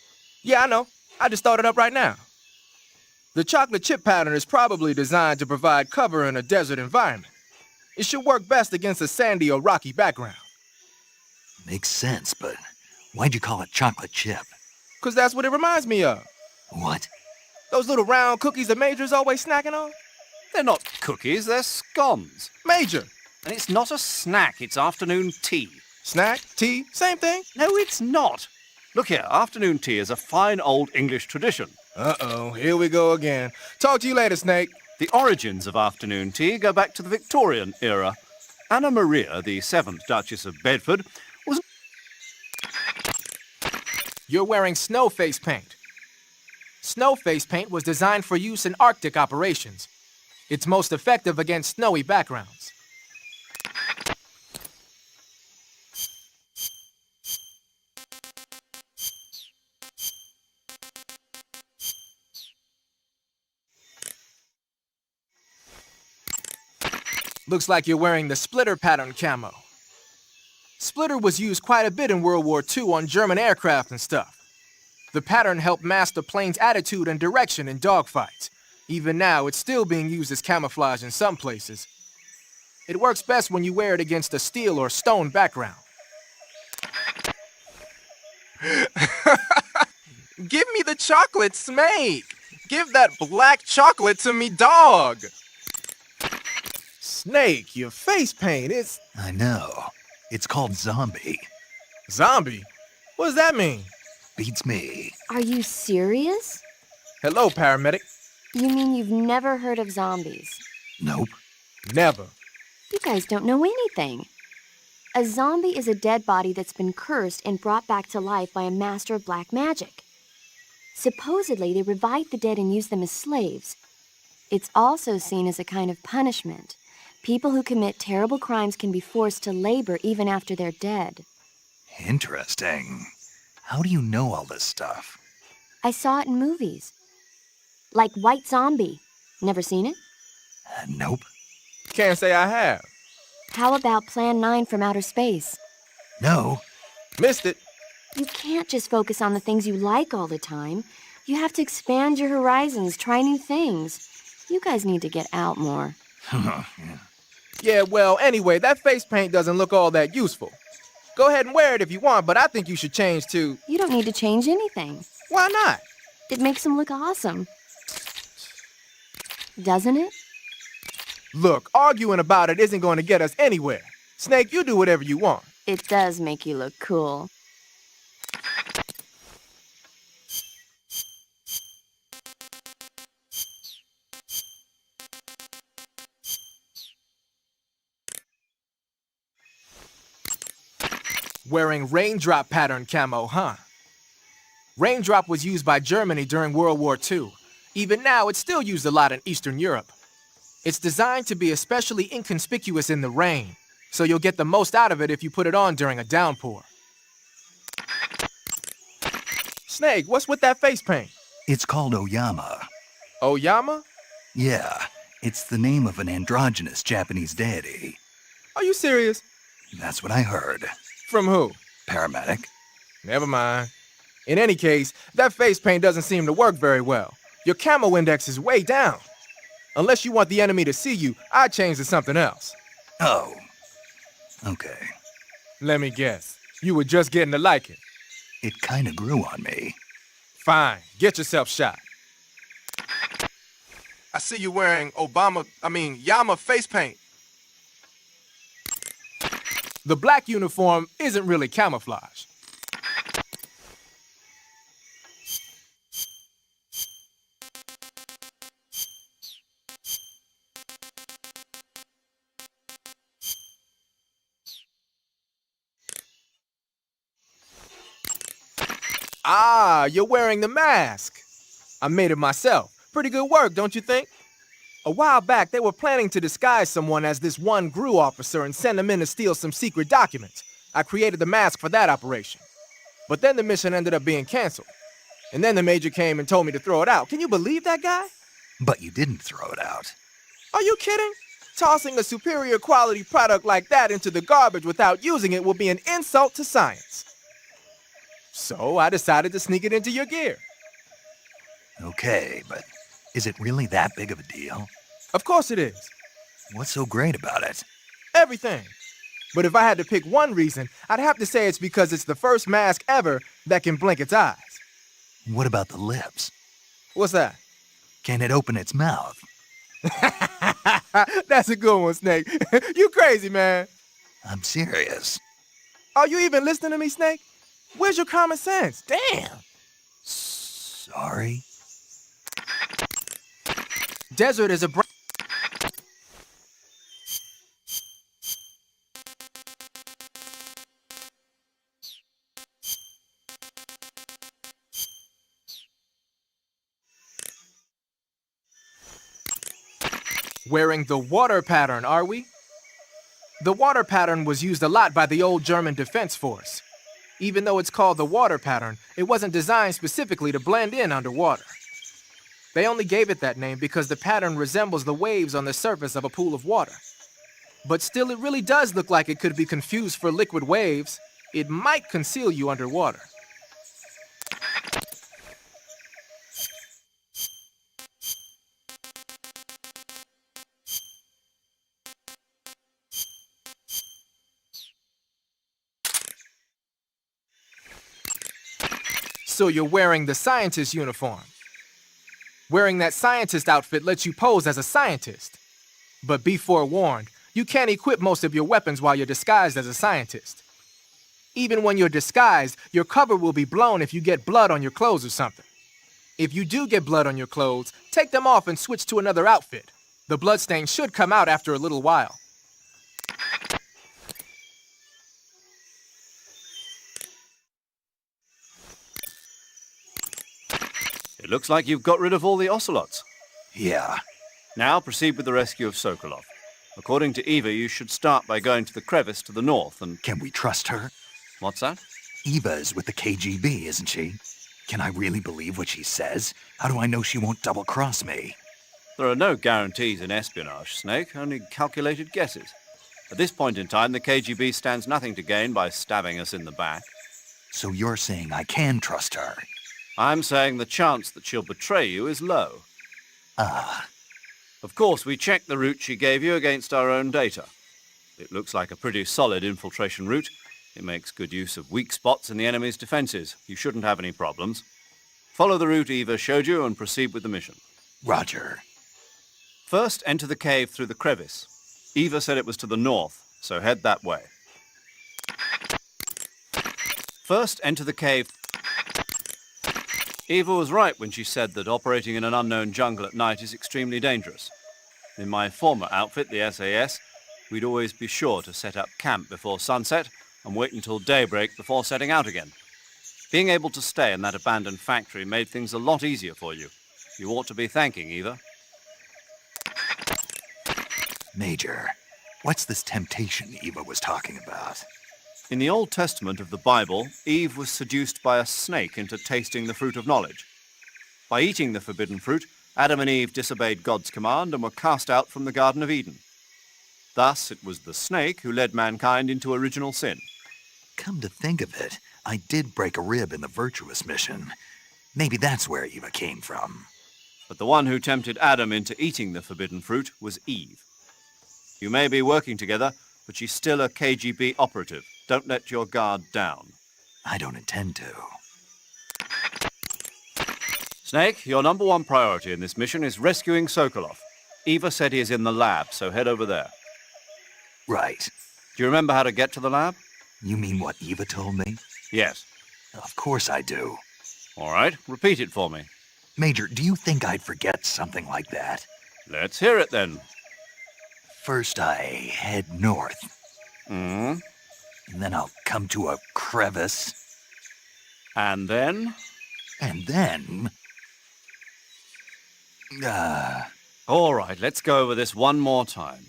Yeah, I know. I just thought it up right now. The chocolate chip pattern is probably designed to provide cover in a desert environment. It should work best against a sandy or rocky background. Makes sense, but why'd you call it chocolate chip? 'Cause that's what it reminds me of. What? Those little round cookies that Major's always snacking on? They're not cookies, they're scones. Major! And it's not a snack, it's afternoon tea. Snack? Tea? Same thing? No, it's not. Look here, afternoon tea is a fine old English tradition. Uh-oh, here we go again. Talk to you later, Snake. The origins of afternoon tea go back to the Victorian era. Anna Maria, the 7th Duchess of Bedford, was... You're wearing snow face paint. Snow face paint was designed for use in Arctic operations. It's most effective against snowy backgrounds. Looks like you're wearing the splitter pattern camo. Splitter was used quite a bit in World War II on German aircraft and stuff. The pattern helped mask the plane's attitude and direction in dogfights. Even now, it's still being used as camouflage in some places. It works best when you wear it against a steel or stone background. Give me the chocolate, Snake! Give that black chocolate to me, dog! Snake, your face paint is... I know. It's called zombie. Zombie? What does that mean? Beats me. Are you serious? Hello, paramedic. You mean you've never heard of zombies? Nope. Never. You guys don't know anything. A zombie is a dead body that's been cursed and brought back to life by a master of black magic. Supposedly, they revive the dead and use them as slaves. It's also seen as a kind of punishment. People who commit terrible crimes can be forced to labor even after they're dead. Interesting. How do you know all this stuff? I saw it in movies. Like White Zombie. Never seen it? Nope. Can't say I have. How about Plan 9 from Outer Space? No. Missed it. You can't just focus on the things you like all the time. You have to expand your horizons, try new things. You guys need to get out more. Yeah, well, anyway, that face paint doesn't look all that useful. Go ahead and wear it if you want, but I think you should change to... You don't need to change anything. Why not? It makes him look awesome. Doesn't it? Look, arguing about it isn't going to get us anywhere. Snake, you do whatever you want. It does make you look cool. Wearing raindrop pattern camo, huh? Raindrop was used by Germany during World War II. Even now, it's still used a lot in Eastern Europe. It's designed to be especially inconspicuous in the rain, so you'll get the most out of it if you put it on during a downpour. Snake, what's with that face paint? It's called Oyama. Oyama? Yeah, it's the name of an androgynous Japanese deity. Are you serious? That's what I heard. From who? Paramedic. Never mind. In any case, that face paint doesn't seem to work very well. Your camo index is way down. Unless you want the enemy to see you, I'd change to something else. Oh. Okay. Let me guess. You were just getting to like it. It kinda grew on me. Fine. Get yourself shot. I see you wearing Yama face paint. The black uniform isn't really camouflage. Ah, you're wearing the mask. I made it myself. Pretty good work, don't you think? A while back, they were planning to disguise someone as this one GRU officer and send them in to steal some secret documents. I created the mask for that operation. But then the mission ended up being canceled. And then the major came and told me to throw it out. Can you believe that guy? But you didn't throw it out. Are you kidding? Tossing a superior quality product like that into the garbage without using it will be an insult to science. So I decided to sneak it into your gear. Okay, but is it really that big of a deal? Of course it is. What's so great about it? Everything. But if I had to pick one reason, I'd have to say it's because it's the first mask ever that can blink its eyes. What about the lips? What's that? Can it open its mouth? That's a good one, Snake. You crazy, man. I'm serious. Are you even listening to me, Snake? Where's your common sense? Damn. Sorry. Desert is a wearing the water pattern, are we? The water pattern was used a lot by the old German Defense Force. Even though it's called the water pattern, it wasn't designed specifically to blend in underwater. They only gave it that name because the pattern resembles the waves on the surface of a pool of water. But still, it really does look like it could be confused for liquid waves. It might conceal you underwater. So you're wearing the scientist uniform. Wearing that scientist outfit lets you pose as a scientist. But be forewarned, you can't equip most of your weapons while you're disguised as a scientist. Even when you're disguised, your cover will be blown if you get blood on your clothes or something. If you do get blood on your clothes, take them off and switch to another outfit. The bloodstain should come out after a little while. It looks like you've got rid of all the ocelots. Yeah. Now proceed with the rescue of Sokolov. According to Eva, you should start by going to the crevice to the north and... Can we trust her? What's that? Eva is with the KGB, isn't she? Can I really believe what she says? How do I know she won't double-cross me? There are no guarantees in espionage, Snake, only calculated guesses. At this point in time, the KGB stands nothing to gain by stabbing us in the back. So you're saying I can trust her? I'm saying the chance that she'll betray you is low. Ah. Of course, we checked the route she gave you against our own data. It looks like a pretty solid infiltration route. It makes good use of weak spots in the enemy's defenses. You shouldn't have any problems. Follow the route Eva showed you and proceed with the mission. Roger. First, enter the cave through the crevice. Eva said it was to the north, so head that way. First, enter the cave. Eva was right when she said that operating in an unknown jungle at night is extremely dangerous. In my former outfit, the SAS, we'd always be sure to set up camp before sunset and wait until daybreak before setting out again. Being able to stay in that abandoned factory made things a lot easier for you. You ought to be thanking Eva. Major, what's this temptation Eva was talking about? In the Old Testament of the Bible, Eve was seduced by a snake into tasting the fruit of knowledge. By eating the forbidden fruit, Adam and Eve disobeyed God's command and were cast out from the Garden of Eden. Thus, it was the snake who led mankind into original sin. Come to think of it, I did break a rib in the Virtuous mission. Maybe that's where Eva came from. But the one who tempted Adam into eating the forbidden fruit was Eve. You may be working together, but she's still a KGB operative. Don't let your guard down. I don't intend to. Snake, your number one priority in this mission is rescuing Sokolov. Eva said he is in the lab, so head over there. Right. Do you remember how to get to the lab? You mean what Eva told me? Yes. Of course I do. All right, repeat it for me. Major, do you think I'd forget something like that? Let's hear it then. First I head north. Hmm? And then I'll come to a crevice. And then? And then... All right, let's go over this one more time.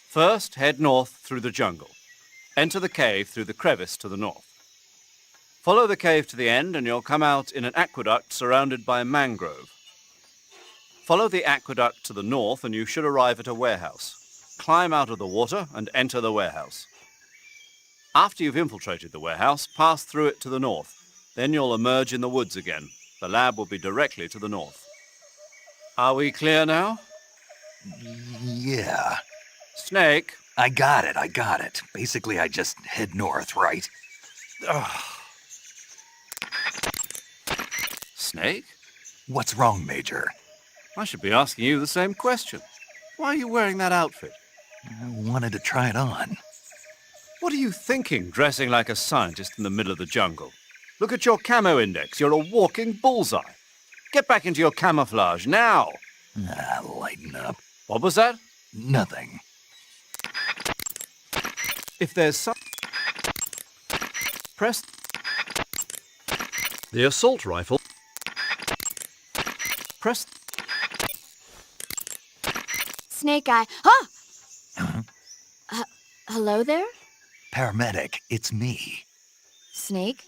First, head north through the jungle. Enter the cave through the crevice to the north. Follow the cave to the end and you'll come out in an aqueduct surrounded by mangrove. Follow the aqueduct to the north and you should arrive at a warehouse. Climb out of the water and enter the warehouse. After you've infiltrated the warehouse, pass through it to the north. Then you'll emerge in the woods again. The lab will be directly to the north. Are we clear now? Yeah. Snake. I got it. Basically, I just head north, right? Ugh. Snake? What's wrong, Major? I should be asking you the same question. Why are you wearing that outfit? I wanted to try it on. What are you thinking, dressing like a scientist in the middle of the jungle? Look at your camo index. You're a walking bullseye. Get back into your camouflage now. Lighten up. What was that? Nothing. If there's some... Press... The assault rifle. Press... Snake Eye. Ah! Hello there? Paramedic, it's me. Snake?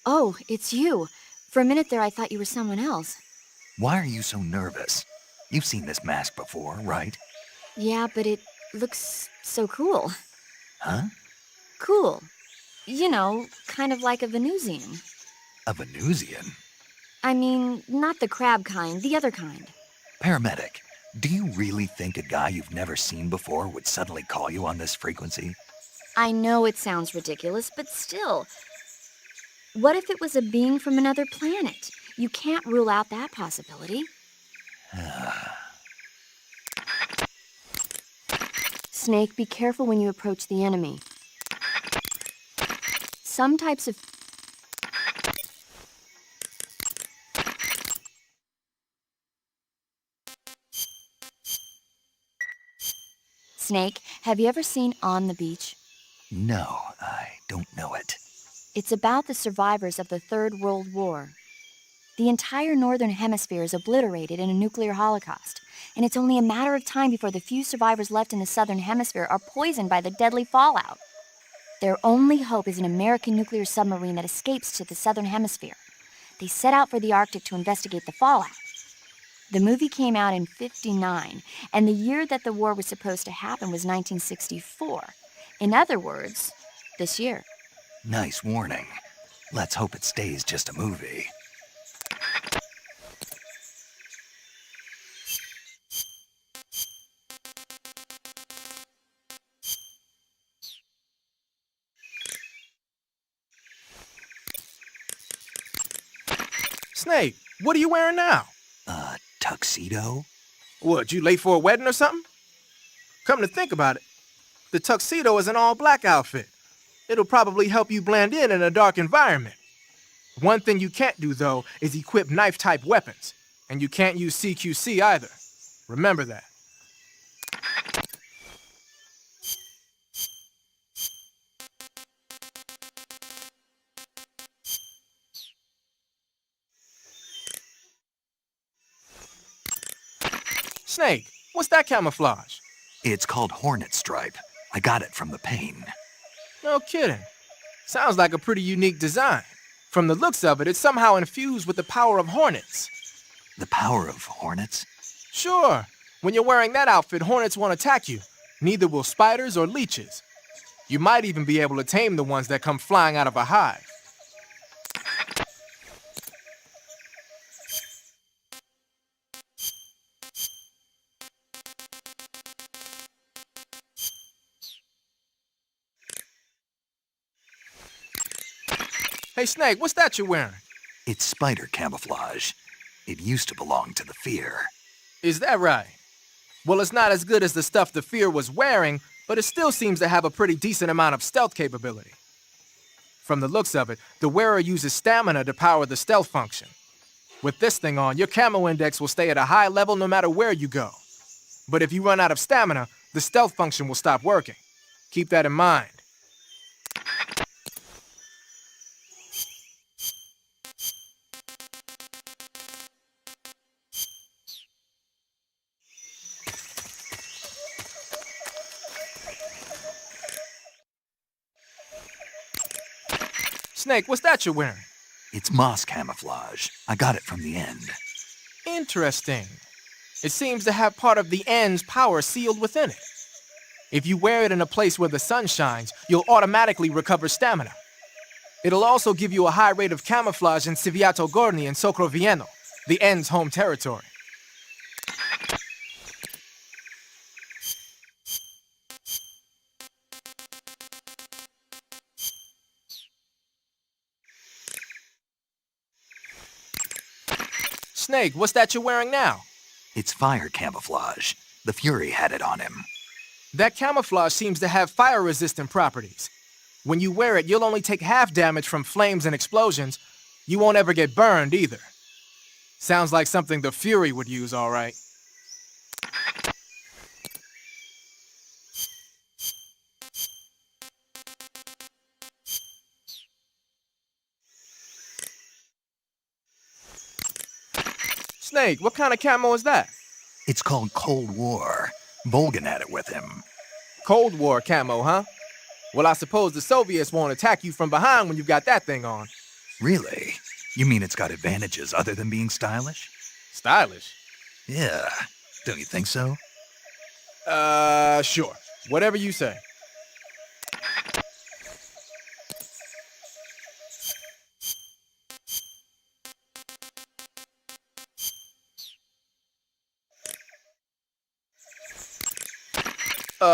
Oh, it's you. For a minute there, I thought you were someone else. Why are you so nervous? You've seen this mask before, right? Yeah, but it looks so cool. Huh? Cool. You know, kind of like a Venusian. A Venusian? I mean, not the crab kind, the other kind. Paramedic, do you really think a guy you've never seen before would suddenly call you on this frequency? I know it sounds ridiculous, but still. What if it was a being from another planet? You can't rule out that possibility. Snake, be careful when you approach the enemy. Some types of... Snake, have you ever seen On the Beach? No, I don't know it. It's about the survivors of the Third World War. The entire northern hemisphere is obliterated in a nuclear holocaust, and it's only a matter of time before the few survivors left in the southern hemisphere are poisoned by the deadly fallout. Their only hope is an American nuclear submarine that escapes to the southern hemisphere. They set out for the Arctic to investigate the fallout. The movie came out in '59, and the year that the war was supposed to happen was 1964. In other words, this year. Nice warning. Let's hope it stays just a movie. Snake, what are you wearing now? Tuxedo? What, you late for a wedding or something? Come to think about it, the tuxedo is an all-black outfit. It'll probably help you blend in a dark environment. One thing you can't do, though, is equip knife-type weapons. And you can't use CQC either. Remember that. Snake, what's that camouflage? It's called Hornet Stripe. I got it from the pain. No kidding. Sounds like a pretty unique design. From the looks of it, it's somehow infused with the power of hornets. The power of hornets? Sure. When you're wearing that outfit, hornets won't attack you. Neither will spiders or leeches. You might even be able to tame the ones that come flying out of a hive. Hey, Snake, what's that you're wearing? It's spider camouflage. It used to belong to the Fear. Is that right? Well, it's not as good as the stuff the Fear was wearing, but it still seems to have a pretty decent amount of stealth capability. From the looks of it, the wearer uses stamina to power the stealth function. With this thing on, your camo index will stay at a high level no matter where you go. But if you run out of stamina, the stealth function will stop working. Keep that in mind. Snake, what's that you're wearing? It's moss camouflage. I got it from the End. Interesting. It seems to have part of the End's power sealed within it. If you wear it in a place where the sun shines, you'll automatically recover stamina. It'll also give you a high rate of camouflage in Civiato Gorni and Socrovieno, the End's home territory. Snake, what's that you're wearing now? It's fire camouflage. The Fury had it on him. That camouflage seems to have fire-resistant properties. When you wear it, you'll only take half damage from flames and explosions. You won't ever get burned either. Sounds like something the Fury would use, all right. Snake, what kind of camo is that? It's called Cold War. Volgan had it with him. Cold War camo, huh? Well, I suppose the Soviets won't attack you from behind when you've got that thing on. Really? You mean it's got advantages other than being stylish? Stylish? Yeah. Don't you think so? Sure. Whatever you say.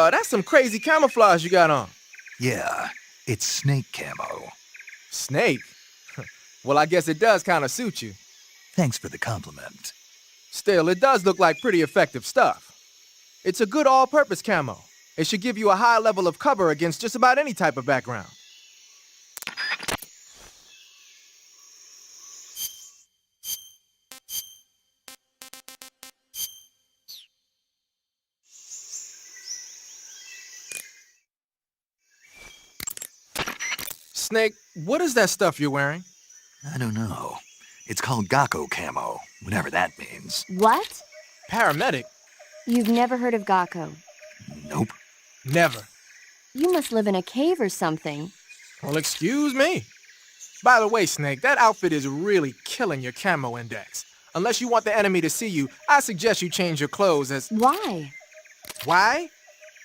That's some crazy camouflage you got on. Yeah, it's snake camo. Snake? Well, I guess it does kind of suit you. Thanks for the compliment. Still, it does look like pretty effective stuff. It's a good all-purpose camo. It should give you a high level of cover against just about any type of background. Snake, what is that stuff you're wearing? I don't know. It's called Gakko camo, whatever that means. What? Paramedic? You've never heard of Gakko? Nope. Never. You must live in a cave or something. Well, excuse me. By the way, Snake, that outfit is really killing your camo index. Unless you want the enemy to see you, I suggest you change your clothes as... Why? Why?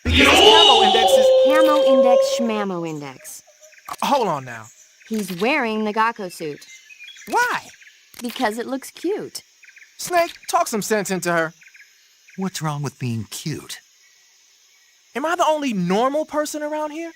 Because his camo index is... Camo index, schmamo index. Hold on now. He's wearing the Gakko suit. Why? Because it looks cute. Snake, talk some sense into her. What's wrong with being cute? Am I the only normal person around here?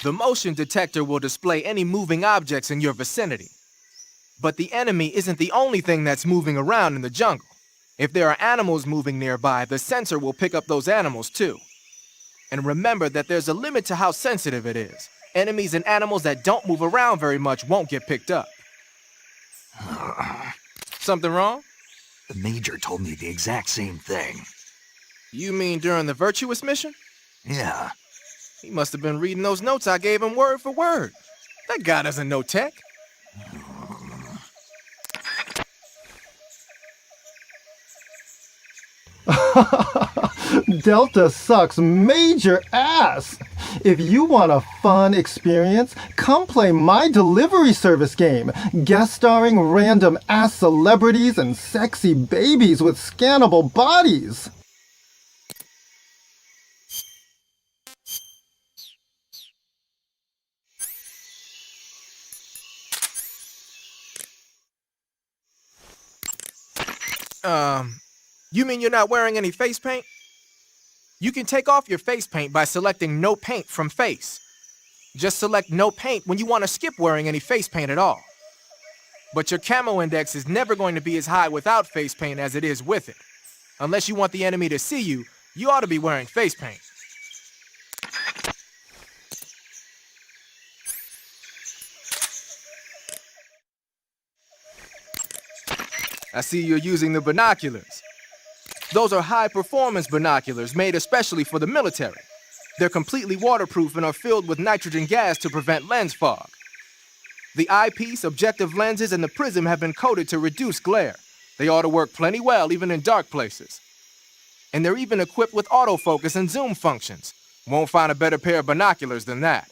The motion detector will display any moving objects in your vicinity. But the enemy isn't the only thing that's moving around in the jungle. If there are animals moving nearby, the sensor will pick up those animals too. And remember that there's a limit to how sensitive it is. Enemies and animals that don't move around very much won't get picked up. Something wrong? The Major told me the exact same thing. You mean during the Virtuous mission? Yeah. He must have been reading those notes I gave him word for word. That guy doesn't know tech. Delta sucks major ass. If you want a fun experience, come play my delivery service game, guest starring random ass celebrities and sexy babies with scannable bodies. You mean you're not wearing any face paint? You can take off your face paint by selecting No Paint from Face. Just select No Paint when you want to skip wearing any face paint at all. But your camo index is never going to be as high without face paint as it is with it. Unless you want the enemy to see you, you ought to be wearing face paint. I see you're using the binoculars. Those are high-performance binoculars made especially for the military. They're completely waterproof and are filled with nitrogen gas to prevent lens fog. The eyepiece, objective lenses, and the prism have been coated to reduce glare. They ought to work plenty well even in dark places. And they're even equipped with autofocus and zoom functions. Won't find a better pair of binoculars than that.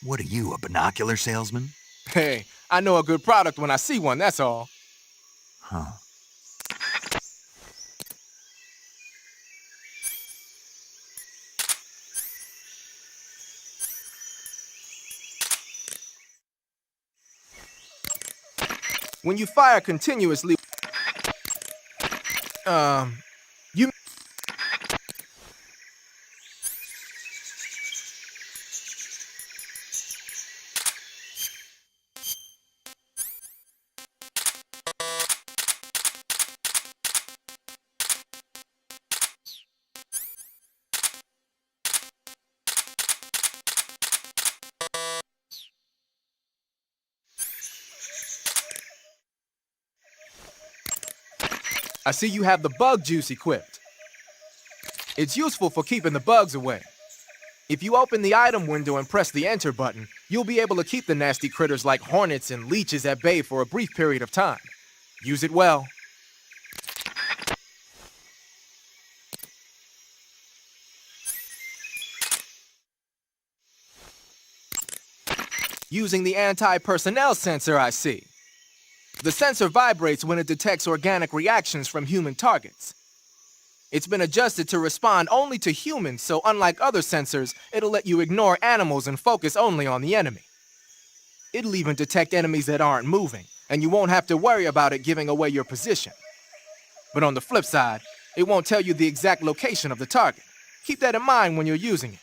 What are you, a binocular salesman? Hey, I know a good product when I see one, that's all. Huh. When you fire continuously, you... I see you have the bug juice equipped. It's useful for keeping the bugs away. If you open the item window and press the enter button, you'll be able to keep the nasty critters like hornets and leeches at bay for a brief period of time. Use it well. Using the anti-personnel sensor, I see. The sensor vibrates when it detects organic reactions from human targets. It's been adjusted to respond only to humans, so unlike other sensors, it'll let you ignore animals and focus only on the enemy. It'll even detect enemies that aren't moving, and you won't have to worry about it giving away your position. But on the flip side, it won't tell you the exact location of the target. Keep that in mind when you're using it.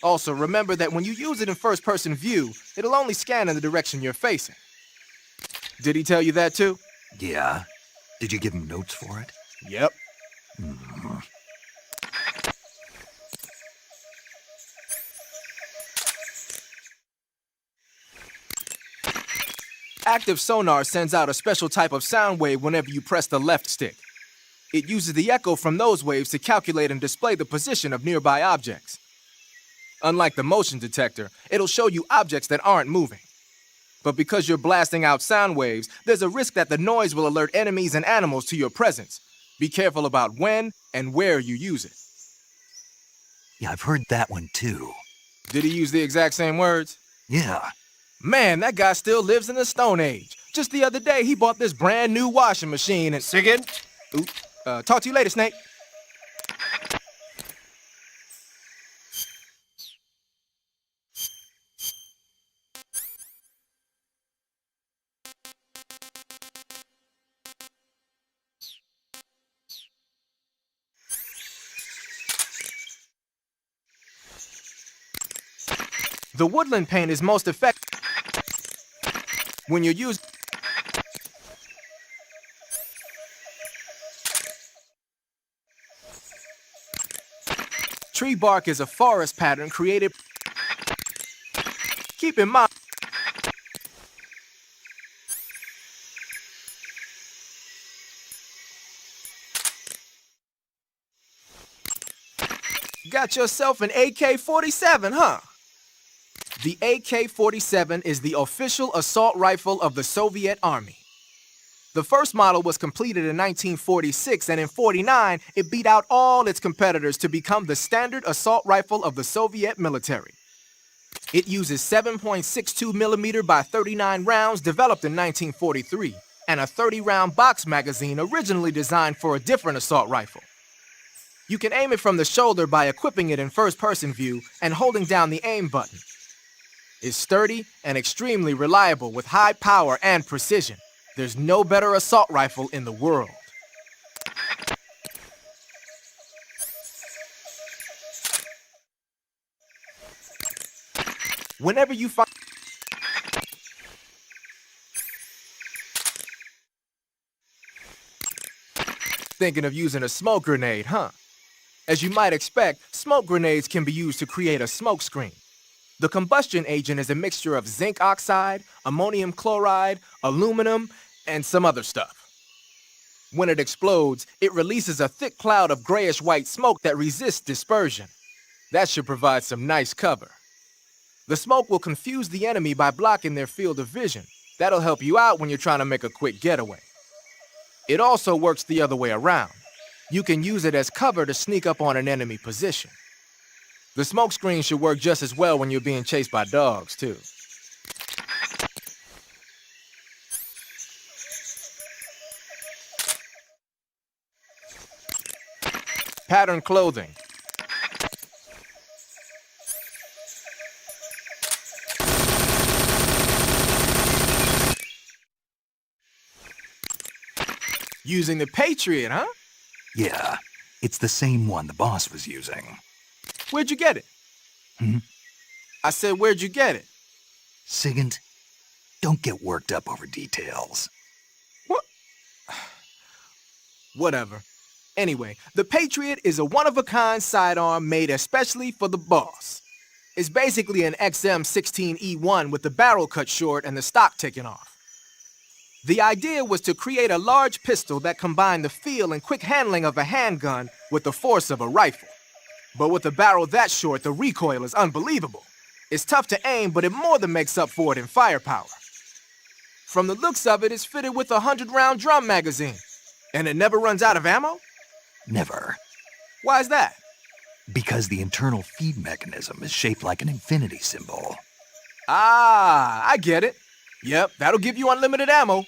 Also, remember that when you use it in first-person view, it'll only scan in the direction you're facing. Did he tell you that too? Yeah. Did you give him notes for it? Yep. Active sonar sends out a special type of sound wave whenever you press the left stick. It uses the echo from those waves to calculate and display the position of nearby objects. Unlike the motion detector, it'll show you objects that aren't moving. But because you're blasting out sound waves, there's a risk that the noise will alert enemies and animals to your presence. Be careful about when and where you use it. Yeah, I've heard that one too. Did he use the exact same words? Yeah. Man, that guy still lives in the Stone Age. Just the other day, he bought this brand new washing machine and... Sigurd? Talk to you later, Snake. The woodland paint is most effective when you're using... Tree bark is a forest pattern created... Keep in mind... Got yourself an AK-47, huh? The AK-47 is the official assault rifle of the Soviet Army. The first model was completed in 1946, and in 49, it beat out all its competitors to become the standard assault rifle of the Soviet military. It uses 7.62 millimeter by 39 rounds developed in 1943, and a 30-round box magazine originally designed for a different assault rifle. You can aim it from the shoulder by equipping it in first-person view and holding down the aim button. It's sturdy and extremely reliable with high power and precision. There's no better assault rifle in the world. Whenever you find... Thinking of using a smoke grenade, huh? As you might expect, smoke grenades can be used to create a smoke screen. The combustion agent is a mixture of zinc oxide, ammonium chloride, aluminum, and some other stuff. When it explodes, it releases a thick cloud of grayish-white smoke that resists dispersion. That should provide some nice cover. The smoke will confuse the enemy by blocking their field of vision. That'll help you out when you're trying to make a quick getaway. It also works the other way around. You can use it as cover to sneak up on an enemy position. The smoke screen should work just as well when you're being chased by dogs, too. Pattern clothing. Using the Patriot, huh? Yeah, it's the same one the boss was using. Where'd you get it? I said, where'd you get it? Sigint, don't get worked up over details. What? Whatever. Anyway, the Patriot is a one-of-a-kind sidearm made especially for the boss. It's basically an XM16E1 with the barrel cut short and the stock taken off. The idea was to create a large pistol that combined the feel and quick handling of a handgun with the force of a rifle. But with a barrel that short, the recoil is unbelievable. It's tough to aim, but it more than makes up for it in firepower. From the looks of it, it's fitted with a 100-round drum magazine. And it never runs out of ammo? Never. Why's that? Because the internal feed mechanism is shaped like an infinity symbol. Ah, I get it. Yep, that'll give you unlimited ammo.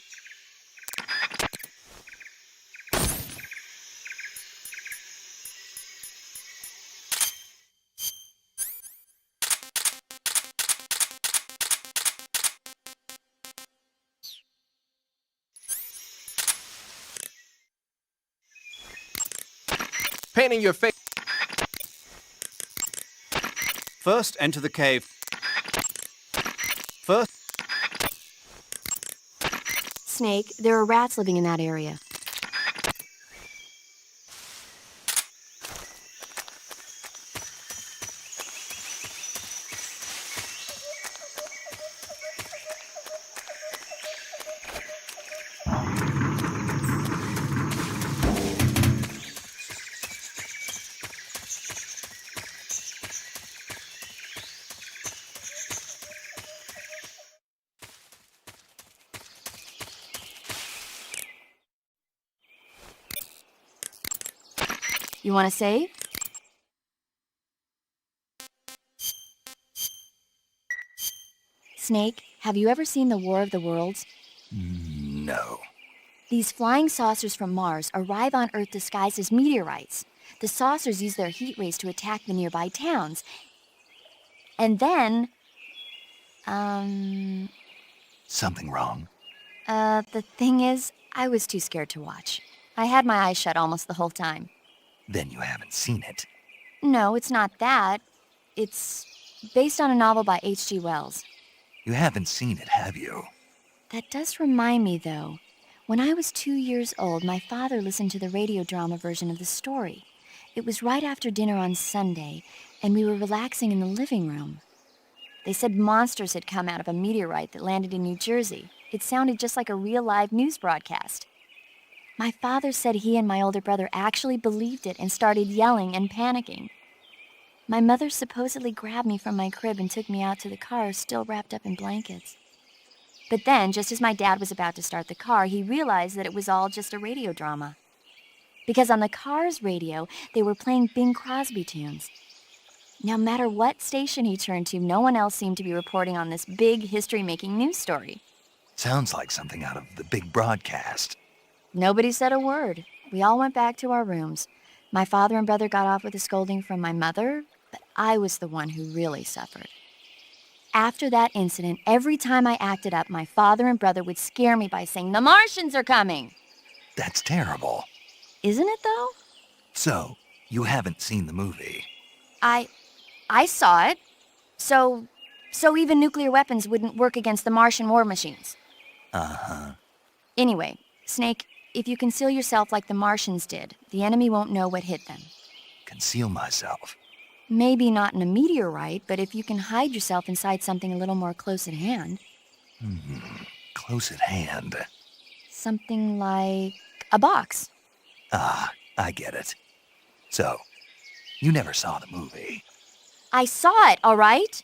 Painting your face. First, enter the cave. First. Snake, there are rats living in that area. You want to save? Snake, have you ever seen the War of the Worlds? No. These flying saucers from Mars arrive on Earth disguised as meteorites. The saucers use their heat rays to attack the nearby towns. And then... Something wrong? The thing is, I was too scared to watch. I had my eyes shut almost the whole time. Then you haven't seen it. No, it's not that. It's based on a novel by H.G. Wells. You haven't seen it, have you? That does remind me, though. When I was 2 years old, my father listened to the radio drama version of the story. It was right after dinner on Sunday, and we were relaxing in the living room. They said monsters had come out of a meteorite that landed in New Jersey. It sounded just like a real live news broadcast. My father said he and my older brother actually believed it and started yelling and panicking. My mother supposedly grabbed me from my crib and took me out to the car, still wrapped up in blankets. But then, just as my dad was about to start the car, he realized that it was all just a radio drama. Because on the car's radio, they were playing Bing Crosby tunes. No matter what station he turned to, no one else seemed to be reporting on this big history-making news story. Sounds like something out of the big broadcast. Nobody said a word. We all went back to our rooms. My father and brother got off with a scolding from my mother, but I was the one who really suffered. After that incident, every time I acted up, my father and brother would scare me by saying, "The Martians are coming!" That's terrible. Isn't it, though? So, you haven't seen the movie? I saw it. So even nuclear weapons wouldn't work against the Martian war machines. Uh-huh. Anyway, Snake, if you conceal yourself like the Martians did, the enemy won't know what hit them. Conceal myself. Maybe not in a meteorite, but if you can hide yourself inside something a little more close at hand. Close at hand. Something like a box. Ah, I get it. So, you never saw the movie. I saw it, all right?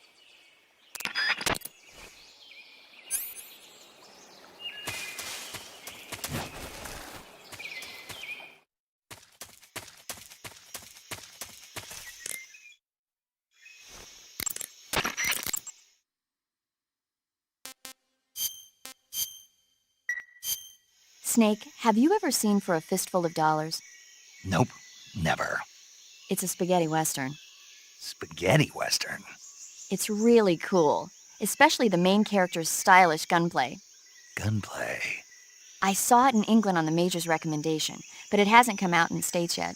Snake, have you ever seen For a Fistful of Dollars? Nope, never. It's a spaghetti western. Spaghetti western? It's really cool, especially the main character's stylish gunplay. Gunplay? I saw it in England on the Major's recommendation, but it hasn't come out in the States yet.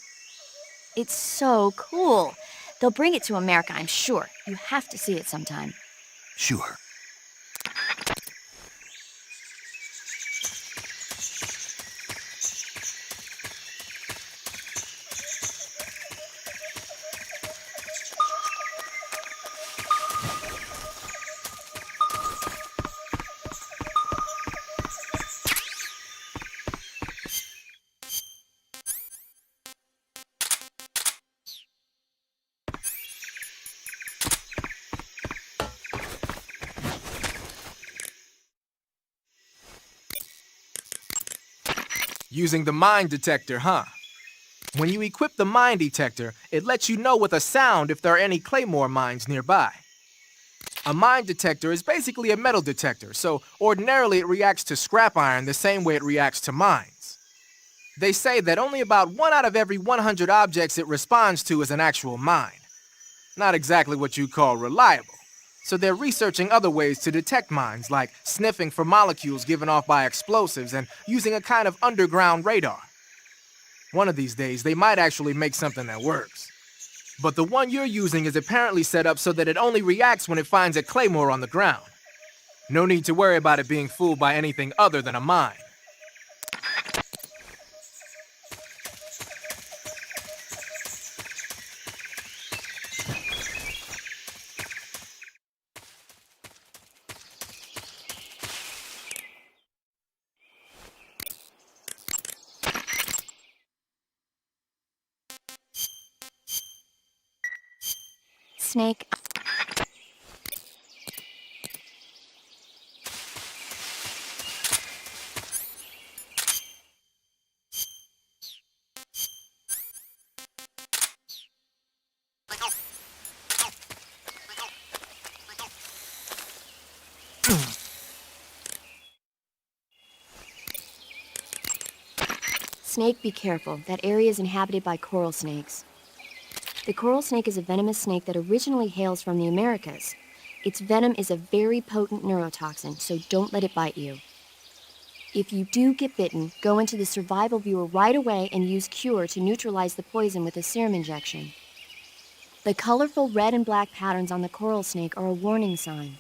It's so cool. They'll bring it to America, I'm sure. You have to see it sometime. Sure. Using the mine detector, huh? When you equip the mine detector, it lets you know with a sound if there are any claymore mines nearby. A mine detector is basically a metal detector, so ordinarily it reacts to scrap iron the same way it reacts to mines. They say that only about 1 out of every 100 objects it responds to is an actual mine. Not exactly what you call reliable. So they're researching other ways to detect mines, like sniffing for molecules given off by explosives and using a kind of underground radar. One of these days, they might actually make something that works. But the one you're using is apparently set up so that it only reacts when it finds a claymore on the ground. No need to worry about it being fooled by anything other than a mine. Snake. Snake, be careful. That area is inhabited by coral snakes. The coral snake is a venomous snake that originally hails from the Americas. Its venom is a very potent neurotoxin, so don't let it bite you. If you do get bitten, go into the survival viewer right away and use Cure to neutralize the poison with a serum injection. The colorful red and black patterns on the coral snake are a warning sign.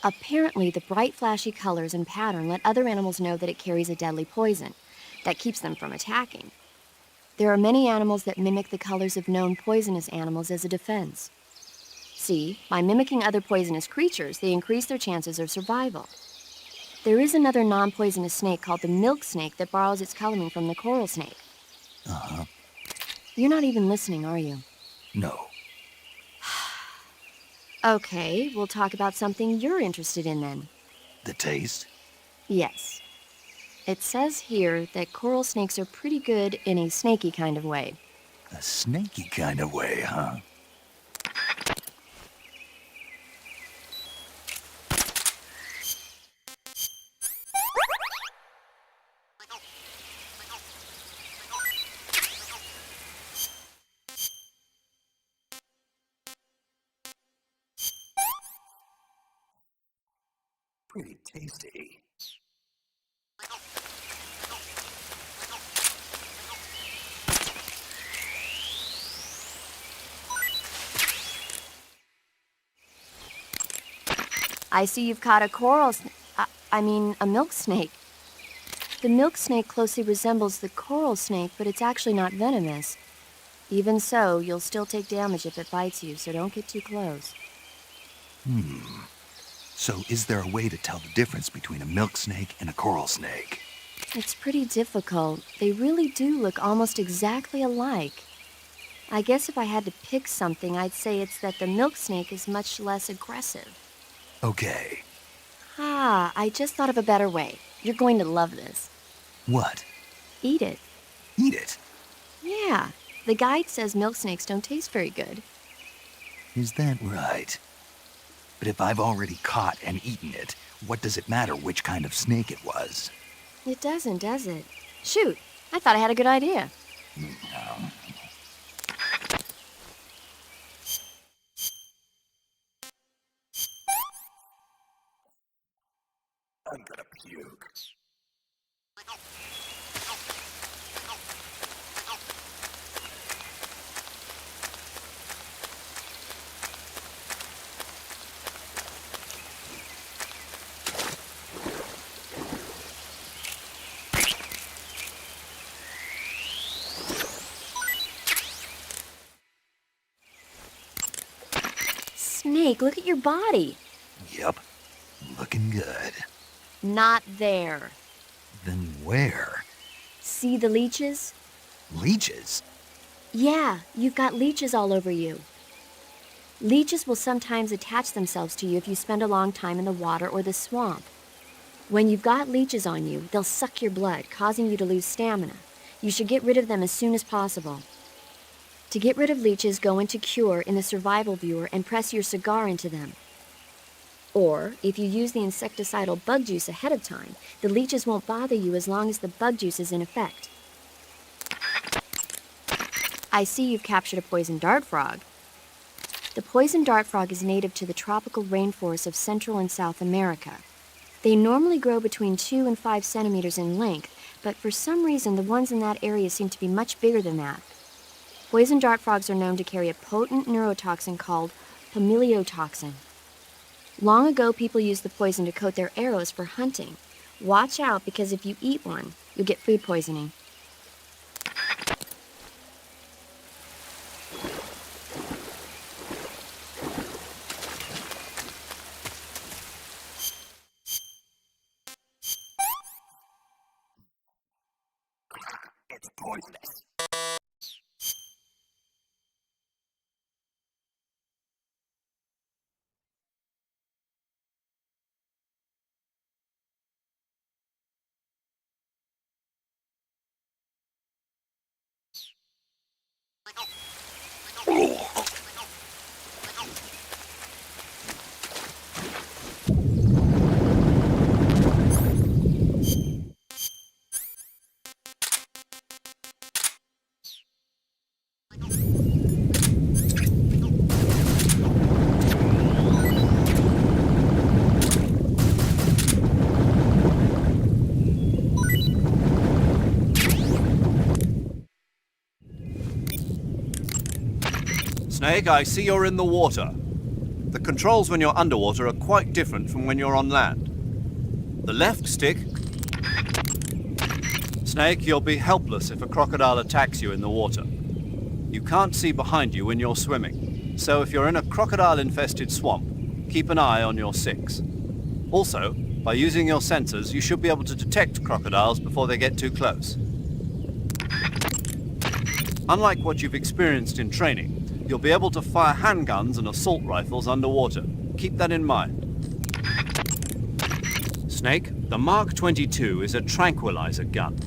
Apparently, the bright flashy colors and pattern let other animals know that it carries a deadly poison that keeps them from attacking. There are many animals that mimic the colors of known poisonous animals as a defense. See, by mimicking other poisonous creatures, they increase their chances of survival. There is another non-poisonous snake called the milk snake that borrows its coloring from the coral snake. Uh-huh. You're not even listening, are you? No. Okay, we'll talk about something you're interested in then. The taste? Yes. It says here that coral snakes are pretty good in a snaky kind of way. A snaky kind of way, huh? Pretty tasty. I see you've caught a a milk snake. The milk snake closely resembles the coral snake, but it's actually not venomous. Even so, you'll still take damage if it bites you, so don't get too close. So is there a way to tell the difference between a milk snake and a coral snake? It's pretty difficult. They really do look almost exactly alike. I guess if I had to pick something, I'd say it's that the milk snake is much less aggressive. Okay. I just thought of a better way. You're going to love this. What? Eat it. Eat it? Yeah. The guide says milk snakes don't taste very good. Is that right? But if I've already caught and eaten it, what does it matter which kind of snake it was? It doesn't, does it? Shoot, I thought I had a good idea. No. I'm gonna puke. Snake, look at your body. Yep. Looking good. Not there. Then where? See the leeches? Leeches? Yeah, you've got leeches all over you. Leeches will sometimes attach themselves to you if you spend a long time in the water or the swamp. When you've got leeches on you, they'll suck your blood, causing you to lose stamina. You should get rid of them as soon as possible. To get rid of leeches, go into Cure in the survival viewer and press your cigar into them. Or, if you use the insecticidal bug juice ahead of time, the leeches won't bother you as long as the bug juice is in effect. I see you've captured a poison dart frog. The poison dart frog is native to the tropical rainforests of Central and South America. They normally grow between 2 and 5 centimeters in length, but for some reason the ones in that area seem to be much bigger than that. Poison dart frogs are known to carry a potent neurotoxin called pumiliotoxin. Long ago, people used the poison to coat their arrows for hunting. Watch out, because if you eat one, you'll get food poisoning. It's poisonous. Snake, I see you're in the water. The controls when you're underwater are quite different from when you're on land. The left stick... Snake, you'll be helpless if a crocodile attacks you in the water. You can't see behind you when you're swimming, so if you're in a crocodile-infested swamp, keep an eye on your six. Also, by using your sensors, you should be able to detect crocodiles before they get too close. Unlike what you've experienced in training, you'll be able to fire handguns and assault rifles underwater. Keep that in mind. Snake, the Mark 22 is a tranquilizer gun.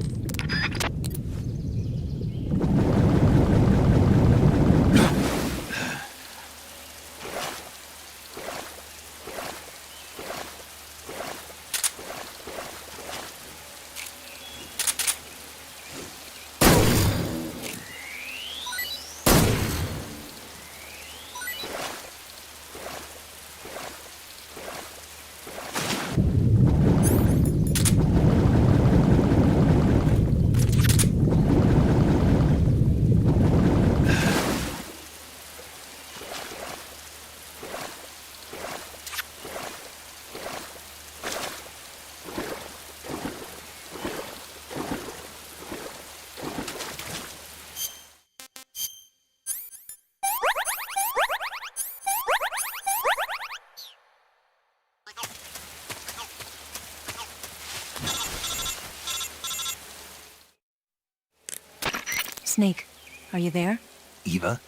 Snake, are you there? Eva,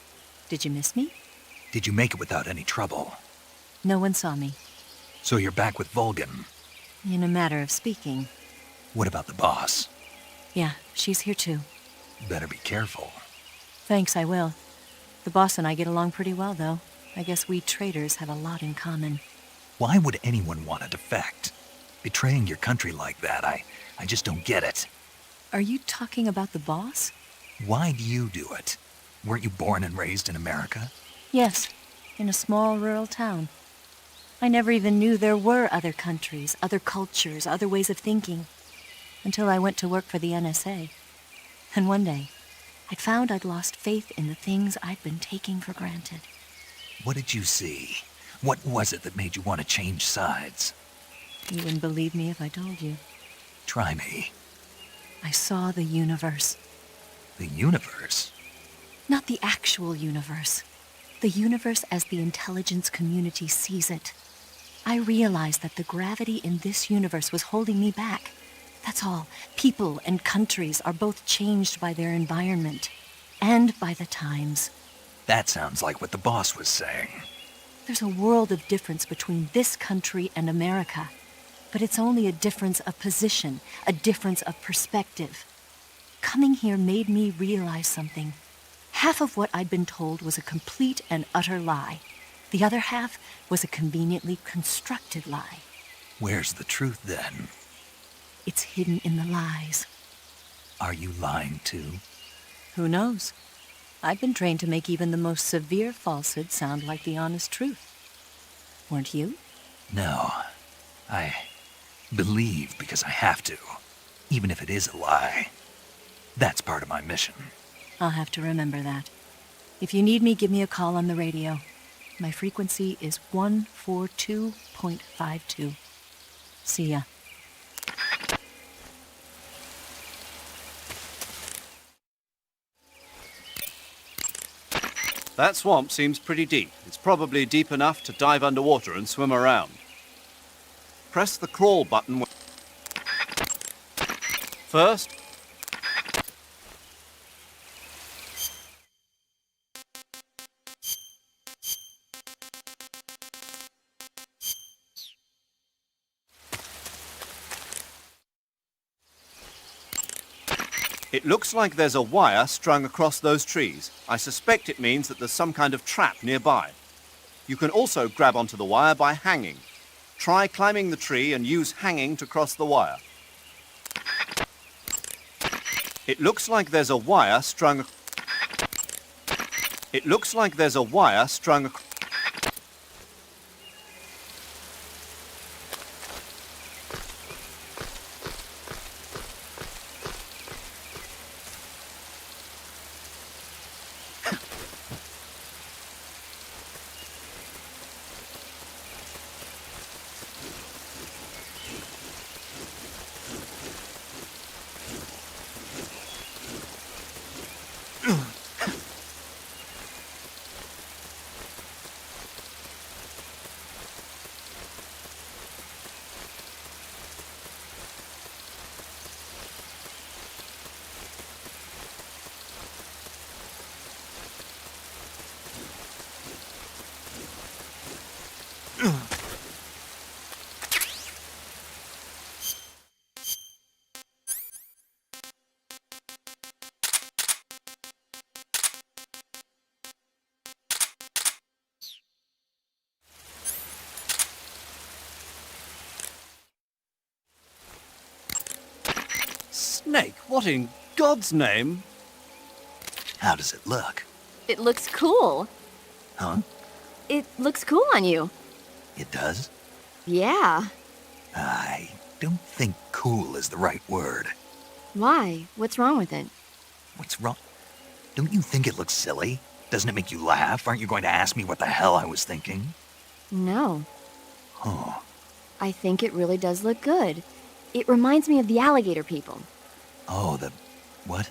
Did you miss me? did you make it without any trouble? No one saw me. So you're back with Vulcan. In a matter of speaking. What about the boss? Yeah, she's here too. Better be careful. Thanks, I will. The boss and I get along pretty well, though. I guess we traders have a lot in common. Why would anyone want to defect? Betraying your country like that, I just don't get it. Are you talking about the boss? Why do you do it? Weren't you born and raised in America? Yes, in a small rural town. I never even knew there were other countries, other cultures, other ways of thinking, until I went to work for the NSA. And one day, I'd found I'd lost faith in the things I'd been taking for granted. What did you see? What was it that made you want to change sides? You wouldn't believe me if I told you. Try me. I saw the universe. The universe? Not the actual universe. The universe as the intelligence community sees it. I realized that the gravity in this universe was holding me back. That's all. People and countries are both changed by their environment and by the times. That sounds like what the boss was saying. There's a world of difference between this country and America, but it's only a difference of position, a difference of perspective. Coming here made me realize something. Half of what I'd been told was a complete and utter lie. The other half was a conveniently constructed lie. Where's the truth then? It's hidden in the lies. Are you lying too? Who knows? I've been trained to make even the most severe falsehood sound like the honest truth. Weren't you? No. I believe because I have to, even if it is a lie. That's part of my mission. I'll have to remember that. If you need me, give me a call on the radio. My frequency is 142.52. See ya. That swamp seems pretty deep. It's probably deep enough to dive underwater and swim around. Press the crawl button first. It looks like there's a wire strung across those trees. I suspect it means that there's some kind of trap nearby. You can also grab onto the wire by hanging. Try climbing the tree and use hanging to cross the wire. It looks like there's a wire strung... It looks like there's a wire strung... Snake, what in God's name? How does it look? It looks cool. Huh? It looks cool on you. It does? Yeah. I don't think cool is the right word. Why? What's wrong with it? What's wrong? Don't you think it looks silly? Doesn't it make you laugh? Aren't you going to ask me what the hell I was thinking? No. Huh. I think it really does look good. It reminds me of the alligator people. Oh, the... what?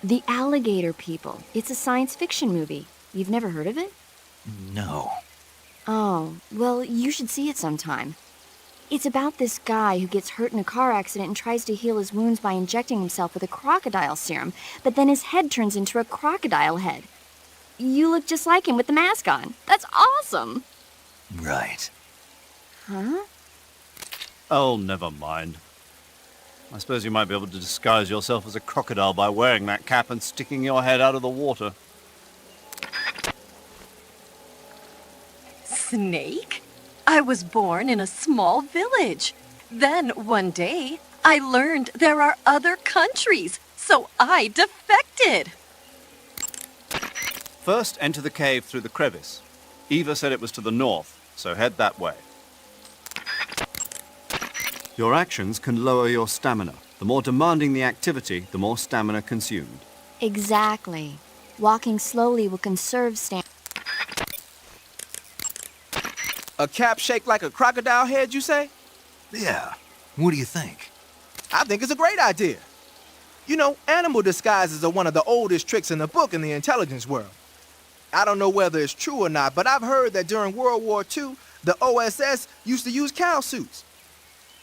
The Alligator People. It's a science fiction movie. You've never heard of it? No. Oh, well, you should see it sometime. It's about this guy who gets hurt in a car accident and tries to heal his wounds by injecting himself with a crocodile serum, but then his head turns into a crocodile head. You look just like him with the mask on. That's awesome! Right. Huh? Oh, never mind. I suppose you might be able to disguise yourself as a crocodile by wearing that cap and sticking your head out of the water. Snake? I was born in a small village. Then, one day, I learned there are other countries, so I defected. First, enter the cave through the crevice. Eva said it was to the north, so head that way. Your actions can lower your stamina. The more demanding the activity, the more stamina consumed. Exactly. Walking slowly will conserve stamina. A cap shaped like a crocodile head, you say? Yeah. What do you think? I think it's a great idea. You know, animal disguises are one of the oldest tricks in the book in the intelligence world. I don't know whether it's true or not, but I've heard that during World War II, the OSS used to use cow suits.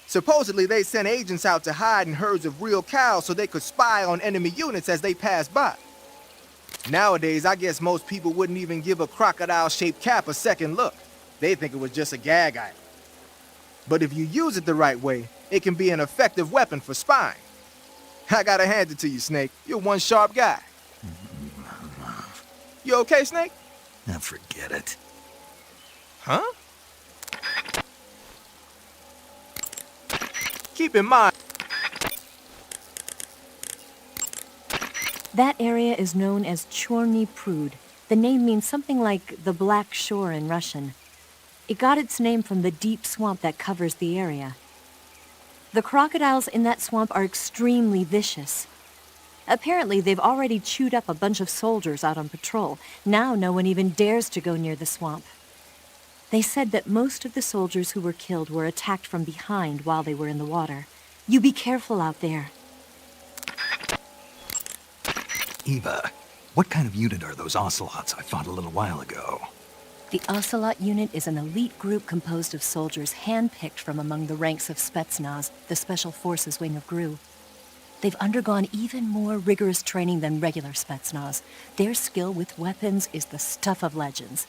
Supposedly, they sent agents out to hide in herds of real cows so they could spy on enemy units as they passed by. Nowadays, I guess most people wouldn't even give a crocodile-shaped cap a second look. They think it was just a gag item. But if you use it the right way, it can be an effective weapon for spying. I gotta hand it to you, Snake. You're one sharp guy. You okay, Snake? Now forget it. Huh? Keep in mind... That area is known as Chorny Prud. The name means something like the Black Shore in Russian. It got its name from the deep swamp that covers the area. The crocodiles in that swamp are extremely vicious. Apparently, they've already chewed up a bunch of soldiers out on patrol. Now no one even dares to go near the swamp. They said that most of the soldiers who were killed were attacked from behind while they were in the water. You be careful out there. Eva, what kind of unit are those ocelots I fought a little while ago? The Ocelot unit is an elite group composed of soldiers handpicked from among the ranks of Spetsnaz, the Special Forces wing of GRU. They've undergone even more rigorous training than regular Spetsnaz. Their skill with weapons is the stuff of legends.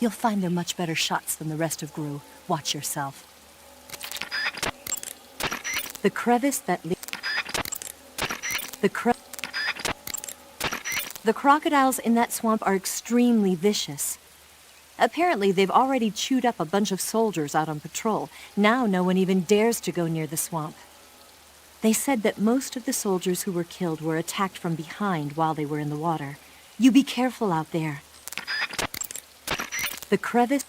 You'll find they're much better shots than the rest of GRU. Watch yourself. The crevice that The crocodiles in that swamp are extremely vicious. Apparently, they've already chewed up a bunch of soldiers out on patrol. Now no one even dares to go near the swamp. They said that most of the soldiers who were killed were attacked from behind while they were in the water. You be careful out there. The crevice...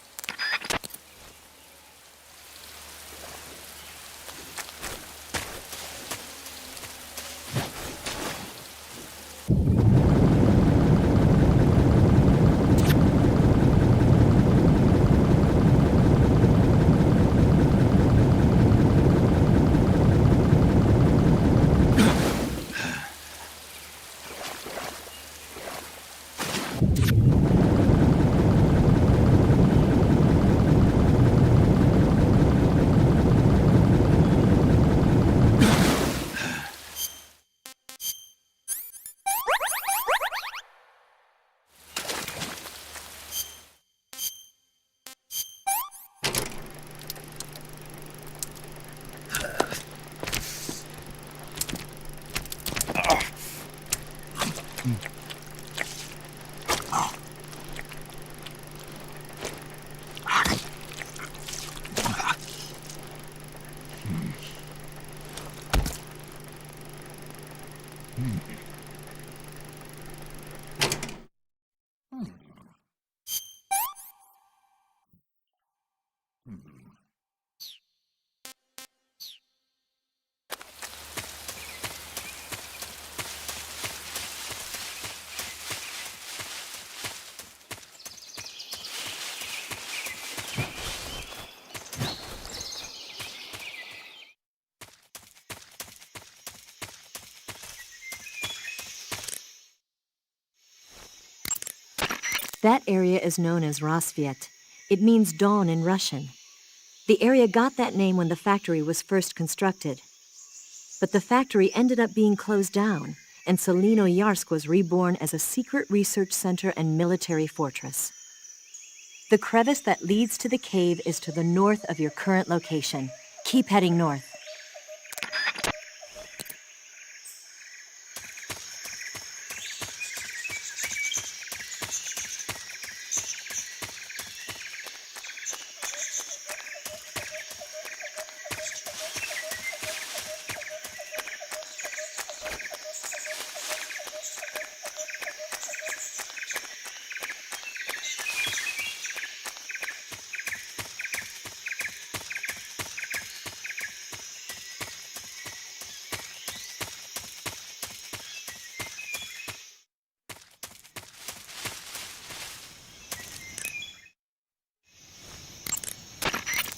That area is known as Rassvet. It means dawn in Russian. The area got that name when the factory was first constructed. But the factory ended up being closed down, and Selino-Yarsk was reborn as a secret research center and military fortress. The crevice that leads to the cave is to the north of your current location. Keep heading north.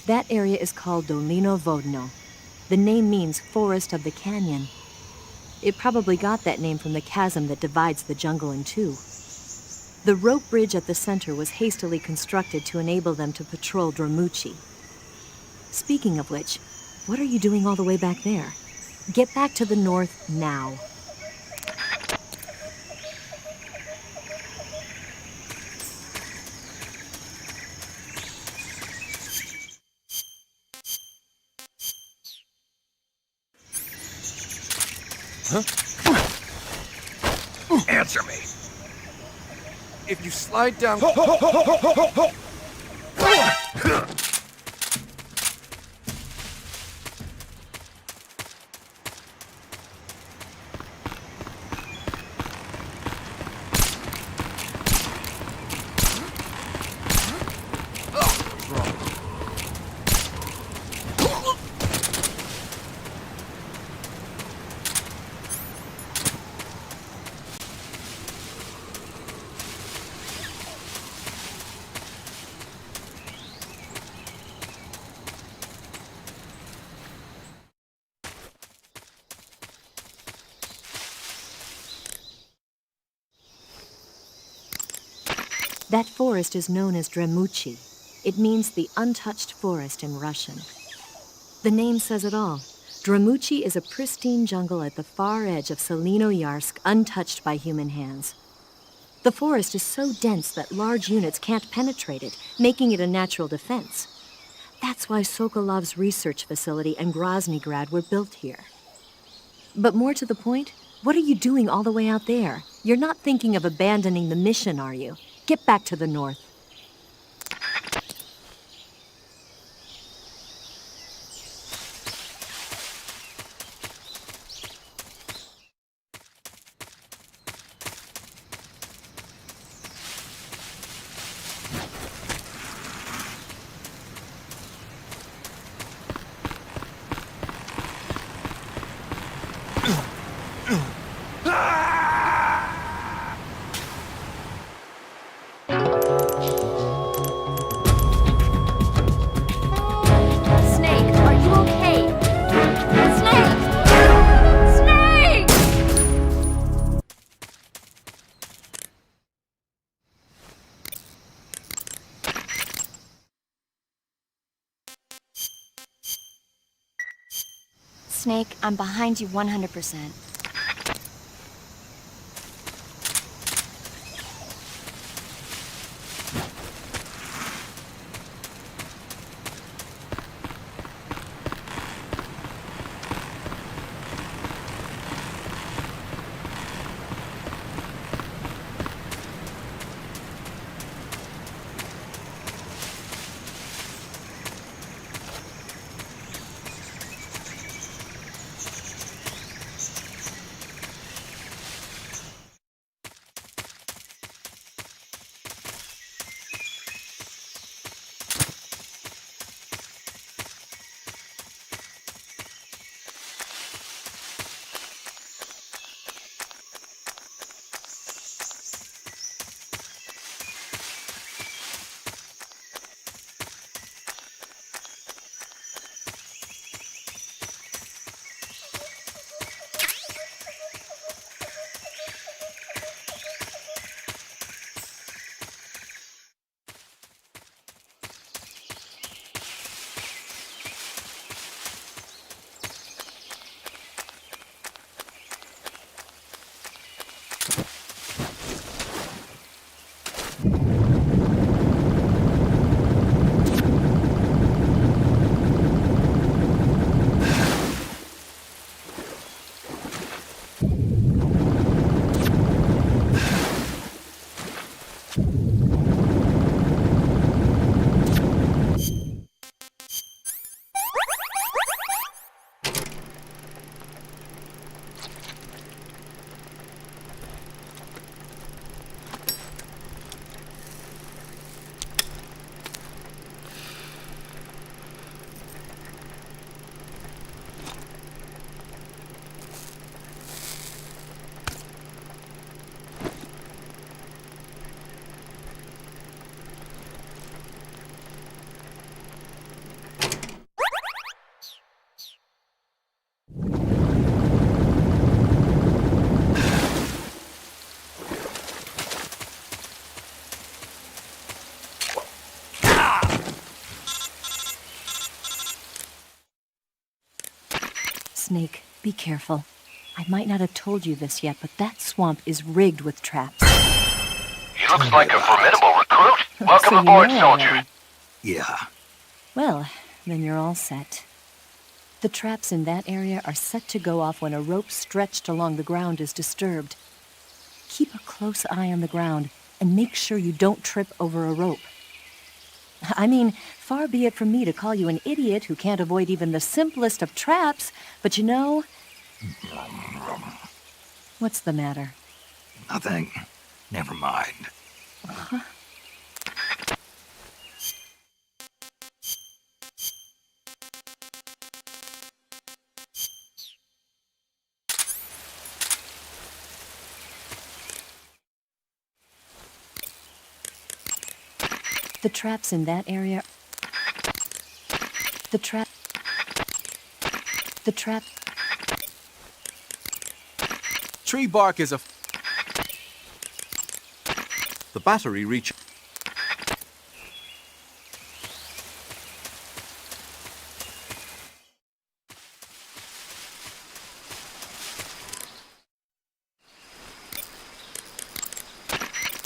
That area is called Dolino Vodno. The name means Forest of the Canyon. It probably got that name from the chasm that divides the jungle in two. The rope bridge at the center was hastily constructed to enable them to patrol Dramuchi. Speaking of which, what are you doing all the way back there? Get back to the north now. Answer me. If you slide down... That forest is known as Dramuchi. It means the untouched forest in Russian. The name says it all. Dramuchi is a pristine jungle at the far edge of Selino-Yarsk, untouched by human hands. The forest is so dense that large units can't penetrate it, making it a natural defense. That's why Sokolov's research facility and Groznygrad were built here. But more to the point, what are you doing all the way out there? You're not thinking of abandoning the mission, are you? Get back to the north. Snake, I'm behind you 100%. Snake, be careful. I might not have told you this yet, but that swamp is rigged with traps. He looks like a formidable recruit. Welcome So you aboard, know soldier. already. Yeah. Well, then you're all set. The traps in that area are set to go off when a rope stretched along the ground is disturbed. Keep a close eye on the ground and make sure you don't trip over a rope. I mean, far be it from me to call you an idiot who can't avoid even the simplest of traps, but you know... What's the matter? Nothing. Never mind. Huh? The traps in that area... The trap... Tree bark is a... The battery reach...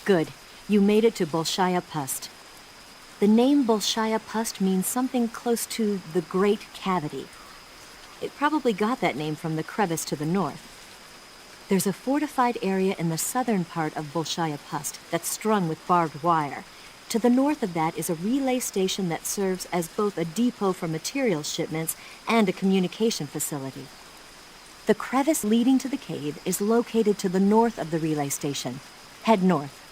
Good. You made it to Bolshaya Pust. The name Bolshaya Pust means something close to the Great Cavity. It probably got that name from the crevice to the north. There's a fortified area in the southern part of Bolshaya Pust that's strung with barbed wire. To the north of that is a relay station that serves as both a depot for material shipments and a communication facility. The crevice leading to the cave is located to the north of the relay station. Head north.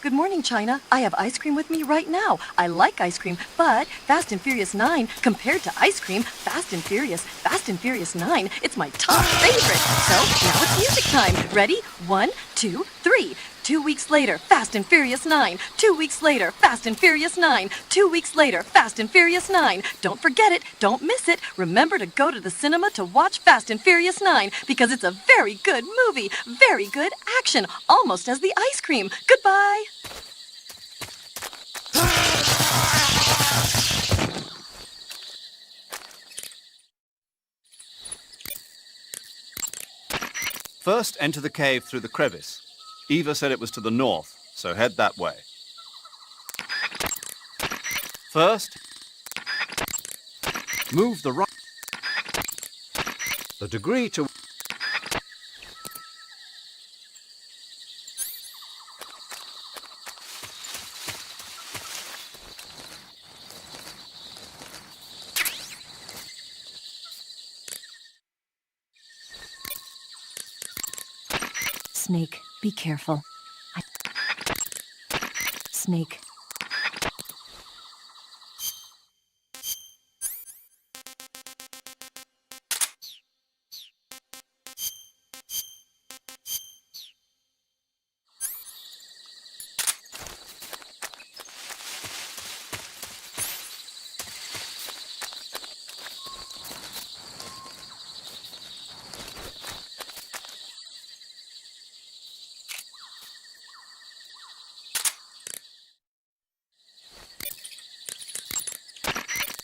Good morning, China. I have ice cream with me right now. I like ice cream, but Fast and Furious 9, compared to ice cream, Fast and Furious 9, it's my top favorite. So, now it's music time. Ready? 1, 2, 3. 2 weeks later, Fast and Furious 9. 2 weeks later, Fast and Furious 9. 2 weeks later, Fast and Furious 9. Don't forget it. Don't miss it. Remember to go to the cinema to watch Fast and Furious 9 because it's a very good movie. Very good action. Almost as the ice cream. Goodbye. First, enter the cave through the crevice. Eva said it was to the north, so head that way. First, move the right. The degree to... Snake, be careful. Snake.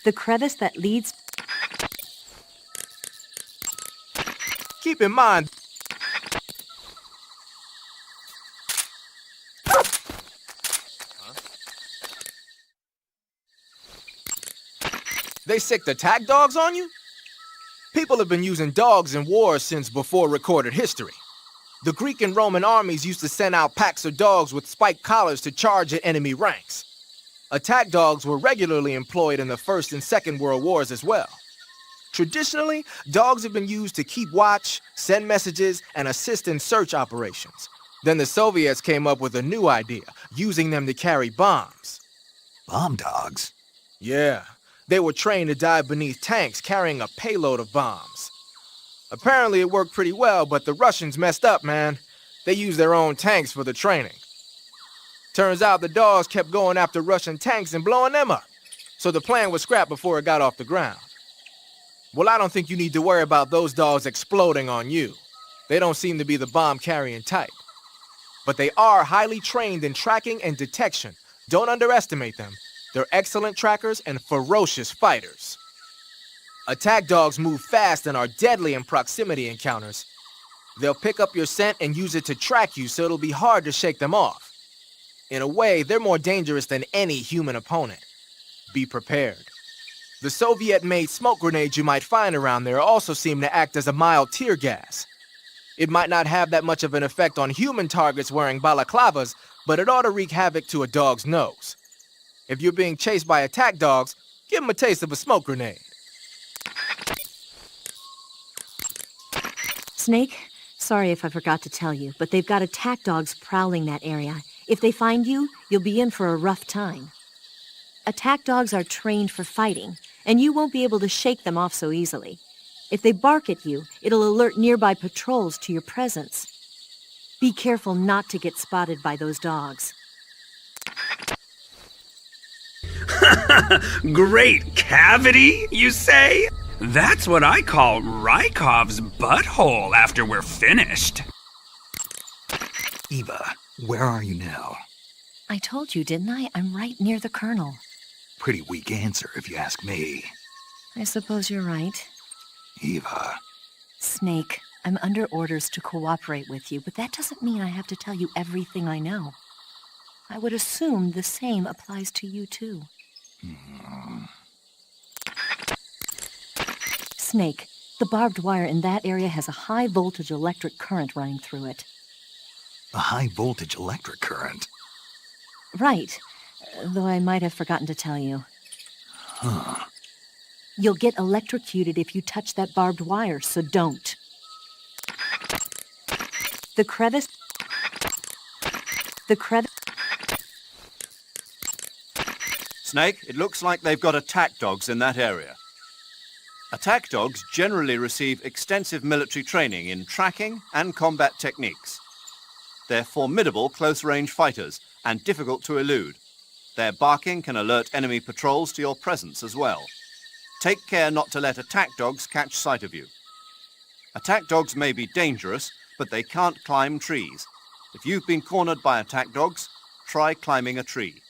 The crevice that leads... Keep in mind... They sicked the attack dogs on you? People have been using dogs in wars since before recorded history. The Greek and Roman armies used to send out packs of dogs with spiked collars to charge at enemy ranks. Attack dogs were regularly employed in the First and Second World Wars as well. Traditionally, dogs have been used to keep watch, send messages, and assist in search operations. Then the Soviets came up with a new idea, using them to carry bombs. Bomb dogs? Yeah, they were trained to dive beneath tanks carrying a payload of bombs. Apparently it worked pretty well, but the Russians messed up, man. They used their own tanks for the training. Turns out the dogs kept going after Russian tanks and blowing them up. So the plan was scrapped before it got off the ground. Well, I don't think you need to worry about those dogs exploding on you. They don't seem to be the bomb-carrying type. But they are highly trained in tracking and detection. Don't underestimate them. They're excellent trackers and ferocious fighters. Attack dogs move fast and are deadly in proximity encounters. They'll pick up your scent and use it to track you, so it'll be hard to shake them off. In a way, they're more dangerous than any human opponent. Be prepared. The Soviet-made smoke grenades you might find around there also seem to act as a mild tear gas. It might not have that much of an effect on human targets wearing balaclavas, but it ought to wreak havoc to a dog's nose. If you're being chased by attack dogs, give them a taste of a smoke grenade. Snake, sorry if I forgot to tell you, but they've got attack dogs prowling that area. If they find you, you'll be in for a rough time. Attack dogs are trained for fighting, and you won't be able to shake them off so easily. If they bark at you, it'll alert nearby patrols to your presence. Be careful not to get spotted by those dogs. Great cavity, you say? That's what I call Rykov's butthole after we're finished. Eva, where are you now? I told you, didn't I? I'm right near the Colonel. Pretty weak answer, if you ask me. I suppose you're right. Eva. Snake, I'm under orders to cooperate with you, but that doesn't mean I have to tell you everything I know. I would assume the same applies to you, too. Snake, the barbed wire in that area has a high-voltage electric current running through it. A high-voltage electric current? Right, though I might have forgotten to tell you. Huh. You'll get electrocuted if you touch that barbed wire, so don't. The crevice... Snake, it looks like they've got attack dogs in that area. Attack dogs generally receive extensive military training in tracking and combat techniques. They're formidable close-range fighters and difficult to elude. Their barking can alert enemy patrols to your presence as well. Take care not to let attack dogs catch sight of you. Attack dogs may be dangerous, but they can't climb trees. If you've been cornered by attack dogs, try climbing a tree.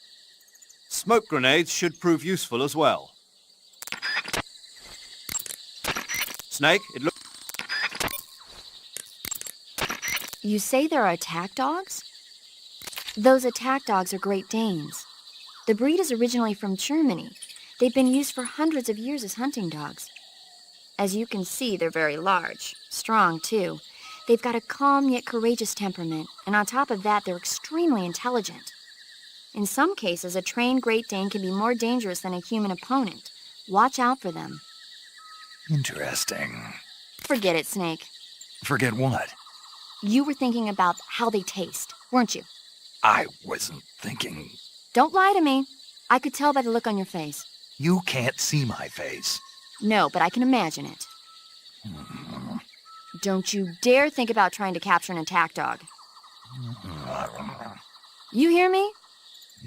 Smoke grenades should prove useful as well. Snake, it looks... You say there are attack dogs? Those attack dogs are Great Danes. The breed is originally from Germany. They've been used for hundreds of years as hunting dogs. As you can see, they're very large, strong too. They've got a calm yet courageous temperament, and on top of that, they're extremely intelligent. In some cases, a trained Great Dane can be more dangerous than a human opponent. Watch out for them. Interesting. Forget it, Snake. Forget what? You were thinking about how they taste, weren't you? I wasn't thinking... Don't lie to me. I could tell by the look on your face. You can't see my face. No, but I can imagine it. Don't you dare think about trying to capture an attack dog. You hear me?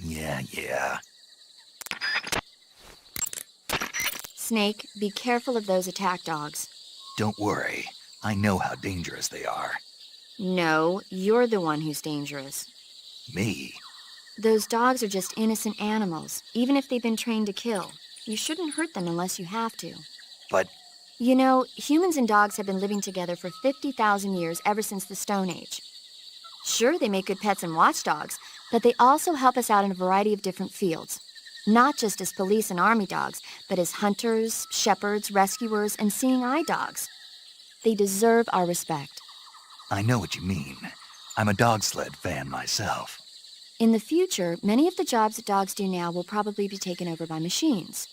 Yeah. Snake, be careful of those attack dogs. Don't worry. I know how dangerous they are. No, you're the one who's dangerous. Me? Those dogs are just innocent animals, even if they've been trained to kill. You shouldn't hurt them unless you have to. But... You know, humans and dogs have been living together for 50,000 years ever since the Stone Age. Sure, they make good pets and watchdogs, but they also help us out in a variety of different fields. Not just as police and army dogs, but as hunters, shepherds, rescuers, and seeing-eye dogs. They deserve our respect. I know what you mean. I'm a dog sled fan myself. In the future, many of the jobs that dogs do now will probably be taken over by machines.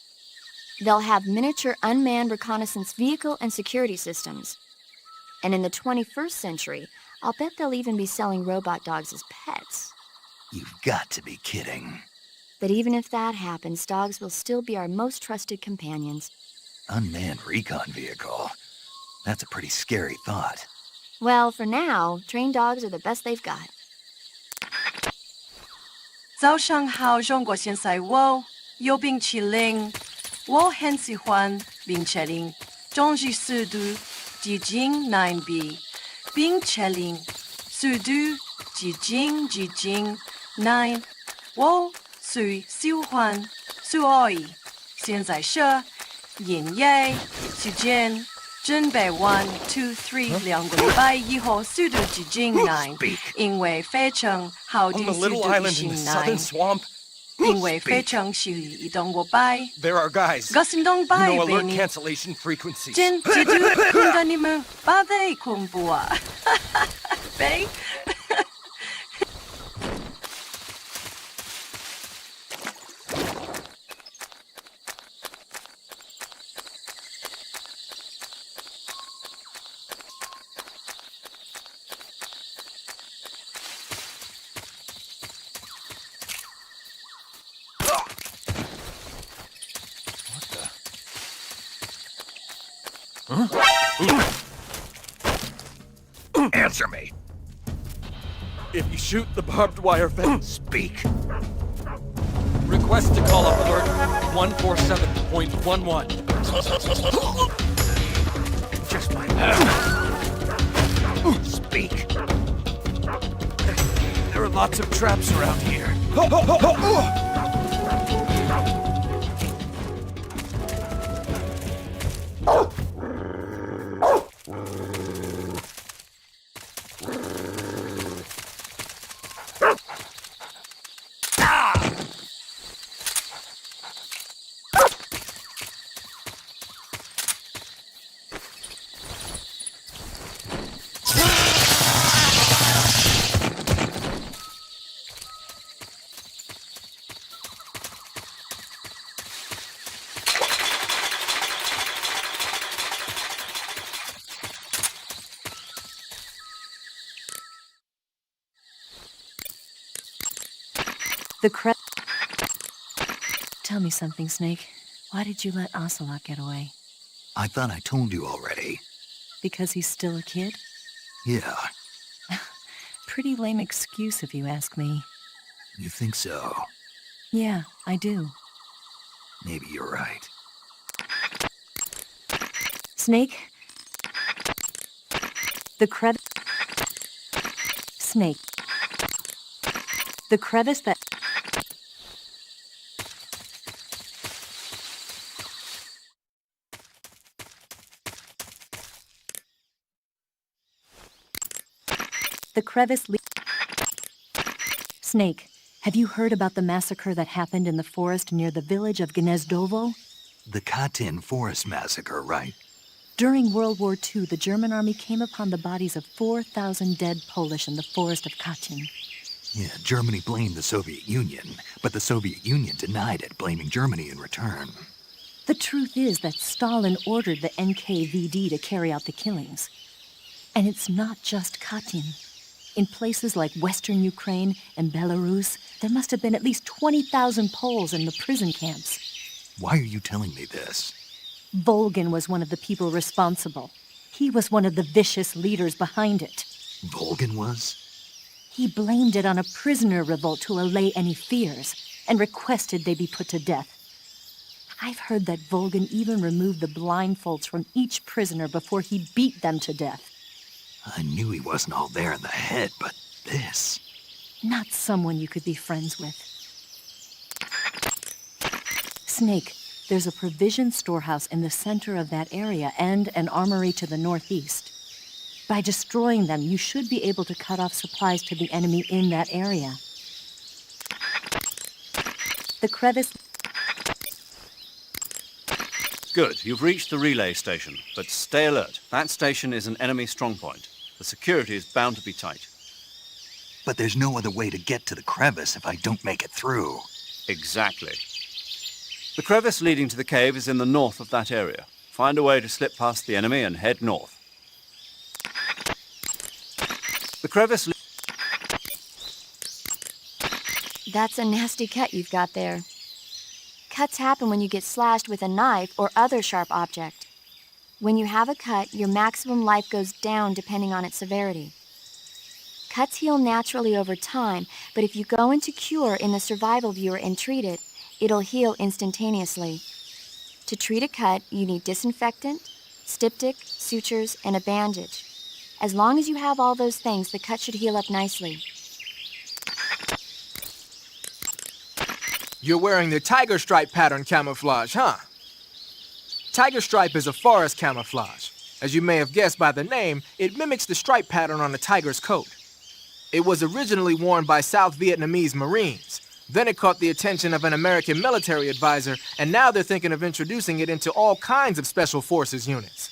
They'll have miniature unmanned reconnaissance vehicle and security systems. And in the 21st century, I'll bet they'll even be selling robot dogs as pets. You've got to be kidding. But even if that happens, dogs will still be our most trusted companions. Unmanned recon vehicle. That's a pretty scary thought. Well, for now, trained dogs are the best they've got. 早上好，中国现在我有冰淇淋，我很喜欢冰淇淋，中级速度接近9B，冰淇淋速度接近9，我最喜欢所以现在是 yin yay， 时间准备1、2、3，2个礼拜以后速度接近9，因为非常好的 On the 速 little 度 island 行 in the southern 9， swamp? 因为非常需要移动过拜， There are guys. 个行动 You 拜 know 俾 alert 你， cancellation frequencies. 真嫉妒看到你们把they恐怖啊，呗。Answer me. If you shoot the barbed wire fence, Speak. request to call up alert 147.11. Just my Speak. There are lots of traps around here. The cre- Tell me something, Snake. Why did you let Ocelot get away? I thought I told you already. Because he's still a kid? Yeah, Pretty lame excuse if you ask me. you think so? Yeah, I do. Maybe you're right. Snake? The crevice... Snake. The crevice that... The crevice... Snake, have you heard about the massacre that happened in the forest near the village of Gnezdovo? The Katyn Forest Massacre, right? During World War II, the German army came upon the bodies of 4,000 dead Polish in the forest of Katyn. Yeah, Germany blamed the Soviet Union, but the Soviet Union denied it, blaming Germany in return. The truth is that Stalin ordered the NKVD to carry out the killings. And it's not just Katyn. In places like Western Ukraine and Belarus, there must have been at least 20,000 Poles in the prison camps. Why are you telling me this? Volgin was one of the people responsible. He was one of the vicious leaders behind it. Volgin was? He blamed it on a prisoner revolt to allay any fears, and requested they be put to death. I've heard that Volgin even removed the blindfolds from each prisoner before he beat them to death. I knew he wasn't all there in the head, but this... Not someone you could be friends with. Snake, there's a provision storehouse in the center of that area and an armory to the northeast. By destroying them, you should be able to cut off supplies to the enemy in that area. The crevice... Good, you've reached the relay station, but stay alert. That station is an enemy strongpoint. The security is bound to be tight. But there's no other way to get to the crevice if I don't make it through. Exactly. The crevice leading to the cave is in the north of that area. Find a way to slip past the enemy and head north. The crevice... That's a nasty cut you've got there. Cuts happen when you get slashed with a knife or other sharp object. When you have a cut, your maximum life goes down depending on its severity. Cuts heal naturally over time, but if you go into cure in the survival viewer and treat it, it'll heal instantaneously. To treat a cut, you need disinfectant, styptic, sutures, and a bandage. As long as you have all those things, the cut should heal up nicely. You're wearing the tiger stripe pattern camouflage, huh? Tiger stripe is a forest camouflage. As you may have guessed by the name, it mimics the stripe pattern on a tiger's coat. It was originally worn by South Vietnamese Marines. Then it caught the attention of an American military advisor, and now they're thinking of introducing it into all kinds of Special Forces units.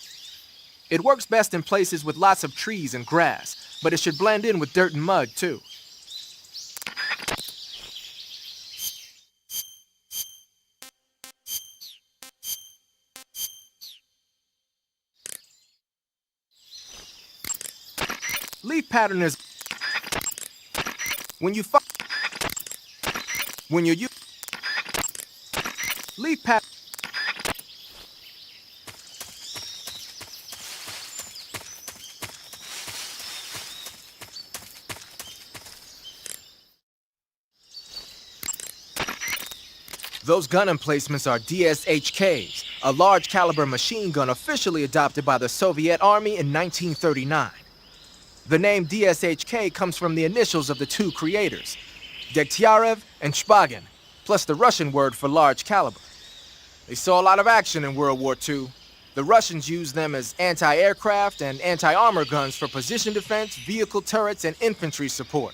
It works best in places with lots of trees and grass, but it should blend in with dirt and mud, too. Leaf pattern is when you leaf pattern. Those gun emplacements are DSHKs, a large caliber machine gun officially adopted by the Soviet Army in 1939. The name DSHK comes from the initials of the two creators, Degtyarev and Shpagin, plus the Russian word for large caliber. They saw a lot of action in World War II. The Russians used them as anti-aircraft and anti-armor guns for position defense, vehicle turrets, and infantry support.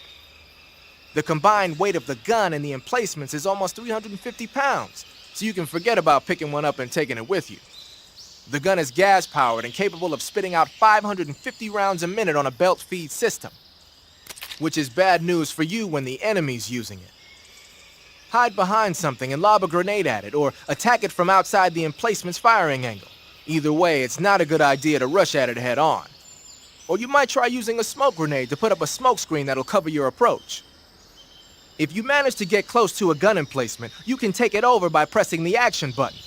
The combined weight of the gun and the emplacements is almost 350 pounds, so you can forget about picking one up and taking it with you. The gun is gas-powered and capable of spitting out 550 rounds a minute on a belt feed system, which is bad news for you when the enemy's using it. Hide behind something and lob a grenade at it, or attack it from outside the emplacement's firing angle. Either way, it's not a good idea to rush at it head on. Or you might try using a smoke grenade to put up a smoke screen that'll cover your approach. If you manage to get close to a gun emplacement, you can take it over by pressing the action button.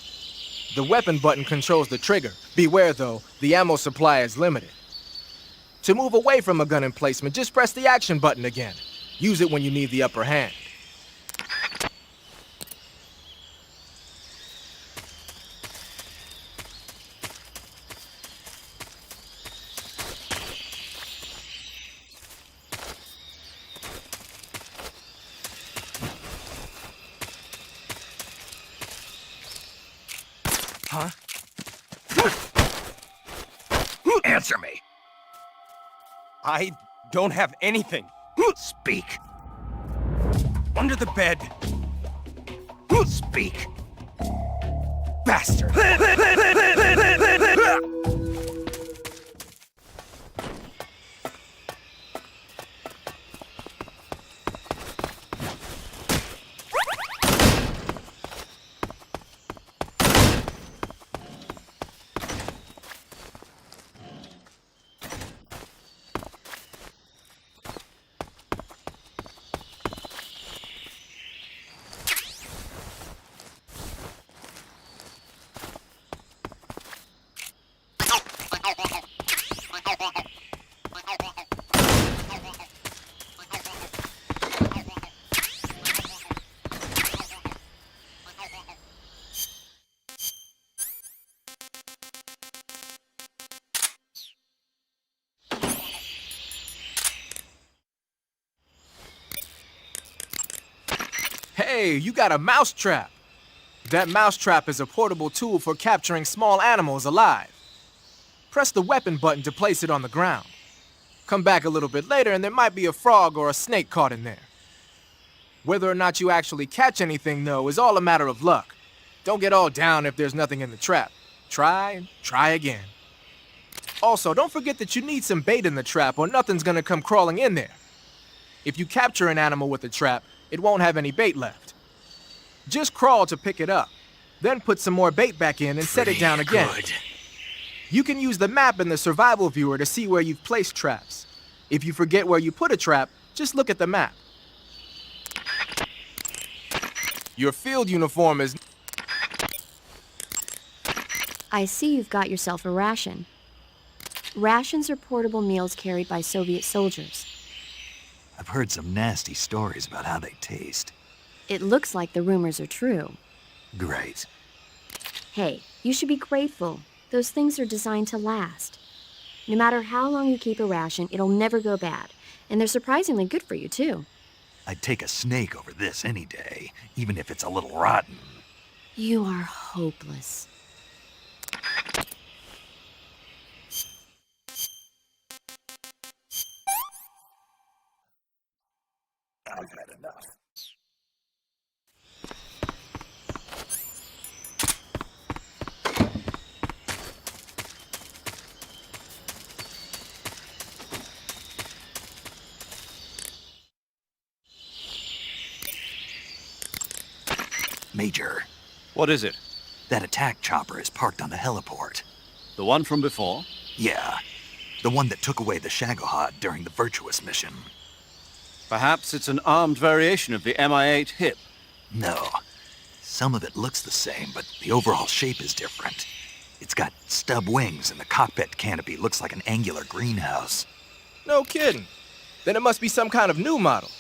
The weapon button controls the trigger. Beware though, the ammo supply is limited. To move away from a gun emplacement, just press the action button again. Use it when you need the upper hand. Huh? Answer me. I don't have anything. Speak. Under the bed. Speak. Bastard. Hey, you got a mousetrap. That mousetrap is a portable tool for capturing small animals alive. Press the weapon button to place it on the ground. Come back a little bit later and there might be a frog or a snake caught in there. Whether or not you actually catch anything, though, is all a matter of luck. Don't get all down if there's nothing in the trap. Try and try again. Also, don't forget that you need some bait in the trap or nothing's gonna come crawling in there. If you capture an animal with a trap, it won't have any bait left. Just crawl to pick it up, then put some more bait back in and set it down again. Good. You can use the map in the survival viewer to see where you've placed traps. If you forget where you put a trap, just look at the map. Your field uniform is... I see you've got yourself a ration. Rations are portable meals carried by Soviet soldiers. I've heard some nasty stories about how they taste. It looks like the rumors are true. Great. Hey, you should be grateful. Those things are designed to last. No matter how long you keep a ration, it'll never go bad. And they're surprisingly good for you, too. I'd take a snake over this any day, even if it's a little rotten. You are hopeless. Major. What is it? That attack chopper is parked on the heliport. The one from before? Yeah. The one that took away the Shagohod during the Virtuous mission. Perhaps it's an armed variation of the Mi-8 HIP. No. Some of it looks the same, but the overall shape is different. It's got stub wings, and the cockpit canopy looks like an angular greenhouse. No kidding. Then it must be some kind of new model.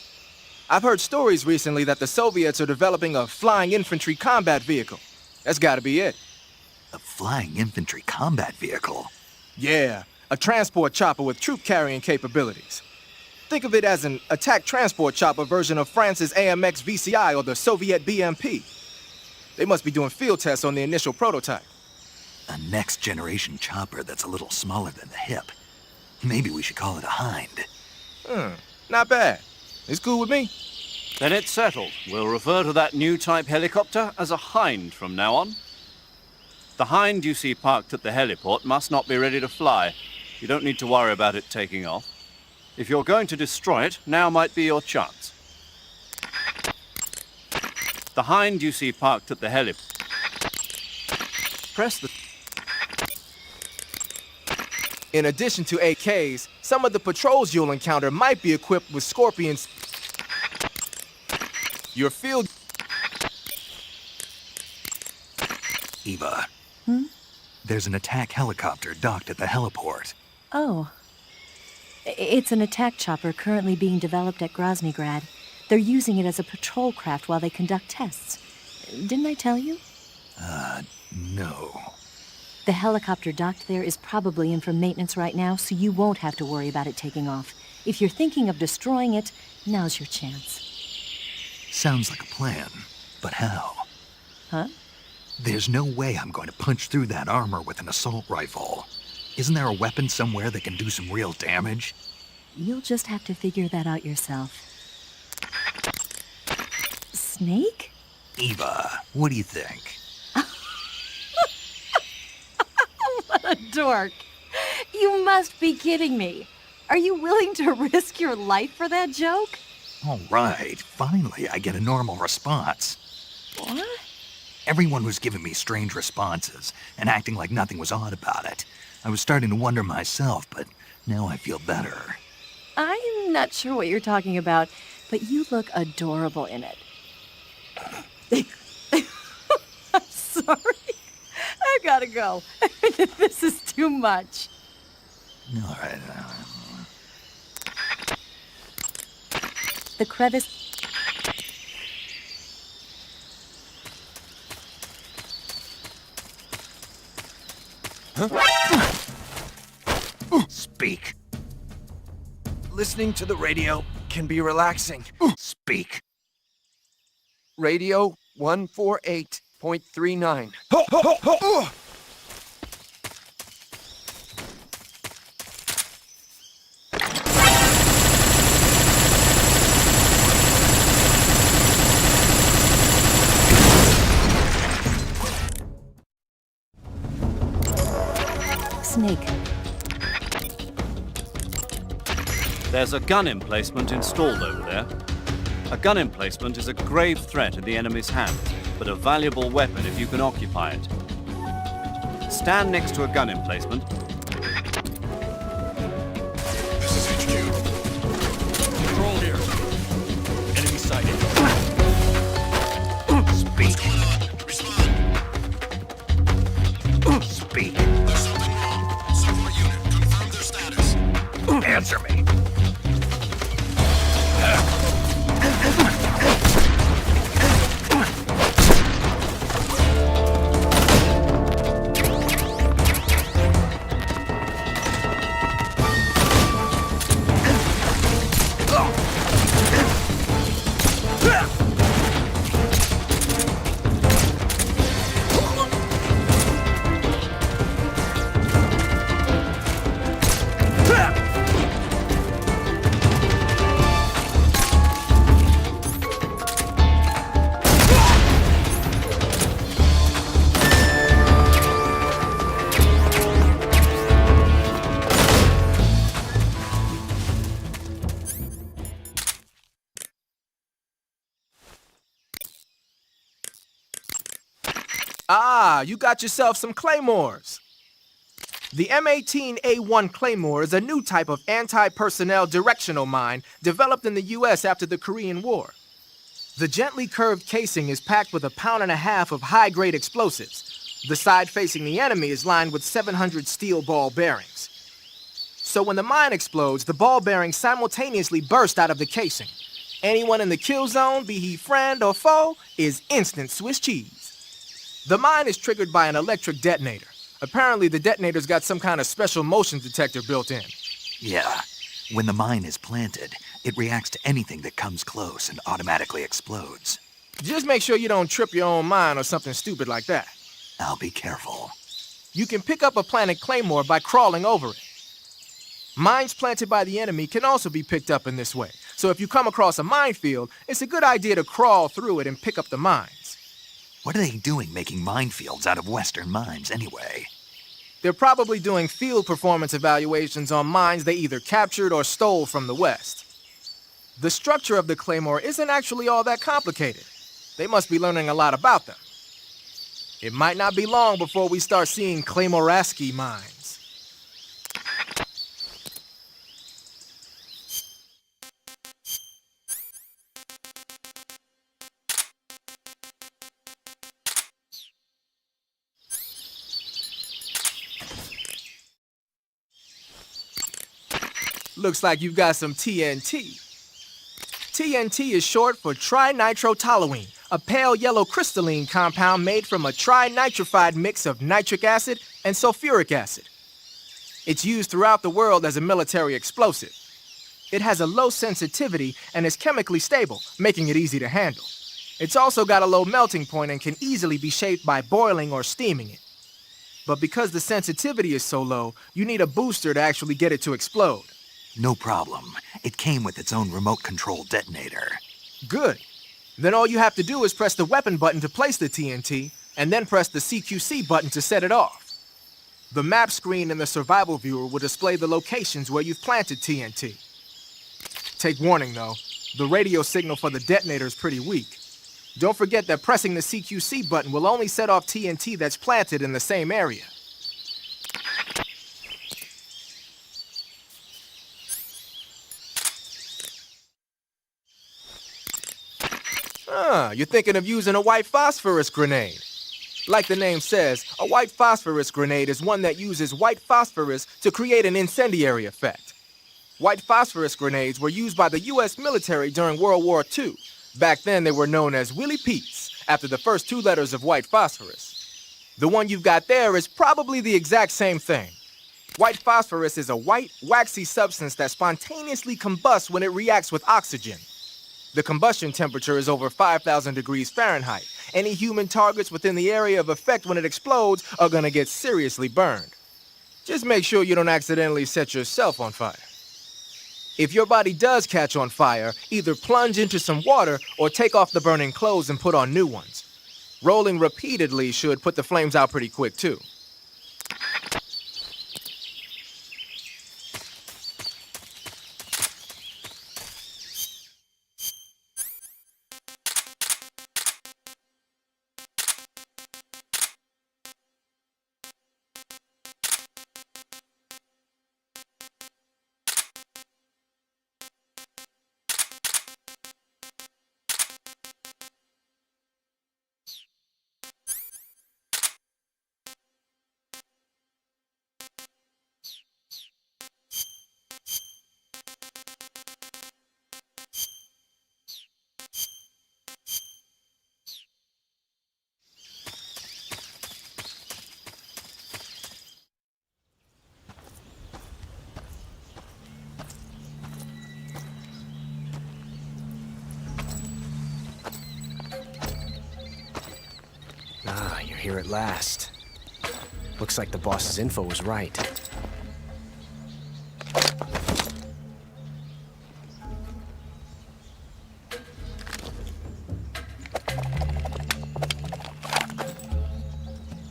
I've heard stories recently that the Soviets are developing a flying infantry combat vehicle. That's gotta be it. A flying infantry combat vehicle? Yeah, a transport chopper with troop-carrying capabilities. Think of it as an attack transport chopper version of France's AMX VCI or the Soviet BMP. They must be doing field tests on the initial prototype. A next-generation chopper that's a little smaller than the HIP. Maybe we should call it a Hind. Not bad. It's cool with me. Then it's settled. We'll refer to that new type helicopter as a Hind from now on. The Hind you see parked at the heliport must not be ready to fly. You don't need to worry about it taking off. If you're going to destroy it, now might be your chance. The Hind you see parked at the heliport. Press the... In addition to AKs, some of the patrols you'll encounter might be equipped with Scorpions. Your field... Eva. There's an attack helicopter docked at the heliport. Oh. It's an attack chopper currently being developed at Groznygrad. They're using it as a patrol craft while they conduct tests. Didn't I tell you? No. The helicopter docked there is probably in for maintenance right now, so you won't have to worry about it taking off. If you're thinking of destroying it, now's your chance. Sounds like a plan, but how? Huh? There's no way I'm going to punch through that armor with an assault rifle. Isn't there a weapon somewhere that can do some real damage? You'll just have to figure that out yourself. Snake? Eva, what do you think? What a dork. You must be kidding me. Are you willing to risk your life for that joke? All right, finally I get a normal response. What? Everyone was giving me strange responses and acting like nothing was odd about it. I was starting to wonder myself, but now I feel better. I'm not sure what you're talking about, but you look adorable in it. I'm sorry. I gotta go. This is too much. All right. The crevice... Speak. Listening to the radio can be relaxing. Speak. Radio 148.39. Snake. There's a gun emplacement installed over there. A gun emplacement is a grave threat in the enemy's hands, but a valuable weapon if you can occupy it. Stand next to a gun emplacement. This is HQ. Control here. Enemy sighted. Speak. What's going on? Respond. Speak. There's something wrong. Support unit, confirm their status. Answer me. Ah, you got yourself some claymores. The M18A1 Claymore is a new type of anti-personnel directional mine developed in the U.S. after the Korean War. The gently curved casing is packed with 1.5 pounds of high-grade explosives. The side facing the enemy is lined with 700 steel ball bearings. So when the mine explodes, the ball bearings simultaneously burst out of the casing. Anyone in the kill zone, be he friend or foe, is instant Swiss cheese. The mine is triggered by an electric detonator. Apparently, the detonator's got some kind of special motion detector built in. Yeah. When the mine is planted, it reacts to anything that comes close and automatically explodes. Just make sure you don't trip your own mine or something stupid like that. I'll be careful. You can pick up a planted claymore by crawling over it. Mines planted by the enemy can also be picked up in this way. So if you come across a minefield, it's a good idea to crawl through it and pick up the mines. What are they doing making minefields out of Western mines anyway? They're probably doing field performance evaluations on mines they either captured or stole from the West. The structure of the claymore isn't actually all that complicated. They must be learning a lot about them. It might not be long before we start seeing Claymoraski mines. Looks like you've got some TNT. TNT is short for trinitrotoluene, a pale yellow crystalline compound made from a trinitrified mix of nitric acid and sulfuric acid. It's used throughout the world as a military explosive. It has a low sensitivity and is chemically stable, making it easy to handle. It's also got a low melting point and can easily be shaped by boiling or steaming it. But because the sensitivity is so low, you need a booster to actually get it to explode. No problem. It came with its own remote control detonator. Good. Then all you have to do is press the weapon button to place the TNT, and then press the CQC button to set it off. The map screen in the survival viewer will display the locations where you've planted TNT. Take warning though, the radio signal for the detonator is pretty weak. Don't forget that pressing the CQC button will only set off TNT that's planted in the same area. You're thinking of using a white phosphorus grenade. Like the name says, a white phosphorus grenade is one that uses white phosphorus to create an incendiary effect. White phosphorus grenades were used by the U.S. military during World War II. Back then, they were known as Willie Pete's, after the first 2 letters of white phosphorus. The one you've got there is probably the exact same thing. White phosphorus is a white, waxy substance that spontaneously combusts when it reacts with oxygen. The combustion temperature is over 5,000 degrees Fahrenheit. Any human targets within the area of effect when it explodes are gonna get seriously burned. Just make sure you don't accidentally set yourself on fire. If your body does catch on fire, either plunge into some water or take off the burning clothes and put on new ones. Rolling repeatedly should put the flames out pretty quick too. Ah, you're here at last. Looks like the boss's info was right.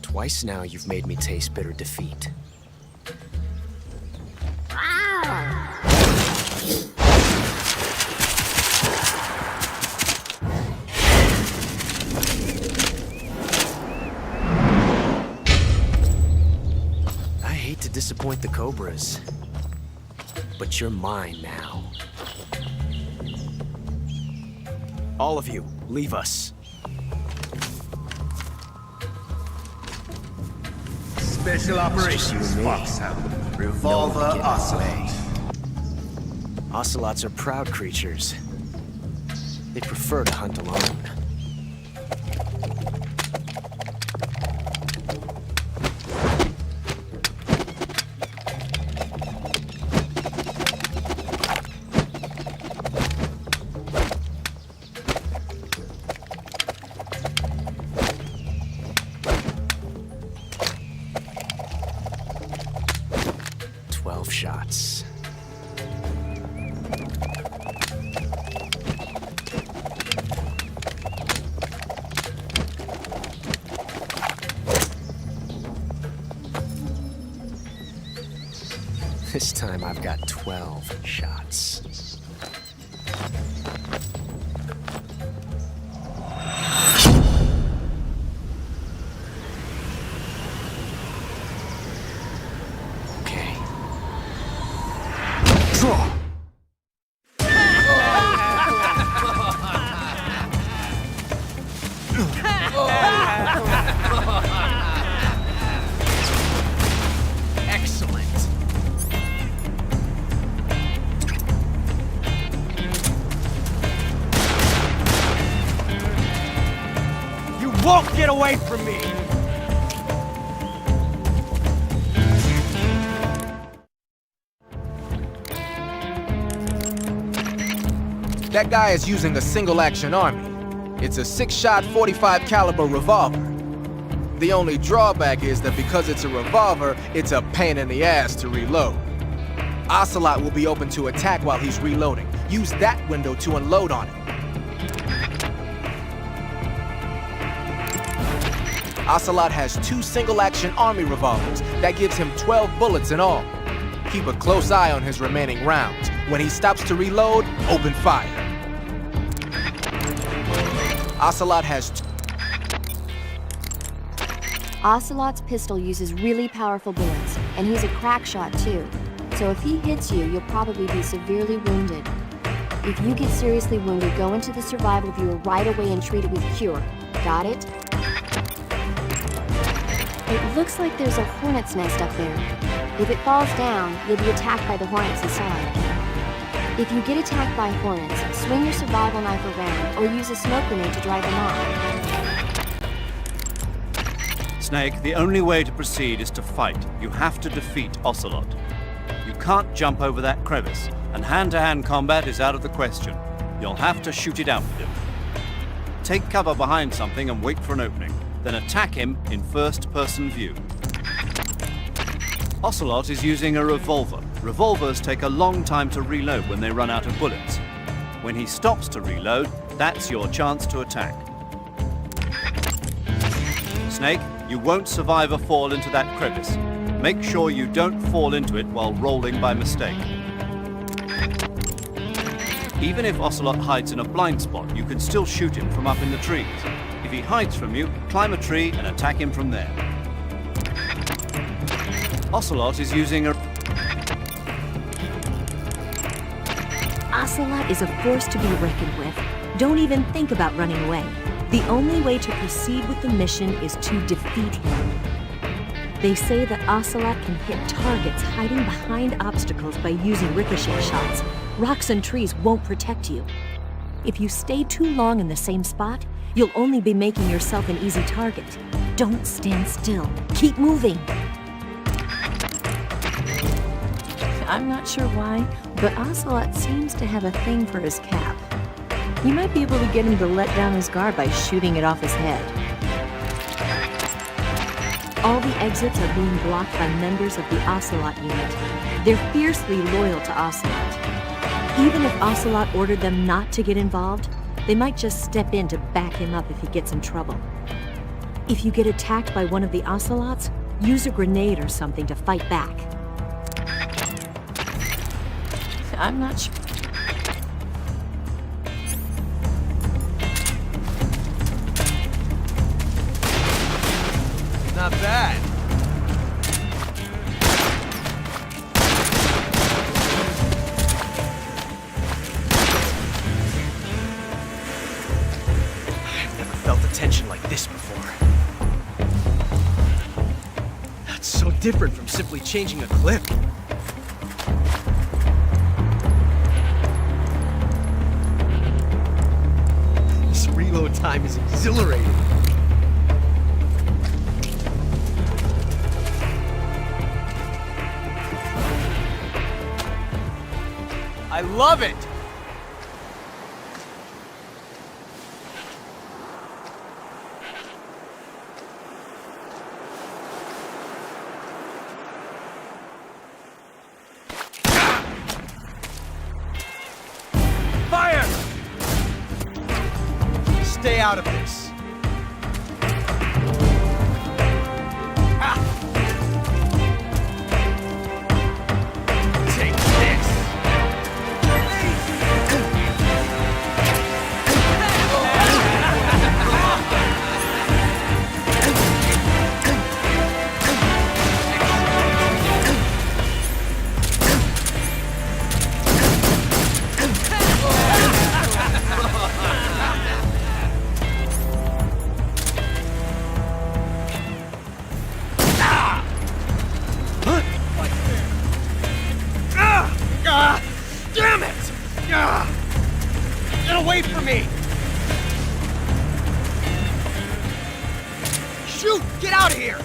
Twice now you've made me taste bitter defeat. disappoint the Cobras. But you're mine now. All of you, leave us. Special Operations Foxhound. Revolver Ocelot. Ocelots are proud creatures. They prefer to hunt alone. Shots. This time I've got 12 shots. Won't get away from me! That guy is using a single-action army. It's a 6-shot 45 caliber revolver. The only drawback is that because it's a revolver, it's a pain in the ass to reload. Ocelot will be open to attack while he's reloading. Use that window to unload on him. Ocelot has 2 single-action army revolvers. That gives him 12 bullets in all. Keep a close eye on his remaining rounds. When he stops to reload, open fire. Ocelot has... Ocelot's pistol uses really powerful bullets, and he's a crack shot too. So if he hits you, you'll probably be severely wounded. If you get seriously wounded, go into the survival viewer right away and treat it with cure. Got it? It looks like there's a hornet's nest up there. If it falls down, you'll be attacked by the hornets inside. If you get attacked by hornets, swing your survival knife around or use a smoke grenade to drive them off. Snake, the only way to proceed is to fight. You have to defeat Ocelot. You can't jump over that crevice, and hand-to-hand combat is out of the question. You'll have to shoot it out with him. Take cover behind something and wait for an opening. Then attack him in first-person view. Ocelot is using a revolver. Revolvers take a long time to reload when they run out of bullets. When he stops to reload, that's your chance to attack. Snake, you won't survive a fall into that crevice. Make sure you don't fall into it while rolling by mistake. Even if Ocelot hides in a blind spot, you can still shoot him from up in the trees. If he hides from you, climb a tree and attack him from there. Ocelot is using a... Ocelot is a force to be reckoned with. Don't even think about running away. The only way to proceed with the mission is to defeat him. They say that Ocelot can hit targets hiding behind obstacles by using ricochet shots. Rocks and trees won't protect you. If you stay too long in the same spot, you'll only be making yourself an easy target. Don't stand still. Keep moving. I'm not sure why, but Ocelot seems to have a thing for his cap. You might be able to get him to let down his guard by shooting it off his head. All the exits are being blocked by members of the Ocelot unit. They're fiercely loyal to Ocelot. Even if Ocelot ordered them not to get involved, they might just step in to back him up if he gets in trouble. If you get attacked by one of the Ocelots, use a grenade or something to fight back. I'm not sure. Not bad. different from simply changing a clip. This reload time is exhilarating. I love it! Fire! Stay out of this. Ah. Take this. Damn it! Get away from me! Shoot! Get out of here!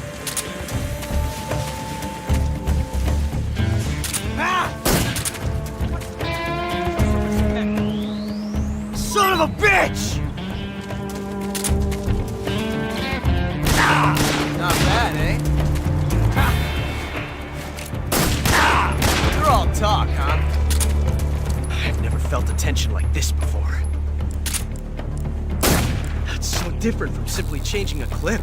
Son of a bitch! Not bad, eh? You're all talk, huh? I've never felt a tension like this before. That's so different from simply changing a clip.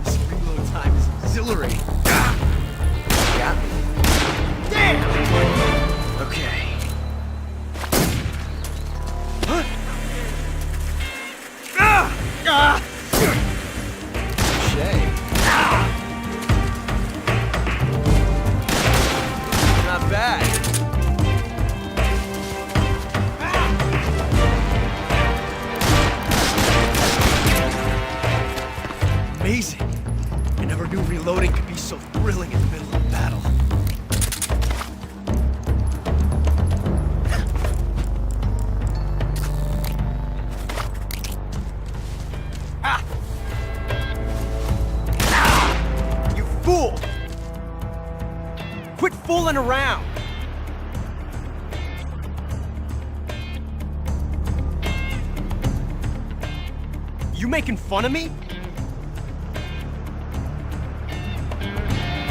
This reload time is exhilarating. Got me. Damn! Okay. Huh? Not bad. Amazing. I never knew reloading could be so thrilling in the middle of battle. You fool! Quit fooling around! You making fun of me?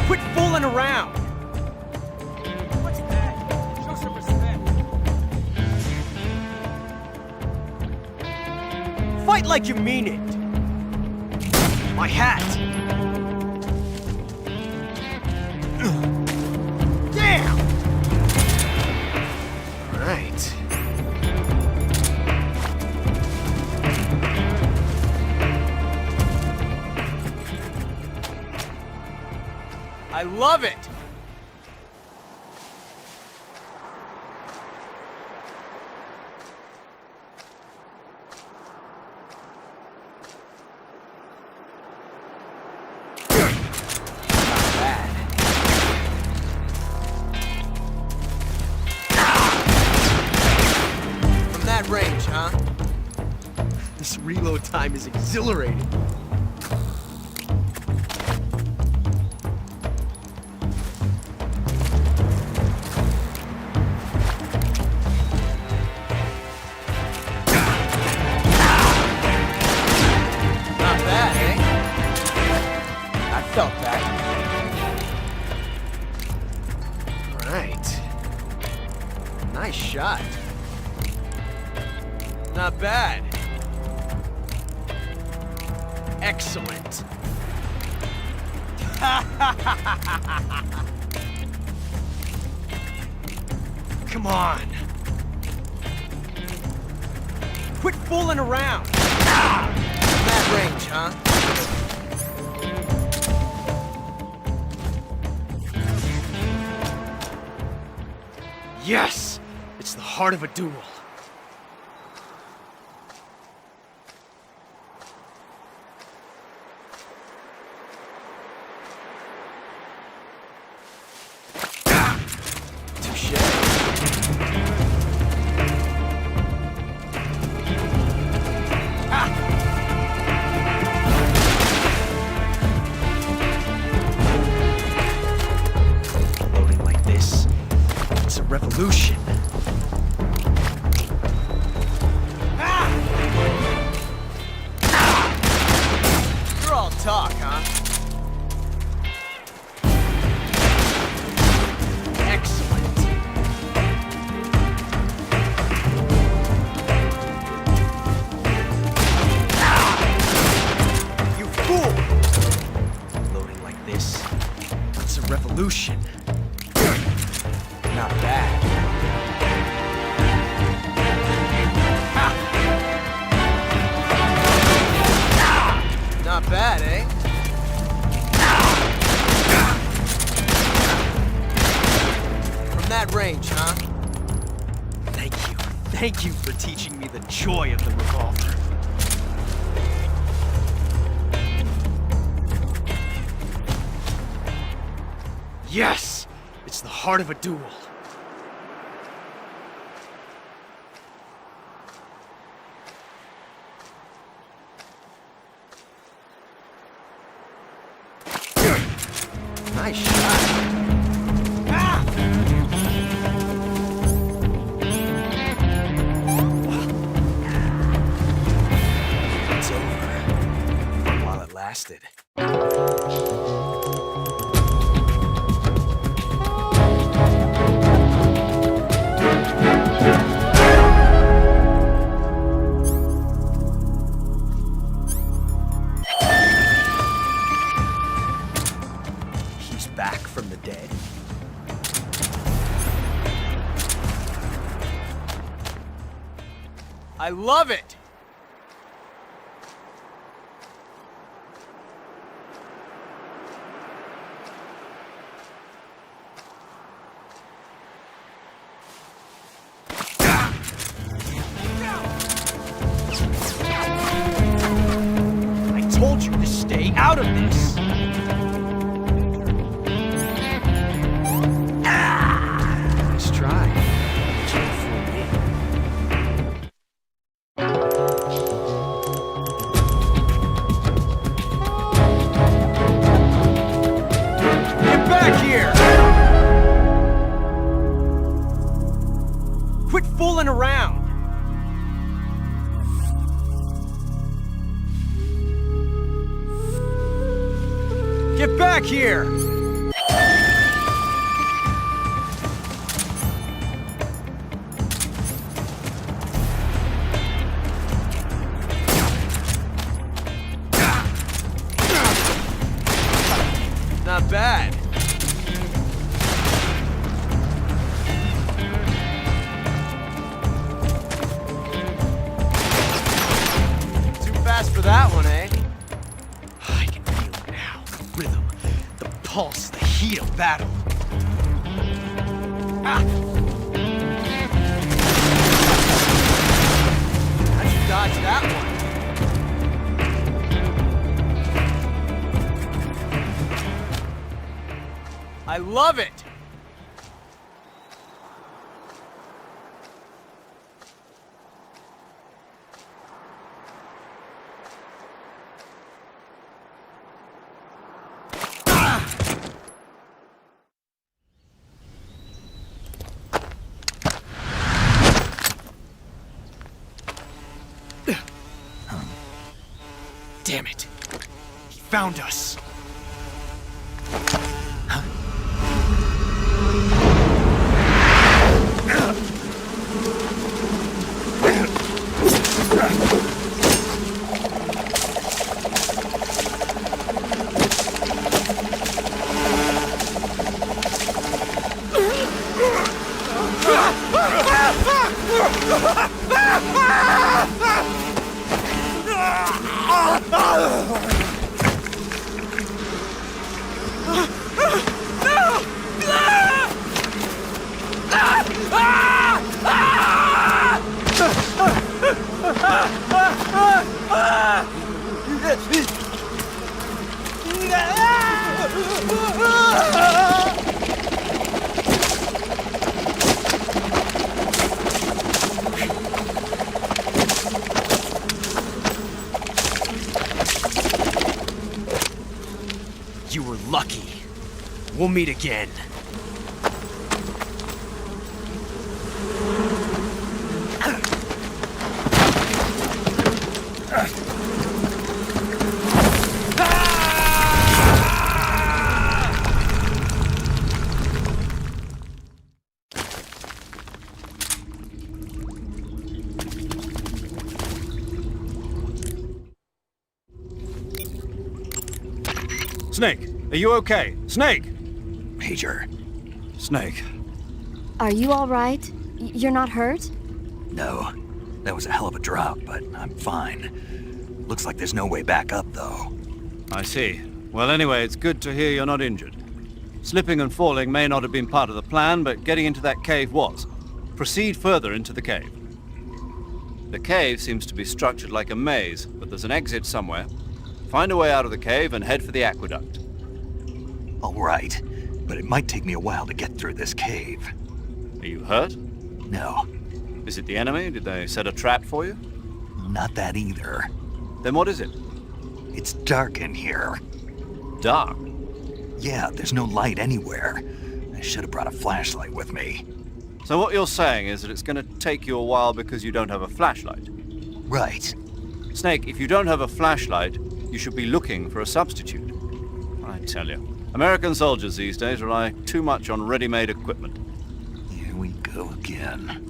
Quit fooling around! What's that? Show some respect. Fight like you mean it! My hat! Damn! All right. I love it! Range, huh? This reload time is exhilarating. Not bad, eh? I felt that. All right. Nice shot. Not bad. Excellent. Come on. Quit fooling around. That range, huh? Yes! It's the heart of a duel. Evolution. Not bad. Not bad, eh? From that range, huh? Thank you. Thank you for teaching me the joy of the revolver. Yes! It's the heart of a duel. Nice shot. It's over. While it lasted. He's back from the dead. I love it! I told you to stay out of this! Nice try. But you fooled me. Get back here! Quit fooling around! Get back here! Not bad. Too fast for that one, eh? I can feel it now. The rhythm, the pulse, the heat of battle. How'd you dodge that one? I love it! Damn it. He found us. You were lucky. We'll meet again. Snake, are you okay? Snake! Major. Snake. Are you all right? You're not hurt? No. That was a hell of a drop, but I'm fine. Looks like there's no way back up, though. I see. Well, anyway, it's good to hear you're not injured. Slipping and falling may not have been part of the plan, but getting into that cave was. Proceed further into the cave. The cave seems to be structured like a maze, but there's an exit somewhere. Find a way out of the cave and head for the aqueduct. All right, but it might take me a while to get through this cave. Are you hurt? No. Is it the enemy? Did they set a trap for you? Not that either. Then what is it? It's dark in here. Dark? Yeah, there's no light anywhere. I should have brought a flashlight with me. So what you're saying is that it's going to take you a while because you don't have a flashlight? Right. Snake, if you don't have a flashlight, you should be looking for a substitute. I tell you, American soldiers these days rely too much on ready-made equipment. Here we go again.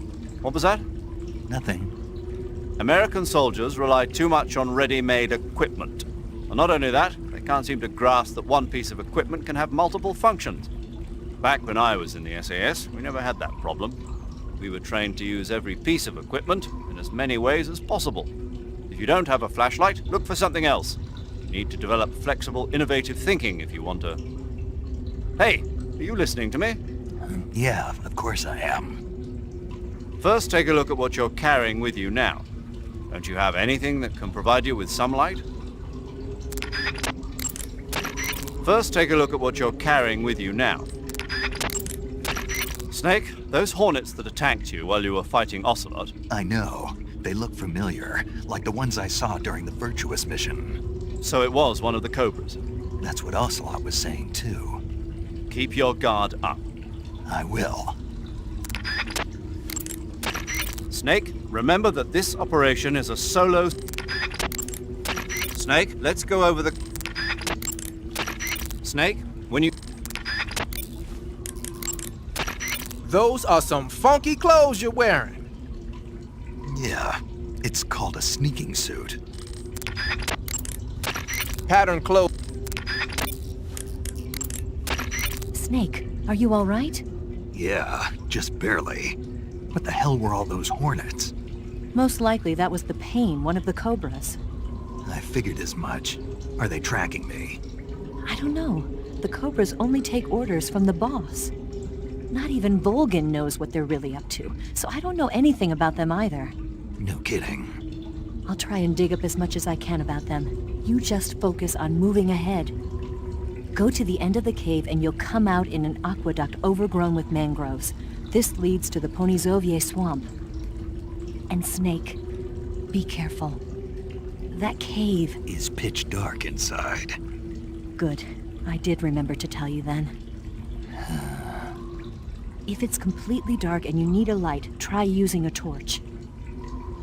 What was that? Nothing. American soldiers rely too much on ready-made equipment. And not only that, they can't seem to grasp that one piece of equipment can have multiple functions. Back when I was in the SAS, we never had that problem. We were trained to use every piece of equipment in as many ways as possible. If you don't have a flashlight, look for something else. You need to develop flexible, innovative thinking if you want to... Hey, are you listening to me? Yeah, of course I am. First, take a look at what you're carrying with you now. Don't you have anything that can provide you with some light? First, take a look at what you're carrying with you now. Snake, those hornets that attacked you while you were fighting Ocelot... I know. They look familiar, like the ones I saw during the Virtuous mission. So it was one of the Cobras? That's what Ocelot was saying, too. Keep your guard up. I will. Snake, remember that this operation is a solo... Snake, let's go over the... Snake, when you... Those are some funky clothes you're wearing. Yeah, it's called a sneaking suit. Pattern clothes. Snake, are you all right? Yeah, just barely. What the hell were all those hornets? Most likely that was the pain, one of the cobras. I figured as much. Are they tracking me? I don't know. The cobras only take orders from the boss. Not even Volgin knows what they're really up to, so I don't know anything about them either. No kidding. I'll try and dig up as much as I can about them. You just focus on moving ahead. Go to the end of the cave and you'll come out in an aqueduct overgrown with mangroves. This leads to the Ponyzovye swamp. And Snake, be careful. That cave is pitch dark inside. Good. I did remember to tell you then. If it's completely dark and you need a light, try using a torch.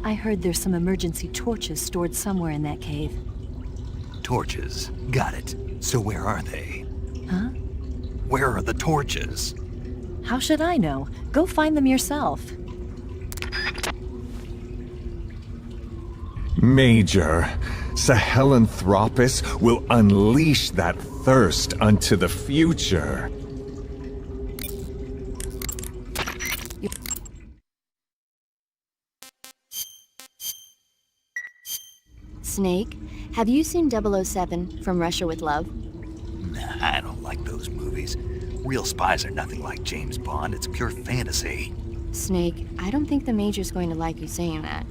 I heard there's some emergency torches stored somewhere in that cave. Torches. Got it. So where are they? Huh? Where are the torches? How should I know? Go find them yourself. Major, Sahelanthropus will unleash that thirst unto the future. Snake, have you seen 007 from Russia with Love? Nah, I don't like those movies. Real spies are nothing like James Bond. It's pure fantasy. Snake, I don't think the Major's going to like you saying that.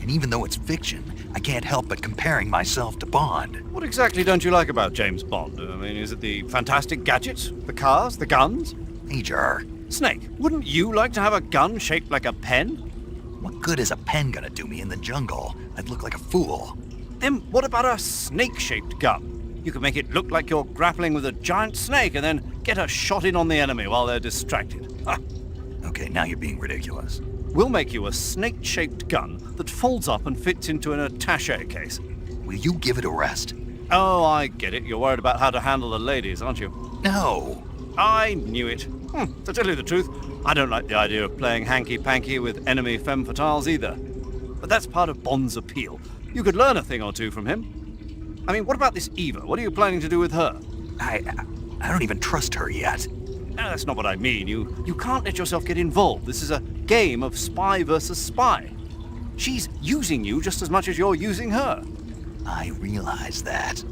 And even though it's fiction, I can't help but comparing myself to Bond. What exactly don't you like about James Bond? I mean, is it the fantastic gadgets? The cars? The guns? Major. Snake, wouldn't you like to have a gun shaped like a pen? What good is a pen gonna do me in the jungle? I'd look like a fool. Then what about a snake-shaped gun? You could make it look like you're grappling with a giant snake and then get a shot in on the enemy while they're distracted. Ah. Okay, now you're being ridiculous. We'll make you a snake-shaped gun that folds up and fits into an attaché case. Will you give it a rest? Oh, I get it. You're worried about how to handle the ladies, aren't you? No. I knew it. To tell you the truth, I don't like the idea of playing hanky-panky with enemy femme fatales either. But that's part of Bond's appeal. You could learn a thing or two from him. I mean, what about this Eva? What are you planning to do with her? I don't even trust her yet. No, that's not what I mean. You can't let yourself get involved. This is a game of spy versus spy. She's using you just as much as you're using her. I realize that.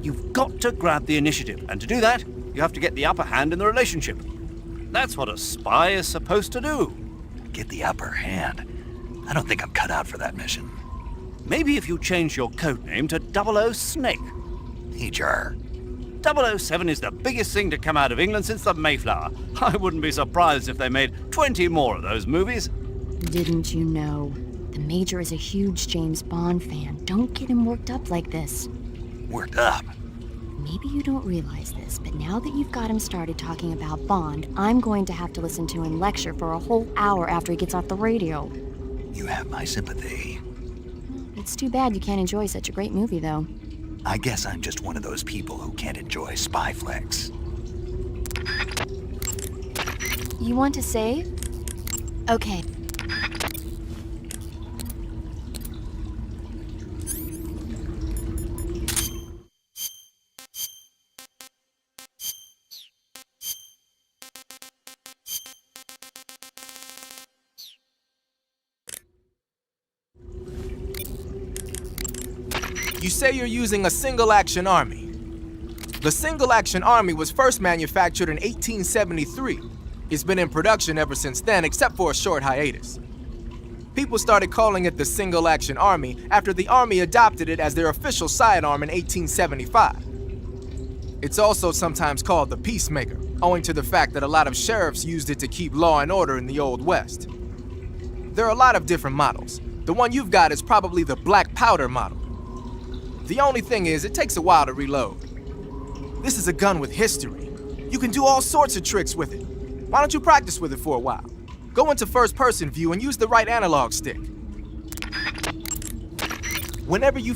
You've got to grab the initiative, and to do that, you have to get the upper hand in the relationship. That's what a spy is supposed to do. Get the upper hand? I don't think I'm cut out for that mission. Maybe if you change your code name to 00 Snake. Major. 007 is the biggest thing to come out of England since the Mayflower. I wouldn't be surprised if they made 20 more of those movies. Didn't you know? The Major is a huge James Bond fan. Don't get him worked up like this. Worked up? Maybe you don't realize this, but now that you've got him started talking about Bond, I'm going to have to listen to him lecture for a whole hour after he gets off the radio. You have my sympathy. It's too bad you can't enjoy such a great movie, though. I guess I'm just one of those people who can't enjoy spy flicks. You want to save? Okay. You say you're using a single-action army. The single-action army was first manufactured in 1873. It's been in production ever since then, except for a short hiatus. People started calling it the single-action army after the army adopted it as their official sidearm in 1875. It's also sometimes called the Peacemaker, owing to the fact that a lot of sheriffs used it to keep law and order in the Old West. There are a lot of different models. The one you've got is probably the black powder model. The only thing is, it takes a while to reload. This is a gun with history. You can do all sorts of tricks with it. Why don't you practice with it for a while? Go into first-person view and use the right analog stick. Whenever you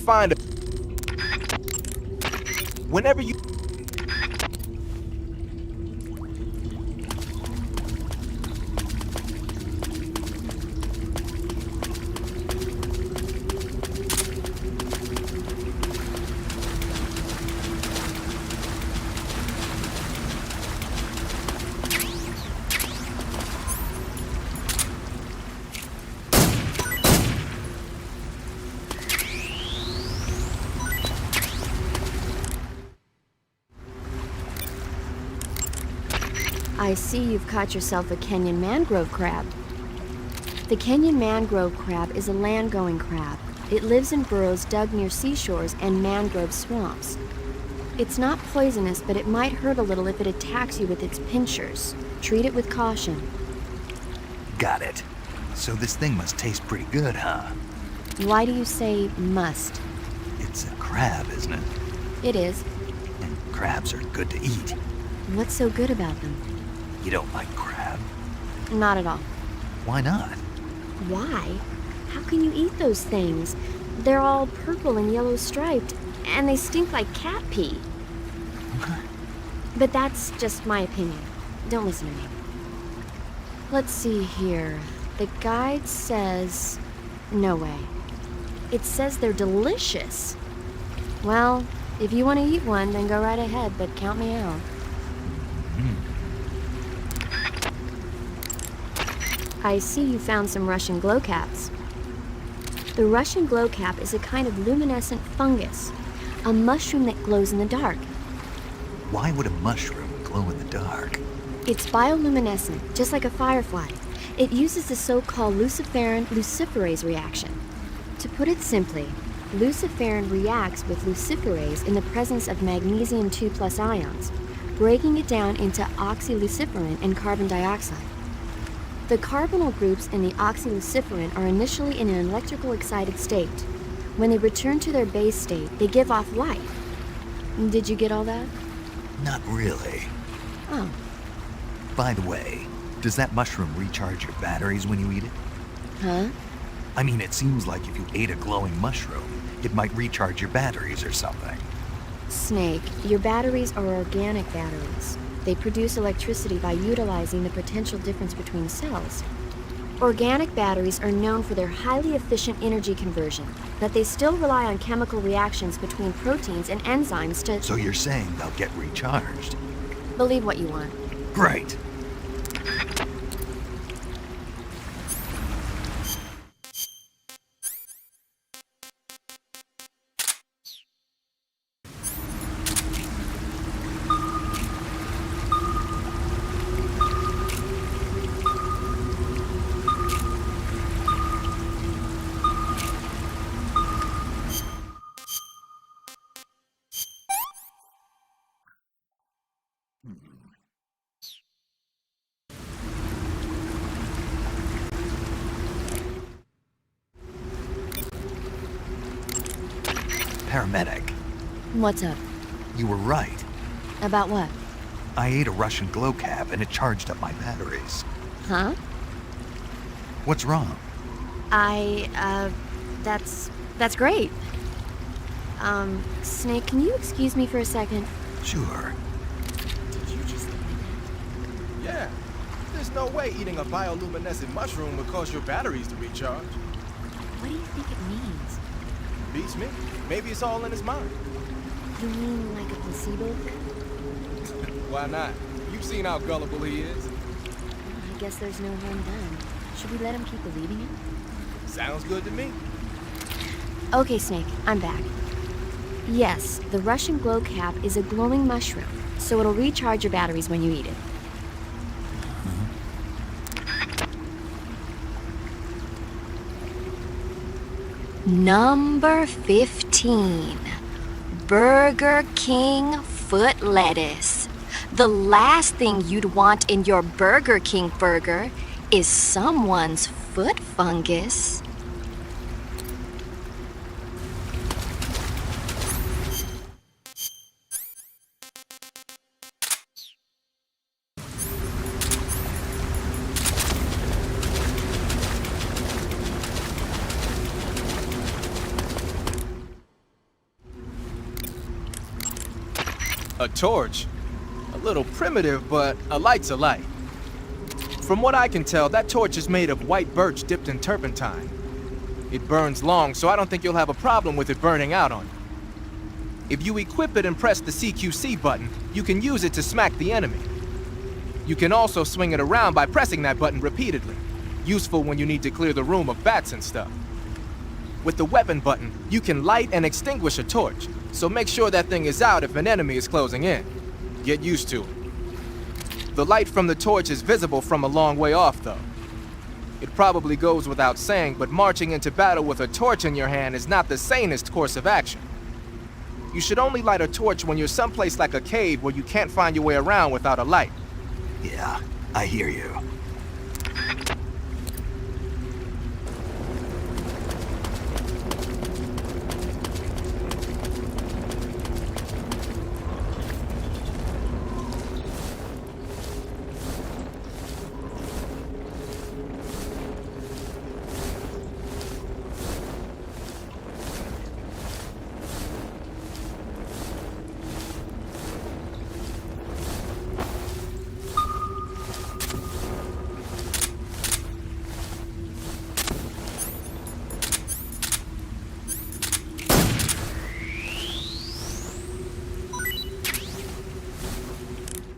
I see you've caught yourself a Kenyan mangrove crab. The Kenyan mangrove crab is a land-going crab. It lives in burrows dug near seashores and mangrove swamps. It's not poisonous, but it might hurt a little if it attacks you with its pinchers. Treat it with caution. Got it. So this thing must taste pretty good, huh? Why do you say must? It's a crab, isn't it? It is. And crabs are good to eat. What's so good about them? You don't like crab? Not at all. Why not? Why? How can you eat those things? They're all purple and yellow striped, and they stink like cat pee. But that's just my opinion. Don't listen to me. Let's see here. The guide says... No way. It says they're delicious. Well, if you want to eat one, then go right ahead, but count me out. I see you found some Russian glowcaps. The Russian glowcap is a kind of luminescent fungus, a mushroom that glows in the dark. Why would a mushroom glow in the dark? It's bioluminescent, just like a firefly. It uses the so-called luciferin luciferase reaction. To put it simply, luciferin reacts with luciferase in the presence of magnesium 2+ ions, breaking it down into oxyluciferin and carbon dioxide. The carbonyl groups in the oxyluciferin are initially in an electrical excited state. When they return to their base state, they give off light. Did you get all that? Not really. Oh. By the way, does that mushroom recharge your batteries when you eat it? Huh? I mean, it seems like if you ate a glowing mushroom, it might recharge your batteries or something. Snake, your batteries are organic batteries. They produce electricity by utilizing the potential difference between cells. Organic batteries are known for their highly efficient energy conversion, but they still rely on chemical reactions between proteins and enzymes to... So you're saying they'll get recharged? Believe what you want. Great. Paramedic, What's up? you were right. About what? I ate a Russian glow cap and it charged up my batteries. Huh? What's wrong? That's great. Snake, can you excuse me for a second? Sure. Did you just think that? Yeah. There's no way eating a bioluminescent mushroom would cause your batteries to recharge. What do you think it means? Beats me. Maybe it's all in his mind. You mean like a placebo effect? Why not? You've seen how gullible he is. I guess there's no harm done. Should we let him keep believing it? Sounds good to me. Okay, Snake, I'm back. Yes, the Russian glow cap is a glowing mushroom, so it'll recharge your batteries when you eat it. Number 15. Burger King foot lettuce. The last thing you'd want in your Burger King burger is someone's foot fungus. A torch? A little primitive, but a light's a light. From what I can tell, that torch is made of white birch dipped in turpentine. It burns long, so I don't think you'll have a problem with it burning out on you. If you equip it and press the CQC button, you can use it to smack the enemy. You can also swing it around by pressing that button repeatedly. Useful when you need to clear the room of bats and stuff. With the weapon button, you can light and extinguish a torch, so make sure that thing is out if an enemy is closing in. Get used to it. The light from the torch is visible from a long way off, though. It probably goes without saying, but marching into battle with a torch in your hand is not the sanest course of action. You should only light a torch when you're someplace like a cave where you can't find your way around without a light. Yeah, I hear you.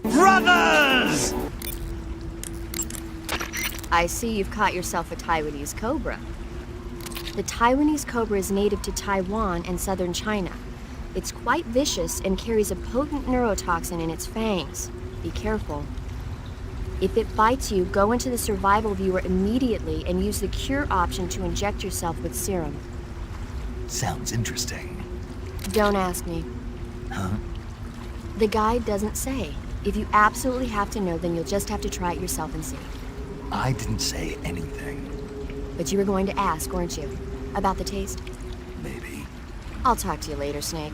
Brothers! I see you've caught yourself a Taiwanese cobra. The Taiwanese cobra is native to Taiwan and southern China. It's quite vicious and carries a potent neurotoxin in its fangs. Be careful. If it bites you, go into the survival viewer immediately and use the cure option to inject yourself with serum. Sounds interesting. Don't ask me. Huh? The guide doesn't say. If you absolutely have to know, then you'll just have to try it yourself and see. I didn't say anything. But you were going to ask, weren't you? About the taste? Maybe. I'll talk to you later, Snake.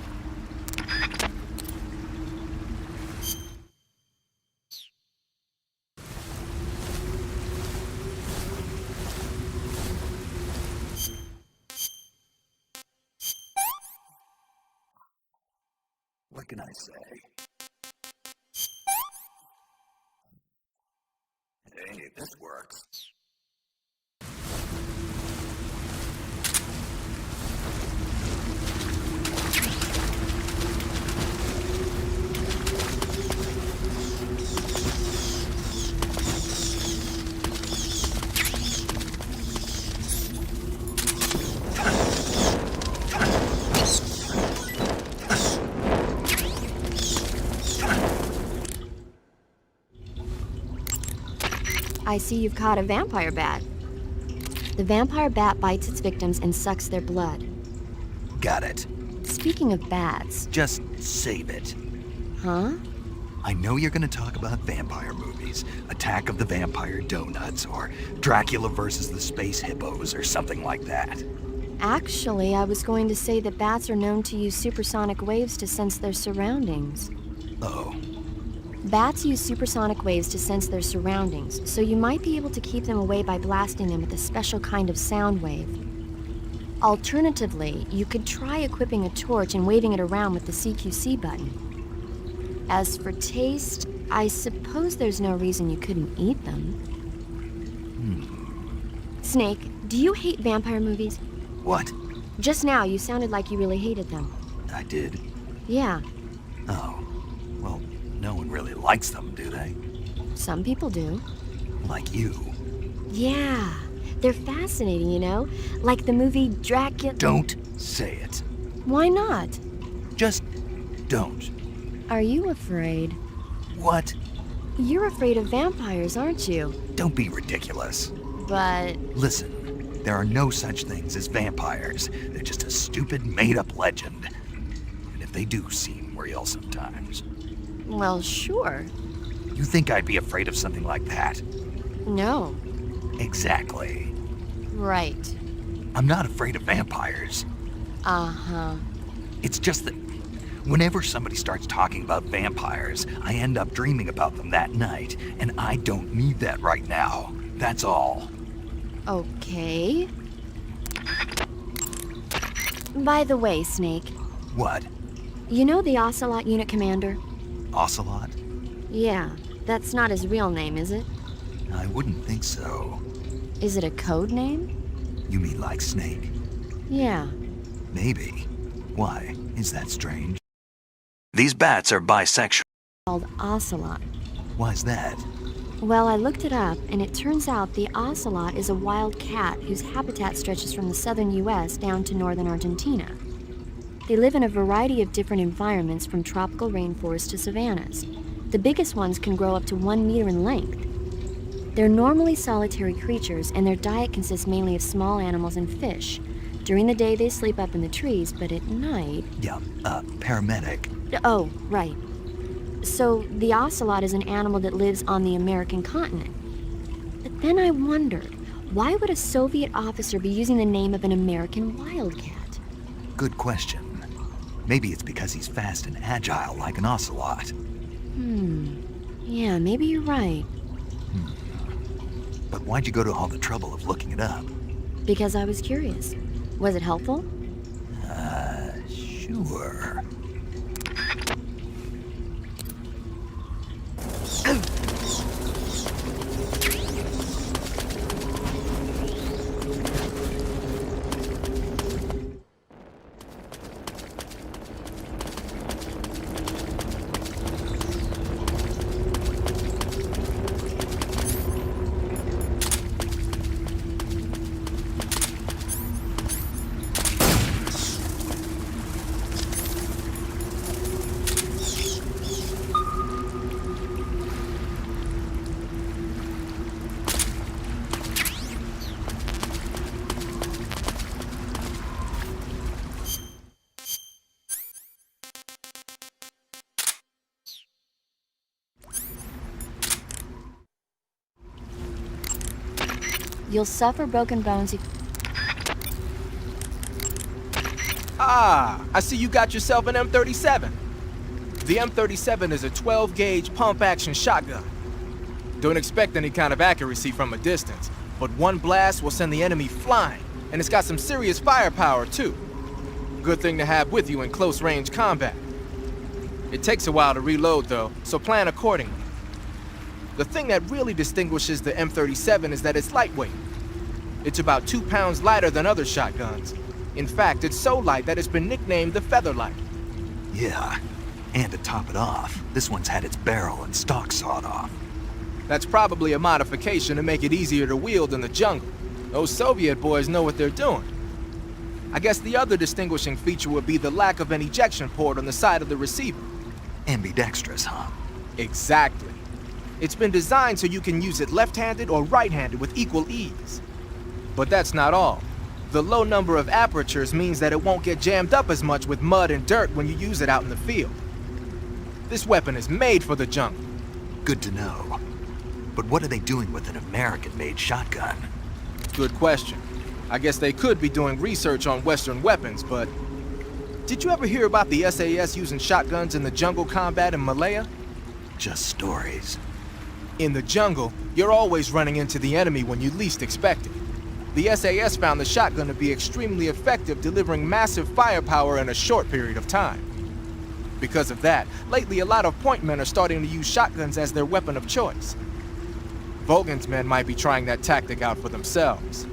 What can I say? Hey, this works. I see you've caught a vampire bat. The vampire bat bites its victims and sucks their blood. Got it. Speaking of bats... Just save it. Huh? I know you're gonna talk about vampire movies. Attack of the Vampire Donuts, or Dracula versus the Space Hippos, or something like that. Actually, I was going to say that bats are known to use supersonic waves to sense their surroundings. Oh. Bats use supersonic waves to sense their surroundings, so you might be able to keep them away by blasting them with a special kind of sound wave. Alternatively, you could try equipping a torch and waving it around with the CQC button. As for taste, I suppose there's no reason you couldn't eat them. Snake, do you hate vampire movies? What? Just now, you sounded like you really hated them. I did? Yeah. Oh. Well, no one really likes them, do they? Some people do. Like you. Yeah. They're fascinating, you know? Like the movie Dracula... Don't say it. Why not? Just don't. Are you afraid? What? You're afraid of vampires, aren't you? Don't be ridiculous. But... Listen, there are no such things as vampires. They're just a stupid, made-up legend. And if they do seem real sometimes. Well, sure. You think I'd be afraid of something like that? No. Exactly. Right. I'm not afraid of vampires. Uh-huh. It's just that whenever somebody starts talking about vampires, I end up dreaming about them that night, and I don't need that right now. That's all. Okay. By the way, Snake. What? You know the Ocelot unit commander? Ocelot? Yeah. That's not his real name, is it? I wouldn't think so. Is it a code name? You mean like Snake? Yeah. Maybe. Why? Is that strange? These bats are bisexual. Called Ocelot. Why's that? Well, I looked it up, and it turns out the ocelot is a wild cat whose habitat stretches from the southern U.S. down to northern Argentina. They live in a variety of different environments, from tropical rainforests to savannas. The biggest ones can grow up to 1 meter in length. They're normally solitary creatures, and their diet consists mainly of small animals and fish. During the day, they sleep up in the trees, but at night... Yeah, paramedic. Oh, right. So, the ocelot is an animal that lives on the American continent. But then I wondered, why would a Soviet officer be using the name of an American wildcat? Good question. Maybe it's because he's fast and agile like an ocelot. Yeah, maybe you're right. But why'd you go to all the trouble of looking it up? Because I was curious. Was it helpful? Sure. You'll suffer broken bones if... Ah, I see you got yourself an M37. The M37 is a 12-gauge pump-action shotgun. Don't expect any kind of accuracy from a distance, but one blast will send the enemy flying, and it's got some serious firepower, too. Good thing to have with you in close-range combat. It takes a while to reload, though, so plan accordingly. The thing that really distinguishes the M37 is that it's lightweight. It's about 2 pounds lighter than other shotguns. In fact, it's so light that it's been nicknamed the Featherlight. Yeah, and to top it off, this one's had its barrel and stock sawed off. That's probably a modification to make it easier to wield in the jungle. Those Soviet boys know what they're doing. I guess the other distinguishing feature would be the lack of an ejection port on the side of the receiver. Ambidextrous, huh? Exactly. It's been designed so you can use it left-handed or right-handed with equal ease. But that's not all. The low number of apertures means that it won't get jammed up as much with mud and dirt when you use it out in the field. This weapon is made for the jungle. Good to know. But what are they doing with an American-made shotgun? Good question. I guess they could be doing research on Western weapons, but... Did you ever hear about the SAS using shotguns in the jungle combat in Malaya? Just stories. In the jungle, you're always running into the enemy when you least expect it. The SAS found the shotgun to be extremely effective, delivering massive firepower in a short period of time. Because of that, lately a lot of point men are starting to use shotguns as their weapon of choice. Vogan's men might be trying that tactic out for themselves.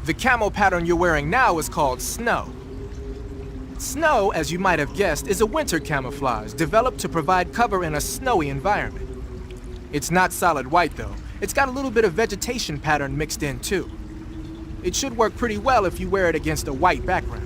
The camo pattern you're wearing now is called Snow. Snow, as you might have guessed, is a winter camouflage developed to provide cover in a snowy environment. It's not solid white though. It's got a little bit of vegetation pattern mixed in too. It should work pretty well if you wear it against a white background.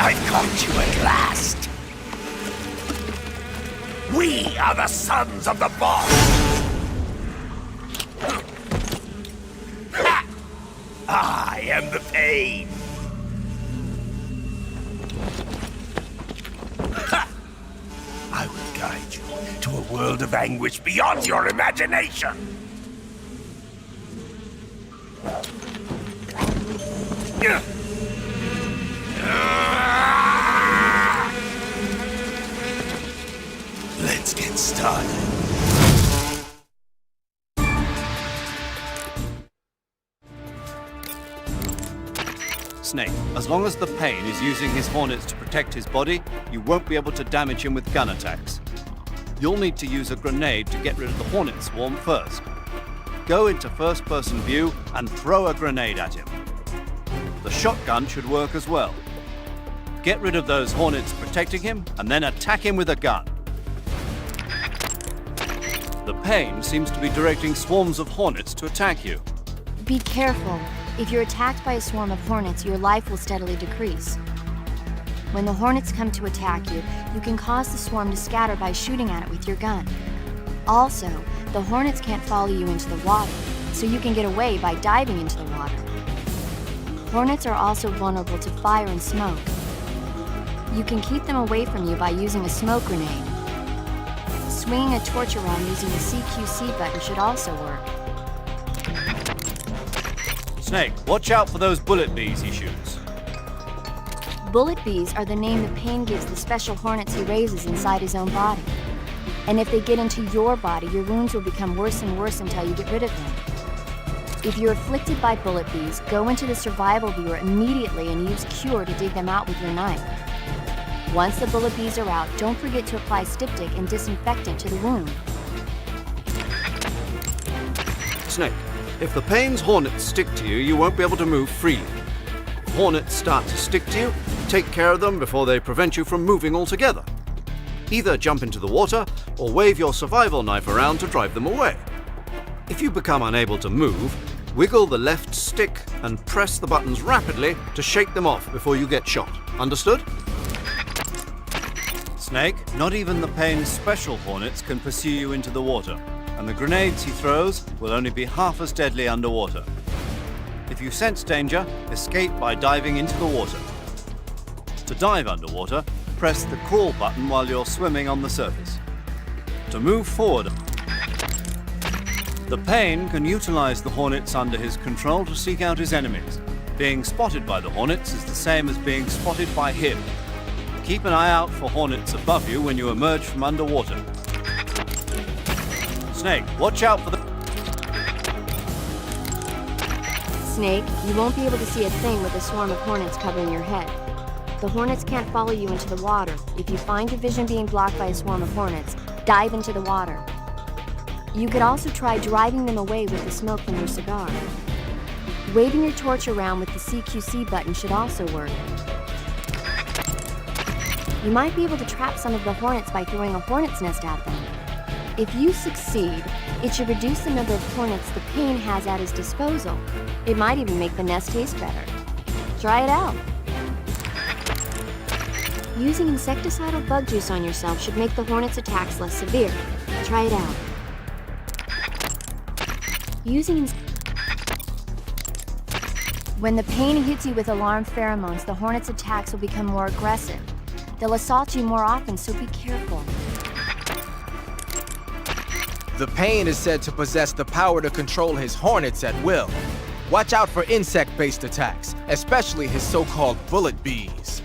I've caught you at last. We are the sons of the boss. Ha! I am the pain. Ha! I will guide you to a world of anguish beyond your imagination. Let's get started. Snake, as long as the Pain is using his hornets to protect his body, you won't be able to damage him with gun attacks. You'll need to use a grenade to get rid of the hornet swarm first. Go into first-person view and throw a grenade at him. The shotgun should work as well. Get rid of those hornets protecting him, and then attack him with a gun. The Pain seems to be directing swarms of hornets to attack you. Be careful. If you're attacked by a swarm of hornets, your life will steadily decrease. When the hornets come to attack you, you can cause the swarm to scatter by shooting at it with your gun. Also, the hornets can't follow you into the water, so you can get away by diving into the water. Hornets are also vulnerable to fire and smoke. You can keep them away from you by using a smoke grenade. Swinging a torch around using the CQC button should also work. Snake, watch out for those bullet bees he shoots. Bullet bees are the name the Pain gives the special hornets he raises inside his own body. And if they get into your body, your wounds will become worse and worse until you get rid of them. If you're afflicted by bullet bees, go into the survival viewer immediately and use Cure to dig them out with your knife. Once the bullet bees are out, don't forget to apply styptic and disinfectant to the wound. Snake, if the Payne's hornets stick to you, you won't be able to move freely. If hornets start to stick to you, take care of them before they prevent you from moving altogether. Either jump into the water or wave your survival knife around to drive them away. If you become unable to move, wiggle the left stick and press the buttons rapidly to shake them off before you get shot. Understood? Snake, not even the Payne's special hornets can pursue you into the water, and the grenades he throws will only be half as deadly underwater. If you sense danger, escape by diving into the water. To dive underwater, press the crawl button while you're swimming on the surface. To move forward, the Payne can utilize the hornets under his control to seek out his enemies. Being spotted by the hornets is the same as being spotted by him. Keep an eye out for hornets above you when you emerge from underwater. Snake, watch out for the... Snake, you won't be able to see a thing with a swarm of hornets covering your head. The hornets can't follow you into the water. If you find your vision being blocked by a swarm of hornets, dive into the water. You could also try driving them away with the smoke from your cigar. Waving your torch around with the CQC button should also work. You might be able to trap some of the hornets by throwing a hornet's nest at them. If you succeed, it should reduce the number of hornets the Payne has at his disposal. It might even make the nest taste better. Try it out. Using insecticidal bug juice on yourself should make the hornet's attacks less severe. Try it out. When the Payne hits you with alarm pheromones, the hornet's attacks will become more aggressive. They'll assault you more often, so be careful. The Payne is said to possess the power to control his hornets at will. Watch out for insect-based attacks, especially his so-called bullet bees.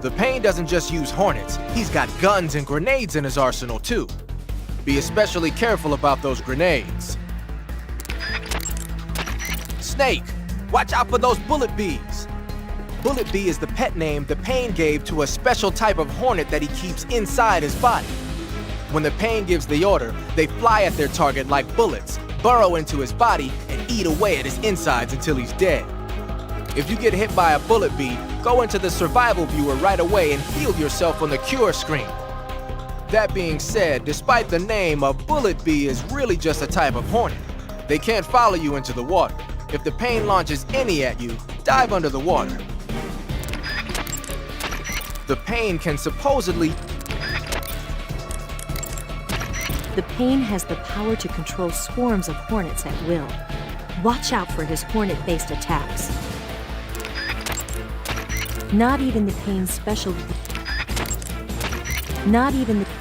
The Payne doesn't just use hornets, he's got guns and grenades in his arsenal too. Be especially careful about those grenades. Snake, watch out for those bullet bees. Bullet bee is the pet name the Payne gave to a special type of hornet that he keeps inside his body. When the Payne gives the order, they fly at their target like bullets, burrow into his body, and eat away at his insides until he's dead. If you get hit by a bullet bee, go into the survival viewer right away and heal yourself on the Cure screen. That being said, despite the name, a bullet bee is really just a type of hornet. They can't follow you into the water. If the Payne launches any at you, dive under the water. The Payne can supposedly... The Payne has the power to control swarms of hornets at will. Watch out for his hornet-based attacks. Not even the Payne's special... Not even the...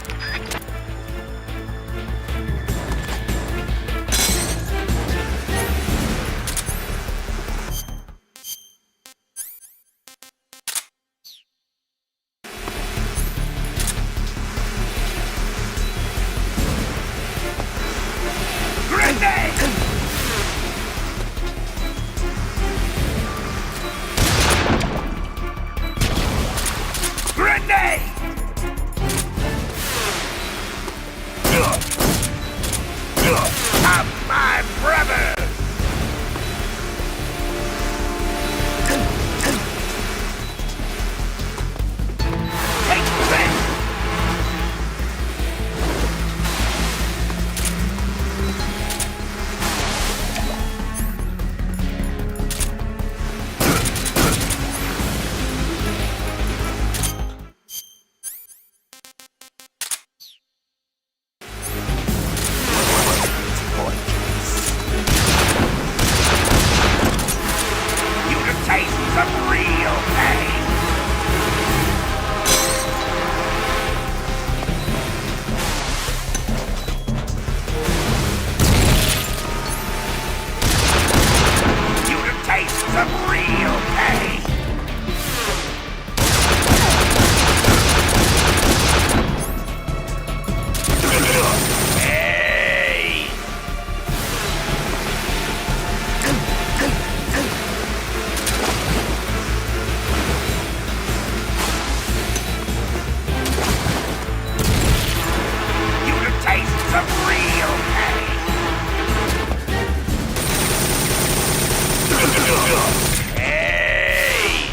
Hey!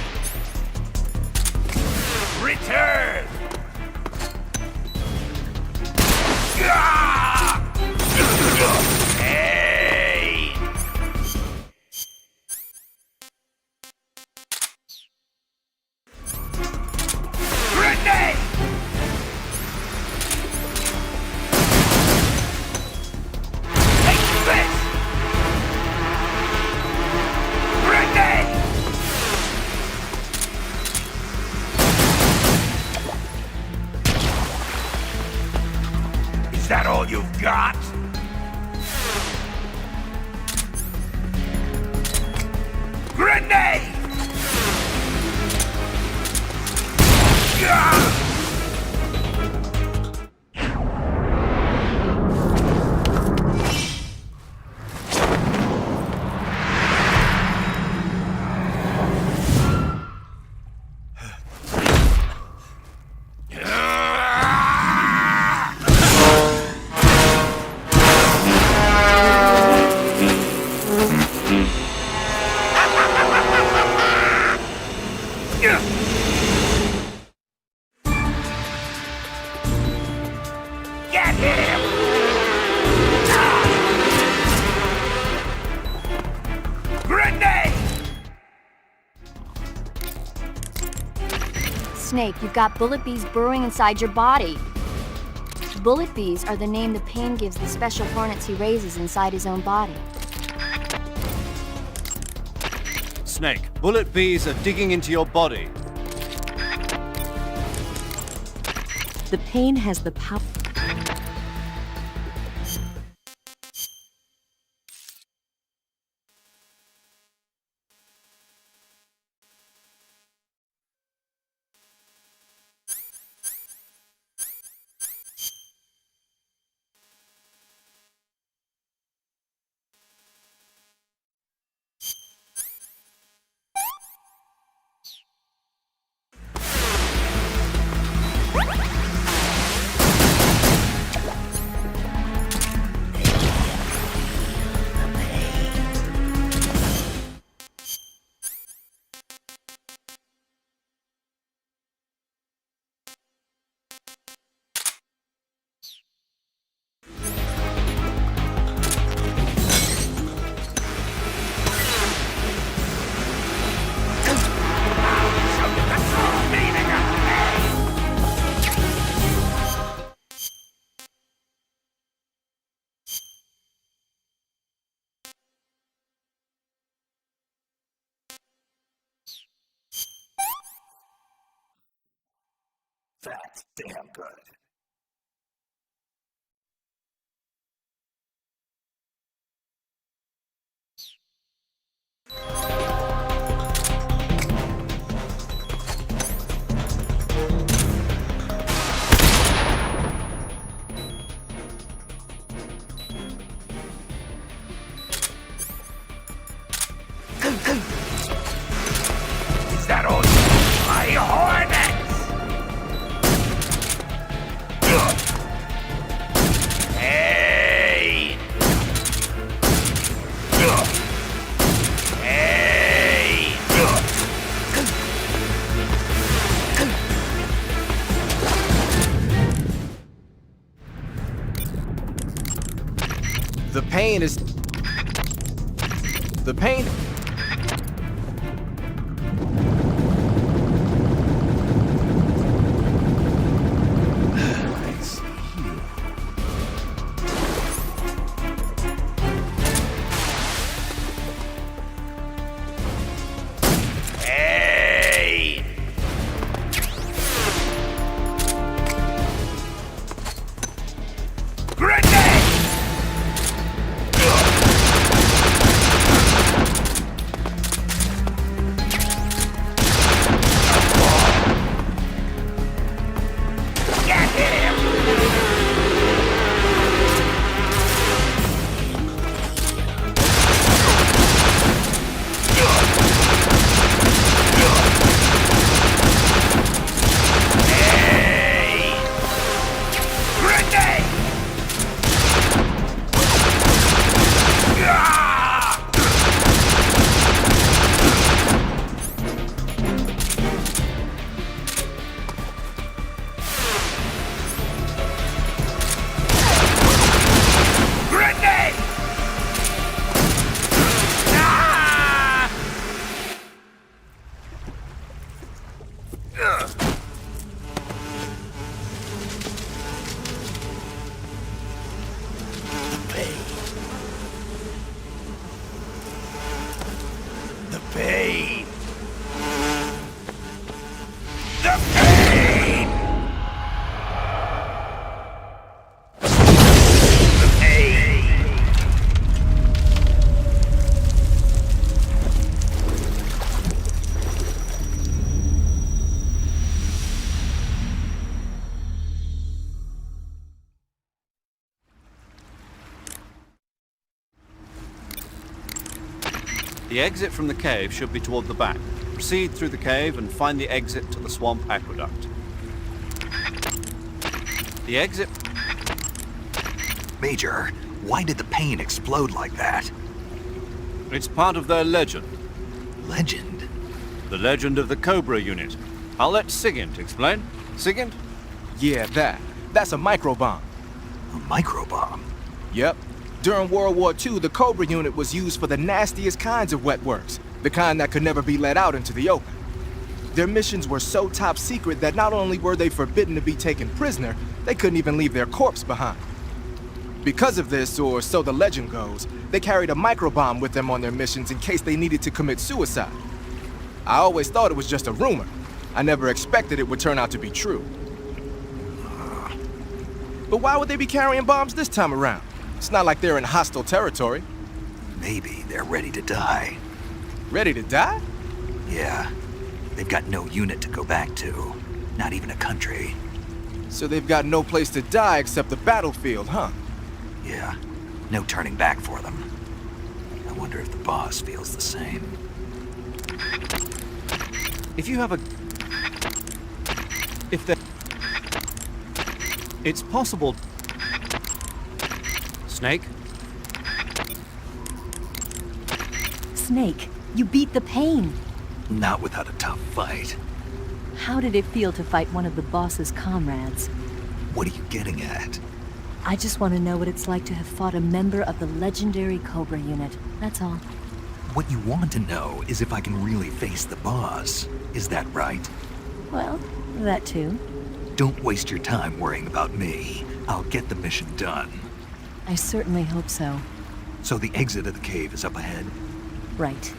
Return! Hey! Grenade! Take this! Grenade! Is that all you've got? Grenade! Gah! Get him! Grenade! Snake, you've got bullet bees burrowing inside your body. Bullet bees are the name the Pain gives the special hornets he raises inside his own body. Snake, bullet bees are digging into your body. The Pain has the power. That's damn good. Is that all? My hornets! Hey! Hey! The Pain is... The Pain... Hey! Grenade! pain. The pain! The pain! The exit from the cave should be toward the back. Proceed through the cave and find the exit to the swamp aqueduct. The exit... Major, why did the pain explode like that? It's part of their legend. Legend? The legend of the Cobra unit. I'll let Sigint explain. Sigint? Yeah, that's a microbomb. A microbomb? Yep. During World War II, the Cobra unit was used for the nastiest kinds of wet works, the kind that could never be let out into the open. Their missions were so top secret that not only were they forbidden to be taken prisoner, they couldn't even leave their corpse behind. Because of this, or so the legend goes, they carried a microbomb with them on their missions in case they needed to commit suicide. I always thought it was just a rumor. I never expected it would turn out to be true. But why would they be carrying bombs this time around? It's not like they're in hostile territory. Maybe they're ready to die. Ready to die? Yeah. They've got no unit to go back to. Not even a country. So they've got no place to die except the battlefield, huh? Yeah. No turning back for them. I wonder if the boss feels the same. If you have a... If they... It's possible... Snake? Snake, you beat the pain. Not without a tough fight. How did it feel to fight one of the boss's comrades? What are you getting at? I just want to know what it's like to have fought a member of the legendary Cobra unit. That's all. What you want to know is if I can really face the boss. Is that right? Well, that too. Don't waste your time worrying about me. I'll get the mission done. I certainly hope so. So the exit of the cave is up ahead? Right.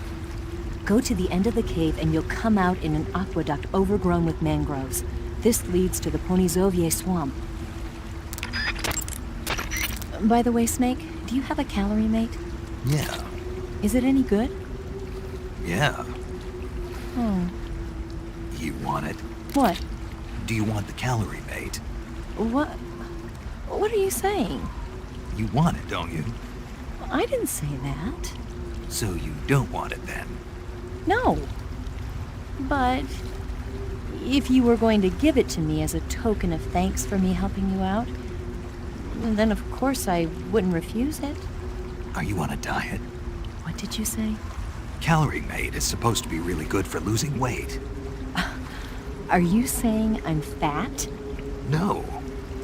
Go to the end of the cave and you'll come out in an aqueduct overgrown with mangroves. This leads to the Ponyzovye swamp. By the way, Snake, do you have a calorie mate? Yeah. Is it any good? Yeah. Oh. You want it? What? Do you want the calorie mate? What? What are you saying? You want it, don't you? I didn't say that. So you don't want it then? No. But if you were going to give it to me as a token of thanks for me helping you out, then of course I wouldn't refuse it. Are you on a diet? What did you say? Calorie mate is supposed to be really good for losing weight. Are you saying I'm fat? No.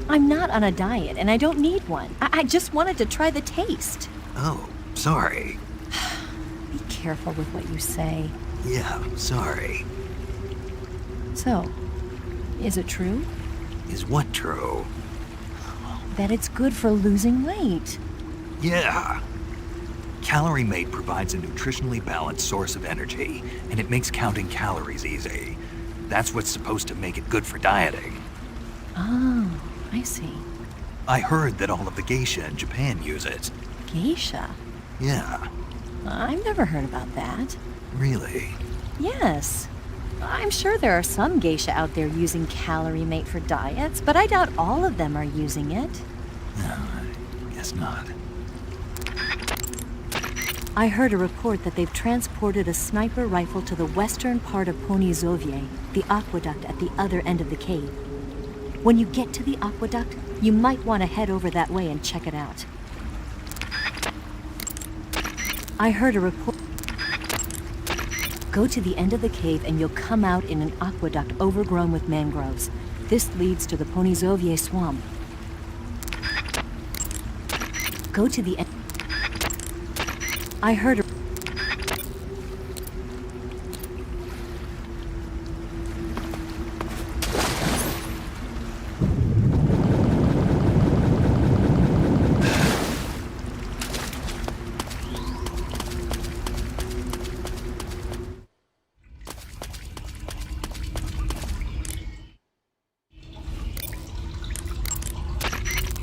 I'm not on a diet, and I don't need one. I just wanted to try the taste. Oh, sorry. Be careful with what you say. Yeah, sorry. So, is it true? Is what true? That it's good for losing weight. Yeah. Calorie Mate provides a nutritionally balanced source of energy, and it makes counting calories easy. That's what's supposed to make it good for dieting. Oh, I see. I heard that all of the geisha in Japan use it. Geisha? Yeah. I've never heard about that. Really? Yes. I'm sure there are some geisha out there using Calorie Mate for diets, but I doubt all of them are using it. No, I guess not. I heard a report that they've transported a sniper rifle to the western part of Ponyzovye, the aqueduct at the other end of the cave. When you get to the aqueduct, you might want to head over that way and check it out. I heard a report. Go to the end of the cave and you'll come out in an aqueduct overgrown with mangroves. This leads to the Ponyzovye swamp. Go to the end. I heard a...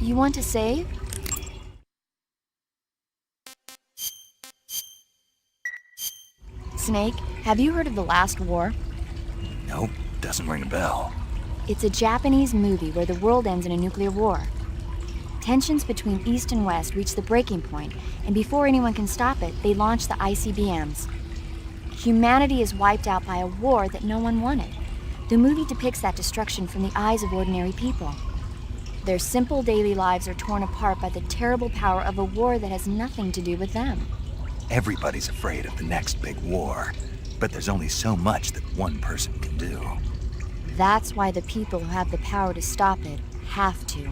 You want to save? Snake, have you heard of The Last War? Nope, doesn't ring a bell. It's a Japanese movie where the world ends in a nuclear war. Tensions between East and West reach the breaking point, and before anyone can stop it, they launch the ICBMs. Humanity is wiped out by a war that no one wanted. The movie depicts that destruction from the eyes of ordinary people. Their simple daily lives are torn apart by the terrible power of a war that has nothing to do with them. Everybody's afraid of the next big war, but there's only so much that one person can do. That's why the people who have the power to stop it have to.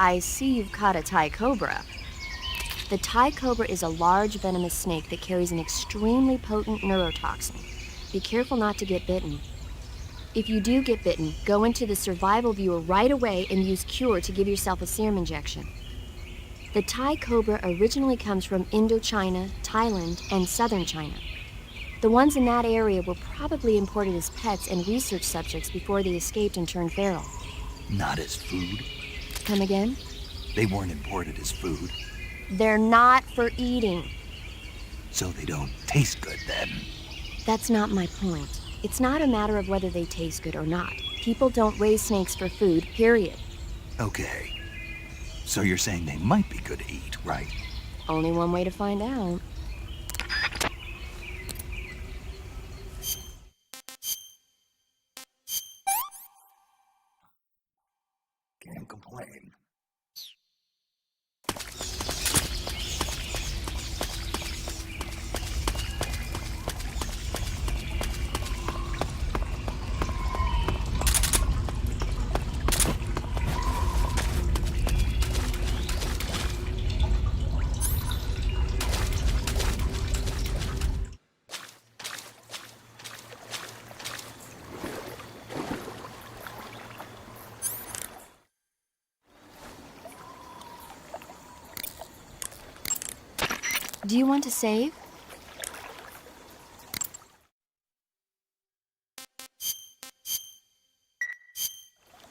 I see you've caught a Thai cobra. The Thai cobra is a large venomous snake that carries an extremely potent neurotoxin. Be careful not to get bitten. If you do get bitten, go into the survival viewer right away and use Cure to give yourself a serum injection. The Thai cobra originally comes from Indochina, Thailand, and southern China. The ones in that area were probably imported as pets and research subjects before they escaped and turned feral. Not as food? Come again? They weren't imported as food, They're not for eating. so they don't taste good then. That's not my point. It's not a matter of whether they taste good or not. People don't raise snakes for food, period. Okay. So you're saying they might be good to eat, right? Only one way to find out. Can't complain. Do you want to save?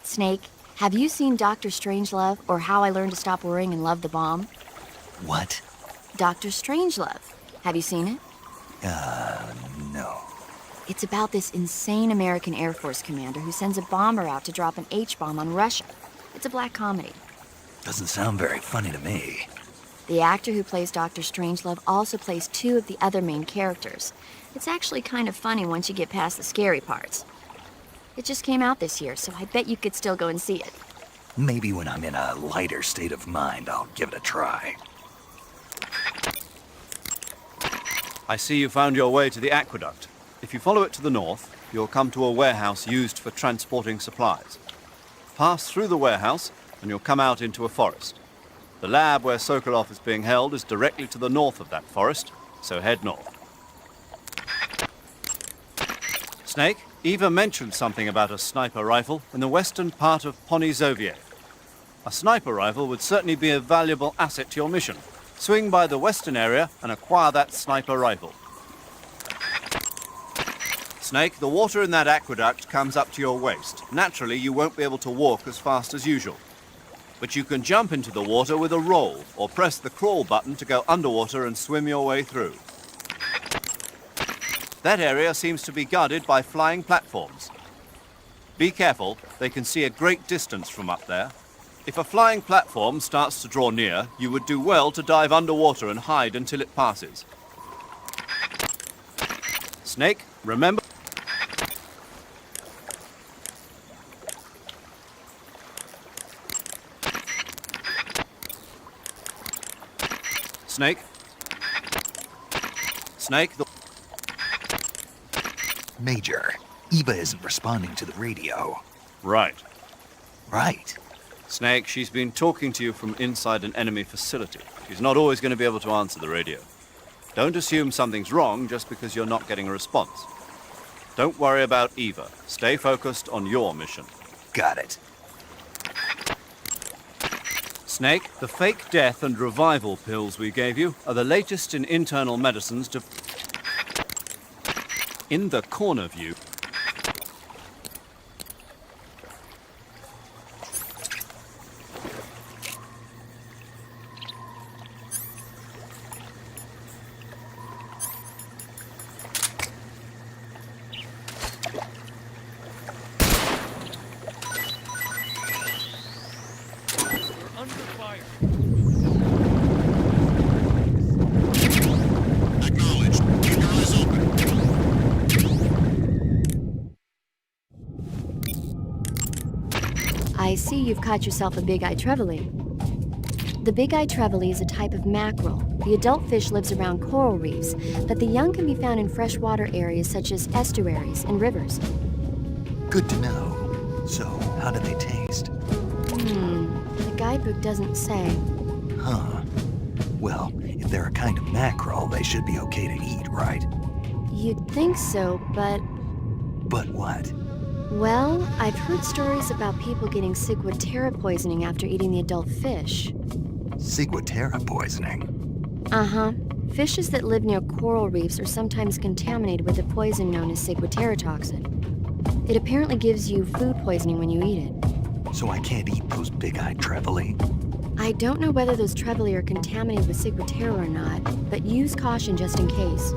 Snake, have you seen Dr. Strangelove or How I Learned to Stop Worrying and Love the Bomb? What? Dr. Strangelove. Have you seen it? No. It's about this insane American Air Force commander who sends a bomber out to drop an H-bomb on Russia. It's a black comedy. Doesn't sound very funny to me. The actor who plays Dr. Strangelove also plays two of the other main characters. It's actually kind of funny once you get past the scary parts. It just came out this year, so I bet you could still go and see it. Maybe when I'm in a lighter state of mind, I'll give it a try. I see you found your way to the aqueduct. If you follow it to the north, you'll come to a warehouse used for transporting supplies. Pass through the warehouse, and you'll come out into a forest. The lab where Sokolov is being held is directly to the north of that forest, so head north. Snake, Eva mentioned something about a sniper rifle in the western part of Ponizovye. A sniper rifle would certainly be a valuable asset to your mission. Swing by the western area and acquire that sniper rifle. Snake, the water in that aqueduct comes up to your waist. Naturally, you won't be able to walk as fast as usual. But you can jump into the water with a roll, or press the crawl button to go underwater and swim your way through. That area seems to be guarded by flying platforms. Be careful, they can see a great distance from up there. If a flying platform starts to draw near, you would do well to dive underwater and hide until it passes. Snake, remember... Snake? Snake? Major, Eva isn't responding to the radio. Right. Right. Snake, she's been talking to you from inside an enemy facility. She's not always going to be able to answer the radio. Don't assume something's wrong just because you're not getting a response. Don't worry about Eva. Stay focused on your mission. Got it. Snake, the fake death and revival pills we gave you are the latest in internal medicines to... In the corner view... I see you've caught yourself a big-eyed trevally. The big-eyed trevally is a type of mackerel. The adult fish lives around coral reefs, but the young can be found in freshwater areas such as estuaries and rivers. Good to know. So, how do they taste? The guidebook doesn't say. Huh. Well, if they're a kind of mackerel, they should be okay to eat, right? You'd think so, but... But what? Well, I've heard stories about people getting ciguatera poisoning after eating the adult fish. Ciguatera poisoning? Uh-huh. Fishes that live near coral reefs are sometimes contaminated with a poison known as ciguatera toxin. It apparently gives you food poisoning when you eat it. So I can't eat those big-eyed trevally? I don't know whether those trevally are contaminated with ciguatera or not, but use caution just in case.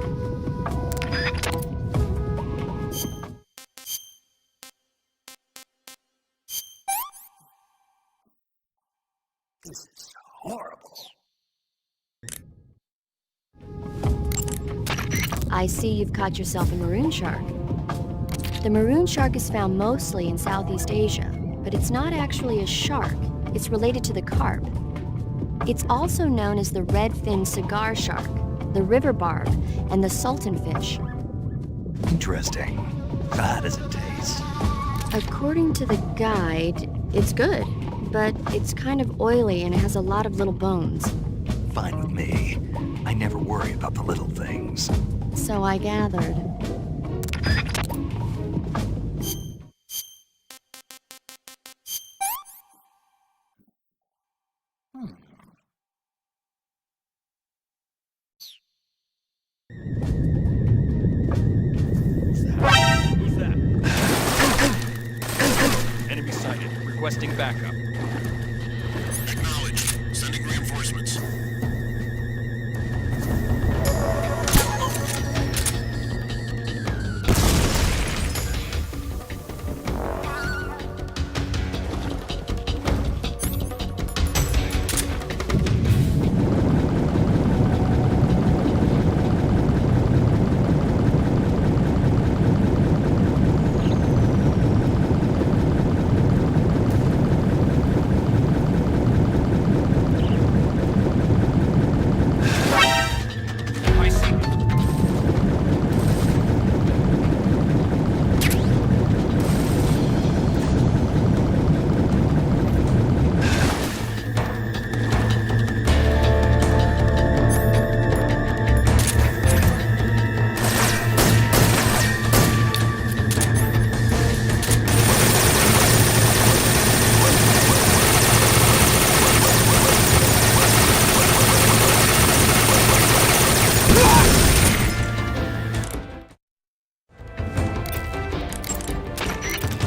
This is horrible. I see you've caught yourself a maroon shark. The maroon shark is found mostly in Southeast Asia, but it's not actually a shark. It's related to the carp. It's also known as the red-finned cigar shark, the river barb, and the sultan fish. Interesting. So how does it taste? According to the guide, it's good, but it's kind of oily and it has a lot of little bones. Fine with me. I never worry about the little things. So I gathered. Who's that? Enemy sighted. Requesting backup. Acknowledged. Sending reinforcements.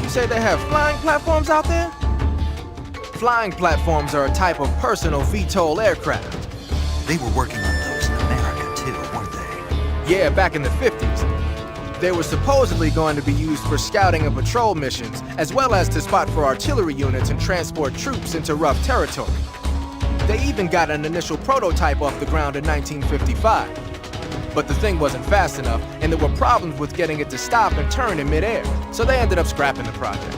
You say they have flying platforms out there? Flying platforms are a type of personal VTOL aircraft. They were working on those in America too, weren't they? Yeah, back in the 50s. They were supposedly going to be used for scouting and patrol missions, as well as to spot for artillery units and transport troops into rough territory. They even got an initial prototype off the ground in 1955. But the thing wasn't fast enough, and there were problems with getting it to stop and turn in midair, so they ended up scrapping the project.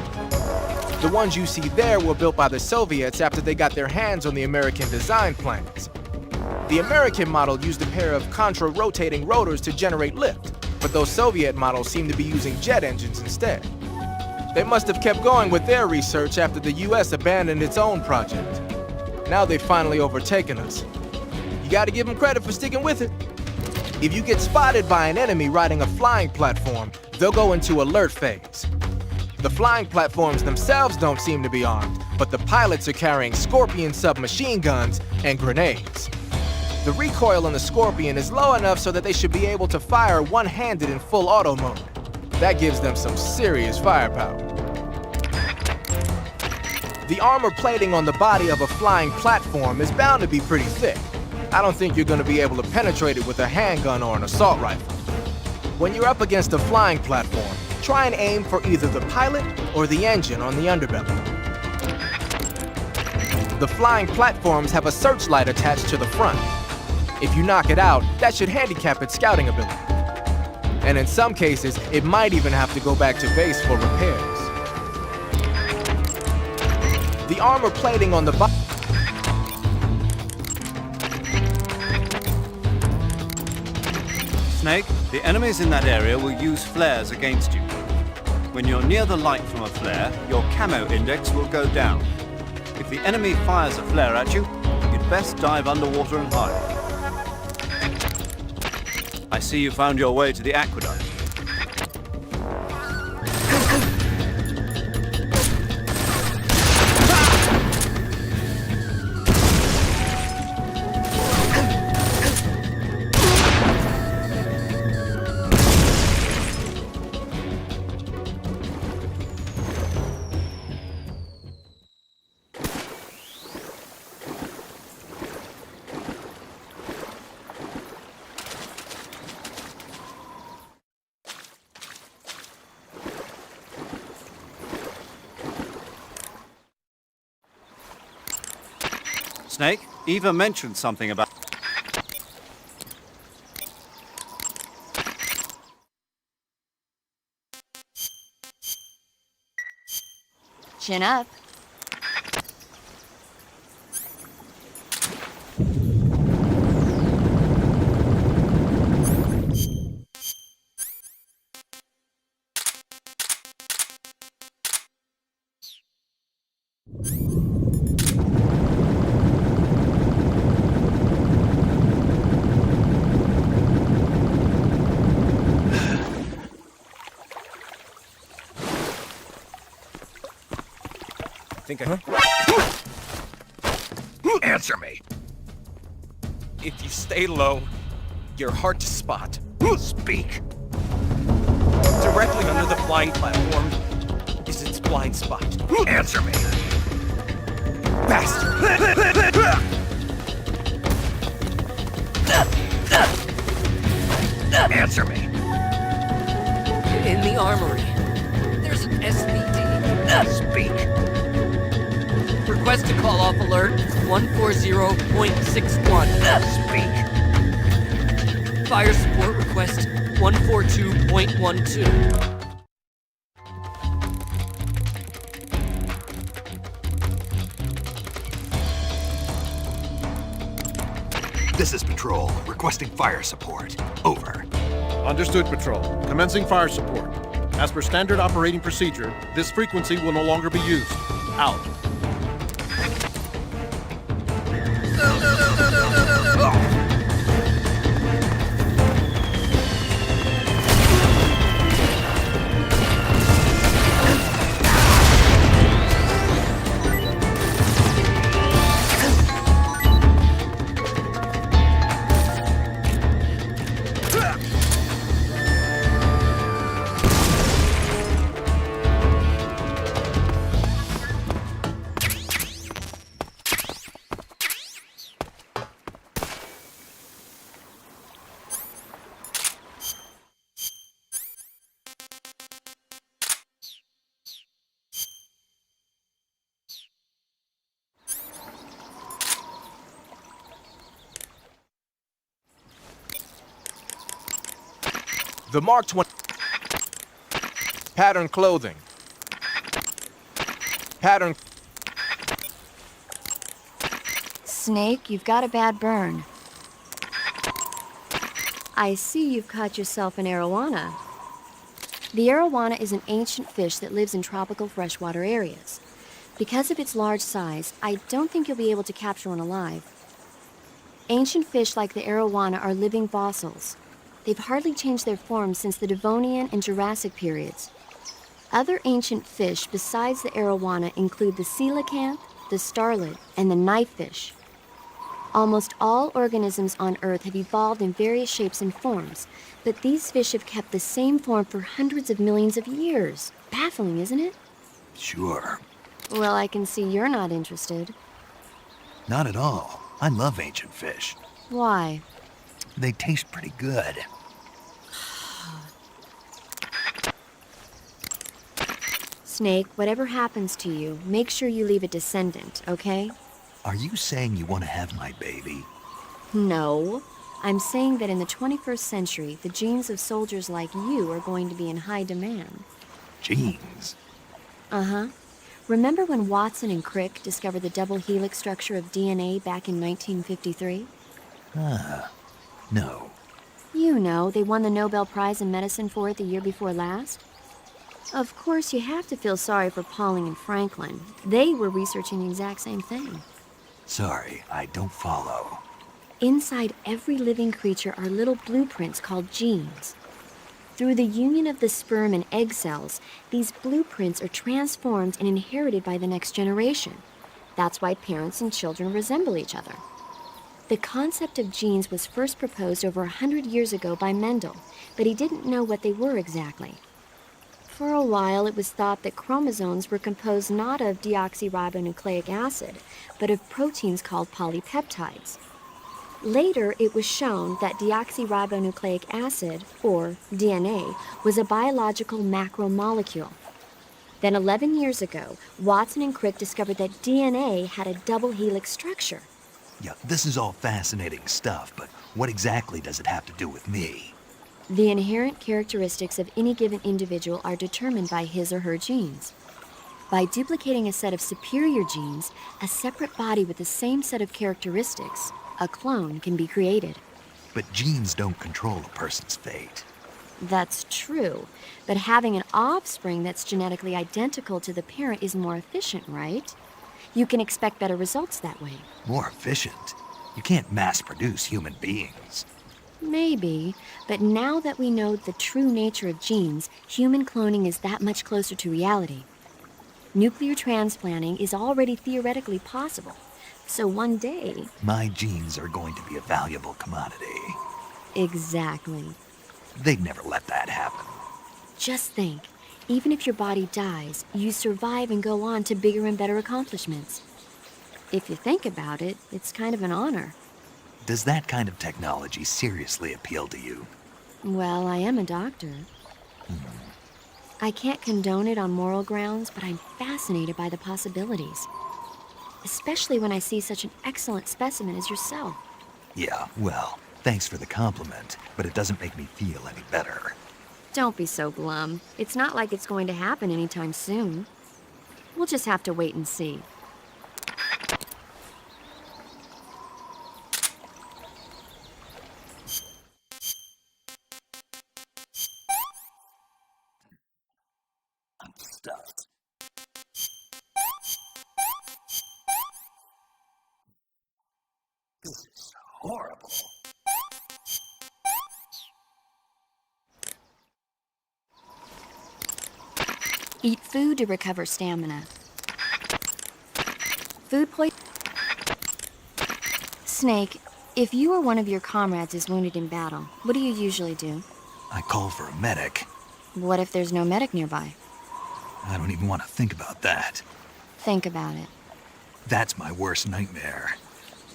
The ones you see there were built by the Soviets after they got their hands on the American design plans. The American model used a pair of contra-rotating rotors to generate lift, but those Soviet models seem to be using jet engines instead. They must have kept going with their research after the US abandoned its own project. Now they've finally overtaken us. You gotta give them credit for sticking with it. If you get spotted by an enemy riding a flying platform, they'll go into alert phase. The flying platforms themselves don't seem to be armed, but the pilots are carrying Scorpion submachine guns and grenades. The recoil on the Scorpion is low enough so that they should be able to fire one-handed in full auto mode. That gives them some serious firepower. The armor plating on the body of a flying platform is bound to be pretty thick. I don't think you're going to be able to penetrate it with a handgun or an assault rifle. When you're up against a flying platform, try and aim for either the pilot or the engine on the underbelly. The flying platforms have a searchlight attached to the front. If you knock it out, that should handicap its scouting ability. And in some cases, it might even have to go back to base for repairs. The armor plating on the bottom. Snake, the enemies in that area will use flares against you. When you're near the light from a flare, your camo index will go down. If the enemy fires a flare at you, you'd best dive underwater and hide. I see you found your way to the aqueduct. Snake, Eva mentioned something about... Chin up. Answer me. If you stay low, you're hard to spot. Speak. Directly under the flying platform is its blind spot. Answer me. Bastard! Answer me. In the armory, there's an SVD. Speak. Request to call off alert 140.61. Speak. Fire support request 142.12. This is Patrol, requesting fire support. Over. Understood, Patrol. Commencing fire support. As per standard operating procedure, this frequency will no longer be used. Out. The Mark 20 pattern clothing. Pattern. Snake, you've got a bad burn. I see you've caught yourself an arowana. The arowana is an ancient fish that lives in tropical freshwater areas. Because of its large size, I don't think you'll be able to capture one alive. Ancient fish like the arowana are living fossils. They've hardly changed their form since the Devonian and Jurassic periods. Other ancient fish besides the arowana include the coelacanth, the starlet, and the knifefish. Almost all organisms on Earth have evolved in various shapes and forms, but these fish have kept the same form for hundreds of millions of years. Baffling, isn't it? Sure. Well, I can see you're not interested. Not at all. I love ancient fish. Why? They taste pretty good. Snake, whatever happens to you, make sure you leave a descendant, okay? Are you saying you want to have my baby? No. I'm saying that in the 21st century, the genes of soldiers like you are going to be in high demand. Genes? Uh-huh. Remember when Watson and Crick discovered the double helix structure of DNA back in 1953? No. You know, they won the Nobel Prize in Medicine for it the year before last. Of course, you have to feel sorry for Pauling and Franklin. They were researching the exact same thing. Sorry, I don't follow. Inside every living creature are little blueprints called genes. Through the union of the sperm and egg cells, these blueprints are transformed and inherited by the next generation. That's why parents and children resemble each other. The concept of genes was first proposed over 100 years ago by Mendel, but he didn't know what they were exactly. For a while, it was thought that chromosomes were composed not of deoxyribonucleic acid, but of proteins called polypeptides. Later, it was shown that deoxyribonucleic acid, or DNA, was a biological macromolecule. Then 11 years ago, Watson and Crick discovered that DNA had a double helix structure. Yeah, this is all fascinating stuff, but what exactly does it have to do with me? The inherent characteristics of any given individual are determined by his or her genes. By duplicating a set of superior genes, a separate body with the same set of characteristics, a clone, can be created. But genes don't control a person's fate. That's true, but having an offspring that's genetically identical to the parent is more efficient, right? You can expect better results that way. More efficient? You can't mass-produce human beings. Maybe, but now that we know the true nature of genes, human cloning is that much closer to reality. Nuclear transplanting is already theoretically possible, so one day... My genes are going to be a valuable commodity. Exactly. They'd never let that happen. Just think, even if your body dies, you survive and go on to bigger and better accomplishments. If you think about it, it's kind of an honor. Does that kind of technology seriously appeal to you? Well, I am a doctor. I can't condone it on moral grounds, but I'm fascinated by the possibilities. Especially when I see such an excellent specimen as yourself. Yeah, well, thanks for the compliment, but it doesn't make me feel any better. Don't be so glum. It's not like it's going to happen anytime soon. We'll just have to wait and see. I'm stuffed. This is horrible. Eat food to recover stamina. Food poison. Snake, if you or one of your comrades is wounded in battle, what do you usually do? I call for a medic. What if there's no medic nearby? I don't even want to think about that. Think about it. That's my worst nightmare.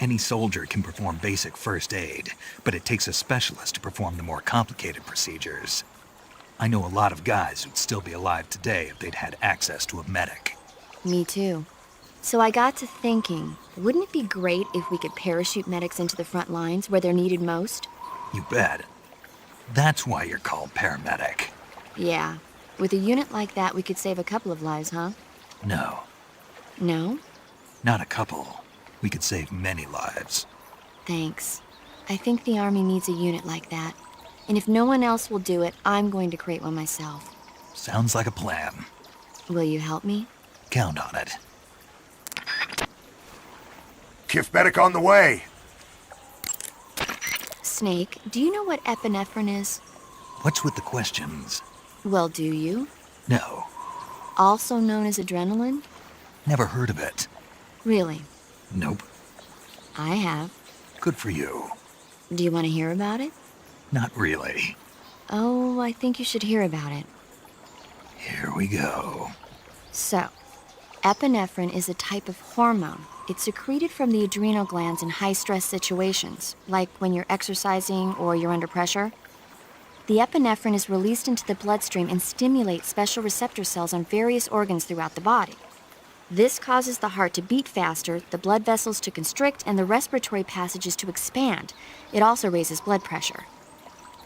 Any soldier can perform basic first aid, but it takes a specialist to perform the more complicated procedures. I know a lot of guys who'd still be alive today if they'd had access to a medic. Me too. So I got to thinking, wouldn't it be great if we could parachute medics into the front lines where they're needed most? You bet. That's why you're called paramedic. Yeah. With a unit like that, we could save a couple of lives, huh? No, No? not a couple. We could save many lives. Thanks. I think the Army needs a unit like that. And if no one else will do it, I'm going to create one myself. Sounds like a plan. Will you help me? Count on it. Kif medic on the way. Snake, do you know what epinephrine is? What's with the questions? Well, do you? No, Also known as adrenaline? never heard of it. Really? Nope. I have. Good for you. Do you want to hear about it? Not really. Oh, I think you should hear about it. Here we go. So, epinephrine is a type of hormone. It's secreted from the adrenal glands in high-stress situations, like when you're exercising or you're under pressure. The epinephrine is released into the bloodstream and stimulates special receptor cells on various organs throughout the body. This causes the heart to beat faster, the blood vessels to constrict, and the respiratory passages to expand. It also raises blood pressure.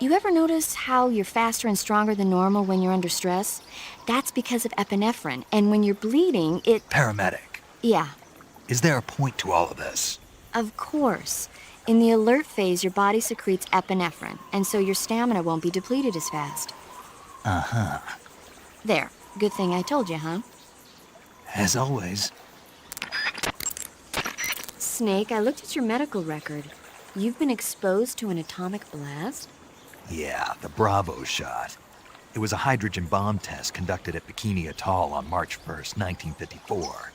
You ever notice how you're faster and stronger than normal when you're under stress? That's because of epinephrine, and when you're bleeding, it... Paramedic. Yeah, Is there a point to all of this? of course. In the alert phase, your body secretes epinephrine, and so your stamina won't be depleted as fast. Uh-huh. There. Good thing I told you, huh? As always. Snake, I looked at your medical record. You've been exposed to an atomic blast? Yeah, the Bravo shot. It was a hydrogen bomb test conducted at Bikini Atoll on March 1st, 1954.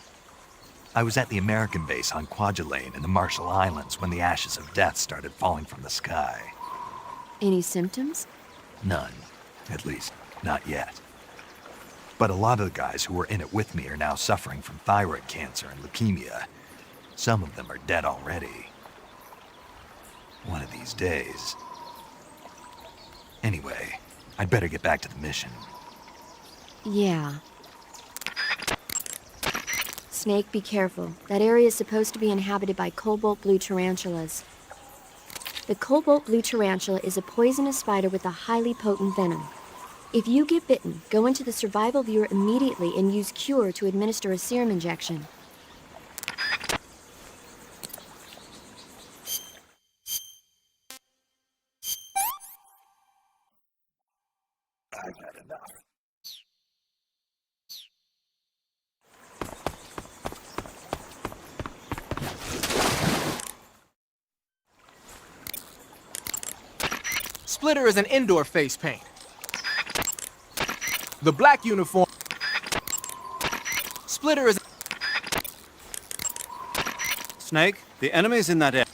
I was at the American base on Kwajalein in the Marshall Islands when the ashes of death started falling from the sky. Any symptoms? None. At least, not yet. But a lot of the guys who were in it with me are now suffering from thyroid cancer and leukemia. Some of them are dead already. One of these days. Anyway, I'd better get back to the mission. Yeah. Snake, be careful. That area is supposed to be inhabited by cobalt blue tarantulas. The cobalt blue tarantula is a poisonous spider with a highly potent venom. If you get bitten, go into the survival viewer immediately and use Cure to administer a serum injection. I've had enough. Splitter is an indoor face paint. The black uniform. Splitter is. Snake, the enemy's in that area.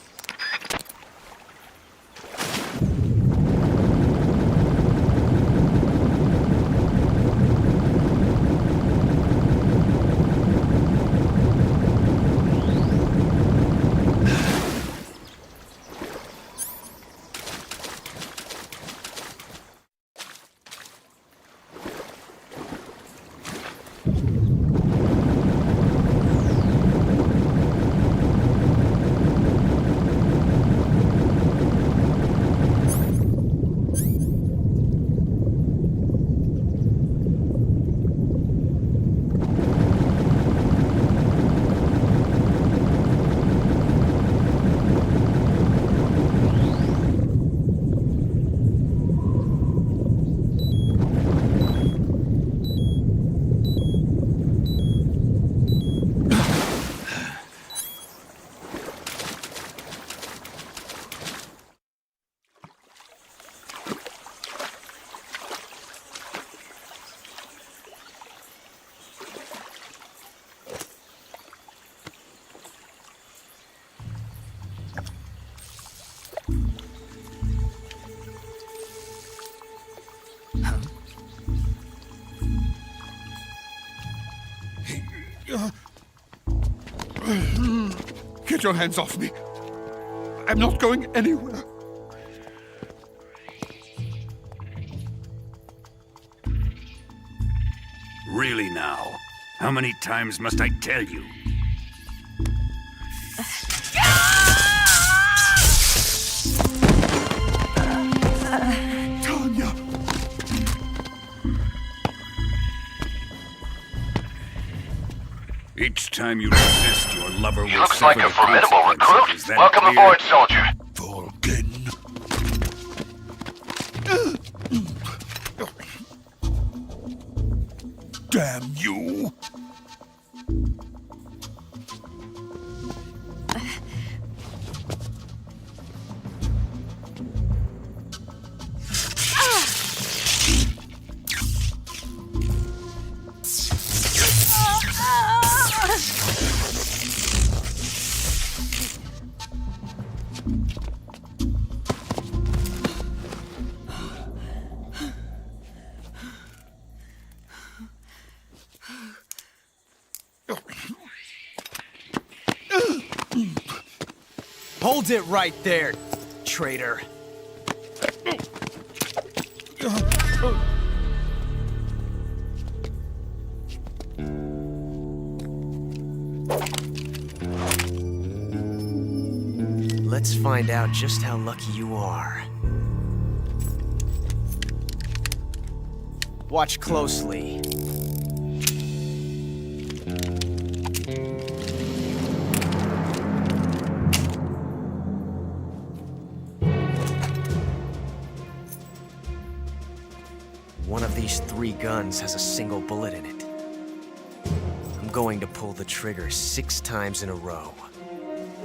Get your hands off me. I'm not going anywhere. Really now? How many times must I tell you? time you resist, your lover will Looks suffer like a the formidable consequences. recruit. Is that Welcome clear? aboard, soldier. Damn you! Hold it right there, traitor. Let's find out just how lucky you are. Watch closely. One of these 3 guns has a single bullet in it. I'm going to pull the trigger 6 times in a row.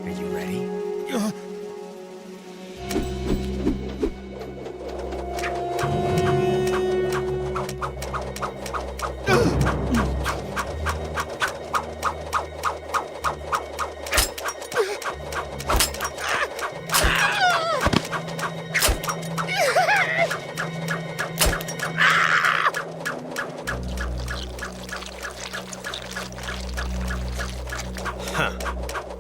Are you ready? Huh.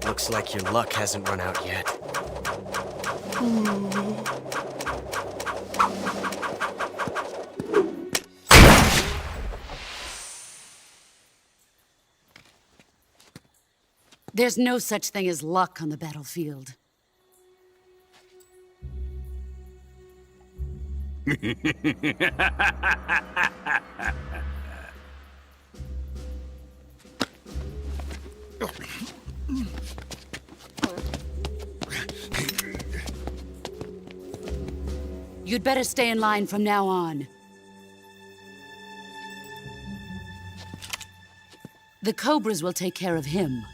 Looks like your luck hasn't run out yet. There's no such thing as luck on the battlefield. You'd better stay in line from now on. The Cobras will take care of him.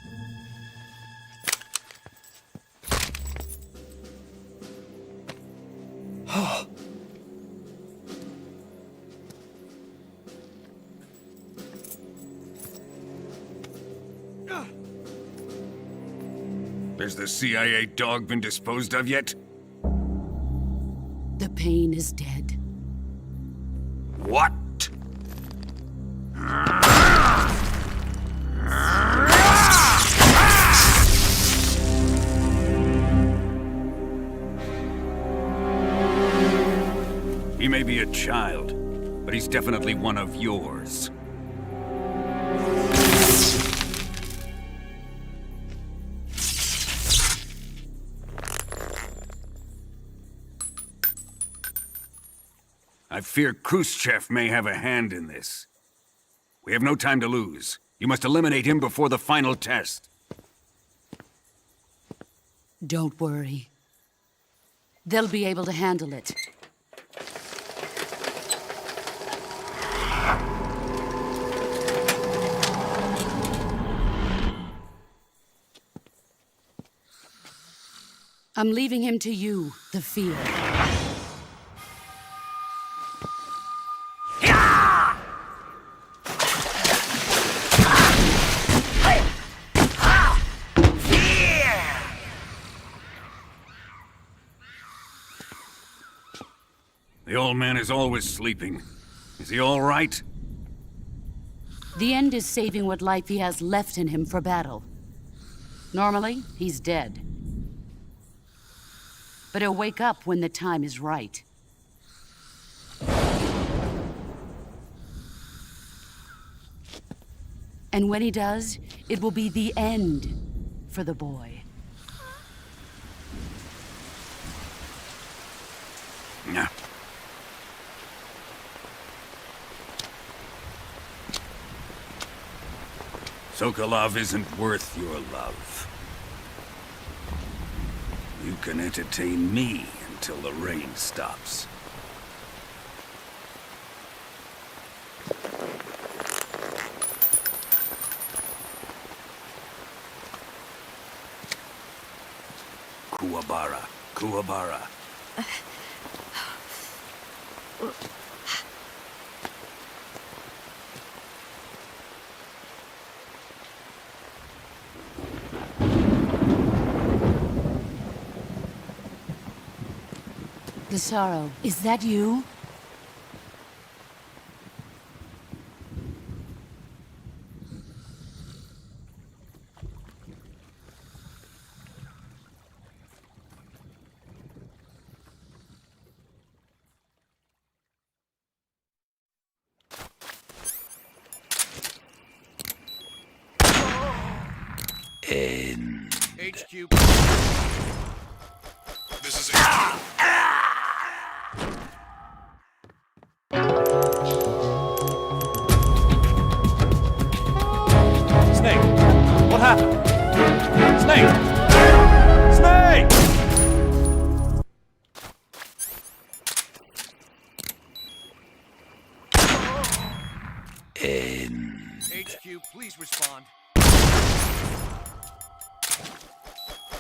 Has the CIA dog been disposed of yet? The pain is dead. What? He may be a child, but he's definitely one of yours. I fear Khrushchev may have a hand in this. We have no time to lose. You must eliminate him before the final test. Don't worry. They'll be able to handle it. I'm leaving him to you, the field. The old man is always sleeping. Is he all right? The end is saving what life he has left in him for battle. Normally, he's dead. But he'll wake up when the time is right. And when he does, it will be the end for the boy. Yeah. Sokolov isn't worth your love. You can entertain me until the rain stops. Kuwabara, Kuwabara. Gisaro, is that you? HQ. This is HQ. Snake! What happened? Snake! Snake! HQ, please respond.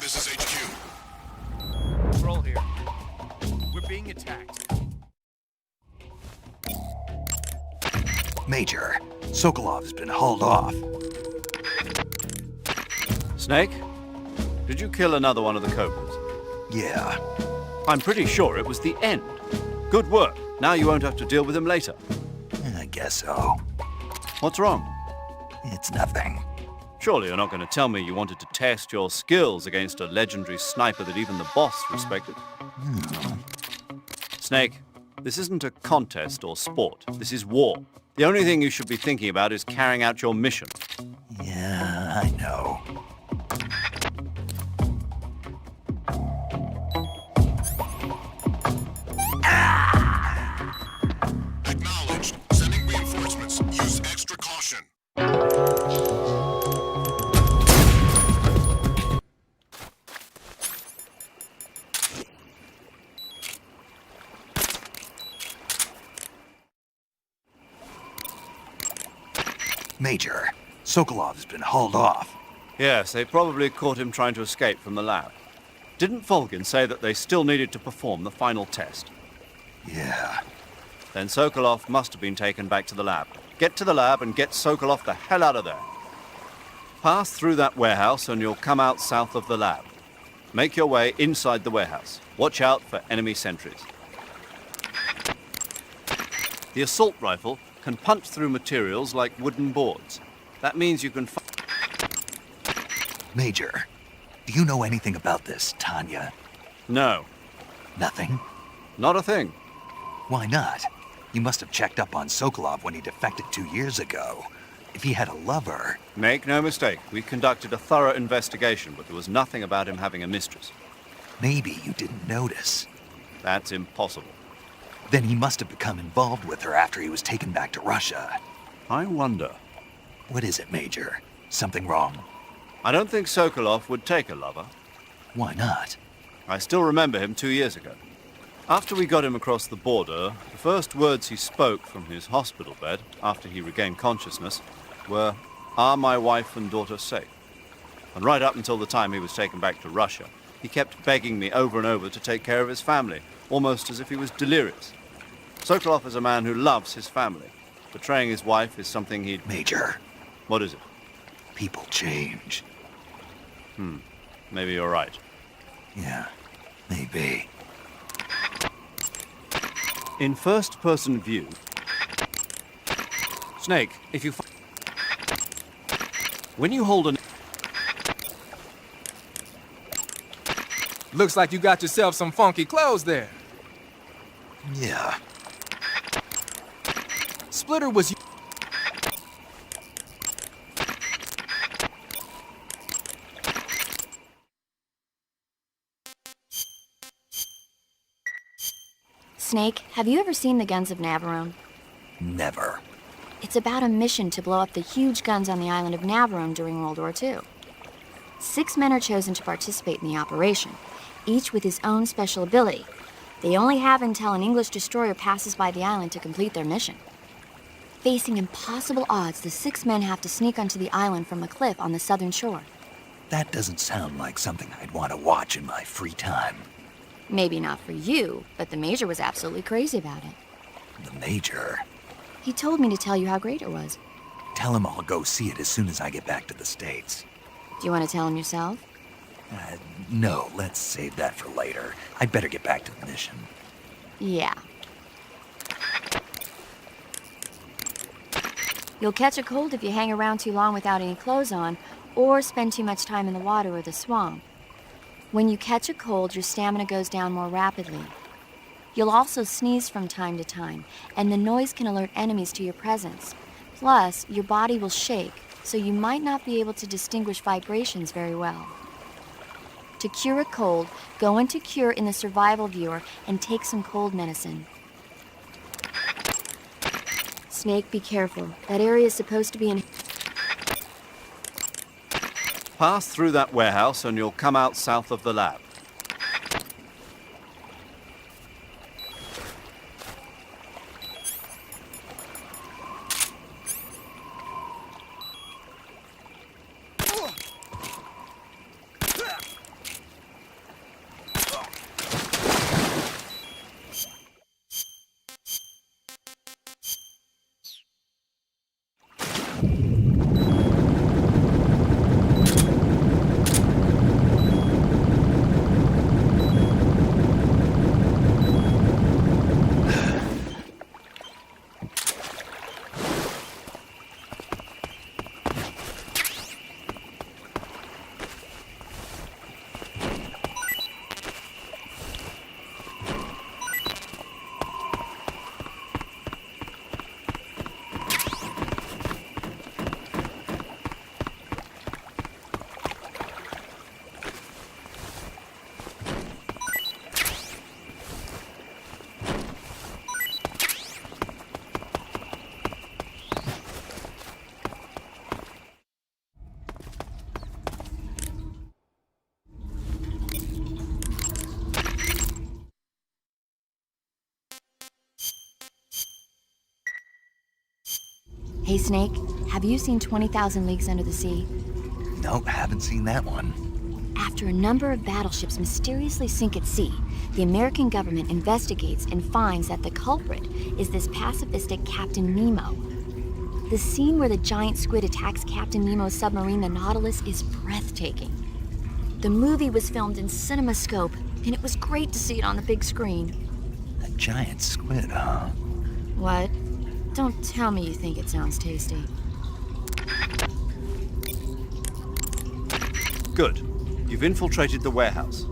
This is HQ. Control here. We're being attacked. Major, Sokolov's been hauled off. Snake? Did you kill another one of the Cobras? Yeah. I'm pretty sure it was the end. Good work. Now you won't have to deal with him later. I guess so. What's wrong? It's nothing. Surely you're not going to tell me you wanted to test your skills against a legendary sniper that even the boss respected? Snake, this isn't a contest or sport. This is war. The only thing you should be thinking about is carrying out your mission. Yeah, I know. Acknowledged. Sending reinforcements. Use extra caution. Major, Sokolov's been hauled off. Yes, they probably caught him trying to escape from the lab. Didn't Volgin say that they still needed to perform the final test? Yeah. Then Sokolov must have been taken back to the lab. Get to the lab and get Sokolov the hell out of there. Pass through that warehouse and you'll come out south of the lab. Make your way inside the warehouse. Watch out for enemy sentries. The assault rifle can punch through materials like wooden boards. That means you can Major, do you know anything about this, Tanya? No. Nothing? Not a thing. Why not? You must have checked up on Sokolov when he defected 2 years ago. If he had a lover... Make no mistake, we conducted a thorough investigation, but there was nothing about him having a mistress. Maybe you didn't notice. That's impossible. Then he must have become involved with her after he was taken back to Russia. I wonder. What is it, Major? Something wrong? I don't think Sokolov would take a lover. Why not? I still remember him 2 years ago. After we got him across the border, the first words he spoke from his hospital bed, after he regained consciousness, were, "Are my wife and daughter safe?" And right up until the time he was taken back to Russia, he kept begging me over and over to take care of his family, almost as if he was delirious. Sokolov is a man who loves his family. Betraying his wife is something he'd... Major. What is it? People change. Maybe you're right. Yeah, maybe. In first-person view... Snake, if you... When you hold an... Looks like you got yourself some funky clothes there. Yeah. Splitter was... Snake, have you ever seen the Guns of Navarone? Never. It's about a mission to blow up the huge guns on the island of Navarone during World War II. 6 men are chosen to participate in the operation, each with his own special ability. They only have until an English destroyer passes by the island to complete their mission. Facing impossible odds, the 6 men have to sneak onto the island from a cliff on the southern shore. That doesn't sound like something I'd want to watch in my free time. Maybe not for you, but the Major was absolutely crazy about it. The Major? He told me to tell you how great it was. Tell him I'll go see it as soon as I get back to the States. Do you want to tell him yourself? No, let's save that for later. I'd better get back to the mission. Yeah. You'll catch a cold if you hang around too long without any clothes on, or spend too much time in the water or the swamp. When you catch a cold, your stamina goes down more rapidly. You'll also sneeze from time to time, and the noise can alert enemies to your presence. Plus, your body will shake, so you might not be able to distinguish vibrations very well. To cure a cold, go into Cure in the survival viewer and take some cold medicine. Snake, be careful. That area is supposed to be in... Pass through that warehouse and you'll come out south of the lab. Hey, Snake, have you seen 20,000 Leagues Under the Sea? Nope, haven't seen that one. After a number of battleships mysteriously sink at sea, the American government investigates and finds that the culprit is this pacifistic Captain Nemo. The scene where the giant squid attacks Captain Nemo's submarine, the Nautilus, is breathtaking. The movie was filmed in CinemaScope, and it was great to see it on the big screen. A giant squid, huh? What? Don't tell me you think it sounds tasty. Good. You've infiltrated the warehouse.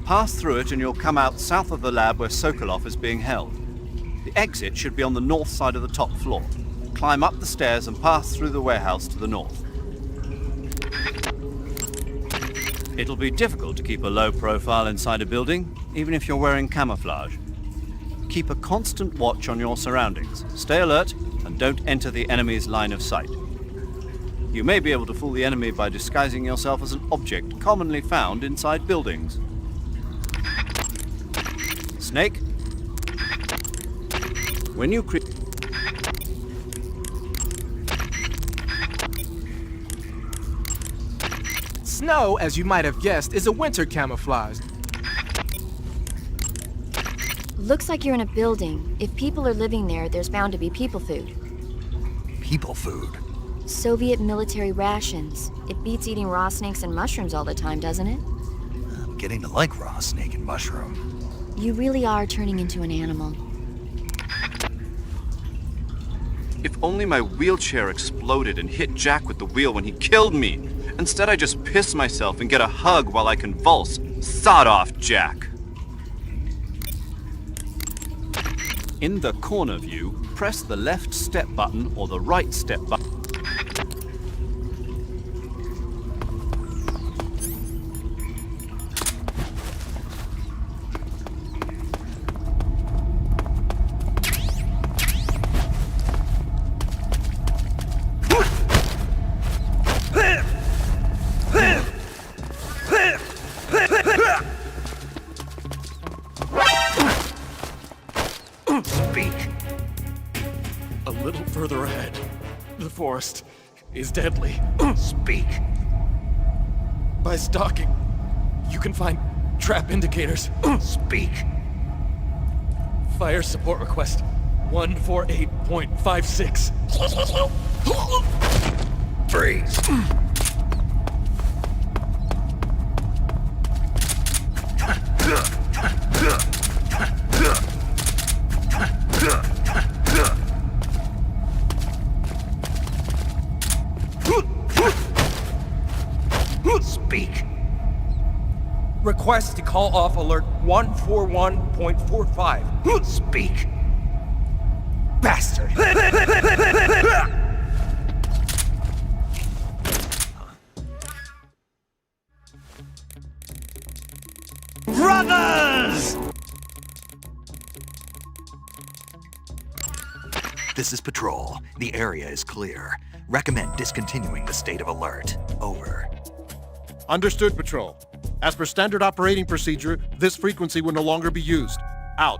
Pass through it and you'll come out south of the lab where Sokolov is being held. The exit should be on the north side of the top floor. Climb up the stairs and pass through the warehouse to the north. It'll be difficult to keep a low profile inside a building, even if you're wearing camouflage. Keep a constant watch on your surroundings. Stay alert and don't enter the enemy's line of sight. You may be able to fool the enemy by disguising yourself as an object commonly found inside buildings. Snake, when you Snow, as you might have guessed, is a winter camouflage. Looks like you're in a building. If people are living there, there's bound to be people food. People food? Soviet military rations. It beats eating raw snakes and mushrooms all the time, doesn't it? I'm getting to like raw snake and mushroom. You really are turning into an animal. If only my wheelchair exploded and hit Jack with the wheel when he killed me. Instead, I just piss myself and get a hug while I convulse. Sod off, Jack. In the corner view, press the left step button or the right step button. A little further ahead, the forest is deadly. Speak. By stalking, you can find trap indicators. Speak. Fire support request 148.56. Freeze. Speak. Request to call off alert 141.45. Speak. Bastard! Brothers! This is Patrol. The area is clear. Recommend discontinuing the state of alert. Over. Understood, Patrol. As per standard operating procedure, this frequency will no longer be used. Out.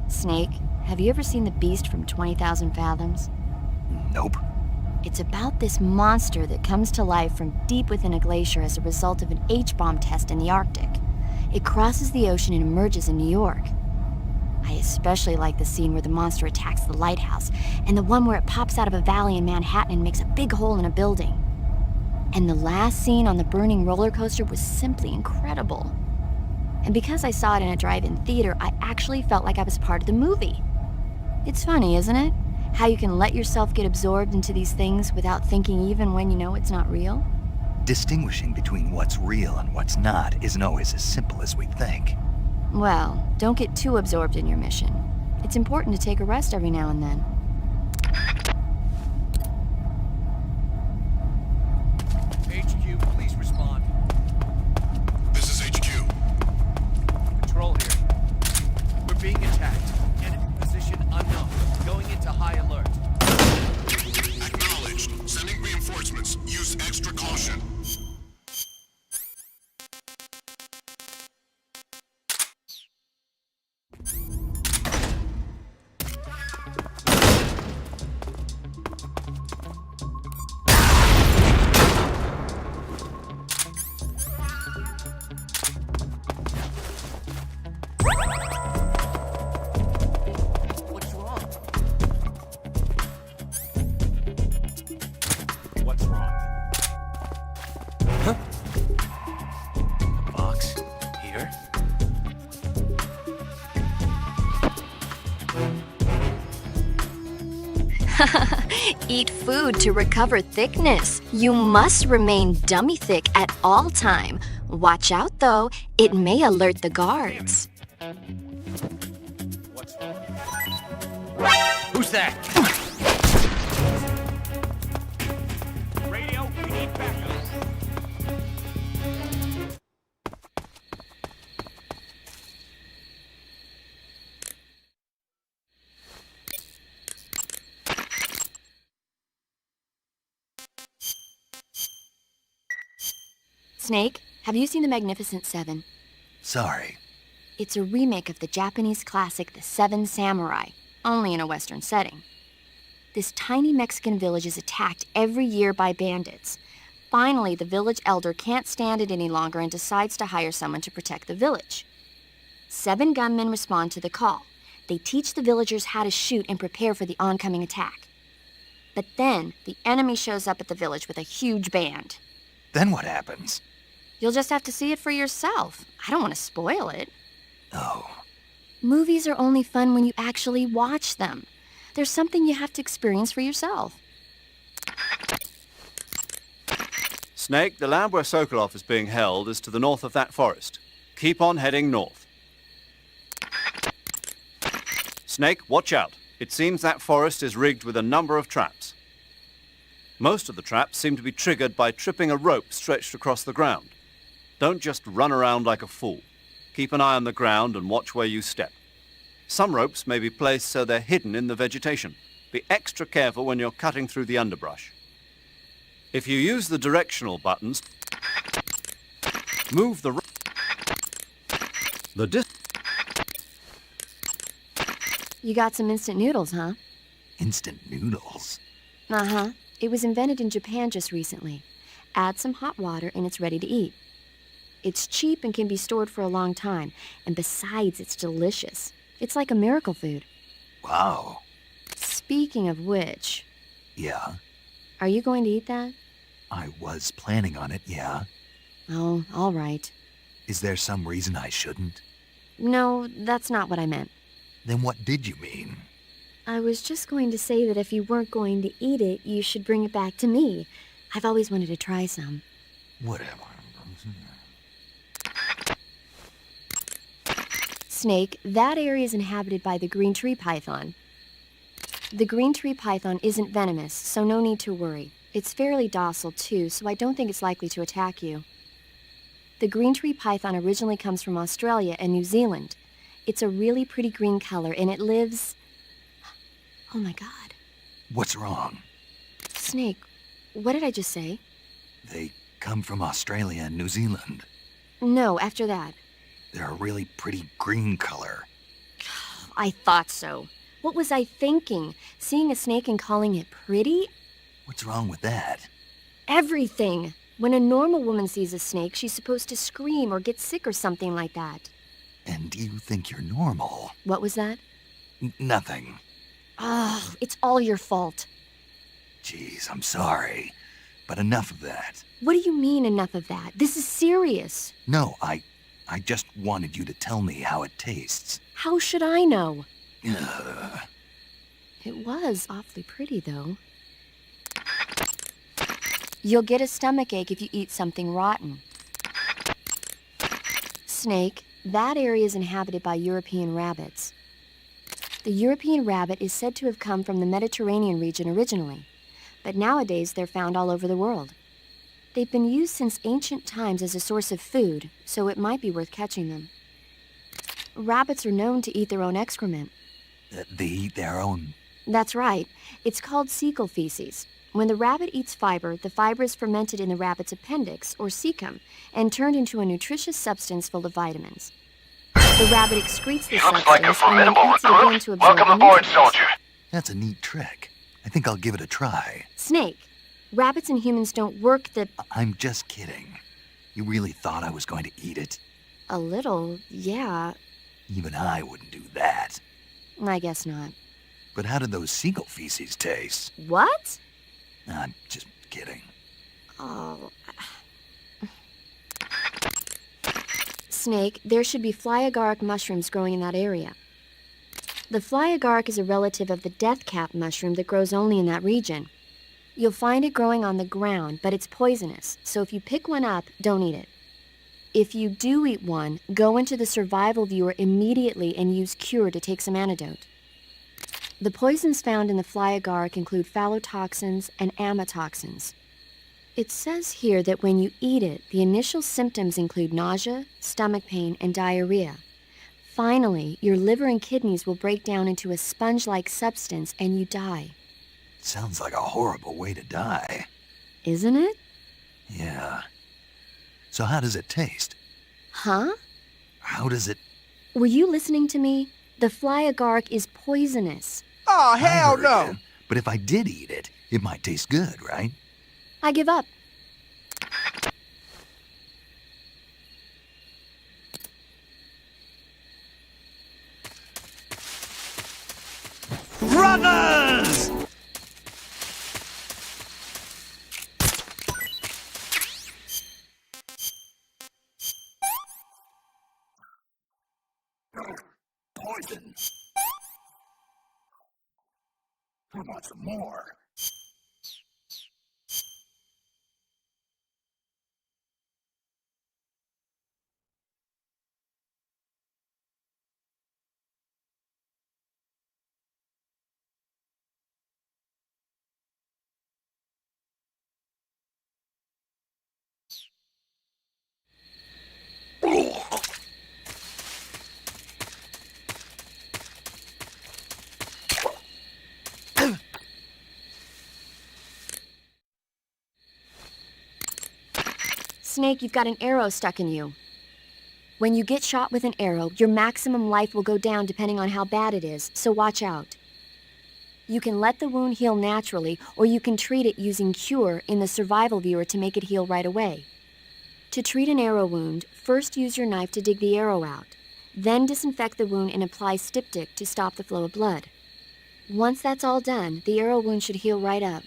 Snake, have you ever seen The Beast from 20,000 Fathoms? Nope. It's about this monster that comes to life from deep within a glacier as a result of an H-bomb test in the Arctic. It crosses the ocean and emerges in New York. I especially like the scene where the monster attacks the lighthouse, and the one where it pops out of a valley in Manhattan and makes a big hole in a building. And the last scene on the burning roller coaster was simply incredible. And because I saw it in a drive-in theater, I actually felt like I was part of the movie. It's funny, isn't it? How you can let yourself get absorbed into these things without thinking even when you know it's not real? Distinguishing between what's real and what's not isn't always as simple as we think. Well, don't get too absorbed in your mission. It's important to take a rest every now and then. HQ, please respond. This is HQ. Patrol here. We're being attacked. Enemy position unknown. Going into high alert. Acknowledged. Sending reinforcements. Use extra caution. What's wrong? What's wrong? Huh? A box? Here? Eat food to recover thickness. You must remain dummy thick at all time. Watch out though, it may alert the guards. Who's that? Radio, we need backup. Snake, have you seen The Magnificent Seven? Sorry. It's a remake of the Japanese classic The Seven Samurai, only in a Western setting. This tiny Mexican village is attacked every year by bandits. Finally, the village elder can't stand it any longer and decides to hire someone to protect the village. 7 gunmen respond to the call. They teach the villagers how to shoot and prepare for the oncoming attack. But then, the enemy shows up at the village with a huge band. Then what happens? You'll just have to see it for yourself. I don't want to spoil it. Oh. Movies are only fun when you actually watch them. There's something you have to experience for yourself. Snake, the land where Sokolov is being held is to the north of that forest. Keep on heading north. Snake, watch out. It seems that forest is rigged with a number of traps. Most of the traps seem to be triggered by tripping a rope stretched across the ground. Don't just run around like a fool. Keep an eye on the ground and watch where you step. Some ropes may be placed so they're hidden in the vegetation. Be extra careful when you're cutting through the underbrush. If you use the directional buttons, move the You got some instant noodles, huh? Instant noodles? Uh-huh. It was invented in Japan just recently. Add some hot water and it's ready to eat. It's cheap and can be stored for a long time, and besides, it's delicious. It's like a miracle food. Wow. Speaking of which... Yeah? Are you going to eat that? I was planning on it, yeah. Oh, all right. Is there some reason I shouldn't? No, that's not what I meant. Then what did you mean? I was just going to say that if you weren't going to eat it, you should bring it back to me. I've always wanted to try some. Whatever. Snake, that area is inhabited by the green tree python. The green tree python isn't venomous, so no need to worry. It's fairly docile too, so I don't think it's likely to attack you. The green tree python originally comes from Australia and New Zealand. It's a really pretty green color, and it lives... Oh my god. What's wrong? Snake, what did I just say? They come from Australia and New Zealand. No, after that. They're a really pretty green color. I thought so. What was I thinking? Seeing a snake and calling it pretty? What's wrong with that? Everything. When a normal woman sees a snake, she's supposed to scream or get sick or something like that. And you think you're normal? What was that? Nothing. Oh, it's all your fault. Jeez, I'm sorry. But enough of that. What do you mean, enough of that? This is serious. No, I just wanted you to tell me how it tastes. How should I know? Ugh. It was awfully pretty, though. You'll get a stomachache if you eat something rotten. Snake, that area is inhabited by European rabbits. The European rabbit is said to have come from the Mediterranean region originally, but nowadays they're found all over the world. They've been used since ancient times as a source of food, so it might be worth catching them. Rabbits are known to eat their own excrement. They eat their own... That's right. It's called cecal feces. When the rabbit eats fiber, the fiber is fermented in the rabbit's appendix, or cecum, and turned into a nutritious substance full of vitamins. The rabbit excretes this substance and then eats it again to absorb the nutrients. That's a neat trick. I think I'll give it a try. Snake, rabbits and humans don't work the... I'm just kidding. You really thought I was going to eat it? A little, yeah. Even I wouldn't do that. I guess not. But how did those seagull feces taste? What? I'm just kidding. Oh. Snake, there should be fly agaric mushrooms growing in that area. The fly agaric is a relative of the death cap mushroom that grows only in that region. You'll find it growing on the ground, but it's poisonous, so if you pick one up, don't eat it. If you do eat one, go into the survival viewer immediately and use Cure to take some antidote. The poisons found in the fly agaric include phallotoxins and amatoxins. It says here that when you eat it, the initial symptoms include nausea, stomach pain, and diarrhea. Finally, your liver and kidneys will break down into a sponge-like substance and you die. Sounds like a horrible way to die. Isn't it? Yeah. So how does it taste? Huh? How does it... Were you listening to me? The fly agaric is poisonous. Oh, hell no! You. But if I did eat it, it might taste good, right? I give up. Brothers! Poison. I want some more. Snake, you've got an arrow stuck in you. When you get shot with an arrow, your maximum life will go down depending on how bad it is, so watch out. You can let the wound heal naturally, or you can treat it using Cure in the survival viewer to make it heal right away. To treat an arrow wound, first use your knife to dig the arrow out. Then disinfect the wound and apply styptic to stop the flow of blood. Once that's all done, the arrow wound should heal right up.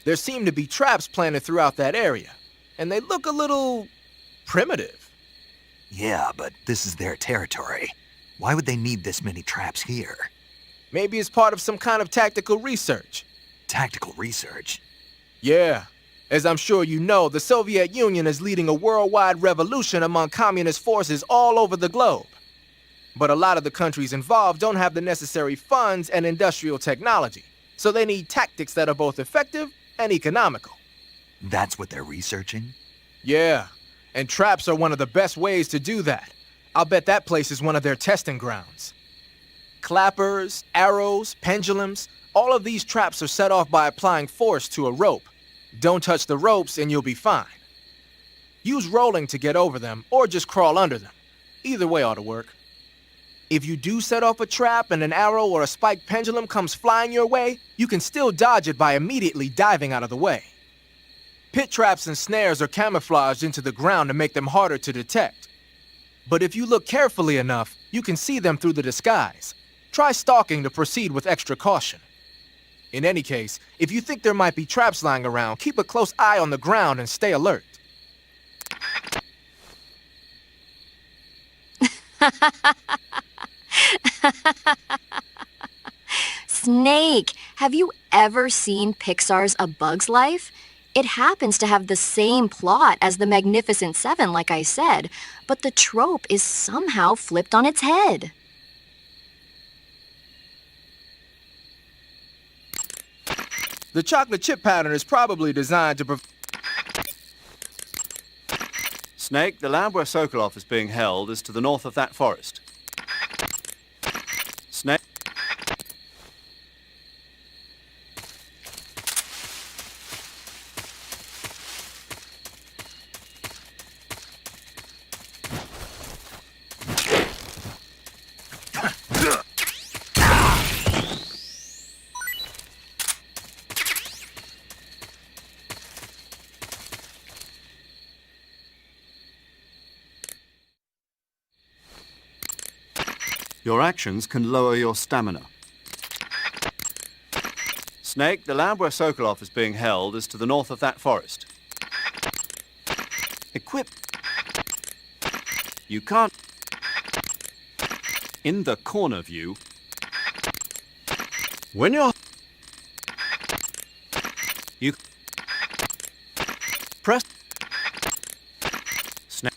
There seem to be traps planted throughout that area, and they look a little primitive. Yeah, but this is their territory. Why would they need this many traps here? Maybe it's part of some kind of tactical research. Tactical research? Yeah. As I'm sure you know, the Soviet Union is leading a worldwide revolution among communist forces all over the globe. But a lot of the countries involved don't have the necessary funds and industrial technology, so they need tactics that are both effective and economical. That's what they're researching? Yeah, and traps are one of the best ways to do that. I'll bet that place is one of their testing grounds. Clappers, arrows, pendulums, all of these traps are set off by applying force to a rope. Don't touch the ropes and you'll be fine. Use rolling to get over them, or just crawl under them. Either way ought to work. If you do set off a trap and an arrow or a spiked pendulum comes flying your way, you can still dodge it by immediately diving out of the way. Pit traps and snares are camouflaged into the ground to make them harder to detect. But if you look carefully enough, you can see them through the disguise. Try stalking to proceed with extra caution. In any case, if you think there might be traps lying around, keep a close eye on the ground and stay alert. Snake, have you ever seen Pixar's A Bug's Life? It happens to have the same plot as The Magnificent Seven, like I said, but the trope is somehow flipped on its head. The chocolate chip pattern is probably designed to Snake, the lab where Sokolov is being held is to the north of that forest. Snake. Your actions can lower your stamina. Snake, the lab where Sokolov is being held is to the north of that forest. Equip. You can't. In the corner view. When you're. You. Press. Snake.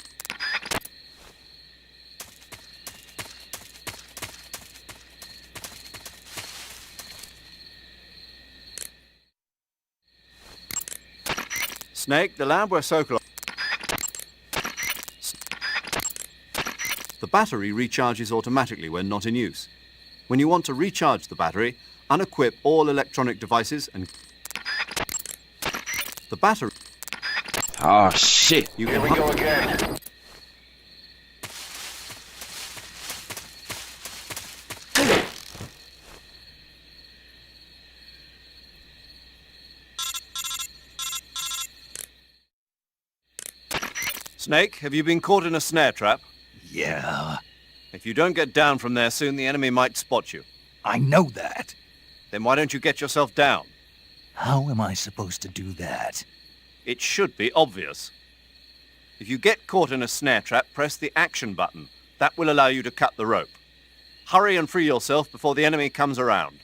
Snake, the lab where Sokolov... The battery recharges automatically when not in use. When you want to recharge the battery, unequip all electronic devices and... The battery... Oh, shit. Here we go again. Snake, have you been caught in a snare trap? Yeah. If you don't get down from there soon, the enemy might spot you. I know that. Then why don't you get yourself down? How am I supposed to do that? It should be obvious. If you get caught in a snare trap, press the action button. That will allow you to cut the rope. Hurry and free yourself before the enemy comes around.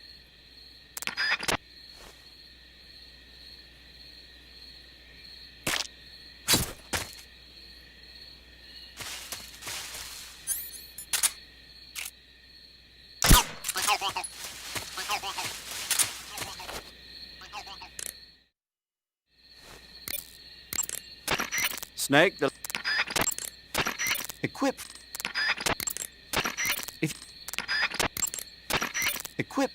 Snake, the... Equip. Equip.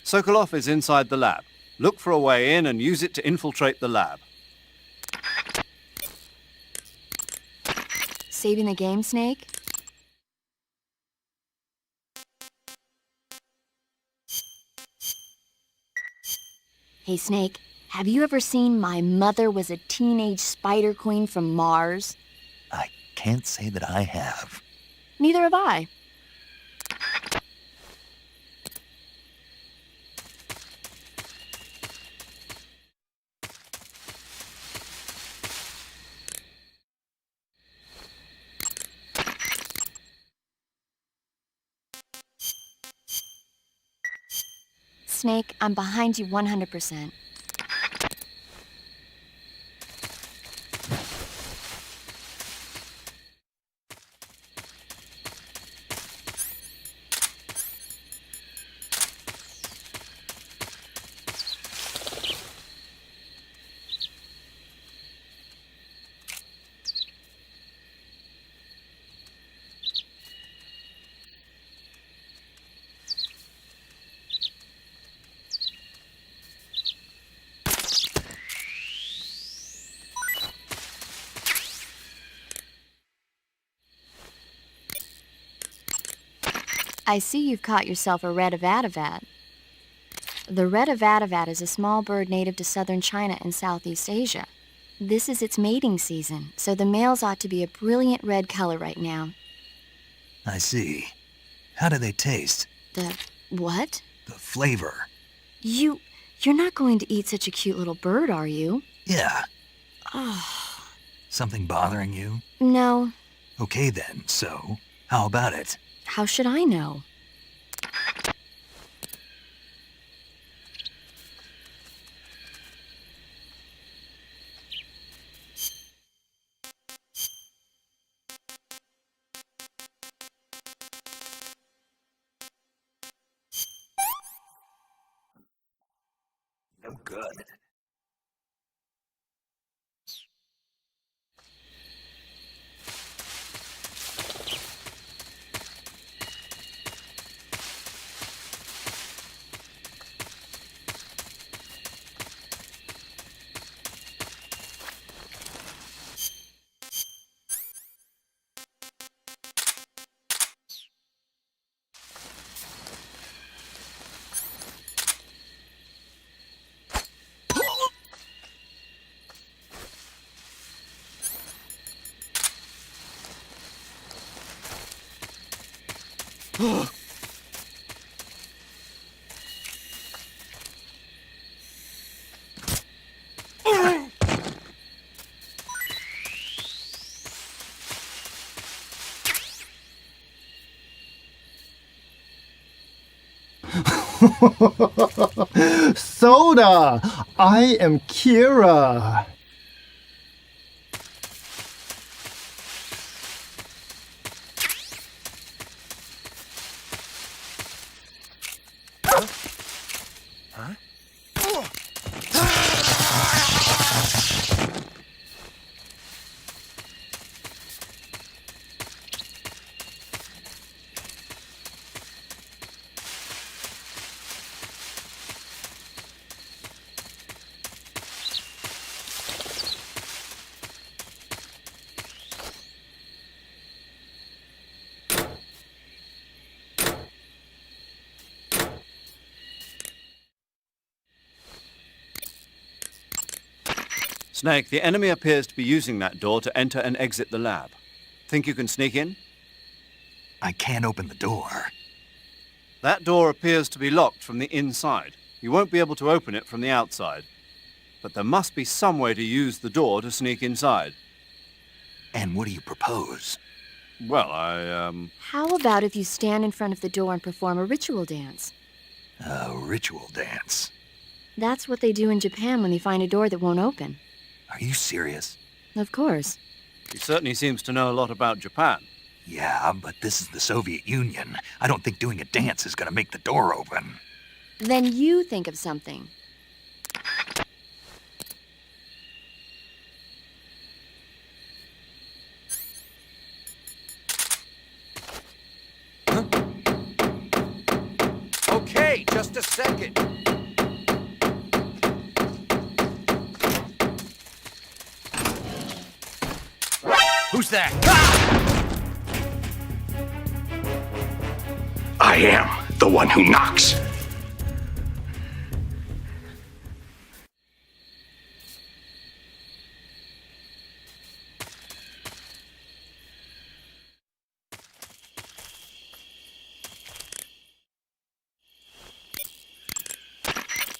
Sokolov is inside the lab. Look for a way in and use it to infiltrate the lab. Saving the game, Snake? Hey, Snake, have you ever seen My Mother Was a Teenage Spider Queen from Mars? I can't say that I have. Neither have I. Snake, I'm behind you 100%. I see you've caught yourself a red avatavat. The red avatavat is a small bird native to southern China and Southeast Asia. This is its mating season, so the males ought to be a brilliant red color right now. I see. How do they taste? The what? The flavor. You're not going to eat such a cute little bird, are you? Yeah. Oh. Something bothering you? No. Okay then, so how about it? How should I know? No good. Soda! I am Kira. Snake, the enemy appears to be using that door to enter and exit the lab. Think you can sneak in? I can't open the door. That door appears to be locked from the inside. You won't be able to open it from the outside. But there must be some way to use the door to sneak inside. And what do you propose? Well, How about if you stand in front of the door and perform a ritual dance? A ritual dance? That's what they do in Japan when they find a door that won't open. Are you serious? Of course. He certainly seems to know a lot about Japan. Yeah, but this is the Soviet Union. I don't think doing a dance is gonna make the door open. Then you think of something. Okay, just a second. Who's that? I am the one who knocks.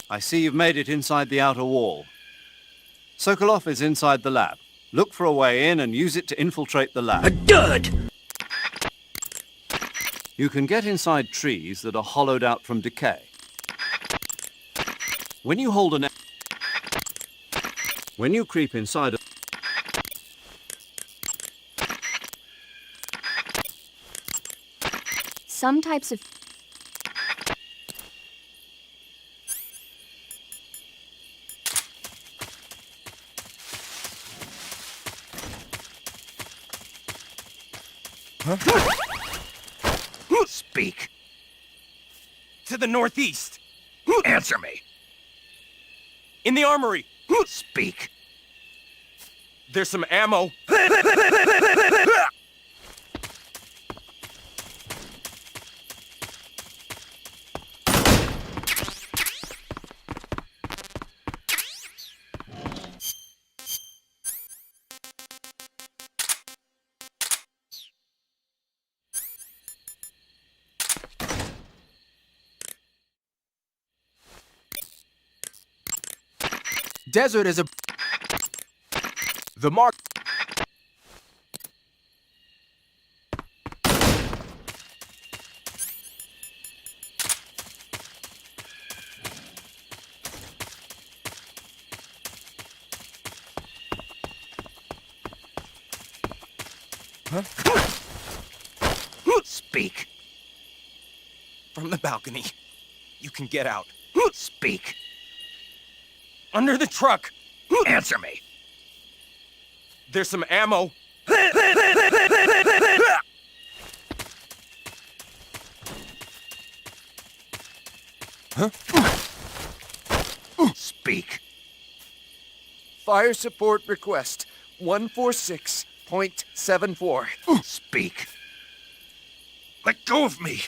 I see you've made it inside the outer wall. Sokolov is inside the lab. Look for a way in and use it to infiltrate the lab. A dud! You can get inside trees that are hollowed out from decay. When you hold when you creep inside Some types of Speak. To the northeast. Answer me. In the armory. Speak. There's some ammo. Desert is a... The mark... Huh? Speak. From the balcony. You can get out. Speak. Under the truck. Answer me. There's some ammo. Huh? Speak. Fire support request 146.74. Speak. Let go of me.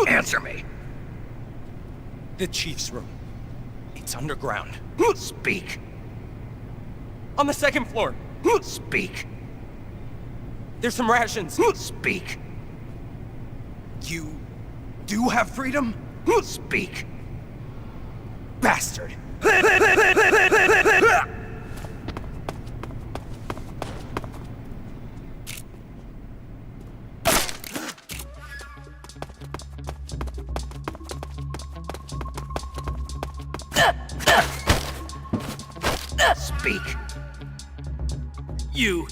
Answer me. The chief's room. It's underground. Speak. On the second floor. Speak. There's some rations. Speak. You do have freedom? Speak. Bastard! Speak. You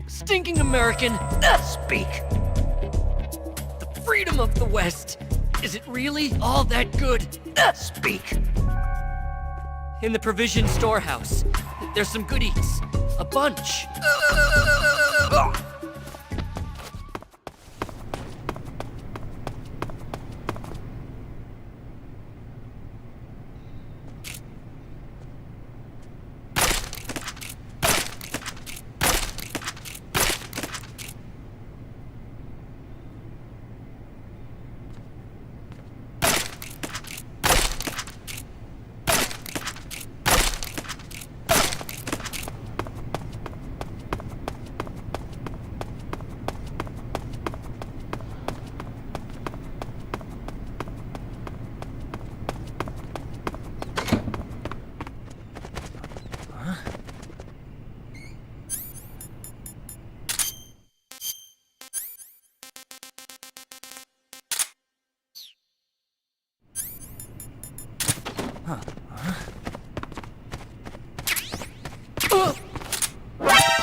stinking American! Speak. The freedom of the West! Is it really all that good? Speak. In the provision storehouse, there's some goodies. A bunch.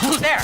Who's there?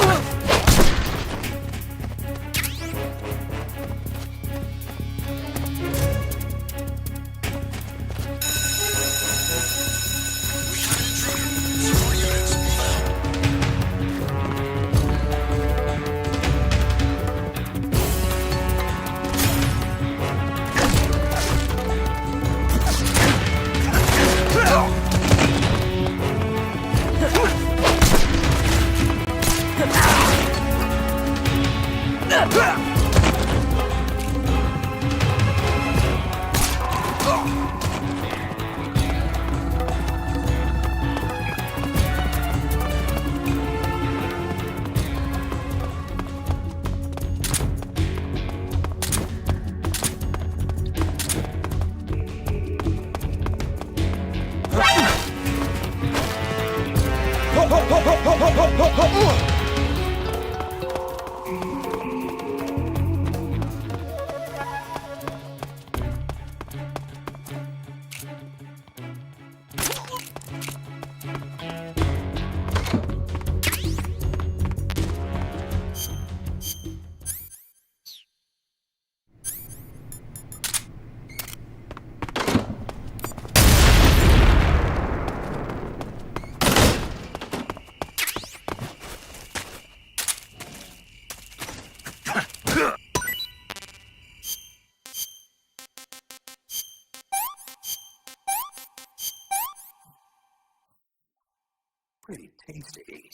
Pretty tasty.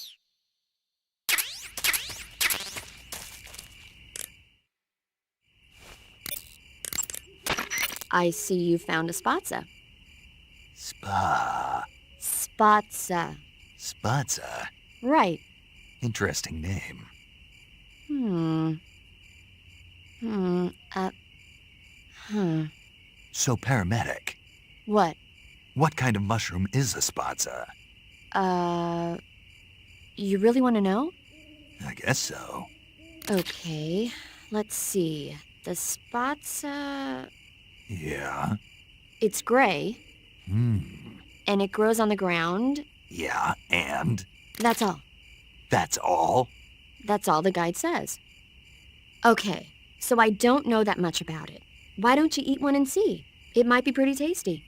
I see you found a spatza. Spa. Spatza. Spatza. Right. Interesting name. So, paramedic, What? what kind of mushroom is a spatza? You really want to know? I guess so. Okay, let's see. The spatza... Yeah. It's gray, and it grows on the ground. Yeah, and? That's all. That's all? That's all the guide says. Okay, so I don't know that much about it. Why don't you eat one and see? It might be pretty tasty.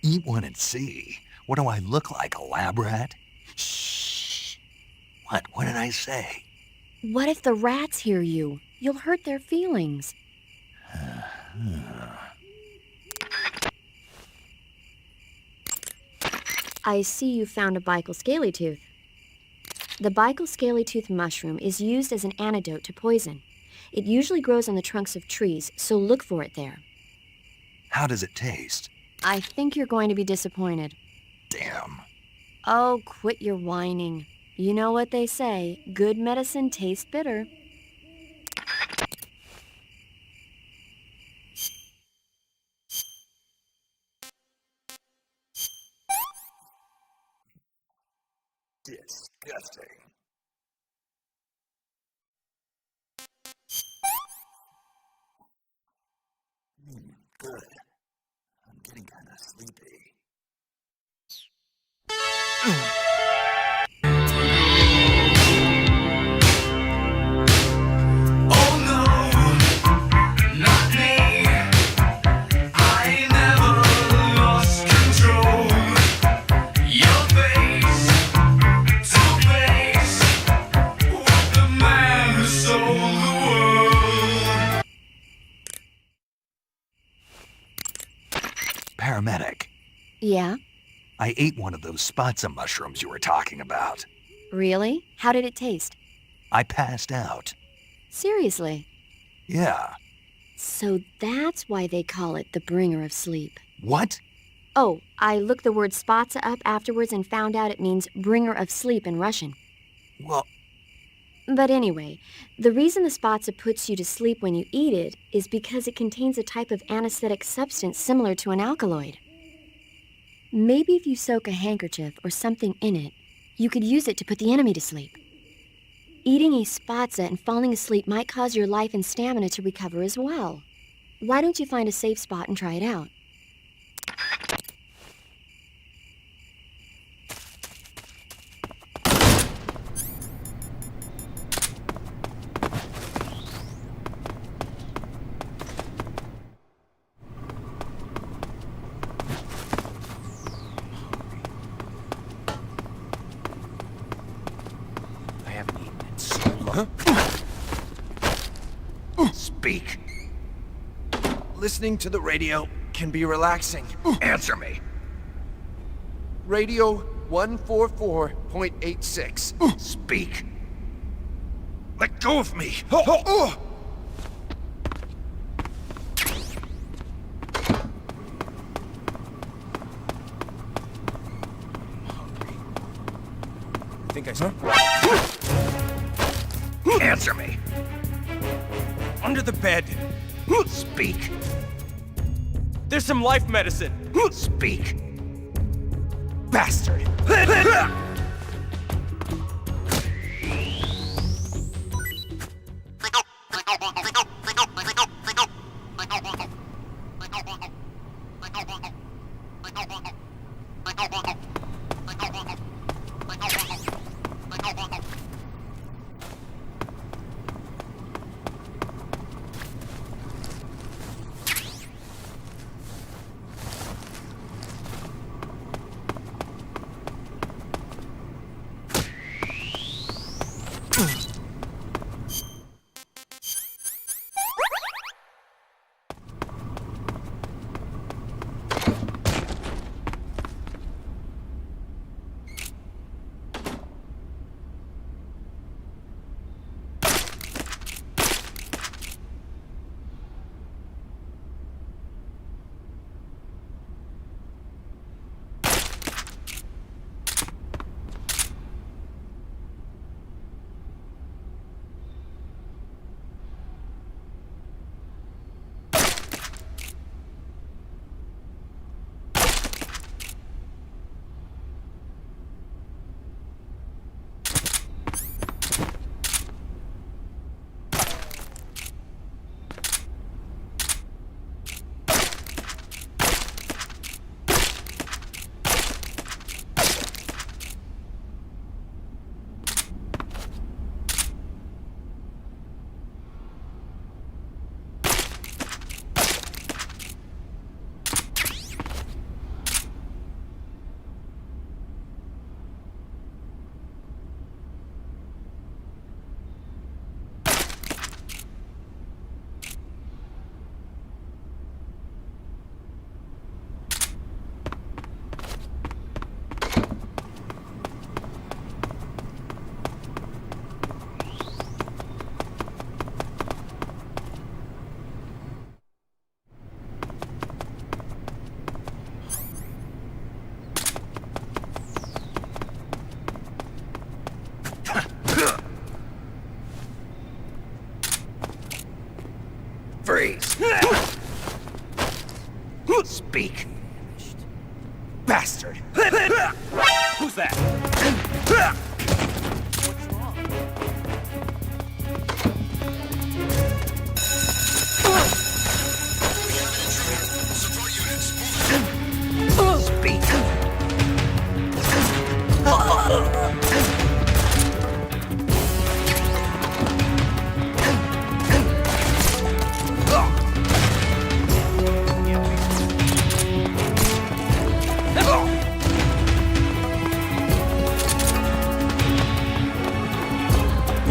Eat one and see. What do I look like, a lab rat? Shh. What? What did I say? What if the rats hear you? You'll hurt their feelings. I see you found a Bicol scaly-tooth. The Bicol scaly-tooth mushroom is used as an antidote to poison. It usually grows on the trunks of trees, so look for it there. How does it taste? I think you're going to be disappointed. Damn. Oh, quit your whining. You know what they say, good medicine tastes bitter. Disgusting. Good. I'm getting kind of sleepy. Oh no, not me. I never lost control. Your face to face with the man who sold the world. Paramedic, Yeah? I ate one of those spatza mushrooms you were talking about. Really? How did it taste? I passed out. Seriously? Yeah. So that's why they call it the bringer of sleep. What? Oh, I looked the word spatza up afterwards and found out it means bringer of sleep in Russian. Well, But anyway, the reason the spatza puts you to sleep when you eat it is because it contains a type of anesthetic substance similar to an alkaloid. Maybe if you soak a handkerchief or something in it, you could use it to put the enemy to sleep. Eating a spatza and falling asleep might cause your life and stamina to recover as well. Why don't you find a safe spot and try it out? I haven't eaten in so long. Speak. Listening to the radio can be relaxing. Answer me. Radio 144.86. Speak. Let go of me. I think I saw. Answer me. Under the bed. Speak. There's some life medicine. Speak. Bastard. Freeze! Speak! Bastard! Who's that? Speak!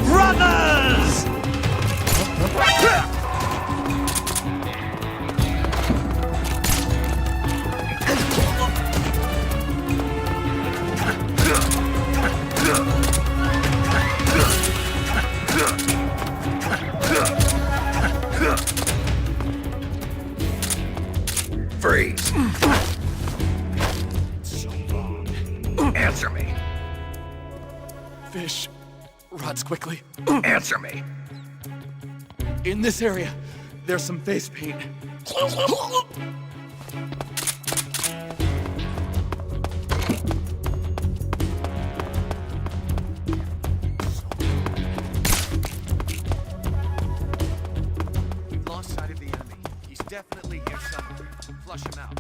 Brothers! Freeze! Answer me. Fish rots quickly. Answer me. In this area, there's some face paint. We've lost sight of the enemy. He's definitely here somewhere. Flush him out.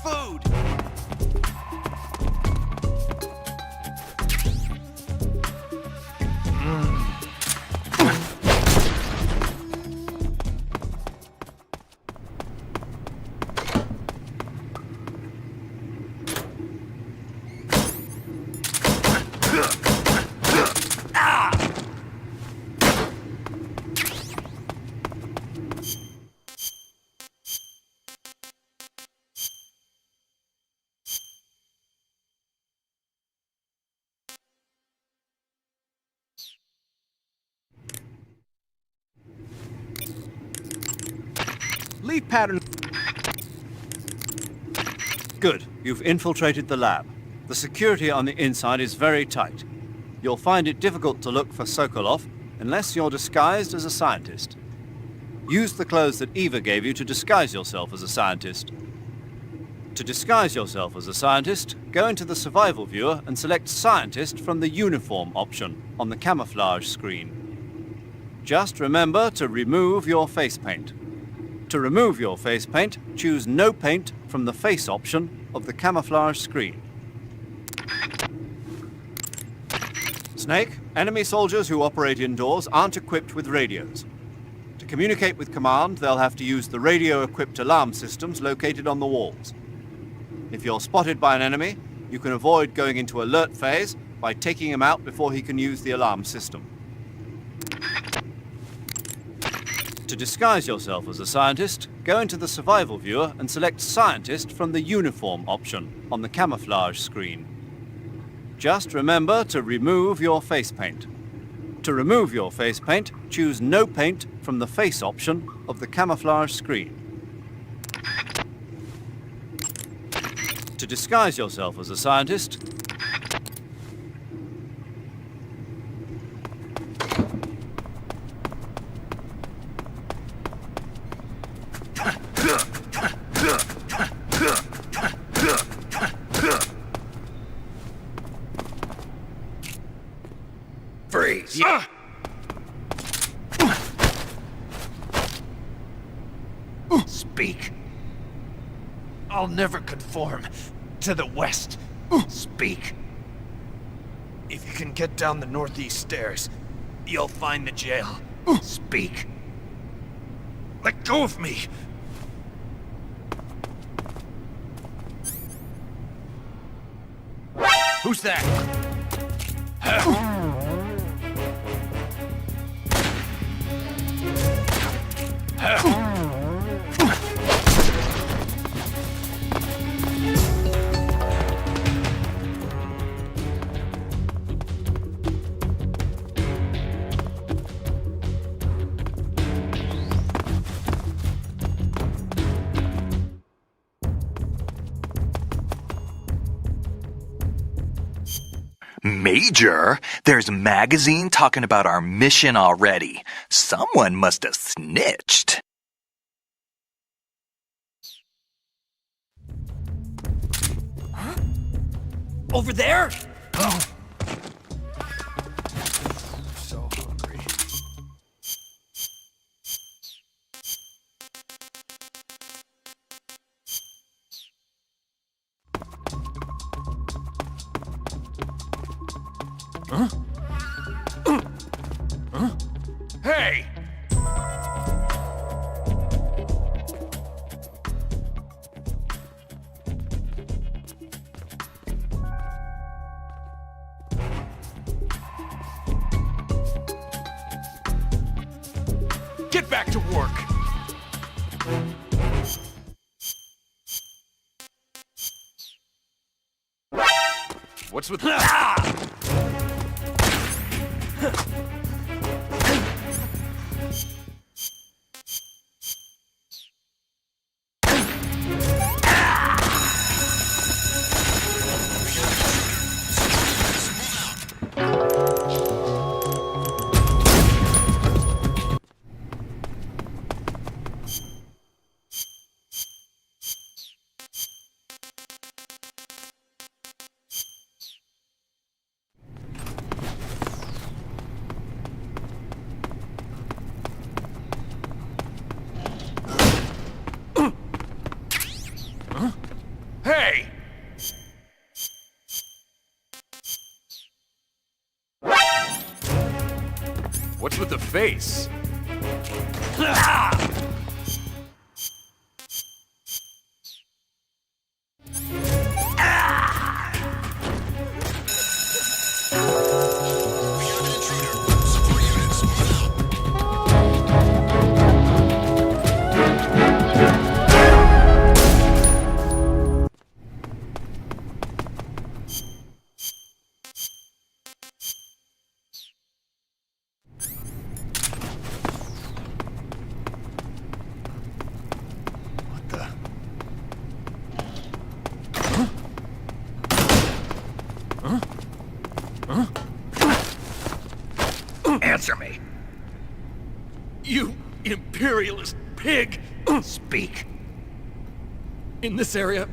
Food! Leaf pattern. Good. You've infiltrated the lab. The security on the inside is very tight. You'll find it difficult to look for Sokolov unless you're disguised as a scientist. Use the clothes that Eva gave you to disguise yourself as a scientist. To disguise yourself as a scientist, go into the survival viewer and select Scientist from the Uniform option on the camouflage screen. Just remember to remove your face paint. To remove your face paint, choose No Paint from the Face option of the camouflage screen. Snake, enemy soldiers who operate indoors aren't equipped with radios. To communicate with command, they'll have to use the radio-equipped alarm systems located on the walls. If you're spotted by an enemy, you can avoid going into alert phase by taking him out before he can use the alarm system. To disguise yourself as a scientist, go into the survival viewer and select Scientist from the Uniform option on the camouflage screen. Just remember to remove your face paint. To remove your face paint, choose No Paint from the Face option of the camouflage screen. To disguise yourself as a scientist, Freeze! Speak! I'll never conform to the West. Speak! If you can get down the northeast stairs, you'll find the jail. Speak! Let go of me! Who's that? Major, there's a magazine talking about our mission already. Someone must have snitched. Over there? Oh. So hungry. Huh? Huh? Hey! Get back to work! What's with Hey! What's with the face? Answer me. You imperialist pig! Speak. In this area,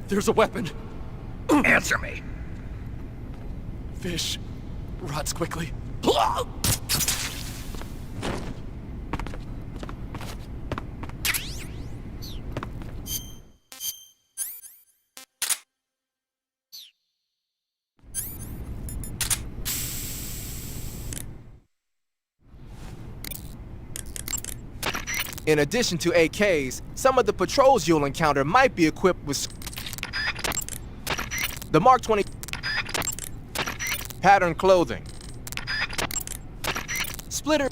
there's a weapon. Answer me. Fish rots quickly. In addition to AKs, some of the patrols you'll encounter might be equipped with the Mark 20 pattern clothing, splitter,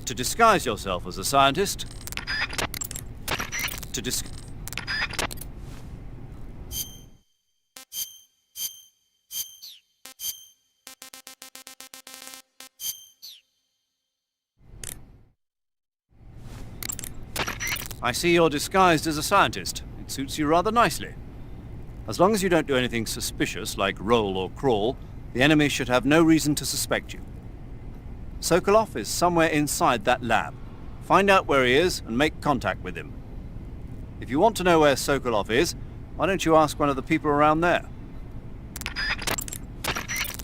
To disguise yourself as a scientist. To I see you're disguised as a scientist. It suits you rather nicely. As long as you don't do anything suspicious, like roll or crawl, the enemy should have no reason to suspect you. Sokolov is somewhere inside that lab. Find out where he is and make contact with him. If you want to know where Sokolov is, why don't you ask one of the people around there?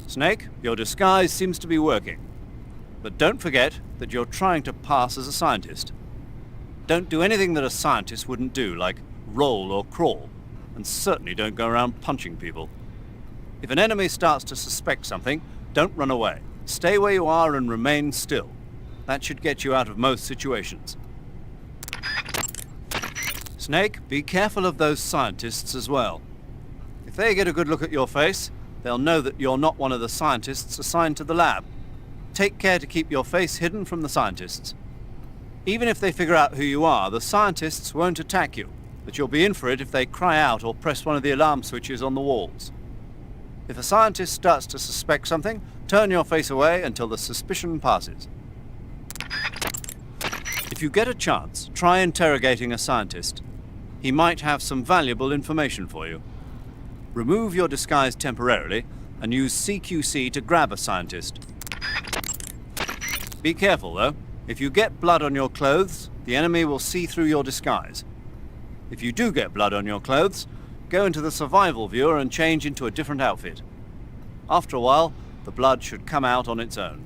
Snake, your disguise seems to be working. But don't forget that you're trying to pass as a scientist. Don't do anything that a scientist wouldn't do, like roll or crawl, and certainly don't go around punching people. If an enemy starts to suspect something, don't run away. Stay where you are and remain still. That should get you out of most situations. Snake, be careful of those scientists as well. If they get a good look at your face, they'll know that you're not one of the scientists assigned to the lab. Take care to keep your face hidden from the scientists. Even if they figure out who you are, the scientists won't attack you, but you'll be in for it if they cry out or press one of the alarm switches on the walls. If a scientist starts to suspect something, turn your face away until the suspicion passes. If you get a chance, try interrogating a scientist. He might have some valuable information for you. Remove your disguise temporarily and use CQC to grab a scientist. Be careful, though. If you get blood on your clothes, the enemy will see through your disguise. If you do get blood on your clothes, go into the survival viewer and change into a different outfit. After a while, the blood should come out on its own.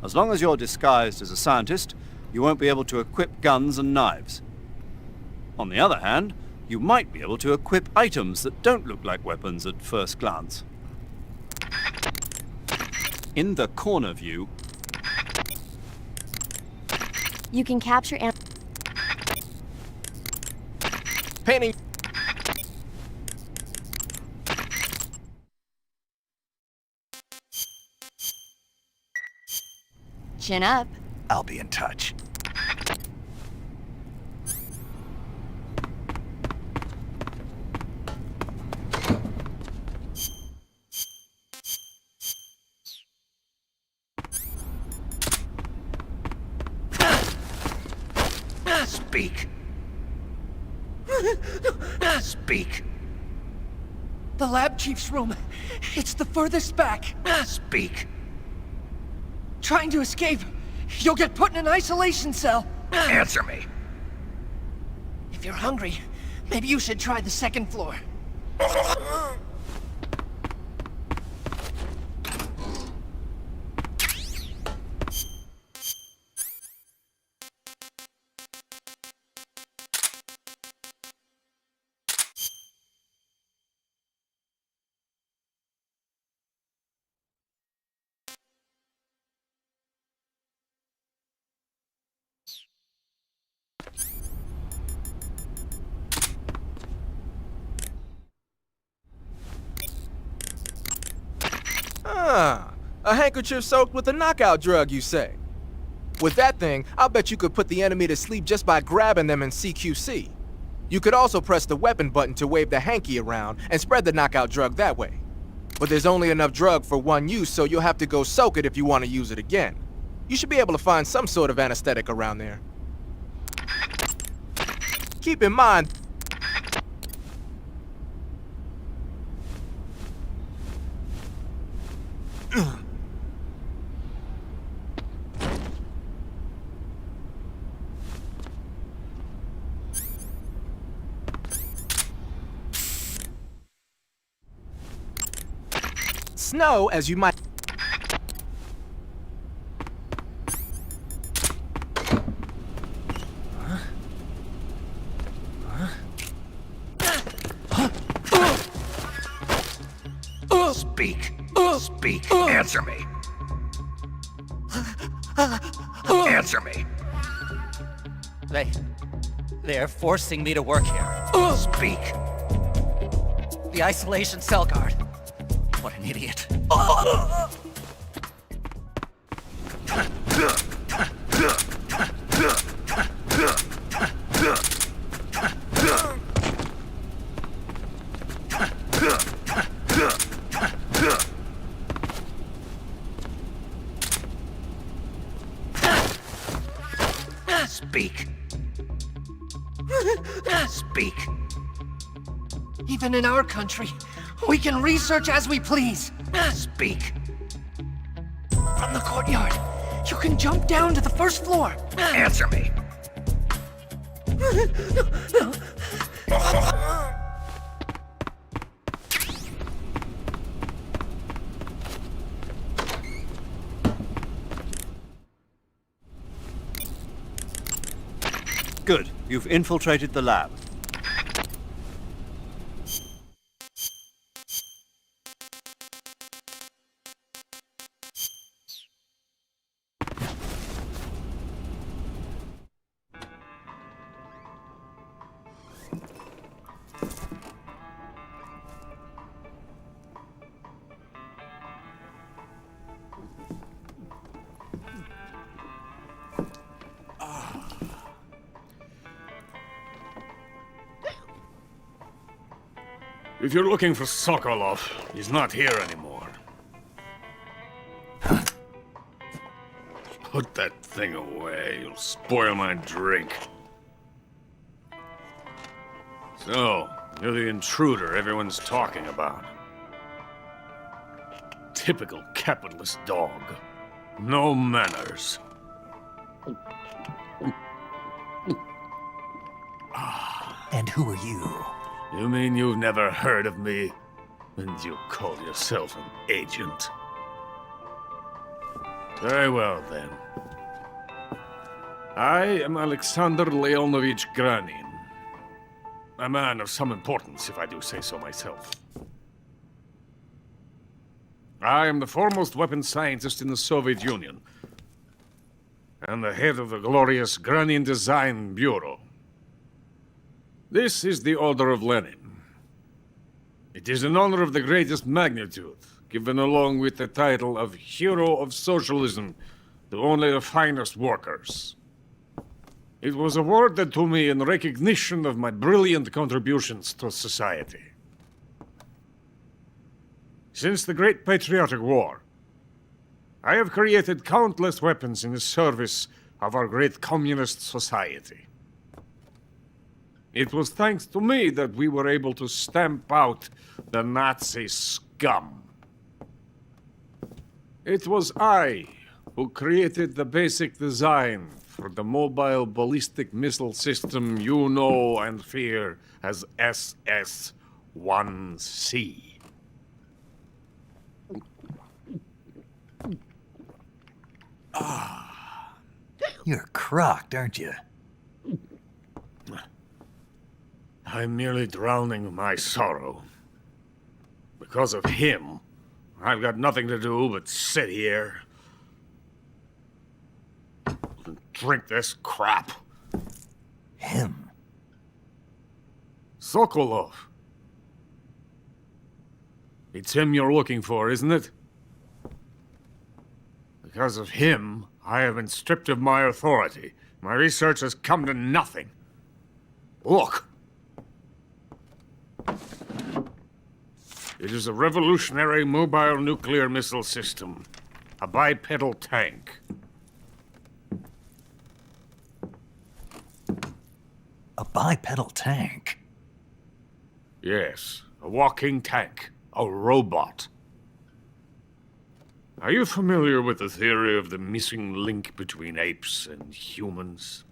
As long as you're disguised as a scientist, you won't be able to equip guns and knives. On the other hand, you might be able to equip items that don't look like weapons at first glance. In the corner view, You can capture Painting. Chin up. I'll be in touch. Speak. Speak. The lab chief's room. It's the furthest back. Speak. Trying to escape. You'll get put in an isolation cell. Answer me. If you're hungry, maybe you should try the second floor. A handkerchief soaked with a knockout drug, you say? With that thing, I'll bet you could put the enemy to sleep just by grabbing them in CQC. You could also press the weapon button to wave the hanky around and spread the knockout drug that way. But there's only enough drug for one use, so you'll have to go soak it if you want to use it again. You should be able to find some sort of anesthetic around there. Keep in mind, snow, as you might. Speak. Speak. Answer me. Answer me. They're forcing me to work here. Speak. The isolation cell guard. What an idiot. Speak. Speak. Even in our country, we can research as we please. Speak. From the courtyard, you can jump down to the first floor. Answer me. Good. You've infiltrated the lab. If you're looking for Sokolov, he's not here anymore. Put that thing away. You'll spoil my drink. So, you're the intruder everyone's talking about. Typical capitalist dog. No manners. And who are you? You mean you've never heard of me? And you call yourself an agent? Very well, then. I am Alexander Leonovich Granin. A man of some importance, if I do say so myself. I am the foremost weapons scientist in the Soviet Union, and the head of the glorious Granin Design Bureau. This is the Order of Lenin. It is an honor of the greatest magnitude, given along with the title of Hero of Socialism to only the finest workers. It was awarded to me in recognition of my brilliant contributions to society. Since the Great Patriotic War, I have created countless weapons in the service of our great communist society. It was thanks to me that we were able to stamp out the Nazi scum. It was I who created the basic design for the mobile ballistic missile system you know and fear as SS-1C. You're crocked, aren't you? I'm merely drowning my sorrow. Because of him, I've got nothing to do but sit here and drink this crap. Him? Sokolov. It's him you're looking for, isn't it? Because of him, I have been stripped of my authority. My research has come to nothing. Look. It is a revolutionary mobile nuclear missile system. A bipedal tank. A bipedal tank? Yes, a walking tank. A robot. Are you familiar with the theory of the missing link between apes and humans?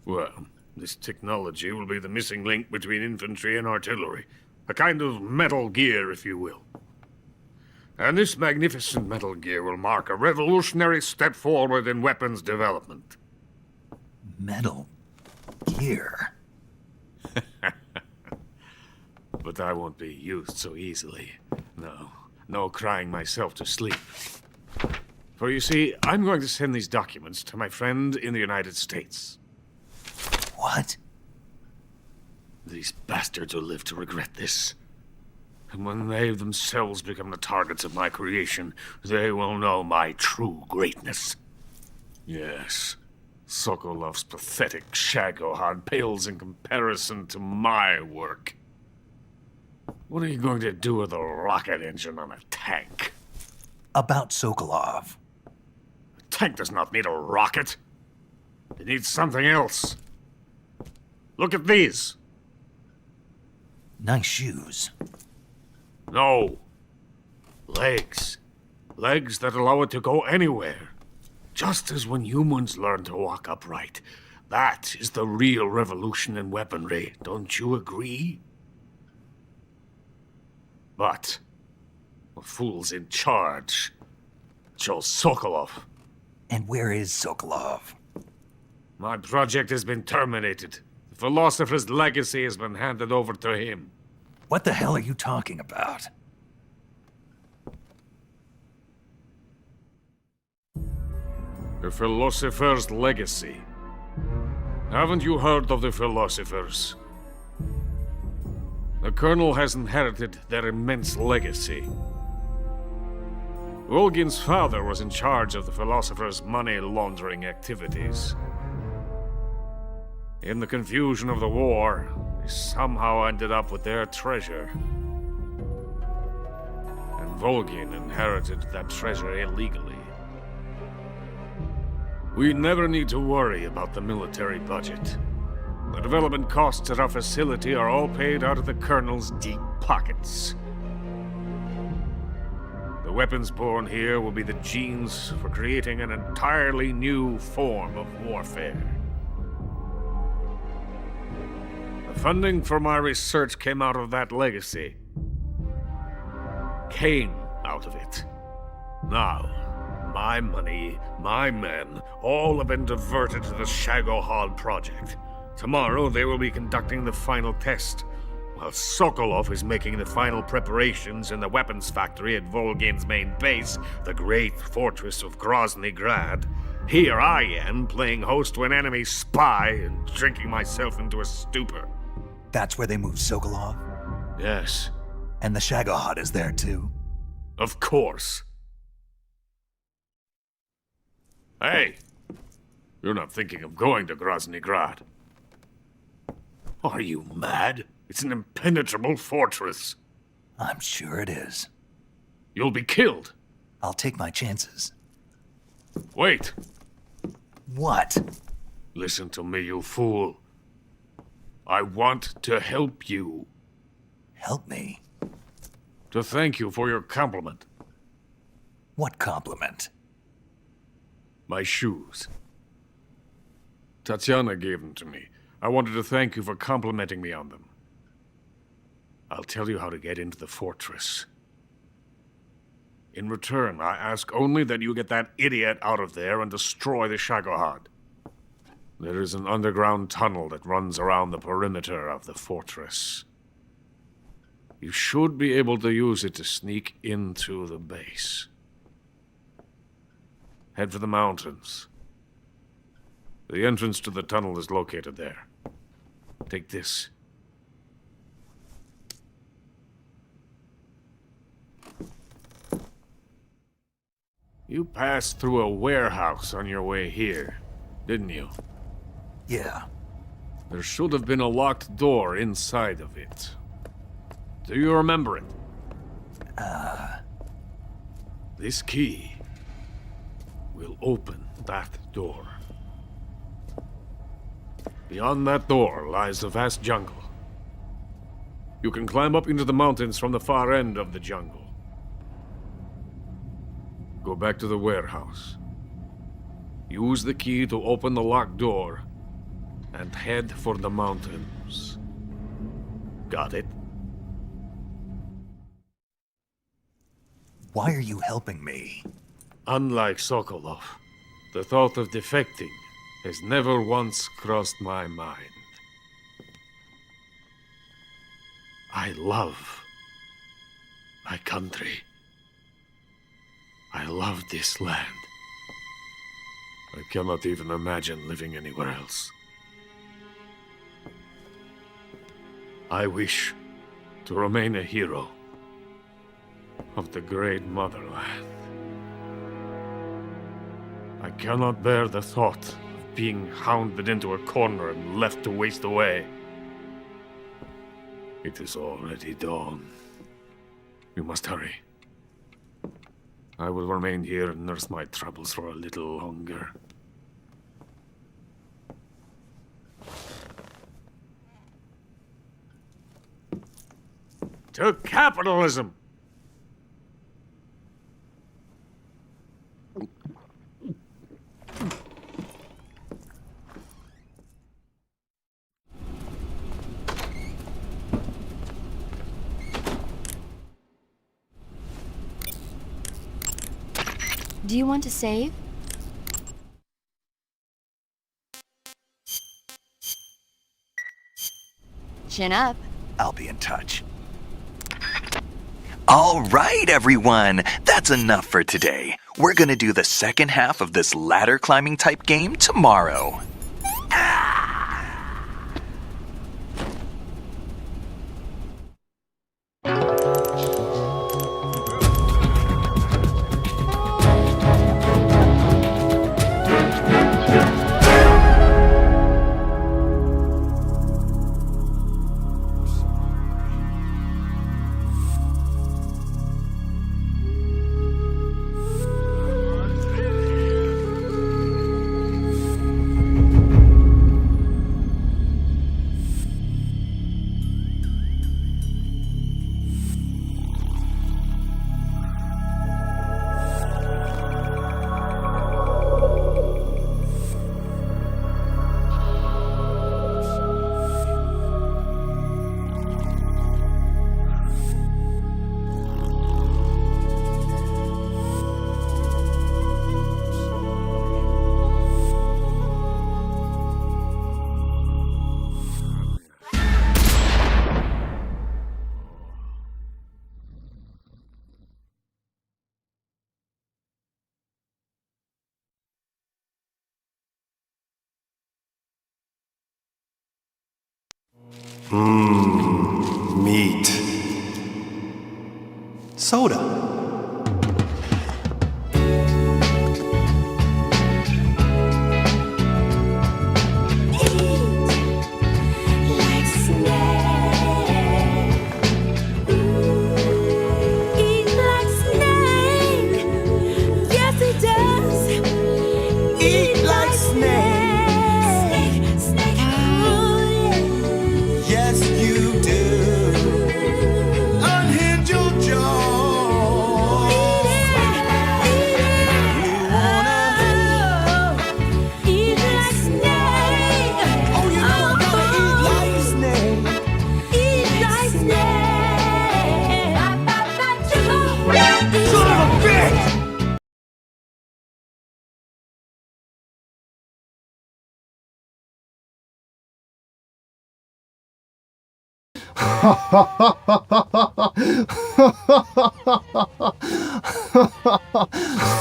Well, this technology will be the missing link between infantry and artillery. A kind of Metal Gear, if you will. And this magnificent Metal Gear will mark a revolutionary step forward in weapons development. Metal Gear? But I won't be used so easily. No crying myself to sleep. For you see, I'm going to send these documents to my friend in the United States. What? These bastards will live to regret this. And when they themselves become the targets of my creation, they will know my true greatness. Yes, Sokolov's pathetic Shagohod pales in comparison to my work. What are you going to do with a rocket engine on a tank? About Sokolov. A tank does not need a rocket. It needs something else. Look at these. Nice shoes. No. Legs. Legs that allow it to go anywhere. Just as when humans learn to walk upright. That is the real revolution in weaponry. Don't you agree? But the fool's in charge. Joe Sokolov. And where is Sokolov? My project has been terminated. The philosopher's legacy has been handed over to him. What the hell are you talking about? The philosopher's legacy. Haven't you heard of the philosophers? The Colonel has inherited their immense legacy. Volgin's father was in charge of the philosophers' money laundering activities. In the confusion of the war, they somehow ended up with their treasure. And Volgin inherited that treasure illegally. We never need to worry about the military budget. The development costs at our facility are all paid out of the Colonel's deep pockets. The weapons born here will be the genes for creating an entirely new form of warfare. The funding for my research came out of that legacy. Came out of it. Now, my money, my men, all have been diverted to the Shagohod project. Tomorrow they will be conducting the final test, while Sokolov is making the final preparations in the weapons factory at Volgin's main base, the great fortress of Grozny Grad. Here I am, playing host to an enemy spy and drinking myself into a stupor. That's where they moved Sokolov? Yes. And the Shagohod is there too? Of course. Hey! You're not thinking of going to Grozny Grad. Are you mad? It's an impenetrable fortress. I'm sure it is. You'll be killed. I'll take my chances. Wait. What? Listen to me, you fool. I want to help you. Help me? To thank you for your compliment. What compliment? My shoes. Tatiana gave them to me. I wanted to thank you for complimenting me on them. I'll tell you how to get into the fortress. In return, I ask only that you get that idiot out of there and destroy the Shagohod. There is an underground tunnel that runs around the perimeter of the fortress. You should be able to use it to sneak into the base. Head for the mountains. The entrance to the tunnel is located there. Take this. You passed through a warehouse on your way here, didn't you? Yeah. There should have been a locked door inside of it. Do you remember it? This key will open that door. Beyond that door lies a vast jungle. You can climb up into the mountains from the far end of the jungle. Go back to the warehouse. Use the key to open the locked door and head for the mountains. Got it? Why are you helping me? Unlike Sokolov, the thought of defecting has never once crossed my mind. I love my country. I love this land. I cannot even imagine living anywhere else. I wish to remain a hero of the great motherland. I cannot bear the thought of being hounded into a corner and left to waste away. It is already dawn. We must hurry. I will remain here and nurse my troubles for a little longer. To capitalism! Do you want to save? Chin up. I'll be in touch. All right, everyone. That's enough for today. We're gonna do the second half of this ladder climbing type game tomorrow. Meat. Soda.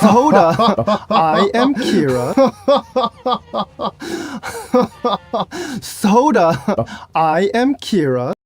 Soda, I am Kira. Soda, I am Kira.